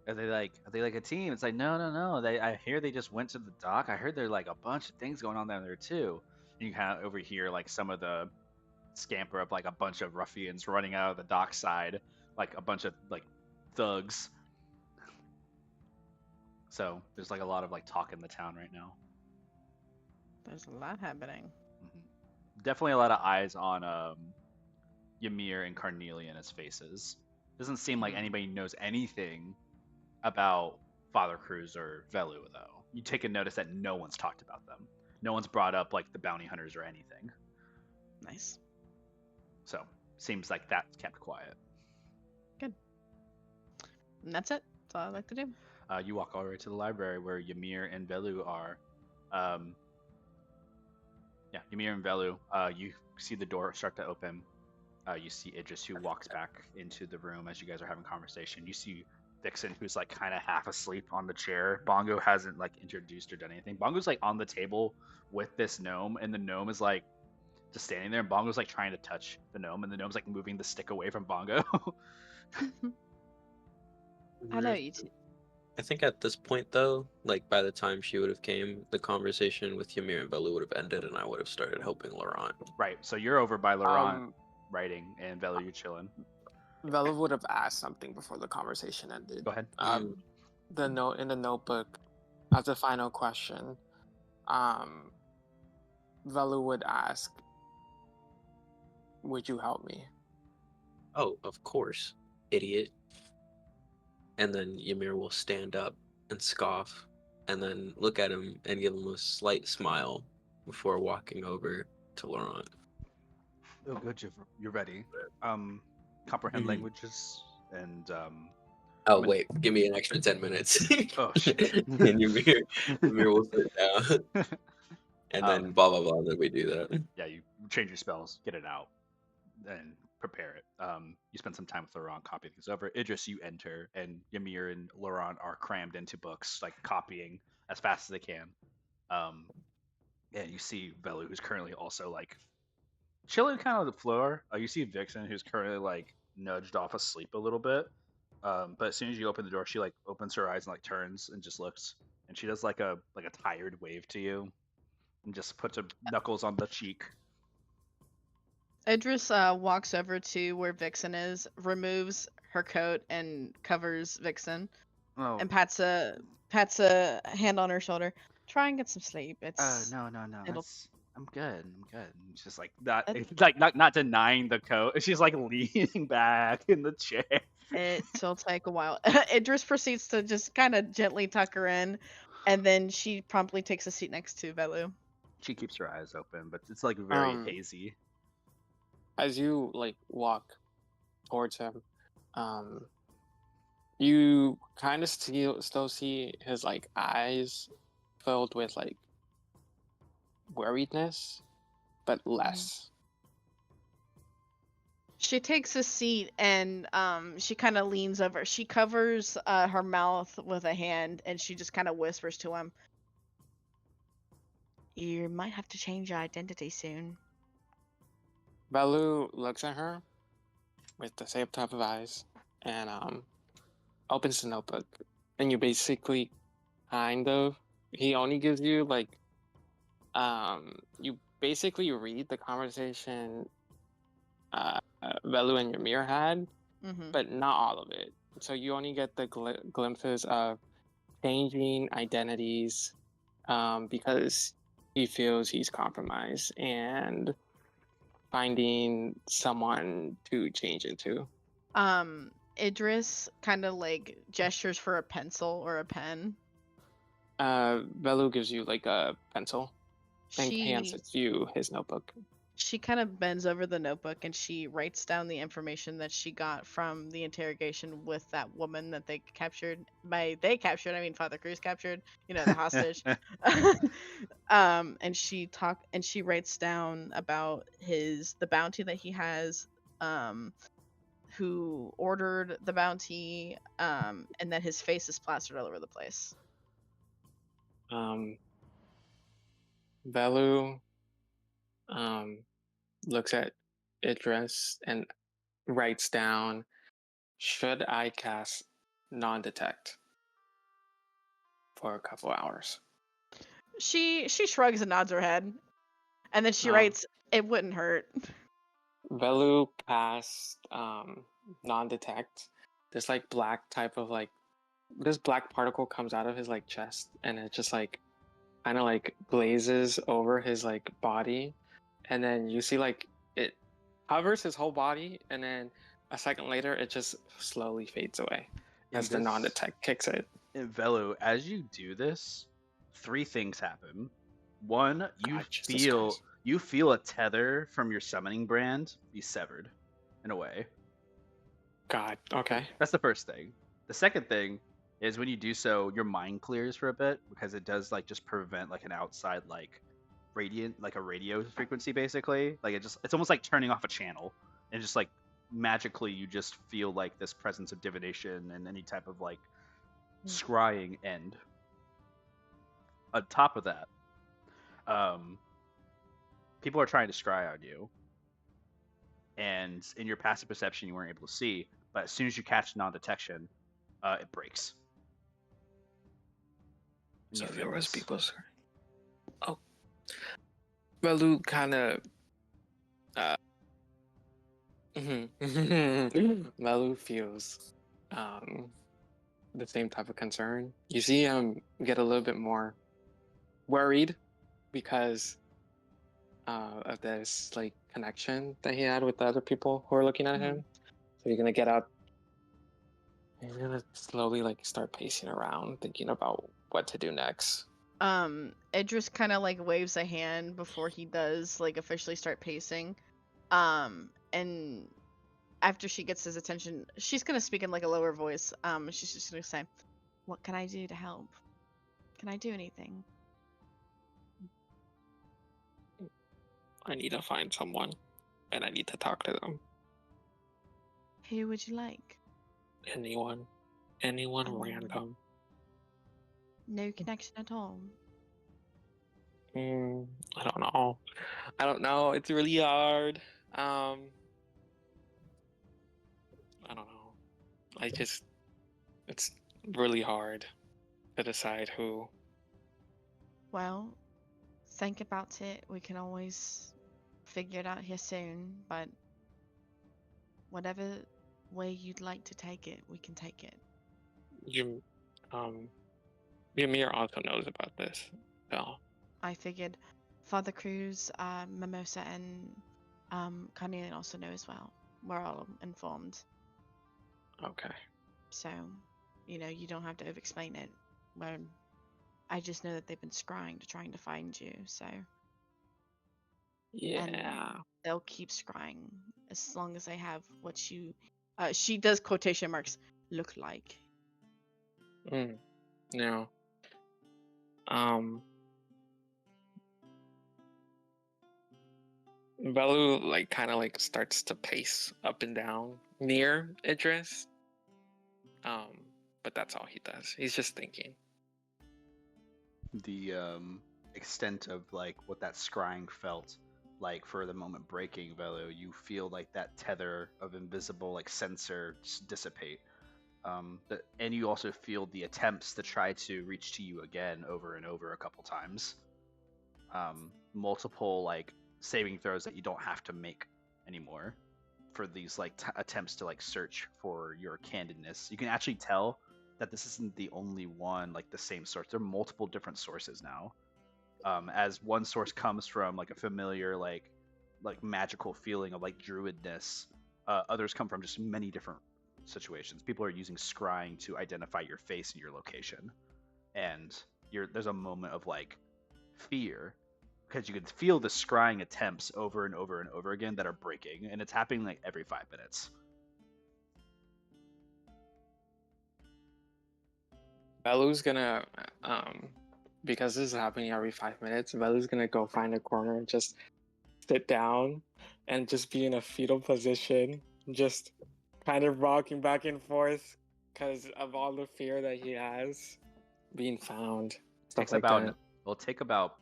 [SPEAKER 1] are they like a team? It's like, no. I hear they just went to the dock. I heard there's like a bunch of things going on down there too. And you kind of overhear like some of the scamper of like a bunch of ruffians running out of the dock side, like a bunch of like thugs. So there's like a lot of like talk in the town right now.
[SPEAKER 3] There's a lot happening.
[SPEAKER 1] Definitely a lot of eyes on Ymir and Carnelian as faces. Doesn't seem like anybody knows anything about Father Cruz or Velu, though. You take a notice that no one's talked about them. No one's brought up like the bounty hunters or anything.
[SPEAKER 3] Nice.
[SPEAKER 1] So seems like that's kept quiet.
[SPEAKER 3] Good. And that's it. That's all I like to do.
[SPEAKER 1] You walk all the way to the library where Ymir and Velu are. Ymir and Velu, you see the door start to open. You see Idris, who walks back into the room as you guys are having conversation. You see Vixen, who's like kind of half asleep on the chair. Bongo hasn't like introduced or done anything. Bongo's like on the table with this gnome, and the gnome is like just standing there, and Bongo's like trying to touch the gnome, and the gnome's like moving the stick away from Bongo.
[SPEAKER 3] I know you too.
[SPEAKER 4] I think at this point, though, like by the time she would have came, the conversation with Ymir and Velu would have ended, and I would have started helping Laurent.
[SPEAKER 1] Right. So you're over by Laurent writing, and Velu, you're chilling.
[SPEAKER 8] Velu would have asked something before the conversation ended.
[SPEAKER 1] Go ahead.
[SPEAKER 8] The note in the notebook, as the final question, Velu would ask, "Would you help me?"
[SPEAKER 4] Oh, of course, idiot. And then Ymir will stand up and scoff, and then look at him and give him a slight smile before walking over to Laurent.
[SPEAKER 1] Oh, good, you're ready. Comprehend languages and
[SPEAKER 4] Oh wait, give me an extra 10 minutes.
[SPEAKER 1] Oh shit.
[SPEAKER 4] And Ymir will sit down, and then blah blah blah. Then we do that.
[SPEAKER 1] Yeah, you change your spells, get it out, and prepare it. You spend some time with Laurent copying things over. Idris, you enter, and Ymir and Laurent are crammed into books, like copying as fast as they can. Um, and you see Velu, who's currently also like chilling kind of on the floor. You see Vixen, who's currently like nudged off asleep a little bit. But as soon as you open the door, she like opens her eyes and like turns and just looks, and she does like a tired wave to you, and just puts her knuckles on the cheek.
[SPEAKER 3] Idris walks over to where Vixen is, removes her coat and covers Vixen,
[SPEAKER 1] Oh,
[SPEAKER 3] and pats a hand on her shoulder. Try and get some sleep. It's
[SPEAKER 1] no.
[SPEAKER 3] it'll
[SPEAKER 1] I'm good. I'm good. And she's like not
[SPEAKER 3] it,
[SPEAKER 1] it's like not denying the coat. She's like leaning back in the chair.
[SPEAKER 3] it'll take a while. Idris proceeds to just kind of gently tuck her in, and then she promptly takes a seat next to Velu.
[SPEAKER 1] She keeps her eyes open, but it's like very
[SPEAKER 8] Um,
[SPEAKER 1] hazy.
[SPEAKER 8] as you like walk towards him, um, you kind of still see his like eyes filled with like worriedness, but less.
[SPEAKER 3] She takes a seat and she kind of leans over. She covers her mouth with a hand and she just kind of whispers to him, "You might have to change your identity soon."
[SPEAKER 8] Balu looks at her with the same type of eyes and opens the notebook, and you basically kind of he only gives you like you basically read the conversation Velu and Ymir had,
[SPEAKER 3] Mm-hmm.
[SPEAKER 8] but not all of it. So you only get the glimpses of changing identities because he feels he's compromised and finding someone to change into.
[SPEAKER 3] Idris kind of like gestures for a pencil or a pen.
[SPEAKER 8] Velu gives you like a pencil and hands
[SPEAKER 3] She
[SPEAKER 8] you his notebook.
[SPEAKER 3] she kind of bends over the notebook and she writes down the information that she got from the interrogation with that woman that they captured. By they captured, I mean Father Cruz captured. You know, the hostage. And she writes down about the bounty that he has, who ordered the bounty, and that his face is plastered all over the place.
[SPEAKER 8] Velu looks at Idris and writes down, "Should I cast non-detect for a couple hours?"
[SPEAKER 3] She shrugs and nods her head, and then she
[SPEAKER 8] Um,
[SPEAKER 3] writes, "It wouldn't hurt."
[SPEAKER 8] Velu casts non-detect. This like black type of like this black particle comes out of his like chest, and it just like kind of like glazes over his like body, and then you see like it covers his whole body, and then a second later it just slowly fades away as the non-detect kicks it.
[SPEAKER 1] In Velu, as you do this, three things happen. One,
[SPEAKER 8] God, Jesus Christ.
[SPEAKER 1] you feel a tether from your summoning brand be severed in a way.
[SPEAKER 8] God, okay.
[SPEAKER 1] That's the first thing. The second thing is when you do so, your mind clears for a bit because it does like just prevent like an outside like radiant like a radio frequency basically. Like it's almost like turning off a channel and just like magically you just feel like this presence of divination and any type of like scrying end. On top of that, people are trying to scry on you, and in your passive perception you weren't able to see, but as soon as you catch non-detection, it breaks. And
[SPEAKER 8] So
[SPEAKER 1] you
[SPEAKER 8] there
[SPEAKER 1] feel
[SPEAKER 8] was
[SPEAKER 1] this.
[SPEAKER 8] people. Oh, Velu kind of. Velu feels the same type of concern. You see him get a little bit more worried because of this like connection that he had with the other people who are looking at him. So you're gonna get up. He's gonna slowly like start pacing around, thinking about what to do next.
[SPEAKER 3] Idris kind of like waves a hand before he does like officially start pacing. And after she gets his attention, she's gonna speak in like a lower voice. She's just gonna say, "What can I do to help? Can I do anything?"
[SPEAKER 8] I need to find someone, and I need to talk to them.
[SPEAKER 3] Who would you like?
[SPEAKER 8] Anyone random.
[SPEAKER 3] No connection at all.
[SPEAKER 8] I don't know. I don't know. It's really hard. I don't know. It's really hard to decide who.
[SPEAKER 3] Well, think about it. We can always figure it out here soon, but whatever way you'd like to take it, we can take it.
[SPEAKER 8] You, Ymir also knows about this. So,
[SPEAKER 3] I figured Father Cruz, Mimosa, and Carnelian also know as well. We're all informed.
[SPEAKER 8] okay.
[SPEAKER 3] So, you don't have to over-explain it. I just know that they've been scrying to trying to find you, so.
[SPEAKER 8] Yeah.
[SPEAKER 3] And they'll keep scrying as long as they have what you, she does quotation marks, look like.
[SPEAKER 8] No. Velu kind of starts to pace up and down near Idris. But that's all he does. He's just thinking.
[SPEAKER 1] The extent of what that scrying felt like for the moment breaking, Velu, you feel that tether of invisible sensor just dissipate. And you also feel the attempts to try to reach to you again over and over a couple times. Multiple saving throws that you don't have to make anymore for these attempts to search for your candidness. You can actually tell that this isn't the only one the same source. There are multiple different sources now. As one source comes from a familiar magical feeling of druidness, others come from just many different situations. People are using scrying to identify your face and your location, and there's a moment of fear because you can feel the scrying attempts over and over and over again that are breaking, and it's happening every 5 minutes.
[SPEAKER 8] Velu's gonna, because this is happening every 5 minutes, Velu's gonna go find a corner and just sit down and just be in a fetal position, just kind of rocking back and forth because of all the fear that he has being found. Stuff
[SPEAKER 1] Takes
[SPEAKER 8] like
[SPEAKER 1] about
[SPEAKER 8] that.
[SPEAKER 1] It'll take about,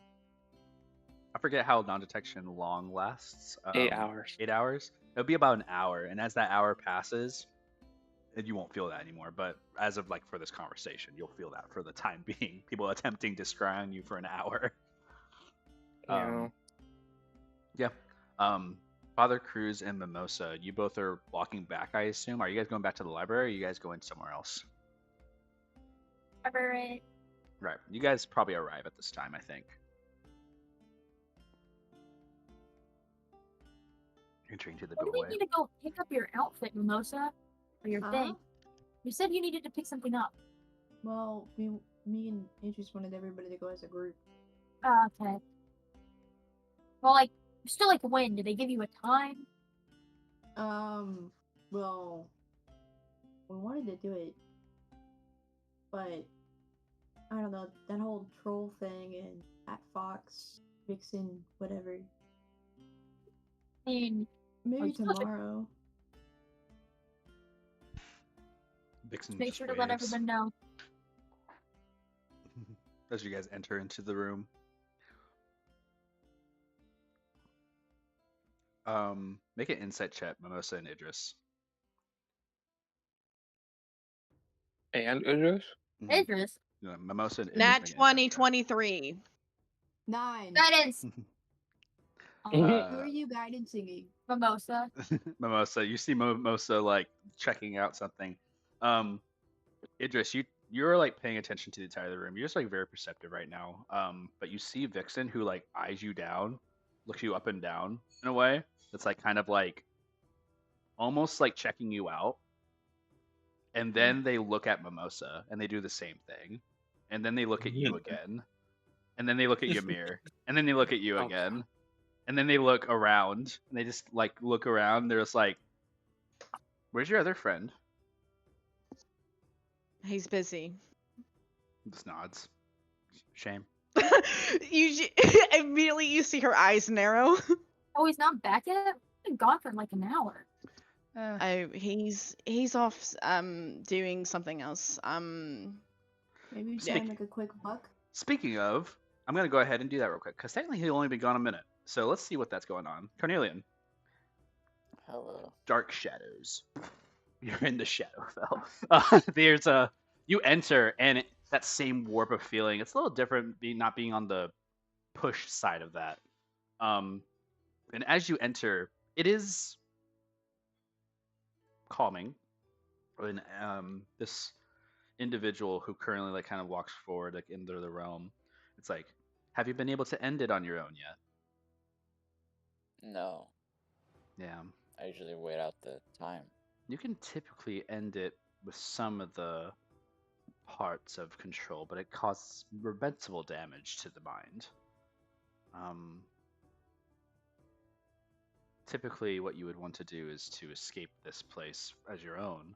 [SPEAKER 1] I forget how non-detection long lasts.
[SPEAKER 8] 8 hours.
[SPEAKER 1] 8 hours. It'll be about an hour, and as that hour passes, you won't feel that anymore. But as of for this conversation, you'll feel that for the time being. People attempting to scry on you for an hour. Yeah. Father Cruz and Mimosa, you both are walking back, I assume. Are you guys going back to the library, or are you guys going somewhere else?
[SPEAKER 2] Library.
[SPEAKER 1] Right. You guys probably arrive at this time, I think. Entering to the
[SPEAKER 2] Why do we
[SPEAKER 1] doorway.
[SPEAKER 2] need to go pick up your outfit, Mimosa? Or your thing? You said you needed to pick something up.
[SPEAKER 5] Well, me and Idris wanted everybody to go as a group.
[SPEAKER 2] Okay. Well, still when? Did they give you a time?
[SPEAKER 5] Well, we wanted to do it, but I don't know, that whole troll thing and Fat Fox, Vixen, whatever.
[SPEAKER 2] And
[SPEAKER 5] Maybe tomorrow.
[SPEAKER 1] Vixen
[SPEAKER 2] make
[SPEAKER 1] just
[SPEAKER 2] sure to let
[SPEAKER 1] waves.
[SPEAKER 2] everyone know.
[SPEAKER 1] As you guys enter into the room. Make an insight check, Mimosa and Idris.
[SPEAKER 8] And Idris?
[SPEAKER 2] Idris.
[SPEAKER 1] Yeah, Mimosa and Idris.
[SPEAKER 3] Nat
[SPEAKER 1] make an insight check.
[SPEAKER 3] 2023.
[SPEAKER 5] 9.
[SPEAKER 2] Guidance.
[SPEAKER 5] Who are you guidancing?
[SPEAKER 2] Mimosa.
[SPEAKER 1] Mimosa, you see Mimosa checking out something. Idris, you're paying attention to the entire room. You're just very perceptive right now. But you see Vixen who eyes you down, looks you up and down in a way that's kind of almost checking you out. And then they look at Mimosa and they do the same thing. And then they look at you again. And then they look at Ymir. And then they look at you again. And then they look around and they just look around. They're just where's your other friend?
[SPEAKER 3] He's busy.
[SPEAKER 1] Just nods. Shame.
[SPEAKER 3] Immediately you see her eyes narrow.
[SPEAKER 2] Oh, he's not back yet? He's been gone for an hour.
[SPEAKER 3] Oh, he's off doing something else.
[SPEAKER 5] Maybe we try
[SPEAKER 1] Speak-
[SPEAKER 5] and make a quick buck.
[SPEAKER 1] Speaking of, I'm gonna go ahead and do that real quick because technically he'll only be gone a minute. So let's see what that's going on. Cornelian,
[SPEAKER 6] Hello.
[SPEAKER 1] dark shadows. You're in the Shadowfell. There's a you enter and that same warp of feeling. It's a little different, not being on the push side of that. And as you enter, it is calming. And this individual who currently like kind of walks forward like into the realm, it's like, have you been able to end it on your own yet?
[SPEAKER 6] No,
[SPEAKER 1] Yeah.
[SPEAKER 6] I usually wait out the time.
[SPEAKER 1] You can typically end it with some of the parts of control, but it causes reversible damage to the mind. Typically, what you would want to do is to escape this place as your own.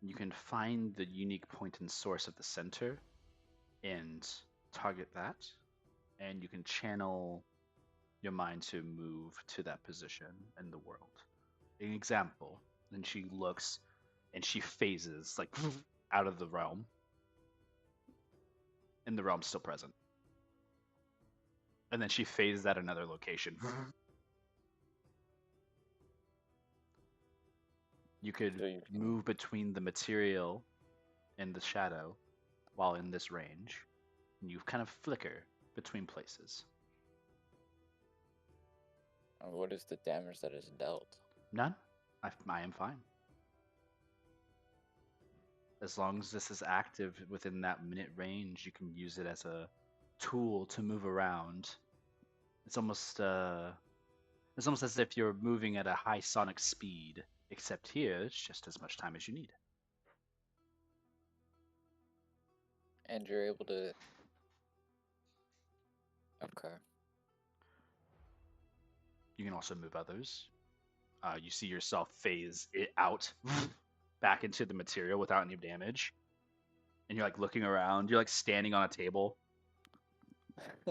[SPEAKER 1] You can find the unique point and source of the center and target that, and you can channel your mind to move to that position in the world. An example, then she looks and she phases like out of the realm, and the realm's still present. And then she phases at another location. You could
[SPEAKER 6] So you can-
[SPEAKER 1] move between the material and the shadow while in this range, and you kind of flicker between places.
[SPEAKER 6] And what is the damage that is dealt?
[SPEAKER 1] None. I am fine. As long as this is active within that minute range, you can use it as a tool to move around. It's almost as if you're moving at a high sonic speed, except here it's just as much time as you need.
[SPEAKER 6] And you're able to. Okay.
[SPEAKER 1] You can also move others. You see yourself phase it out back into the material without any damage. And you're like looking around. You're like standing on a table.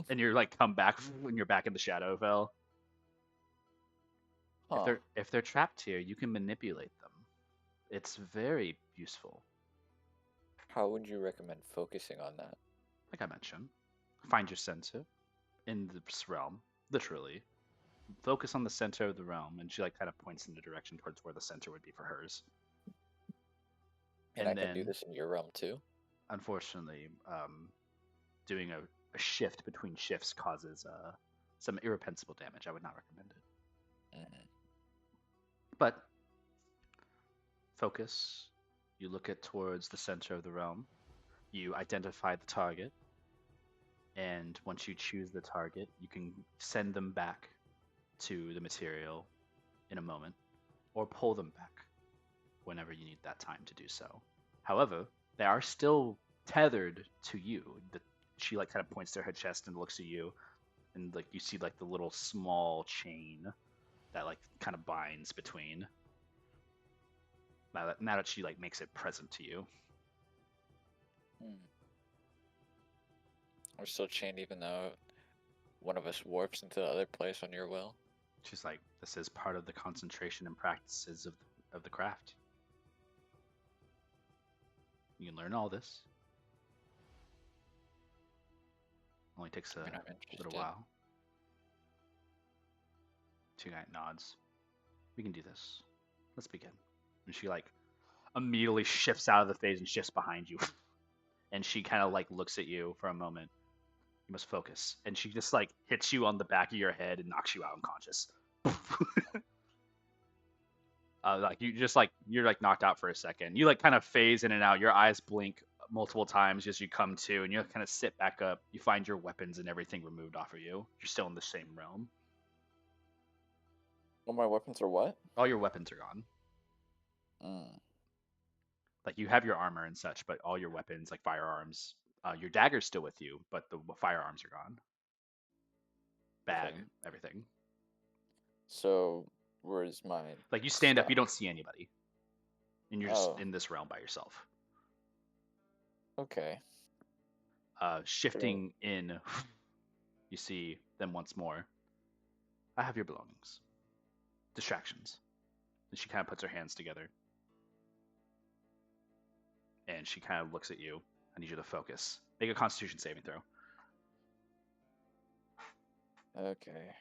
[SPEAKER 1] And you're like come back when you're back in the Shadowfell.
[SPEAKER 6] Huh.
[SPEAKER 1] If they're trapped here, you can manipulate them. It's very useful.
[SPEAKER 6] How would you recommend focusing on that?
[SPEAKER 1] Like I mentioned, find your center in this realm, literally. Focus on the center of the realm, and she like kind of points in the direction towards where the center would be for hers.
[SPEAKER 6] And I can do
[SPEAKER 1] then,
[SPEAKER 6] this in your realm too?
[SPEAKER 1] unfortunately, doing a shift between shifts causes some irrepensible damage. I would not recommend it.
[SPEAKER 6] Mhm.
[SPEAKER 1] But focus. You look at towards the center of the realm. You identify the target, and once you choose the target, you can send them back to the material in a moment, or pull them back whenever you need that time to do so. However, they are still tethered to you. She like kind of points to her chest and looks at you, and like you see like the little small chain that like kind of binds between. Now that she like makes it present to you.
[SPEAKER 6] We're still chained even though one of us warps into the other place on your will?
[SPEAKER 1] She's like, this is part of the concentration and practices of the craft. You can learn all this. Only takes a
[SPEAKER 6] I mean, I'm
[SPEAKER 1] little
[SPEAKER 6] interested.
[SPEAKER 1] while. Two-Guy nods. We can do this. Let's begin. And she like immediately shifts out of the phase and shifts behind you. And she kind of like looks at you for a moment. You must focus. And she just like hits you on the back of your head and knocks you out unconscious. Like you just like you're like knocked out for a second. You like kind of phase in and out. Your eyes blink multiple times as you come to, and you kind of sit back up. You find your weapons and everything removed off of you. You're still in the same realm.
[SPEAKER 6] All my weapons are what?
[SPEAKER 1] All your weapons are gone. Like you have your armor and such, but all your weapons, like firearms, your dagger's still with you, but the firearms are gone. Bag,
[SPEAKER 6] Okay.
[SPEAKER 1] everything.
[SPEAKER 6] So, where's my...
[SPEAKER 1] Like you stand up,
[SPEAKER 6] stuff?
[SPEAKER 1] you don't see anybody, and you're just
[SPEAKER 6] Oh.
[SPEAKER 1] in this realm by yourself.
[SPEAKER 6] Okay.
[SPEAKER 1] Shifting in, you see them once more. I have your belongings. Distractions. And she kind of puts her hands together. And she kind of looks at you I need you to focus. Make a Constitution saving throw.
[SPEAKER 6] Okay.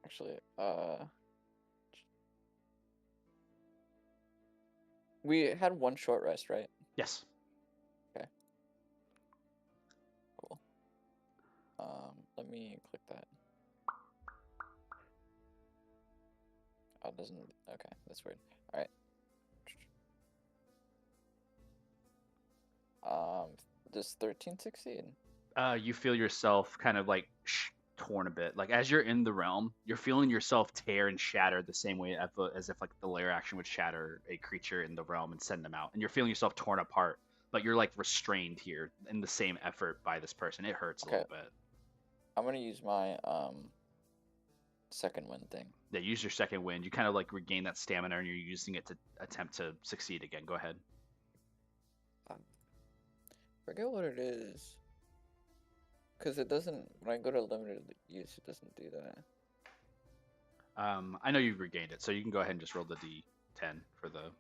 [SPEAKER 6] Actually, we had one short rest, right?
[SPEAKER 1] Yes.
[SPEAKER 6] Okay. Cool. Let me click that. Oh, it doesn't. Okay, that's weird. All right. Does 13 succeed?
[SPEAKER 1] You feel yourself kind of like torn a bit. Like as you're in the realm, you're feeling yourself tear and shatter the same way as if like the lair action would shatter a creature in the realm and send them out. And you're feeling yourself torn apart, but you're like restrained here in the same effort by this person. It hurts a little bit.
[SPEAKER 6] I'm gonna use my second wind thing.
[SPEAKER 1] Yeah, use your second wind. You kind of like regain that stamina, and you're using it to attempt to succeed again. Go ahead.
[SPEAKER 6] Forget what it is. Because it doesn't, when I go to limited use, it doesn't do that.
[SPEAKER 1] I know you've regained it, so you can go ahead and just roll the D10 for the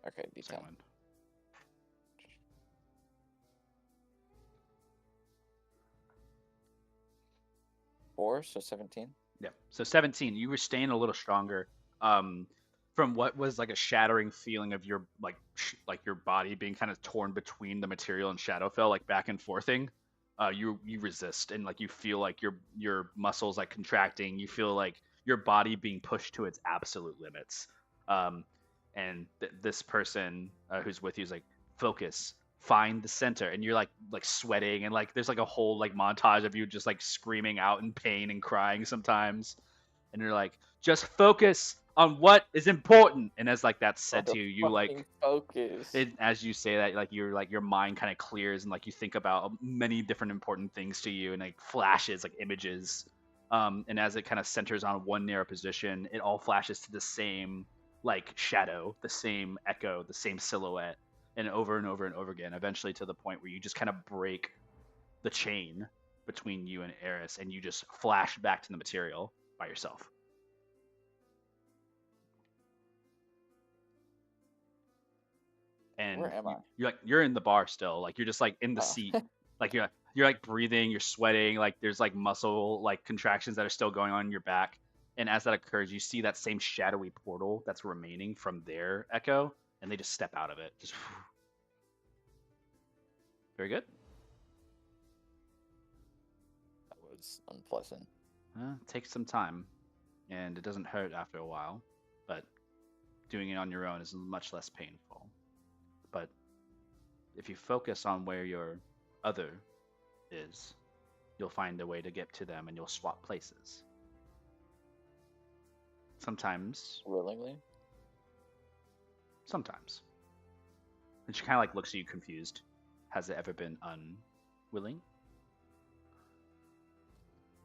[SPEAKER 6] Okay, D10.
[SPEAKER 1] second one.
[SPEAKER 6] Four, so 17.
[SPEAKER 1] Yeah, so 17. You were staying a little stronger. From what was like a shattering feeling of your like your body being kind of torn between the material and Shadowfell, like back and forthing. You resist, and like you feel like your muscles like contracting. You feel like your body being pushed to its absolute limits. And this person who's with you is like, focus, find the center, and you're like sweating, and like there's like a whole like montage of you just like screaming out in pain and crying sometimes, and you're like, just focus on what is important. And as like that's said to you, you like
[SPEAKER 6] focus.
[SPEAKER 1] As you say that, like your mind kind of clears, and like you think about many different important things to you, and like flashes like images. And as it kind of centers on one narrow position, it all flashes to the same like shadow, the same echo, the same silhouette, and over and over and over again, eventually to the point where you just kind of break the chain between you and Eris, and you just flash back to the material by yourself. And
[SPEAKER 6] where am I?
[SPEAKER 1] You're in the bar still, like you're just like in the seat, like you're like breathing, you're sweating, like there's like muscle like contractions that are still going on in your back. And as that occurs, you see that same shadowy portal that's remaining from their echo, and they just step out of it. Just very good.
[SPEAKER 6] That was unpleasant.
[SPEAKER 1] It takes some time, and it doesn't hurt after a while, but doing it on your own is much less painful. But if you focus on where your other is, you'll find a way to get to them, and you'll swap places. Sometimes.
[SPEAKER 6] Willingly?
[SPEAKER 1] Sometimes. And she kind of like looks at you confused. Has it ever been unwilling?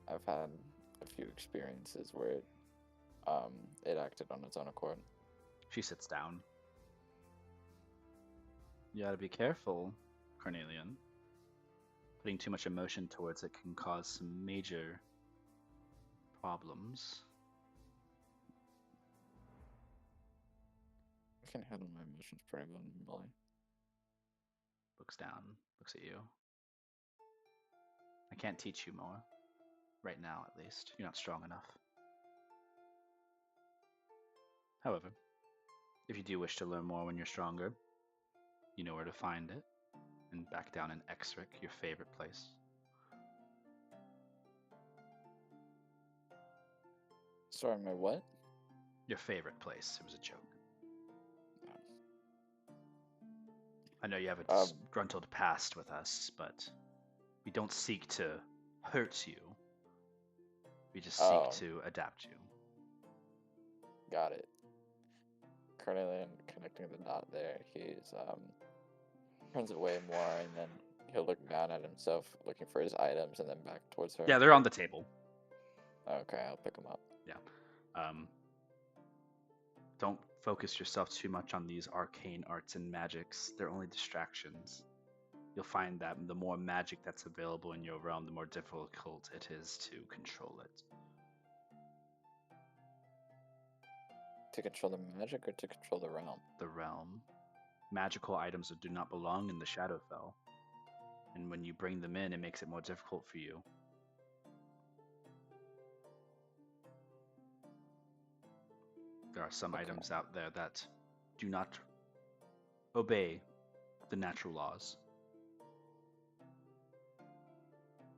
[SPEAKER 6] I've had a few experiences where it acted on its own accord.
[SPEAKER 1] She sits down. You gotta be careful, Carnelian. Putting too much emotion towards it can cause some major problems.
[SPEAKER 6] I can handle my emotions pretty well, Molly.
[SPEAKER 1] Looks down, looks at you. I can't teach you more. Right now, at least. You're not strong enough. However, if you do wish to learn more when you're stronger, you know where to find it. And back down in Exric, your favorite place.
[SPEAKER 6] Sorry, my what?
[SPEAKER 1] Your favorite place. It was a joke. I know you have a disgruntled past with us, but we don't seek to hurt you. We just seek to adapt you.
[SPEAKER 6] Got it. Carnelian connecting the dot there. He's turns away more, and then he'll look down at himself, looking for his items, and then back towards her.
[SPEAKER 1] Yeah, they're on the table.
[SPEAKER 6] Okay, I'll pick them up.
[SPEAKER 1] Yeah. Don't focus yourself too much on these arcane arts and magics. They're only distractions. You'll find that the more magic that's available in your realm, the more difficult it is to control it.
[SPEAKER 6] To control the magic or to control the realm?
[SPEAKER 1] The realm. magical items that do not belong in the Shadowfell. And when you bring them in, it makes it more difficult for you. There are some items out there that do not obey the natural laws.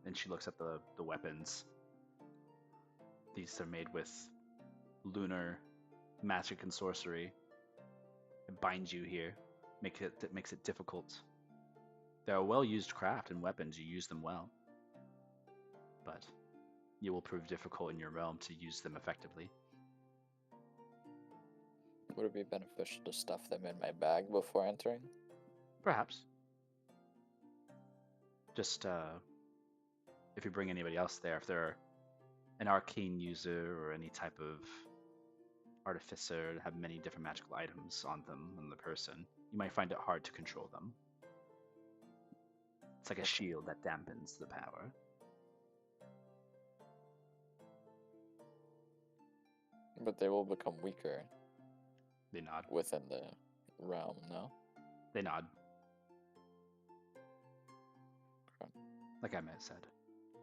[SPEAKER 1] And she looks at the weapons. These are made with lunar magic and sorcery. It binds you here, makes it difficult. They're a well-used craft and weapons. You use them well, but you will prove difficult in your realm to use them effectively.
[SPEAKER 6] Would it be beneficial to stuff them in my bag before entering?
[SPEAKER 1] Perhaps. Just if you bring anybody else there, if they're an arcane user or any type of artificer, have many different magical items on them on the person, you might find it hard to control them. It's like a shield that dampens the power.
[SPEAKER 6] But they will become weaker
[SPEAKER 1] They nod.
[SPEAKER 6] within the realm, no?
[SPEAKER 1] They nod.
[SPEAKER 6] Okay.
[SPEAKER 1] Like I said,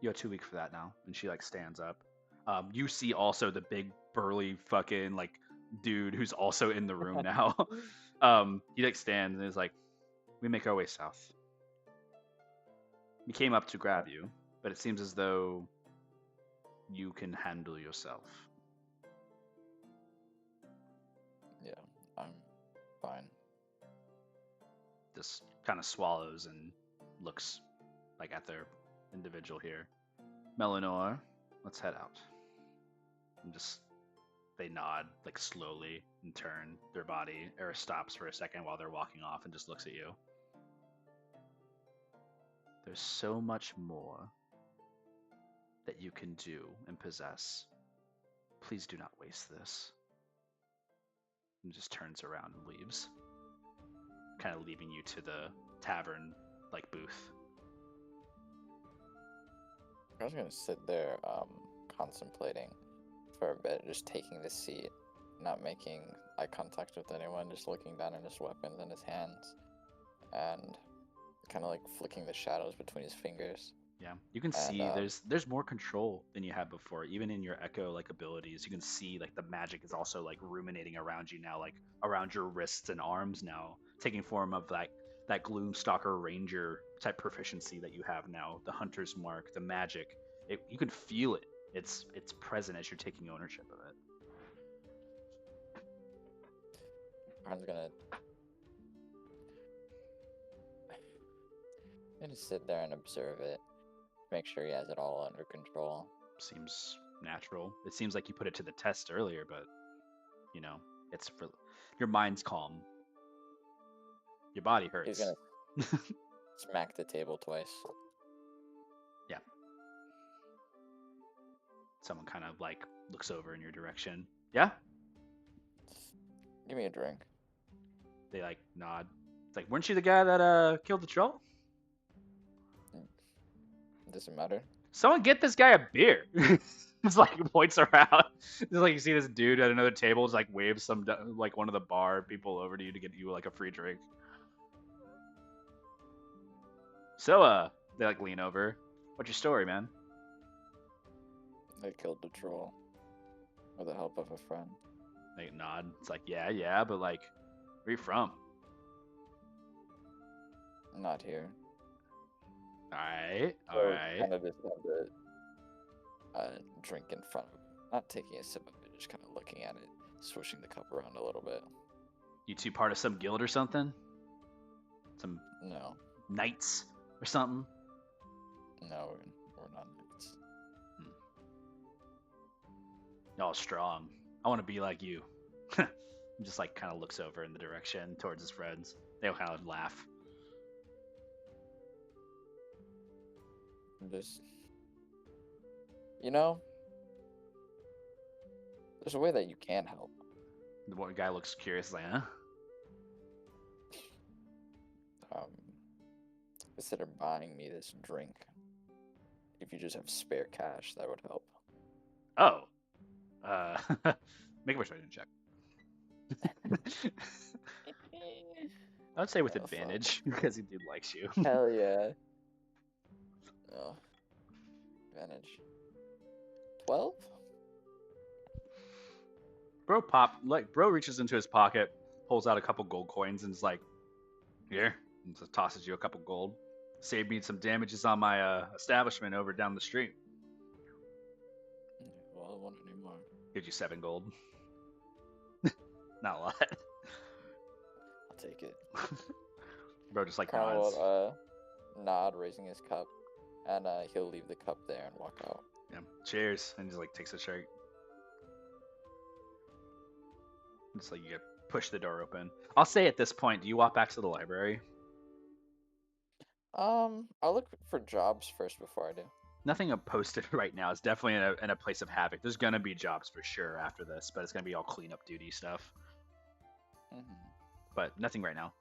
[SPEAKER 1] you're too weak for that now. And she like stands up. You see also the big burly fucking like dude who's also in the room now. He like stands and is like, "We make our way south. We came up to grab you, but it seems as though you can handle yourself."
[SPEAKER 6] Yeah, I'm fine.
[SPEAKER 1] Just kind of swallows and looks like at their individual here. Melanor, let's head out. And just they nod like slowly and turn their body. Eris stops for a second while they're walking off and just looks at you. There's so much more that you can do and possess. Please do not waste this. And just turns around and leaves. Kind of leaving you to the tavern like booth.
[SPEAKER 6] I was gonna sit there, contemplating for a bit, just taking the seat, not making eye contact with anyone, just looking down at his weapons in his hands, and kind of like flicking the shadows between his fingers.
[SPEAKER 1] Yeah, you can see there's more control than you had before. Even in your echo like abilities, you can see like the magic is also like ruminating around you now, like around your wrists and arms now, taking form of like that Gloomstalker Ranger type proficiency that you have now, the Hunter's Mark, the magic. You can feel it. It's present as you're taking ownership of it.
[SPEAKER 6] I'm gonna sit there and observe it, make sure he has it all under control.
[SPEAKER 1] Seems natural. It seems like you put it to the test earlier, but you know, it's for your mind's calm. Your body hurts.
[SPEAKER 6] He's gonna smack the table twice.
[SPEAKER 1] Yeah. Someone kind of like looks over in your direction. Yeah?
[SPEAKER 6] Give me a drink.
[SPEAKER 1] They like nod. It's like, weren't you the guy that killed the troll?
[SPEAKER 6] Doesn't matter.
[SPEAKER 1] Someone get this guy a beer. Just like points around. Just like you see this dude at another table just like waves some like one of the bar people over to you to get you like a free drink. So they like lean over. What's your story, man?
[SPEAKER 6] I killed the troll with the help of a friend.
[SPEAKER 1] They nod. It's like, yeah, but like, where you from?
[SPEAKER 6] Not here.
[SPEAKER 1] Alright.
[SPEAKER 6] Kind of just have the drink in front of him. Not taking a sip of it, just kind of looking at it, swishing the cup around a little bit.
[SPEAKER 1] You two part of some guild or something? Some
[SPEAKER 6] No.
[SPEAKER 1] knights or something?
[SPEAKER 6] No, we're not knights.
[SPEAKER 1] Y'all strong. I want to be like you. Just like kind of looks over in the direction towards his friends. They'll kind of laugh.
[SPEAKER 6] Just, you know, there's a way that you can help.
[SPEAKER 1] The one guy looks curious, like, huh?
[SPEAKER 6] Instead of buying me this drink, if you just have spare cash, that would help.
[SPEAKER 1] Oh. Make a persuasion check. I'd say with
[SPEAKER 6] Oh, fuck.
[SPEAKER 1] advantage because he dude likes you.
[SPEAKER 6] Hell yeah. Oh. Advantage. 12?
[SPEAKER 1] Bro reaches into his pocket, pulls out a couple gold coins, and is like, "Here," and just tosses you a couple gold. Saved me some damages on my establishment over down the street.
[SPEAKER 6] Well, I want any more.
[SPEAKER 1] Gives you 7 gold. Not a lot.
[SPEAKER 6] I'll take it.
[SPEAKER 1] Bro just like
[SPEAKER 6] Colonel
[SPEAKER 1] nods.
[SPEAKER 6] will nod, raising his cup, and he'll leave the cup there and walk out.
[SPEAKER 1] Yeah. Cheers, and just like takes a shake. Just like you push the door open. I'll say at this point, do you walk back to the library?
[SPEAKER 6] I'll look for jobs first before I do.
[SPEAKER 1] Nothing posted right now. It's definitely in a place of havoc. There's gonna be jobs for sure after this, but it's gonna be all cleanup duty stuff.
[SPEAKER 6] Mm-hmm.
[SPEAKER 1] But nothing right now.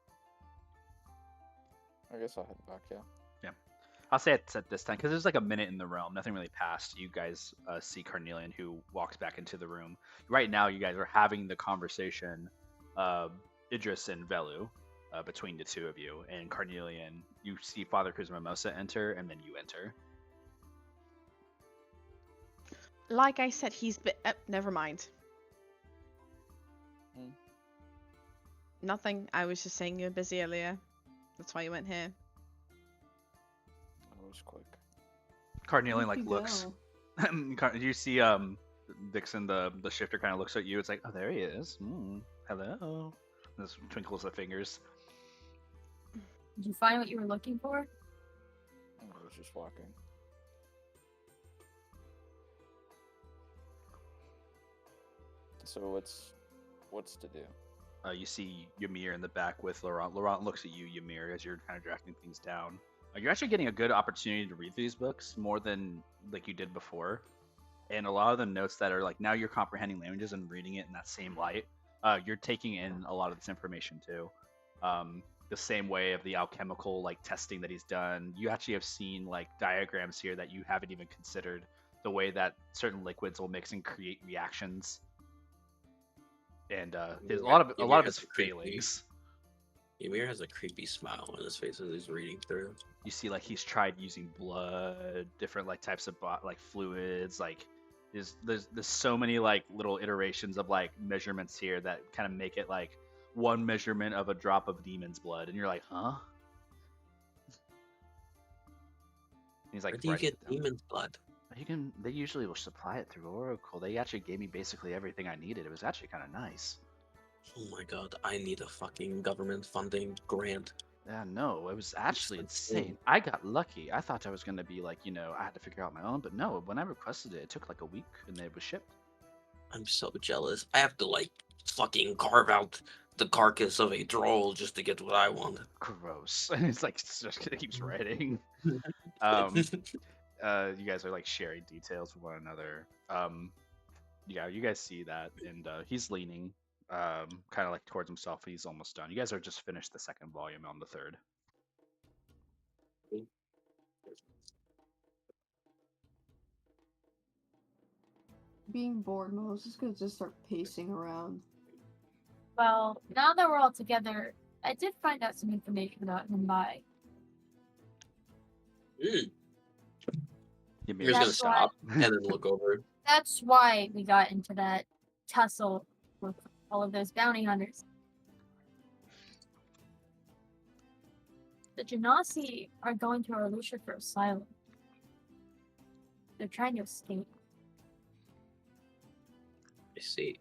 [SPEAKER 6] I guess I'll head back, yeah.
[SPEAKER 1] I'll say it's at this time because there's like a minute in the realm. Nothing really passed. You guys see Carnelian, who walks back into the room. Right now, you guys are having the conversation, Idris and Velu, between the two of you. And Carnelian, you see Father Cruz Mimosa enter, and then you enter.
[SPEAKER 3] Like I said, he's been. Never mind.
[SPEAKER 6] Hmm.
[SPEAKER 3] Nothing. I was just saying you were busy earlier. That's why you went here.
[SPEAKER 6] That was quick.
[SPEAKER 1] Carnelian
[SPEAKER 5] Where'd
[SPEAKER 1] like
[SPEAKER 5] you
[SPEAKER 1] looks.
[SPEAKER 5] go?
[SPEAKER 1] You see Dixon, the shifter, kind of looks at you. It's like, oh, there he is. Hello. This twinkles the fingers.
[SPEAKER 2] Did you find what you were looking for?
[SPEAKER 6] I was just walking. So what's to do?
[SPEAKER 1] You see Ymir in the back with Laurent. Laurent looks at you, Ymir, as you're kind of drafting things down. You're actually getting a good opportunity to read these books more than like you did before. And a lot of the notes that are like now you're comprehending languages and reading it in that same light. You're taking in a lot of this information too. The same way of the alchemical like testing that he's done. You actually have seen like diagrams here that you haven't even considered. The way that certain liquids will mix and create reactions. And there's a lot of his failings.
[SPEAKER 4] Ymir has a creepy smile on his face as he's reading through.
[SPEAKER 1] You see, like he's tried using blood, different like types of like fluids. Like there's so many like little iterations of like measurements here that kind of make it like one measurement of a drop of demon's blood, and you're like, huh? He's like,
[SPEAKER 4] where do you
[SPEAKER 1] writing
[SPEAKER 4] get
[SPEAKER 1] it down.
[SPEAKER 4] demon's blood?
[SPEAKER 1] They usually will supply it through Oracle. They actually gave me basically everything I needed. It was actually kind of nice.
[SPEAKER 4] Oh my god, I need a fucking government funding grant.
[SPEAKER 1] Yeah, no, it was actually
[SPEAKER 4] insane.
[SPEAKER 1] insane. I got lucky. I thought I was gonna be like, I had to figure out my own, but no, when I requested it, it took like a week and it was shipped.
[SPEAKER 4] I'm so jealous. I have to like fucking carve out the carcass of a droll just to get what I want.
[SPEAKER 1] Gross. And it's like it keeps writing. You guys are like sharing details with one another. Yeah, you guys see that, and he's leaning, kind of like towards himself. He's almost done. You guys are just finished the second volume on the third.
[SPEAKER 5] Being bored, I was just gonna start pacing around.
[SPEAKER 2] Well, now that we're all together, I did find out some information about Mumbai.
[SPEAKER 4] You're just gonna
[SPEAKER 2] That's
[SPEAKER 4] stop and then look over.
[SPEAKER 2] That's why we got into that tussle with all of those bounty hunters. The Genasi are going to Arlusha for asylum. They're trying to escape.
[SPEAKER 4] I see.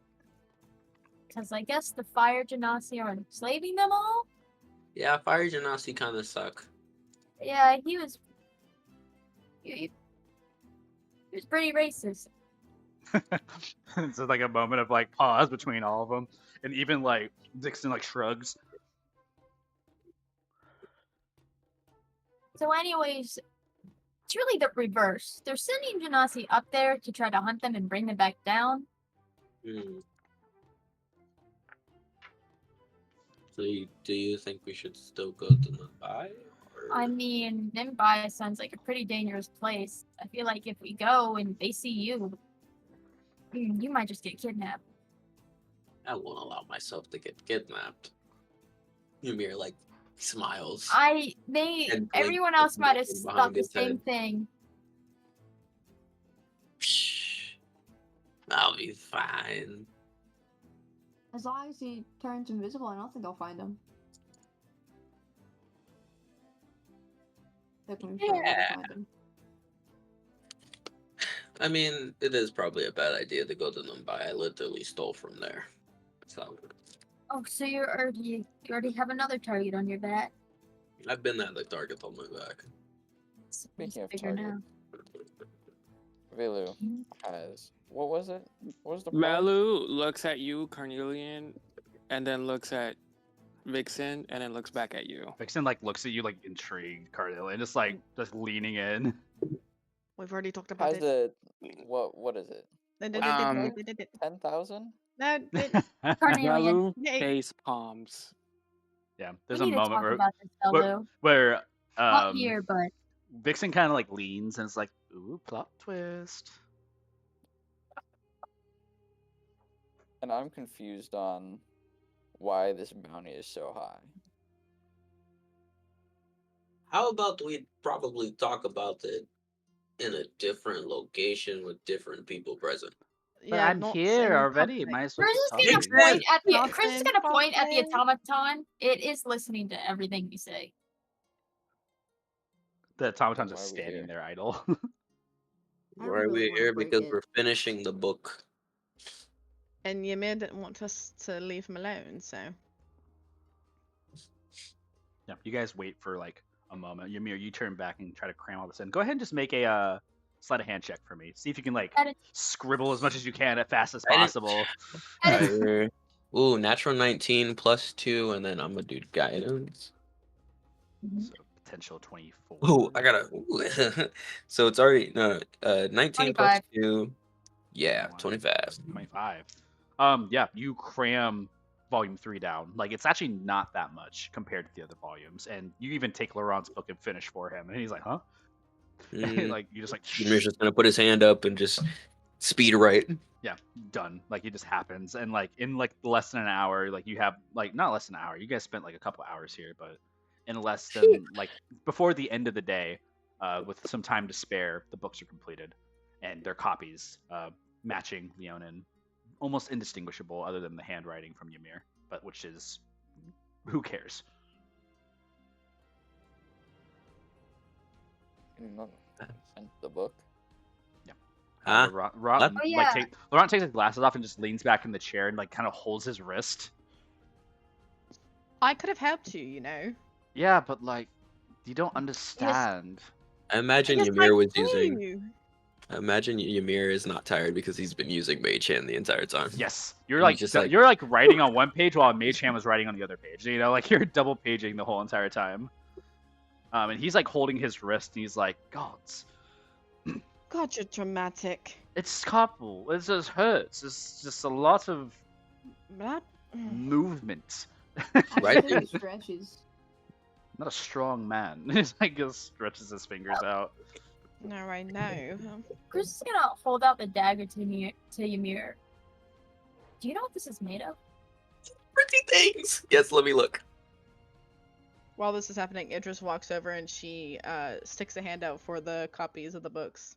[SPEAKER 2] Because I guess the Fire Genasi are enslaving them all?
[SPEAKER 4] Yeah, Fire Genasi kind of suck.
[SPEAKER 2] Yeah, he was pretty racist.
[SPEAKER 1] It's like a moment of like pause between all of them, and even like Dixon like shrugs.
[SPEAKER 2] So anyways, it's really the reverse. They're sending Genasi up there to try to hunt them and bring them back down.
[SPEAKER 4] So do you think we should still go to Mumbai?
[SPEAKER 2] I mean, Mumbai sounds like a pretty dangerous place. I feel like if we go and they see you, you might just get kidnapped.
[SPEAKER 4] I won't allow myself to get kidnapped. Ymir like smiles.
[SPEAKER 2] And everyone
[SPEAKER 4] blinks
[SPEAKER 2] else might have
[SPEAKER 4] behind
[SPEAKER 2] thought the
[SPEAKER 4] his
[SPEAKER 2] same
[SPEAKER 4] head.
[SPEAKER 2] thing.
[SPEAKER 4] Psh, I'll be fine.
[SPEAKER 5] As long as he turns invisible, I don't think I'll find him. Took me forever to find him.
[SPEAKER 4] I mean, it is probably a bad idea to go to Mumbai. I literally stole from there. So
[SPEAKER 2] Oh, so you already have another target on your back.
[SPEAKER 4] I've been at the target on my back.
[SPEAKER 2] It's
[SPEAKER 6] Speaking of
[SPEAKER 2] bigger
[SPEAKER 6] target,
[SPEAKER 2] now.
[SPEAKER 6] Velu has what was it? What was the prize?
[SPEAKER 8] Malu looks at you, Carnelian, and then looks at Vixen, and then looks back at you.
[SPEAKER 1] Vixen like looks at you like intrigued, Cardinal, and just like just leaning in.
[SPEAKER 3] We've already talked about
[SPEAKER 6] How's
[SPEAKER 3] it.
[SPEAKER 6] the what is it? 10,000?
[SPEAKER 3] No,
[SPEAKER 2] Carnelian,
[SPEAKER 8] Malu
[SPEAKER 3] Yay.
[SPEAKER 8] face palms.
[SPEAKER 1] Yeah,
[SPEAKER 2] we
[SPEAKER 1] there's a
[SPEAKER 2] need to
[SPEAKER 1] moment
[SPEAKER 2] talk
[SPEAKER 1] where
[SPEAKER 2] about this, Eldo.
[SPEAKER 1] where
[SPEAKER 2] Not here, but
[SPEAKER 1] Vixen kind of like leans and it's like, ooh, plot twist.
[SPEAKER 6] And I'm confused on why this bounty is so high.
[SPEAKER 4] How about we probably talk about it in a different location with different people present?
[SPEAKER 1] But
[SPEAKER 3] Yeah,
[SPEAKER 1] I'm
[SPEAKER 3] not
[SPEAKER 1] here
[SPEAKER 3] in
[SPEAKER 1] already.
[SPEAKER 3] public.
[SPEAKER 1] Might as well
[SPEAKER 2] Chris
[SPEAKER 1] keep
[SPEAKER 2] is gonna
[SPEAKER 1] talking.
[SPEAKER 2] point at the
[SPEAKER 3] Not
[SPEAKER 2] Chris is
[SPEAKER 3] in
[SPEAKER 2] gonna point at the
[SPEAKER 3] public.
[SPEAKER 2] automaton. It is listening to everything you say.
[SPEAKER 1] The automaton's
[SPEAKER 6] Why
[SPEAKER 1] just
[SPEAKER 6] are we
[SPEAKER 1] standing
[SPEAKER 6] here?
[SPEAKER 1] there idle.
[SPEAKER 5] I
[SPEAKER 4] Why are
[SPEAKER 5] really
[SPEAKER 4] we
[SPEAKER 5] wanna
[SPEAKER 4] here?
[SPEAKER 5] break
[SPEAKER 4] Because
[SPEAKER 5] it.
[SPEAKER 4] we're finishing the book.
[SPEAKER 3] And Ymir didn't want us to leave him alone, so.
[SPEAKER 1] Yeah, you guys wait for like a moment. Ymir, you turn back and try to cram all this in. Go ahead and just make a sleight of hand check for me. See if you can like
[SPEAKER 2] That is-
[SPEAKER 1] scribble as much as you can as fast as
[SPEAKER 4] I didn't-
[SPEAKER 1] possible.
[SPEAKER 2] That is-
[SPEAKER 1] Right.
[SPEAKER 4] Ooh, natural 19 plus 2, and then I'm gonna do guidance.
[SPEAKER 1] So potential 24.
[SPEAKER 4] Ooh, I gotta. Ooh. So it's already no 19 plus
[SPEAKER 2] 25.
[SPEAKER 4] 2. Yeah, 25.
[SPEAKER 1] 25. Yeah, you cram volume 3 down. Like it's actually not that much compared to the other volumes. And you even take Laurent's book and finish for him. And he's like, huh? Like you just like
[SPEAKER 4] Ymir's just gonna put his hand up and just speed right.
[SPEAKER 1] yeah, done. Like it just happens. And like in like less than an hour, like you have like not less than an hour. You guys spent like a couple hours here, but in less than like before the end of the day, with some time to spare, the books are completed. And their copies, matching Leonin, almost indistinguishable other than the handwriting from Ymir, but which is who cares?
[SPEAKER 6] And the book.
[SPEAKER 4] Huh?
[SPEAKER 1] Laurent,
[SPEAKER 2] Oh, yeah.
[SPEAKER 1] Laurent takes his glasses off and just leans back in the chair and like kind of holds his wrist.
[SPEAKER 3] I could have helped you, you know.
[SPEAKER 1] Yeah, but like you don't understand.
[SPEAKER 4] I imagine
[SPEAKER 3] Yes,
[SPEAKER 4] Ymir
[SPEAKER 3] I
[SPEAKER 4] was using.
[SPEAKER 3] do.
[SPEAKER 4] I imagine Ymir is not tired because he's been using Mage Hand the entire time.
[SPEAKER 1] Yes, you're
[SPEAKER 4] He's
[SPEAKER 1] like
[SPEAKER 4] just like-
[SPEAKER 1] you're like writing on one page while Mage Hand was writing on the other page. You know, like you're double paging the whole entire time. And he's like holding his wrist and he's like, gods,
[SPEAKER 3] God, you're dramatic.
[SPEAKER 1] it's couple. It just hurts. It's just a lot of
[SPEAKER 3] That...
[SPEAKER 1] movement.
[SPEAKER 4] Right.
[SPEAKER 5] He stretches.
[SPEAKER 1] Not a strong man. He's like just stretches his fingers out.
[SPEAKER 3] No, I know.
[SPEAKER 2] Chris is gonna hold out the dagger to Ymir. Do you know what this is made of?
[SPEAKER 4] Pretty things. Yes, let me look.
[SPEAKER 3] While this is happening, Idris walks over and she sticks a hand out for the copies of the books.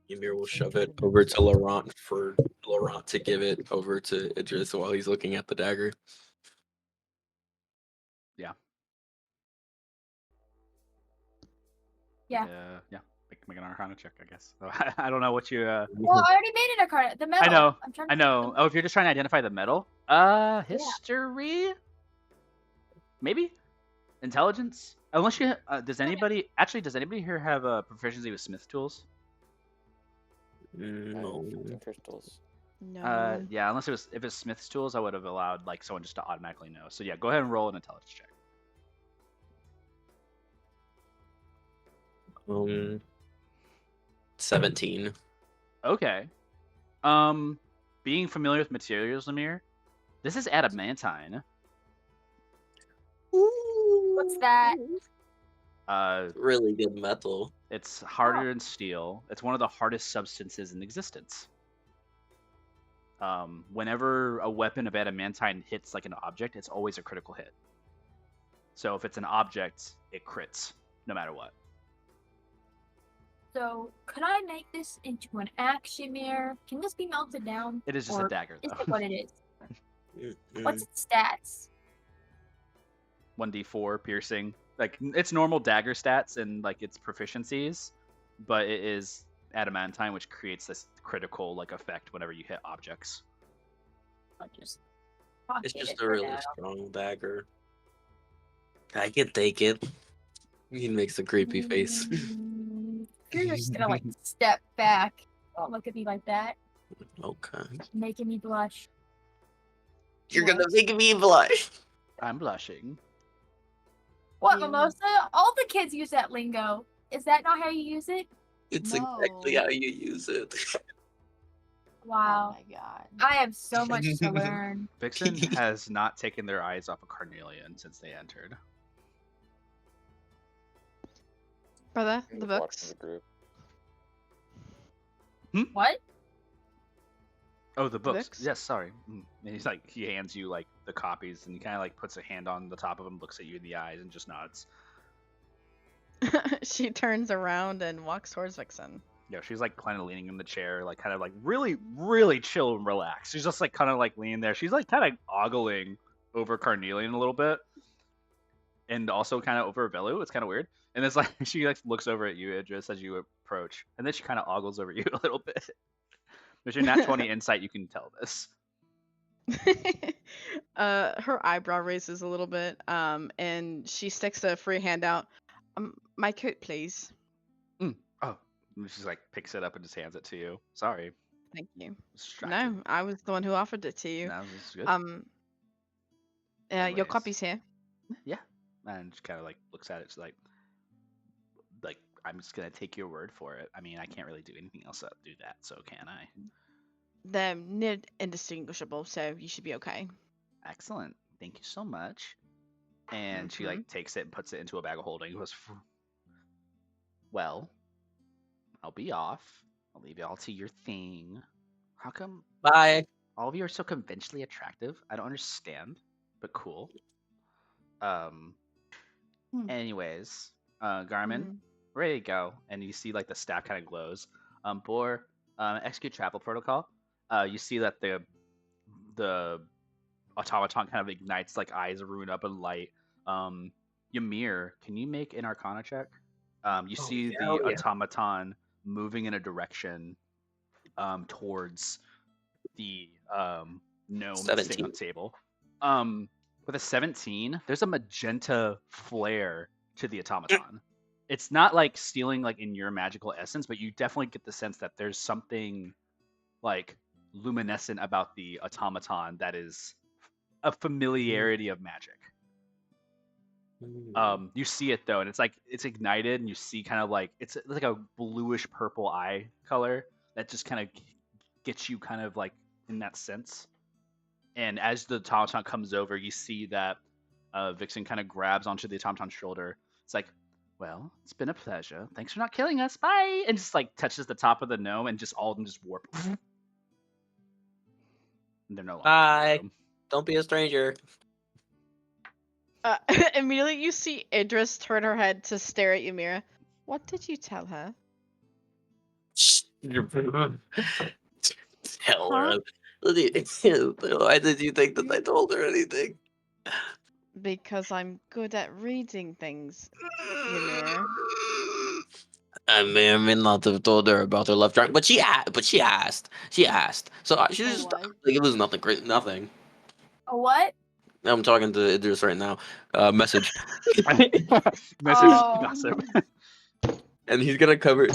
[SPEAKER 4] Ymir will shove it over to Laurent for Laurent to give it over to Idris while he's looking at the dagger.
[SPEAKER 2] Yeah.
[SPEAKER 1] Yeah. Make an Arcana check, I guess. So, I don't know what you.
[SPEAKER 2] Well, I already made it a card. The metal.
[SPEAKER 1] I know.
[SPEAKER 2] I'm trying to
[SPEAKER 1] I know.
[SPEAKER 2] think
[SPEAKER 1] Oh, if you're just trying to identify the metal, history, maybe, intelligence. Unless you does anybody here have a proficiency with smith tools?
[SPEAKER 4] No.
[SPEAKER 6] Crystals.
[SPEAKER 3] No.
[SPEAKER 1] Yeah. Unless if it's smith's tools, I would have allowed like someone just to automatically know. So yeah, go ahead and roll an intelligence check.
[SPEAKER 4] 17.
[SPEAKER 1] Okay. Being familiar with materials, Lemire, this is adamantine.
[SPEAKER 2] What's that?
[SPEAKER 4] Really good metal.
[SPEAKER 1] It's harder than steel. It's one of the hardest substances in existence. whenever a weapon of adamantine hits like an object, it's always a critical hit. So if it's an object, it crits no matter what.
[SPEAKER 2] So, could I make this into an axe, Ymir? Can this be melted down?
[SPEAKER 1] It is just a
[SPEAKER 2] Or
[SPEAKER 1] dagger,
[SPEAKER 2] is
[SPEAKER 1] though.
[SPEAKER 2] it what it is?
[SPEAKER 4] Mm-mm.
[SPEAKER 2] What's its stats?
[SPEAKER 1] 1d4 piercing. Like, it's normal dagger stats and like its proficiencies, but it is adamantine, which creates this critical like effect whenever you hit objects.
[SPEAKER 2] I'll just
[SPEAKER 4] It's
[SPEAKER 2] pocket
[SPEAKER 4] just
[SPEAKER 2] it
[SPEAKER 4] a
[SPEAKER 2] for
[SPEAKER 4] really
[SPEAKER 2] now.
[SPEAKER 4] strong dagger. I can take it. He makes a creepy face.
[SPEAKER 2] You're just gonna like step back. Don't look at me like that.
[SPEAKER 4] Okay.
[SPEAKER 2] Making me blush.
[SPEAKER 4] You're gonna make me blush.
[SPEAKER 1] I'm blushing.
[SPEAKER 2] What,
[SPEAKER 5] Yeah.
[SPEAKER 2] Mimosa? All the kids use that lingo. Is that not how you use it?
[SPEAKER 4] It's exactly
[SPEAKER 5] No.
[SPEAKER 4] how you use it.
[SPEAKER 2] Wow.
[SPEAKER 5] Oh my god.
[SPEAKER 2] I have so much to learn.
[SPEAKER 1] Vixen has not taken their eyes off of Carnelian since they entered.
[SPEAKER 3] Brother,
[SPEAKER 6] He
[SPEAKER 3] the
[SPEAKER 6] was watching
[SPEAKER 3] books.
[SPEAKER 6] the group.
[SPEAKER 2] What?
[SPEAKER 1] Oh, the books.
[SPEAKER 3] books?
[SPEAKER 1] Yes, sorry. And he's like, he hands you like the copies, and he kind of like puts a hand on the top of them, looks at you in the eyes, and just nods.
[SPEAKER 3] She turns around and walks towards Vixen.
[SPEAKER 1] Yeah, she's like kind of leaning in the chair, like kind of like really, really chill and relaxed. She's just like kind of like leaning there. She's like kind of ogling over Carnelian a little bit, and also kind of over Velu. It's kind of weird. And it's like she like looks over at you, Idris, as you approach, and then she kind of ogles over you a little bit. With your nat 20 insight, you can tell this.
[SPEAKER 3] Her eyebrow raises a little bit, and she sticks a free hand out. My coat, please.
[SPEAKER 1] Oh, and she's like picks it up and just hands it to you. Sorry,
[SPEAKER 3] Thank you.
[SPEAKER 1] distracted.
[SPEAKER 3] No, I was the one who offered it to you.
[SPEAKER 1] No, this is good.
[SPEAKER 3] Your
[SPEAKER 1] Anyways.
[SPEAKER 3] copy's here.
[SPEAKER 1] Yeah, and she kind of like looks at it. She's like I'm just gonna take your word for it. I mean, I can't really do anything else to do that, so can I?
[SPEAKER 3] They're near indistinguishable, so you should be okay.
[SPEAKER 1] Excellent. Thank you so much. And she like takes it and puts it into a bag of holding. Goes, well, I'll be off. I'll leave y'all to your thing. How come
[SPEAKER 4] Bye.
[SPEAKER 1] all of you are so conventionally attractive? I don't understand, but cool. Anyways, Garmin, ready to go. And you see like the staff kind of glows. Bor, execute travel protocol. You see that the automaton kind of ignites, like eyes rune up in light. Ymir, can you make an Arcana check? You see the automaton moving in a direction towards the gnome sitting on the table. With a 17, there's a magenta flare to the automaton. It's not like stealing like in your magical essence, but you definitely get the sense that there's something like luminescent about the automaton that is a familiarity of magic. You see it though, and it's like it's ignited, and you see kind of like it's like a bluish purple eye color that just kind of gets you kind of like in that sense. And as the automaton comes over, you see that Vixen kind of grabs onto the automaton's shoulder. It's like, well, it's been a pleasure. Thanks for not killing us. Bye. And just like touches the top of the gnome, and just all of them just warp. And they're no longer.
[SPEAKER 4] Bye. Don't be a stranger.
[SPEAKER 3] Immediately you see Idris turn her head to stare at Ymir. What did you tell her?
[SPEAKER 4] Tell her. Why did you think that I told her anything?
[SPEAKER 3] Because I'm good at reading things, Ymir.
[SPEAKER 4] I may or may not have told her about her love triangle, but she asked. She asked. So she just
[SPEAKER 5] what?
[SPEAKER 4] like it was nothing. Nothing.
[SPEAKER 2] A what?
[SPEAKER 4] I'm talking to Idris right now. Message.
[SPEAKER 1] Message
[SPEAKER 2] Oh.
[SPEAKER 1] gossip.
[SPEAKER 4] And he's gonna cover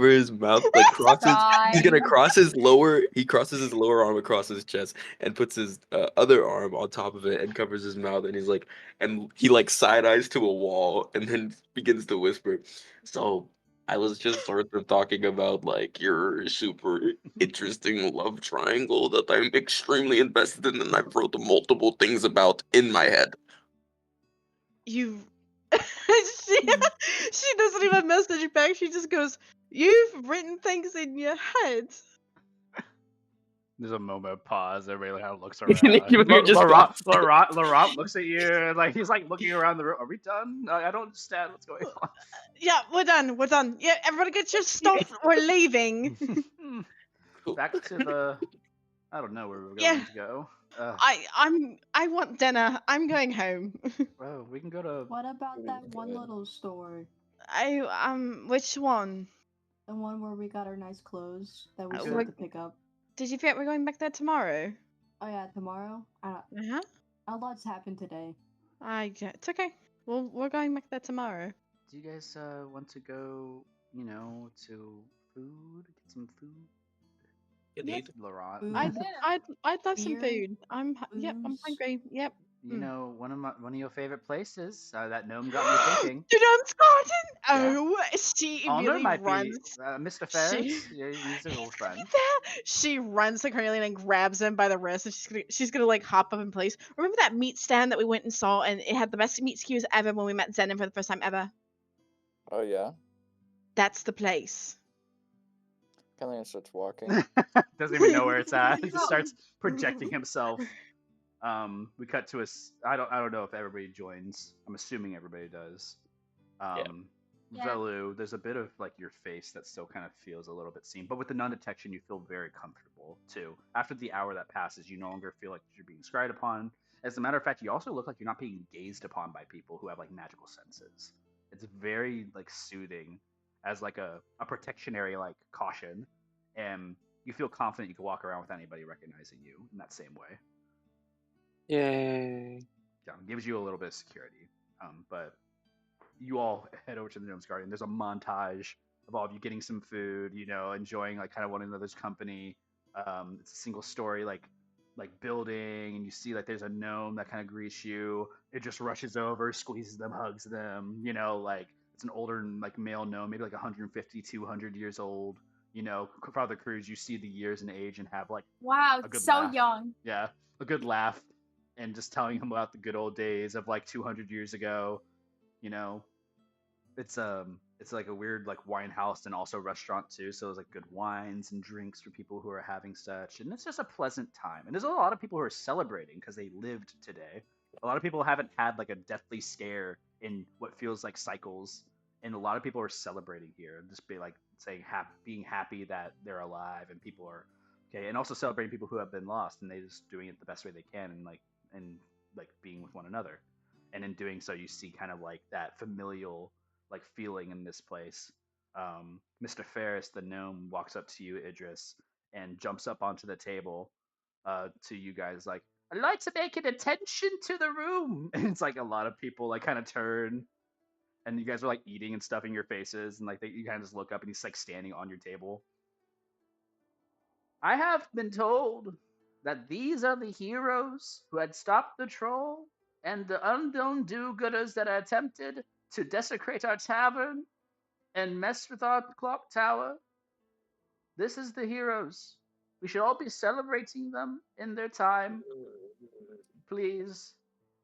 [SPEAKER 4] his mouth, like crosses. He's gonna crosses his lower arm across his chest and puts his other arm on top of it and covers his mouth. And he's like, and he like side eyes to a wall and then begins to whisper. So I was just sort of talking about like your super interesting love triangle that I'm extremely invested in, and I've wrote multiple things about in my head.
[SPEAKER 3] You she doesn't even message back. She just goes, "You've written things in your head."
[SPEAKER 1] There's a moment of pause. Everybody kind of looks
[SPEAKER 7] You
[SPEAKER 1] around.
[SPEAKER 7] just
[SPEAKER 1] Laurent looks at you, and like he's like looking around the room. Are we done? I don't understand what's going on.
[SPEAKER 3] Yeah, we're done. We're done. Yeah, everybody get your stuff. We're leaving.
[SPEAKER 1] Back to the. I don't know where we're
[SPEAKER 3] Yeah.
[SPEAKER 1] going to go.
[SPEAKER 3] I want dinner. I'm going home.
[SPEAKER 1] Well, we can go to.
[SPEAKER 5] What about that one
[SPEAKER 6] Good.
[SPEAKER 5] little store?
[SPEAKER 3] Which one?
[SPEAKER 5] The one where we got our nice clothes that we
[SPEAKER 3] Uh,
[SPEAKER 5] still
[SPEAKER 3] we're-
[SPEAKER 5] have to pick up.
[SPEAKER 3] Did you forget we're going back there tomorrow?
[SPEAKER 5] Oh yeah, tomorrow?
[SPEAKER 3] Uh-huh.
[SPEAKER 5] A lot's happened today.
[SPEAKER 3] It's okay. We're going back there tomorrow.
[SPEAKER 1] Do you guys want to go? You know, to food, get some food.
[SPEAKER 4] Good
[SPEAKER 3] Yep.
[SPEAKER 4] eat.
[SPEAKER 1] Laurent.
[SPEAKER 5] Food?
[SPEAKER 3] I'd love some
[SPEAKER 5] Beer?
[SPEAKER 3] food. I'm hungry. Yep.
[SPEAKER 1] You know, one of your favorite places. That gnome got me thinking.
[SPEAKER 3] Gnome's garden.
[SPEAKER 1] Yeah.
[SPEAKER 3] Oh, she
[SPEAKER 1] Honor
[SPEAKER 3] really
[SPEAKER 1] might
[SPEAKER 3] runs.
[SPEAKER 1] be Mr. Ferris. Yeah, he's a old friend.
[SPEAKER 3] She runs to Cornelia and grabs him by the wrist, and she's gonna like hop up in place. Remember that meat stand that we went and saw, and it had the best meat skews ever when we met Zenon for the first time ever?
[SPEAKER 6] Oh yeah.
[SPEAKER 3] That's the place.
[SPEAKER 6] Kelly starts walking.
[SPEAKER 1] Doesn't even know where it's at. He just starts projecting himself. We cut to I don't know if everybody joins. I'm assuming everybody does.
[SPEAKER 2] Yeah.
[SPEAKER 1] Velu, there's a bit of like your face that still kind of feels a little bit seen, but with the non-detection, you feel very comfortable too. After the hour that passes, you no longer feel like you're being scryed upon. As a matter of fact, you also look like you're not being gazed upon by people who have like magical senses. It's very like soothing, as like a protectionary like caution, and you feel confident you can walk around with anybody recognizing you in that same way.
[SPEAKER 8] Yay.
[SPEAKER 1] Yeah, it gives you a little bit of security. But you all head over to the Gnome's Garden. There's a montage of all of you getting some food, you know, enjoying like kind of one another's company. It's a single story like building, and you see like there's a gnome that kind of greets you. It just rushes over, squeezes them, hugs them, you know, like it's an older like male gnome, maybe like 150, 200 years old. You know, Father Cruz, you see the years and age and have like
[SPEAKER 2] Wow,
[SPEAKER 1] a good
[SPEAKER 2] so
[SPEAKER 1] laugh.
[SPEAKER 2] young.
[SPEAKER 1] Yeah, a good laugh, and just telling him about the good old days of like 200 years ago. You know, it's like a weird like wine house and also restaurant too. So there's like good wines and drinks for people who are having such, and it's just a pleasant time. And there's a lot of people who are celebrating because they lived today. A lot of people haven't had like a deathly scare in what feels like cycles, and a lot of people are celebrating here and just be like saying being happy that they're alive, and people are okay, and also celebrating people who have been lost, and they just doing it the best way they can, and like being with one another. And in doing so, you see kind of like that familial like feeling in this place. Mr. Ferris, the gnome, walks up to you, Idris, and jumps up onto the table to you guys like, I'd like to make an attention to the room. And it's like a lot of people like kind of turn, and you guys are like eating and stuffing your faces, and like you kind of just look up, and he's like standing on your table. I have been told that these are the heroes who had stopped the troll and the unknown do-gooders that attempted to desecrate our tavern and mess with our clock tower. This is the heroes. We should all be celebrating them in their time. Please.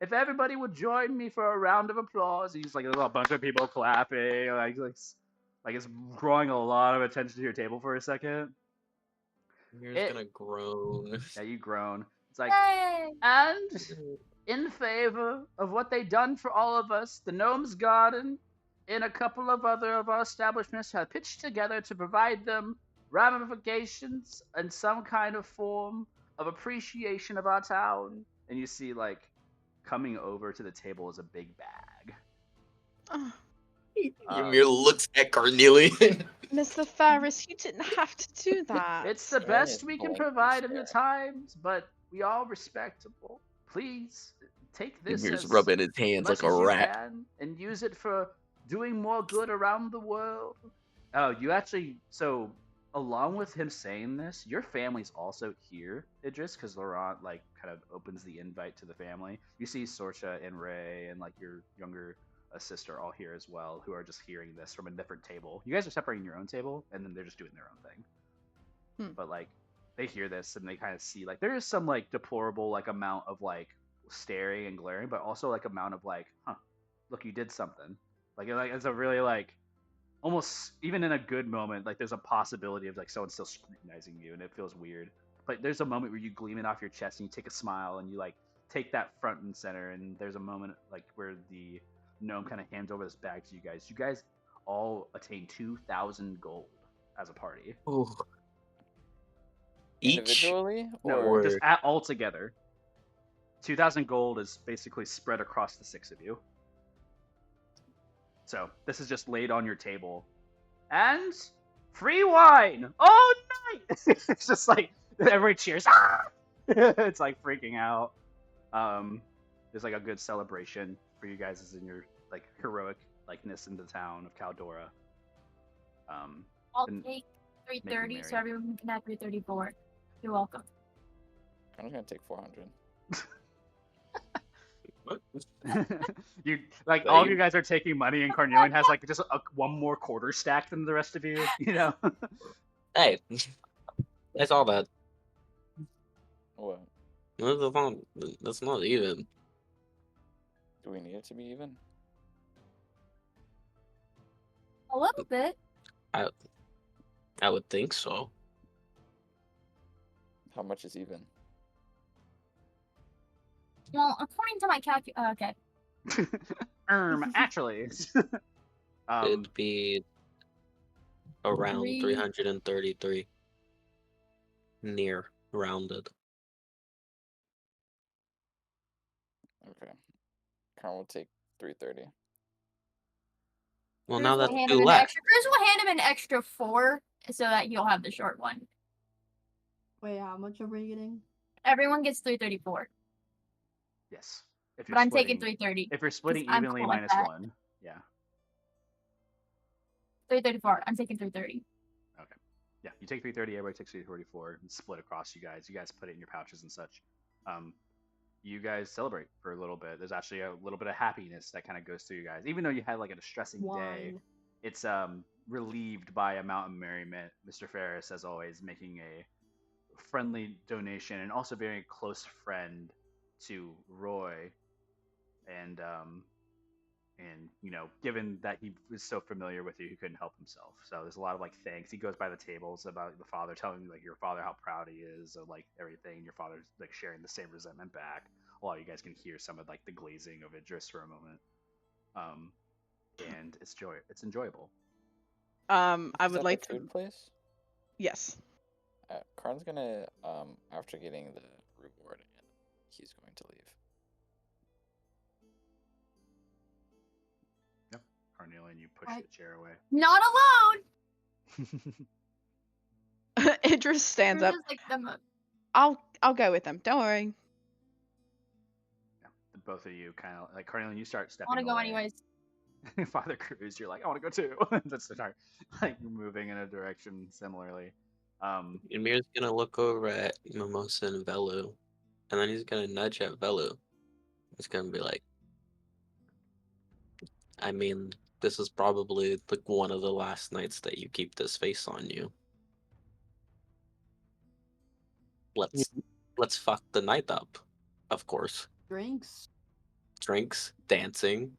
[SPEAKER 1] If everybody would join me for a round of applause. He's like, there's a bunch of people clapping. Like it's drawing a lot of attention to your table for a second.
[SPEAKER 4] Here's gonna groan.
[SPEAKER 1] Yeah, you groan. It's like,
[SPEAKER 2] Yay!
[SPEAKER 1] and in favor of what they done for all of us, the Gnome's Garden and a couple of other of our establishments have pitched together to provide them ramifications and some kind of form of appreciation of our town. And you see, like, coming over to the table is a big bag.
[SPEAKER 3] Oh,
[SPEAKER 4] Ymir looks at Carnelian.
[SPEAKER 3] Mr. Ferris, you didn't have to do that.
[SPEAKER 1] It's the best we can provide in the times, but we are respectable. Please take this
[SPEAKER 9] Ymir's
[SPEAKER 1] as
[SPEAKER 9] rubbing his hands
[SPEAKER 1] much
[SPEAKER 9] like a
[SPEAKER 1] as you
[SPEAKER 9] rat.
[SPEAKER 1] can and use it for doing more good around the world. Oh, you actually, so along with him saying this, your family's also here, Idris, because Laurent like kind of opens the invite to the family. You see Sorcha and Ray and like your younger sister all here as well, who are just hearing this from a different table. You guys are separating your own table, and then they're just doing their own thing. But like they hear this and they kind of see like there is some like deplorable like amount of like staring and glaring, but also like amount of like, look, you did something. Like it's a really like almost even in a good moment, like there's a possibility of like someone still scrutinizing you, and it feels weird. but there's a moment where you gleam it off your chest and you take a smile and you like take that front and center, and there's a moment like where the gnome kind of hands over this bag to you guys. You guys all attain 2,000 gold as a party.
[SPEAKER 4] Ooh. Each?
[SPEAKER 6] Individually
[SPEAKER 1] No,
[SPEAKER 6] or
[SPEAKER 1] just at all together. 2,000 gold is basically spread across the 6 of you. So this is just laid on your table, and free wine. Oh, nice! It's just like everybody cheers. Ah! It's like freaking out. There's like a good celebration for you guys as in your like heroic likeness in the town of Caldora.
[SPEAKER 2] I'll
[SPEAKER 1] and
[SPEAKER 2] take
[SPEAKER 1] making
[SPEAKER 2] 330 so
[SPEAKER 1] merry.
[SPEAKER 2] everyone can have 334. You're welcome.
[SPEAKER 6] I'm just gonna take 400.
[SPEAKER 4] What?
[SPEAKER 1] You like
[SPEAKER 4] That
[SPEAKER 1] all of
[SPEAKER 4] you-
[SPEAKER 1] you guys are taking money, and Carnelian has like just one more quarter stack than the rest of you. You know.
[SPEAKER 4] Hey, that's all that.
[SPEAKER 6] What?
[SPEAKER 4] That's not even.
[SPEAKER 6] Do we need it to be even?
[SPEAKER 2] A little bit.
[SPEAKER 4] I would think so.
[SPEAKER 6] How much is even?
[SPEAKER 2] Well, according to my okay.
[SPEAKER 1] Actually.
[SPEAKER 4] It'd be around
[SPEAKER 2] Three-
[SPEAKER 4] 333. Near rounded.
[SPEAKER 6] Okay. Karn will take 330.
[SPEAKER 4] Well,
[SPEAKER 2] Cruz
[SPEAKER 4] now
[SPEAKER 2] will
[SPEAKER 4] that's
[SPEAKER 2] hand
[SPEAKER 4] two
[SPEAKER 2] him an
[SPEAKER 4] left.
[SPEAKER 2] extra. Cruz will hand him an extra 4 so that you'll have the short one.
[SPEAKER 5] Wait, how much are we getting?
[SPEAKER 2] Everyone gets 334,
[SPEAKER 1] Yes. If
[SPEAKER 2] but I'm taking 330.
[SPEAKER 1] If you're splitting
[SPEAKER 2] I'm
[SPEAKER 1] evenly,
[SPEAKER 2] cool like
[SPEAKER 1] minus
[SPEAKER 2] that.
[SPEAKER 1] 1. Yeah.
[SPEAKER 2] 334. I'm taking 330.
[SPEAKER 1] Yeah, you take 330, everybody takes 344, and split across you guys. You guys put it in your pouches and such. You guys celebrate for a little bit. There's actually a little bit of happiness that kind of goes through you guys. Even though you had like a distressing day,
[SPEAKER 5] Wine.
[SPEAKER 1] it's relieved by a amount of merriment. Mr. Ferris, as always, making a friendly donation and also very close friend to Roy. And you know, given that he was so familiar with you, he couldn't help himself. So there's a lot of like thanks. He goes by the tables about the father, telling like your father how proud he is of like everything. Your father's like sharing the same resentment back. While you guys can hear some of like the glazing of Idris for a moment. And it's enjoyable.
[SPEAKER 3] I
[SPEAKER 6] Is
[SPEAKER 3] would
[SPEAKER 6] that
[SPEAKER 3] like
[SPEAKER 6] the
[SPEAKER 3] to.
[SPEAKER 6] food place?
[SPEAKER 3] Yes.
[SPEAKER 6] Karn's gonna after getting the reward, he's going to leave.
[SPEAKER 1] Yep. Carnelian, you push
[SPEAKER 5] I-
[SPEAKER 1] the chair away.
[SPEAKER 2] Not alone.
[SPEAKER 3] Idris stands up.
[SPEAKER 2] Cruz is like the
[SPEAKER 3] I'll go with them. Don't worry.
[SPEAKER 1] Yeah, the both of you kind of like Carnelian. You start
[SPEAKER 2] I
[SPEAKER 1] stepping.
[SPEAKER 2] want to go
[SPEAKER 1] away.
[SPEAKER 2] anyways.
[SPEAKER 1] Father Cruz, you're like, I want to go too. That's the start. Like you're moving in a direction similarly.
[SPEAKER 4] Ymir's gonna look over at Mimosa and Velu, and then he's gonna nudge at Velu. He's gonna be like, I mean, this is probably like one of the last nights that you keep this face on you. Let's fuck the night up, of course.
[SPEAKER 5] Drinks.
[SPEAKER 4] Drinks, dancing,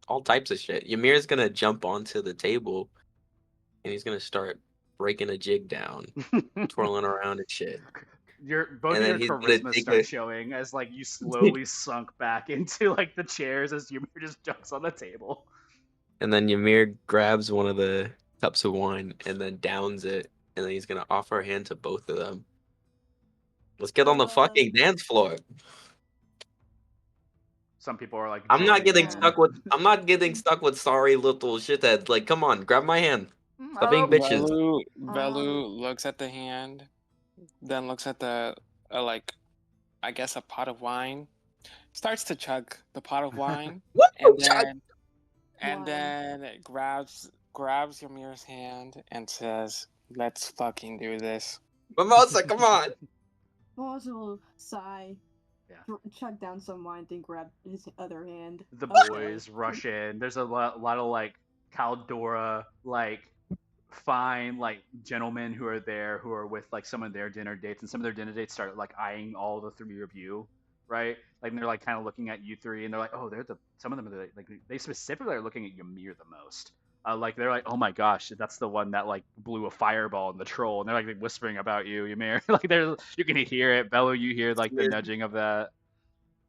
[SPEAKER 4] all types of shit. Ymir's gonna jump onto the table, and he's gonna start breaking a jig down, twirling around and shit.
[SPEAKER 1] Both
[SPEAKER 4] And
[SPEAKER 1] of
[SPEAKER 4] then
[SPEAKER 1] your
[SPEAKER 4] he's gonna
[SPEAKER 1] charisma
[SPEAKER 4] take
[SPEAKER 1] start
[SPEAKER 4] a-
[SPEAKER 1] showing as like you slowly sunk back into like the chairs as Ymir just jumps on the table.
[SPEAKER 4] And then Ymir grabs one of the cups of wine and then downs it, and then he's gonna offer a hand to both of them. Let's get on the fucking dance floor.
[SPEAKER 1] Some people are like,
[SPEAKER 4] I'm not
[SPEAKER 1] joining
[SPEAKER 4] getting
[SPEAKER 1] in.
[SPEAKER 4] stuck with sorry little shitheads. Like, come on, grab my hand. Stop being bitches.
[SPEAKER 8] Velu looks at the hand, then looks at the like, I guess a pot of wine. Starts to chug the pot of wine, and then
[SPEAKER 5] Wine.
[SPEAKER 8] grabs Ymir's hand and says, "Let's fucking do this."
[SPEAKER 4] Mimosa, come on.
[SPEAKER 5] Moss will sigh.
[SPEAKER 1] Yeah.
[SPEAKER 5] Chug down some wine, then grab his other hand.
[SPEAKER 1] The
[SPEAKER 5] Okay.
[SPEAKER 1] boys rush in. There's a lot of like Caldora, like fine like gentlemen who are there who are with like some of their dinner dates, and some of their dinner dates start like eyeing all the three of you, right? Like and they're like kind of looking at you three, and they're like, oh, some of them are like they specifically are looking at Ymir the most. Like they're like, oh my gosh, that's the one that like blew a fireball in the troll, and they're like whispering about you, Ymir. Like there's, you can hear it, Bello. You hear like the
[SPEAKER 4] Ymir-
[SPEAKER 1] nudging of that.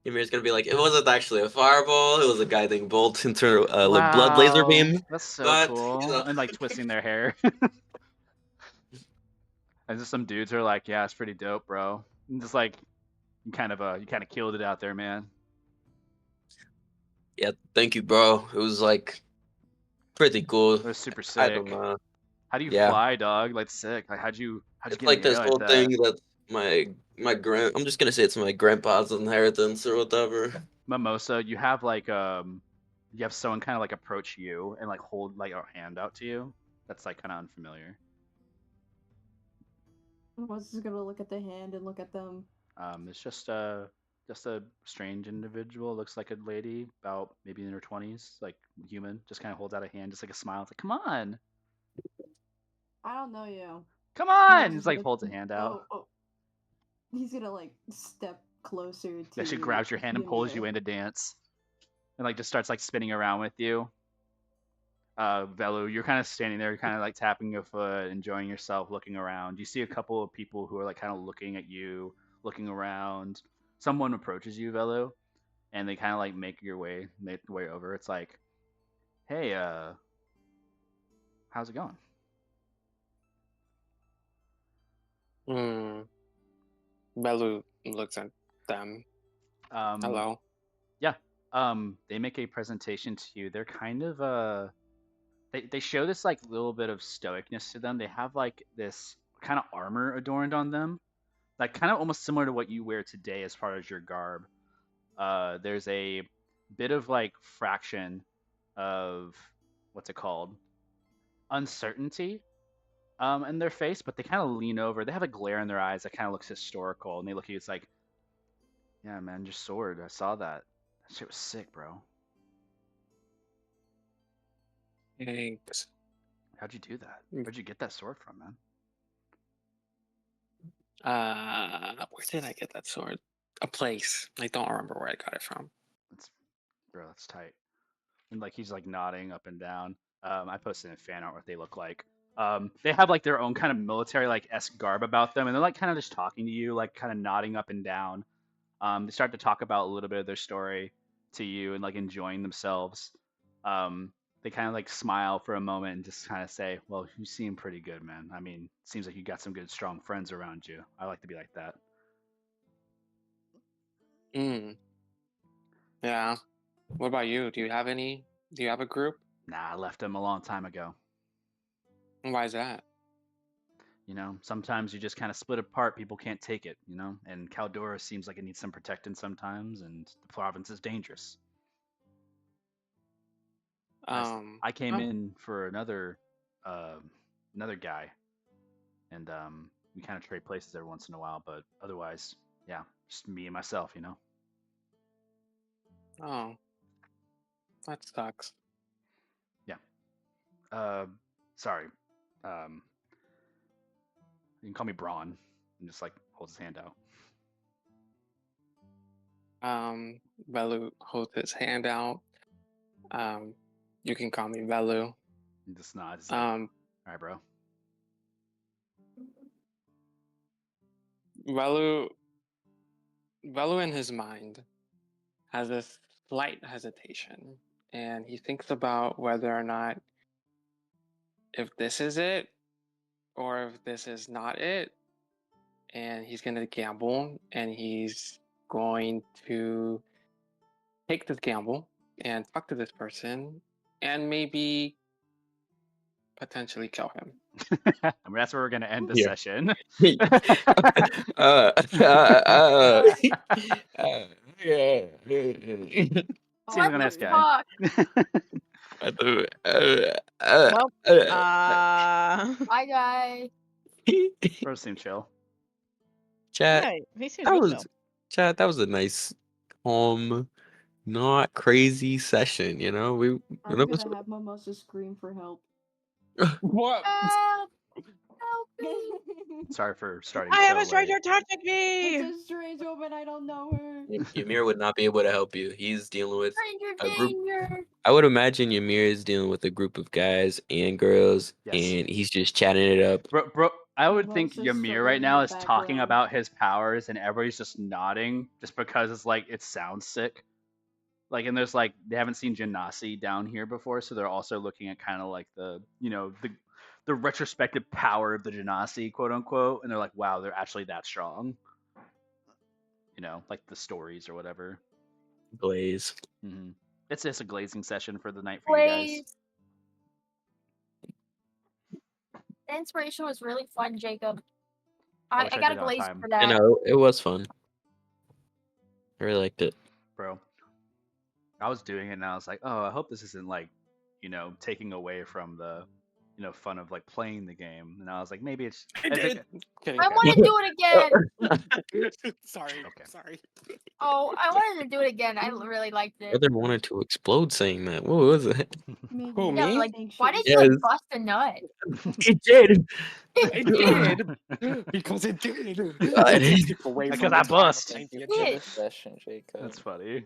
[SPEAKER 4] Ymir's gonna be like, it wasn't actually a fireball. It was a guiding bolt into blood laser
[SPEAKER 1] Wow,
[SPEAKER 4] beam.
[SPEAKER 1] that's so
[SPEAKER 4] But
[SPEAKER 1] cool. And like twisting their hair. And just some dudes are like, yeah, it's pretty dope, bro. And just like you kind of killed it out there, man.
[SPEAKER 4] yeah, thank you, bro. It was like pretty cool.
[SPEAKER 1] They're super
[SPEAKER 4] I don't
[SPEAKER 1] sick.
[SPEAKER 4] know.
[SPEAKER 1] How do you
[SPEAKER 4] Yeah.
[SPEAKER 1] fly, dog? Like sick. Like how'd you
[SPEAKER 4] It's
[SPEAKER 1] get in
[SPEAKER 4] like
[SPEAKER 1] the air
[SPEAKER 4] this
[SPEAKER 1] like
[SPEAKER 4] whole
[SPEAKER 1] that?
[SPEAKER 4] thing that I'm just gonna say it's my grandpa's inheritance or whatever.
[SPEAKER 1] Mimosa, you have like you have someone kind of like approach you and like hold like a hand out to you. That's like kind of unfamiliar.
[SPEAKER 5] Moses is gonna look at the hand and look at them.
[SPEAKER 1] It's just a strange individual. Looks like a lady, about maybe in her 20s, like human. Just kind of holds out a hand, just like a smile. It's like, come on,
[SPEAKER 5] I don't know you.
[SPEAKER 1] come on.
[SPEAKER 5] Moses
[SPEAKER 1] Just like
[SPEAKER 5] gonna-
[SPEAKER 1] holds a hand out.
[SPEAKER 5] Oh. He's gonna like step closer to.
[SPEAKER 1] Yeah, she grabs your hand and pulls you
[SPEAKER 5] Ymir.
[SPEAKER 1] in to dance, and like just starts like spinning around with you. Velu, you're kind of standing there, kind of like tapping your foot, enjoying yourself, looking around. You see a couple of people who are like kind of looking at you, looking around. Someone approaches you, Velu, and they kind of like make their way over. It's like, hey, how's it going?
[SPEAKER 8] Belu looks at them. Hello.
[SPEAKER 1] Yeah. They make a presentation to you. They're kind of they show this like little bit of stoicness to them. They have like this kind of armor adorned on them, like kind of almost similar to what you wear today as far as your garb. There's a bit of like fraction of what's it called, uncertainty in their face, but they kind of lean over. They have a glare in their eyes that kind of looks historical, and they look at you. It's like, yeah, man, your sword. I saw that. That shit was sick, bro.
[SPEAKER 8] Thanks.
[SPEAKER 1] How'd you do that? Where'd you get that sword from, man?
[SPEAKER 8] Where did I get that sword? A place. I don't remember where I got it from.
[SPEAKER 1] That's tight. And like he's like nodding up and down. I posted in fan art what they look like. They have like their own kind of military like esque garb about them, and they're like kind of just talking to you, like kind of nodding up and down. They start to talk about a little bit of their story to you and like enjoying themselves. They kind of like smile for a moment and just kind of say, "Well, you seem pretty good, man. I mean, seems like you got some good, strong friends around you. I like to be like that."
[SPEAKER 8] Yeah. What about you? Do you have a group?
[SPEAKER 1] Nah, I left them a long time ago.
[SPEAKER 8] Why is that?
[SPEAKER 1] You know, sometimes you just kind of split apart. People can't take it, you know? And Caldora seems like it needs some protecting sometimes, and the province is dangerous. I came in for another guy, and we kind of trade places every once in a while, but otherwise, yeah, just me and myself, you know?
[SPEAKER 8] Oh. That sucks.
[SPEAKER 1] Yeah. Sorry. You can call me Braun, and just like holds his hand out.
[SPEAKER 8] Velu holds his hand out. You can call me Velu.
[SPEAKER 1] He just nods. Like, all right, bro.
[SPEAKER 8] Velu in his mind has a slight hesitation, and he thinks about whether or not if this is it or if this is not it, and he's going to gamble, and he's going to take this gamble and talk to this person and maybe potentially kill him.
[SPEAKER 1] I mean, that's where we're gonna end the
[SPEAKER 4] Yeah.
[SPEAKER 1] session. Seems like a nice guy.
[SPEAKER 3] Well,
[SPEAKER 2] Bye, guys.
[SPEAKER 1] Bro seemed chill.
[SPEAKER 4] Chat.
[SPEAKER 3] yeah, he seems
[SPEAKER 4] That
[SPEAKER 3] real
[SPEAKER 4] was
[SPEAKER 3] chill.
[SPEAKER 4] chat. That was a nice, calm, not crazy session. You know,
[SPEAKER 5] I'm
[SPEAKER 4] that was
[SPEAKER 5] gonna have Mimosa scream for help.
[SPEAKER 8] What?
[SPEAKER 2] Help!
[SPEAKER 1] Sorry for starting
[SPEAKER 3] I
[SPEAKER 1] so
[SPEAKER 3] have a
[SPEAKER 1] late.
[SPEAKER 3] stranger touching me.
[SPEAKER 5] It's a strange woman. I don't know her.
[SPEAKER 4] Ymir would not be able to help you. He's dealing with
[SPEAKER 2] Stranger
[SPEAKER 4] a group.
[SPEAKER 2] danger.
[SPEAKER 4] I would imagine Ymir is dealing with a group of guys and girls,
[SPEAKER 1] Yes.
[SPEAKER 4] and he's just chatting it up.
[SPEAKER 1] Bro, I would think
[SPEAKER 5] Most just
[SPEAKER 1] Ymir
[SPEAKER 5] struggling
[SPEAKER 1] right
[SPEAKER 5] in
[SPEAKER 1] now
[SPEAKER 5] the
[SPEAKER 1] is talking
[SPEAKER 5] background.
[SPEAKER 1] about his powers, and everybody's just nodding, just because it's like it sounds sick. Like, and there's like they haven't seen Genasi down here before, so they're also looking at kind of like the the retrospective power of the Genasi, quote unquote, and they're like, wow, they're actually that strong. Like the stories or whatever.
[SPEAKER 4] Glaze.
[SPEAKER 1] Mm-hmm. It's just a glazing session for the night for you guys.
[SPEAKER 2] Please. The inspiration was really fun, Jacob. I
[SPEAKER 1] wish I
[SPEAKER 2] got a
[SPEAKER 1] did on
[SPEAKER 2] glaze
[SPEAKER 1] time.
[SPEAKER 2] for
[SPEAKER 4] I
[SPEAKER 2] that.
[SPEAKER 4] know it was fun. I really liked it.
[SPEAKER 1] Bro. I was doing it and I was like, oh, I hope this isn't like, taking away from the, fun of like playing the game. And I was like, maybe it's.
[SPEAKER 8] I did. Kidding,
[SPEAKER 2] I
[SPEAKER 8] guys.
[SPEAKER 2] want to do it again.
[SPEAKER 8] Sorry.
[SPEAKER 1] Okay.
[SPEAKER 8] Sorry.
[SPEAKER 2] Oh, I wanted to do it again. I really liked it.
[SPEAKER 4] Brother wanted to explode saying that. What was it?
[SPEAKER 8] Who,
[SPEAKER 2] Yeah,
[SPEAKER 8] me?
[SPEAKER 2] like, why did you
[SPEAKER 4] Yes.
[SPEAKER 2] like bust a nut?
[SPEAKER 4] He did.
[SPEAKER 8] I did because it did.
[SPEAKER 4] God.
[SPEAKER 8] It took away
[SPEAKER 1] Because
[SPEAKER 8] from
[SPEAKER 1] I
[SPEAKER 8] the time of
[SPEAKER 1] bust.
[SPEAKER 8] playing the
[SPEAKER 2] Shit.
[SPEAKER 8] agenda.
[SPEAKER 6] Session, Jacob.
[SPEAKER 1] That's funny.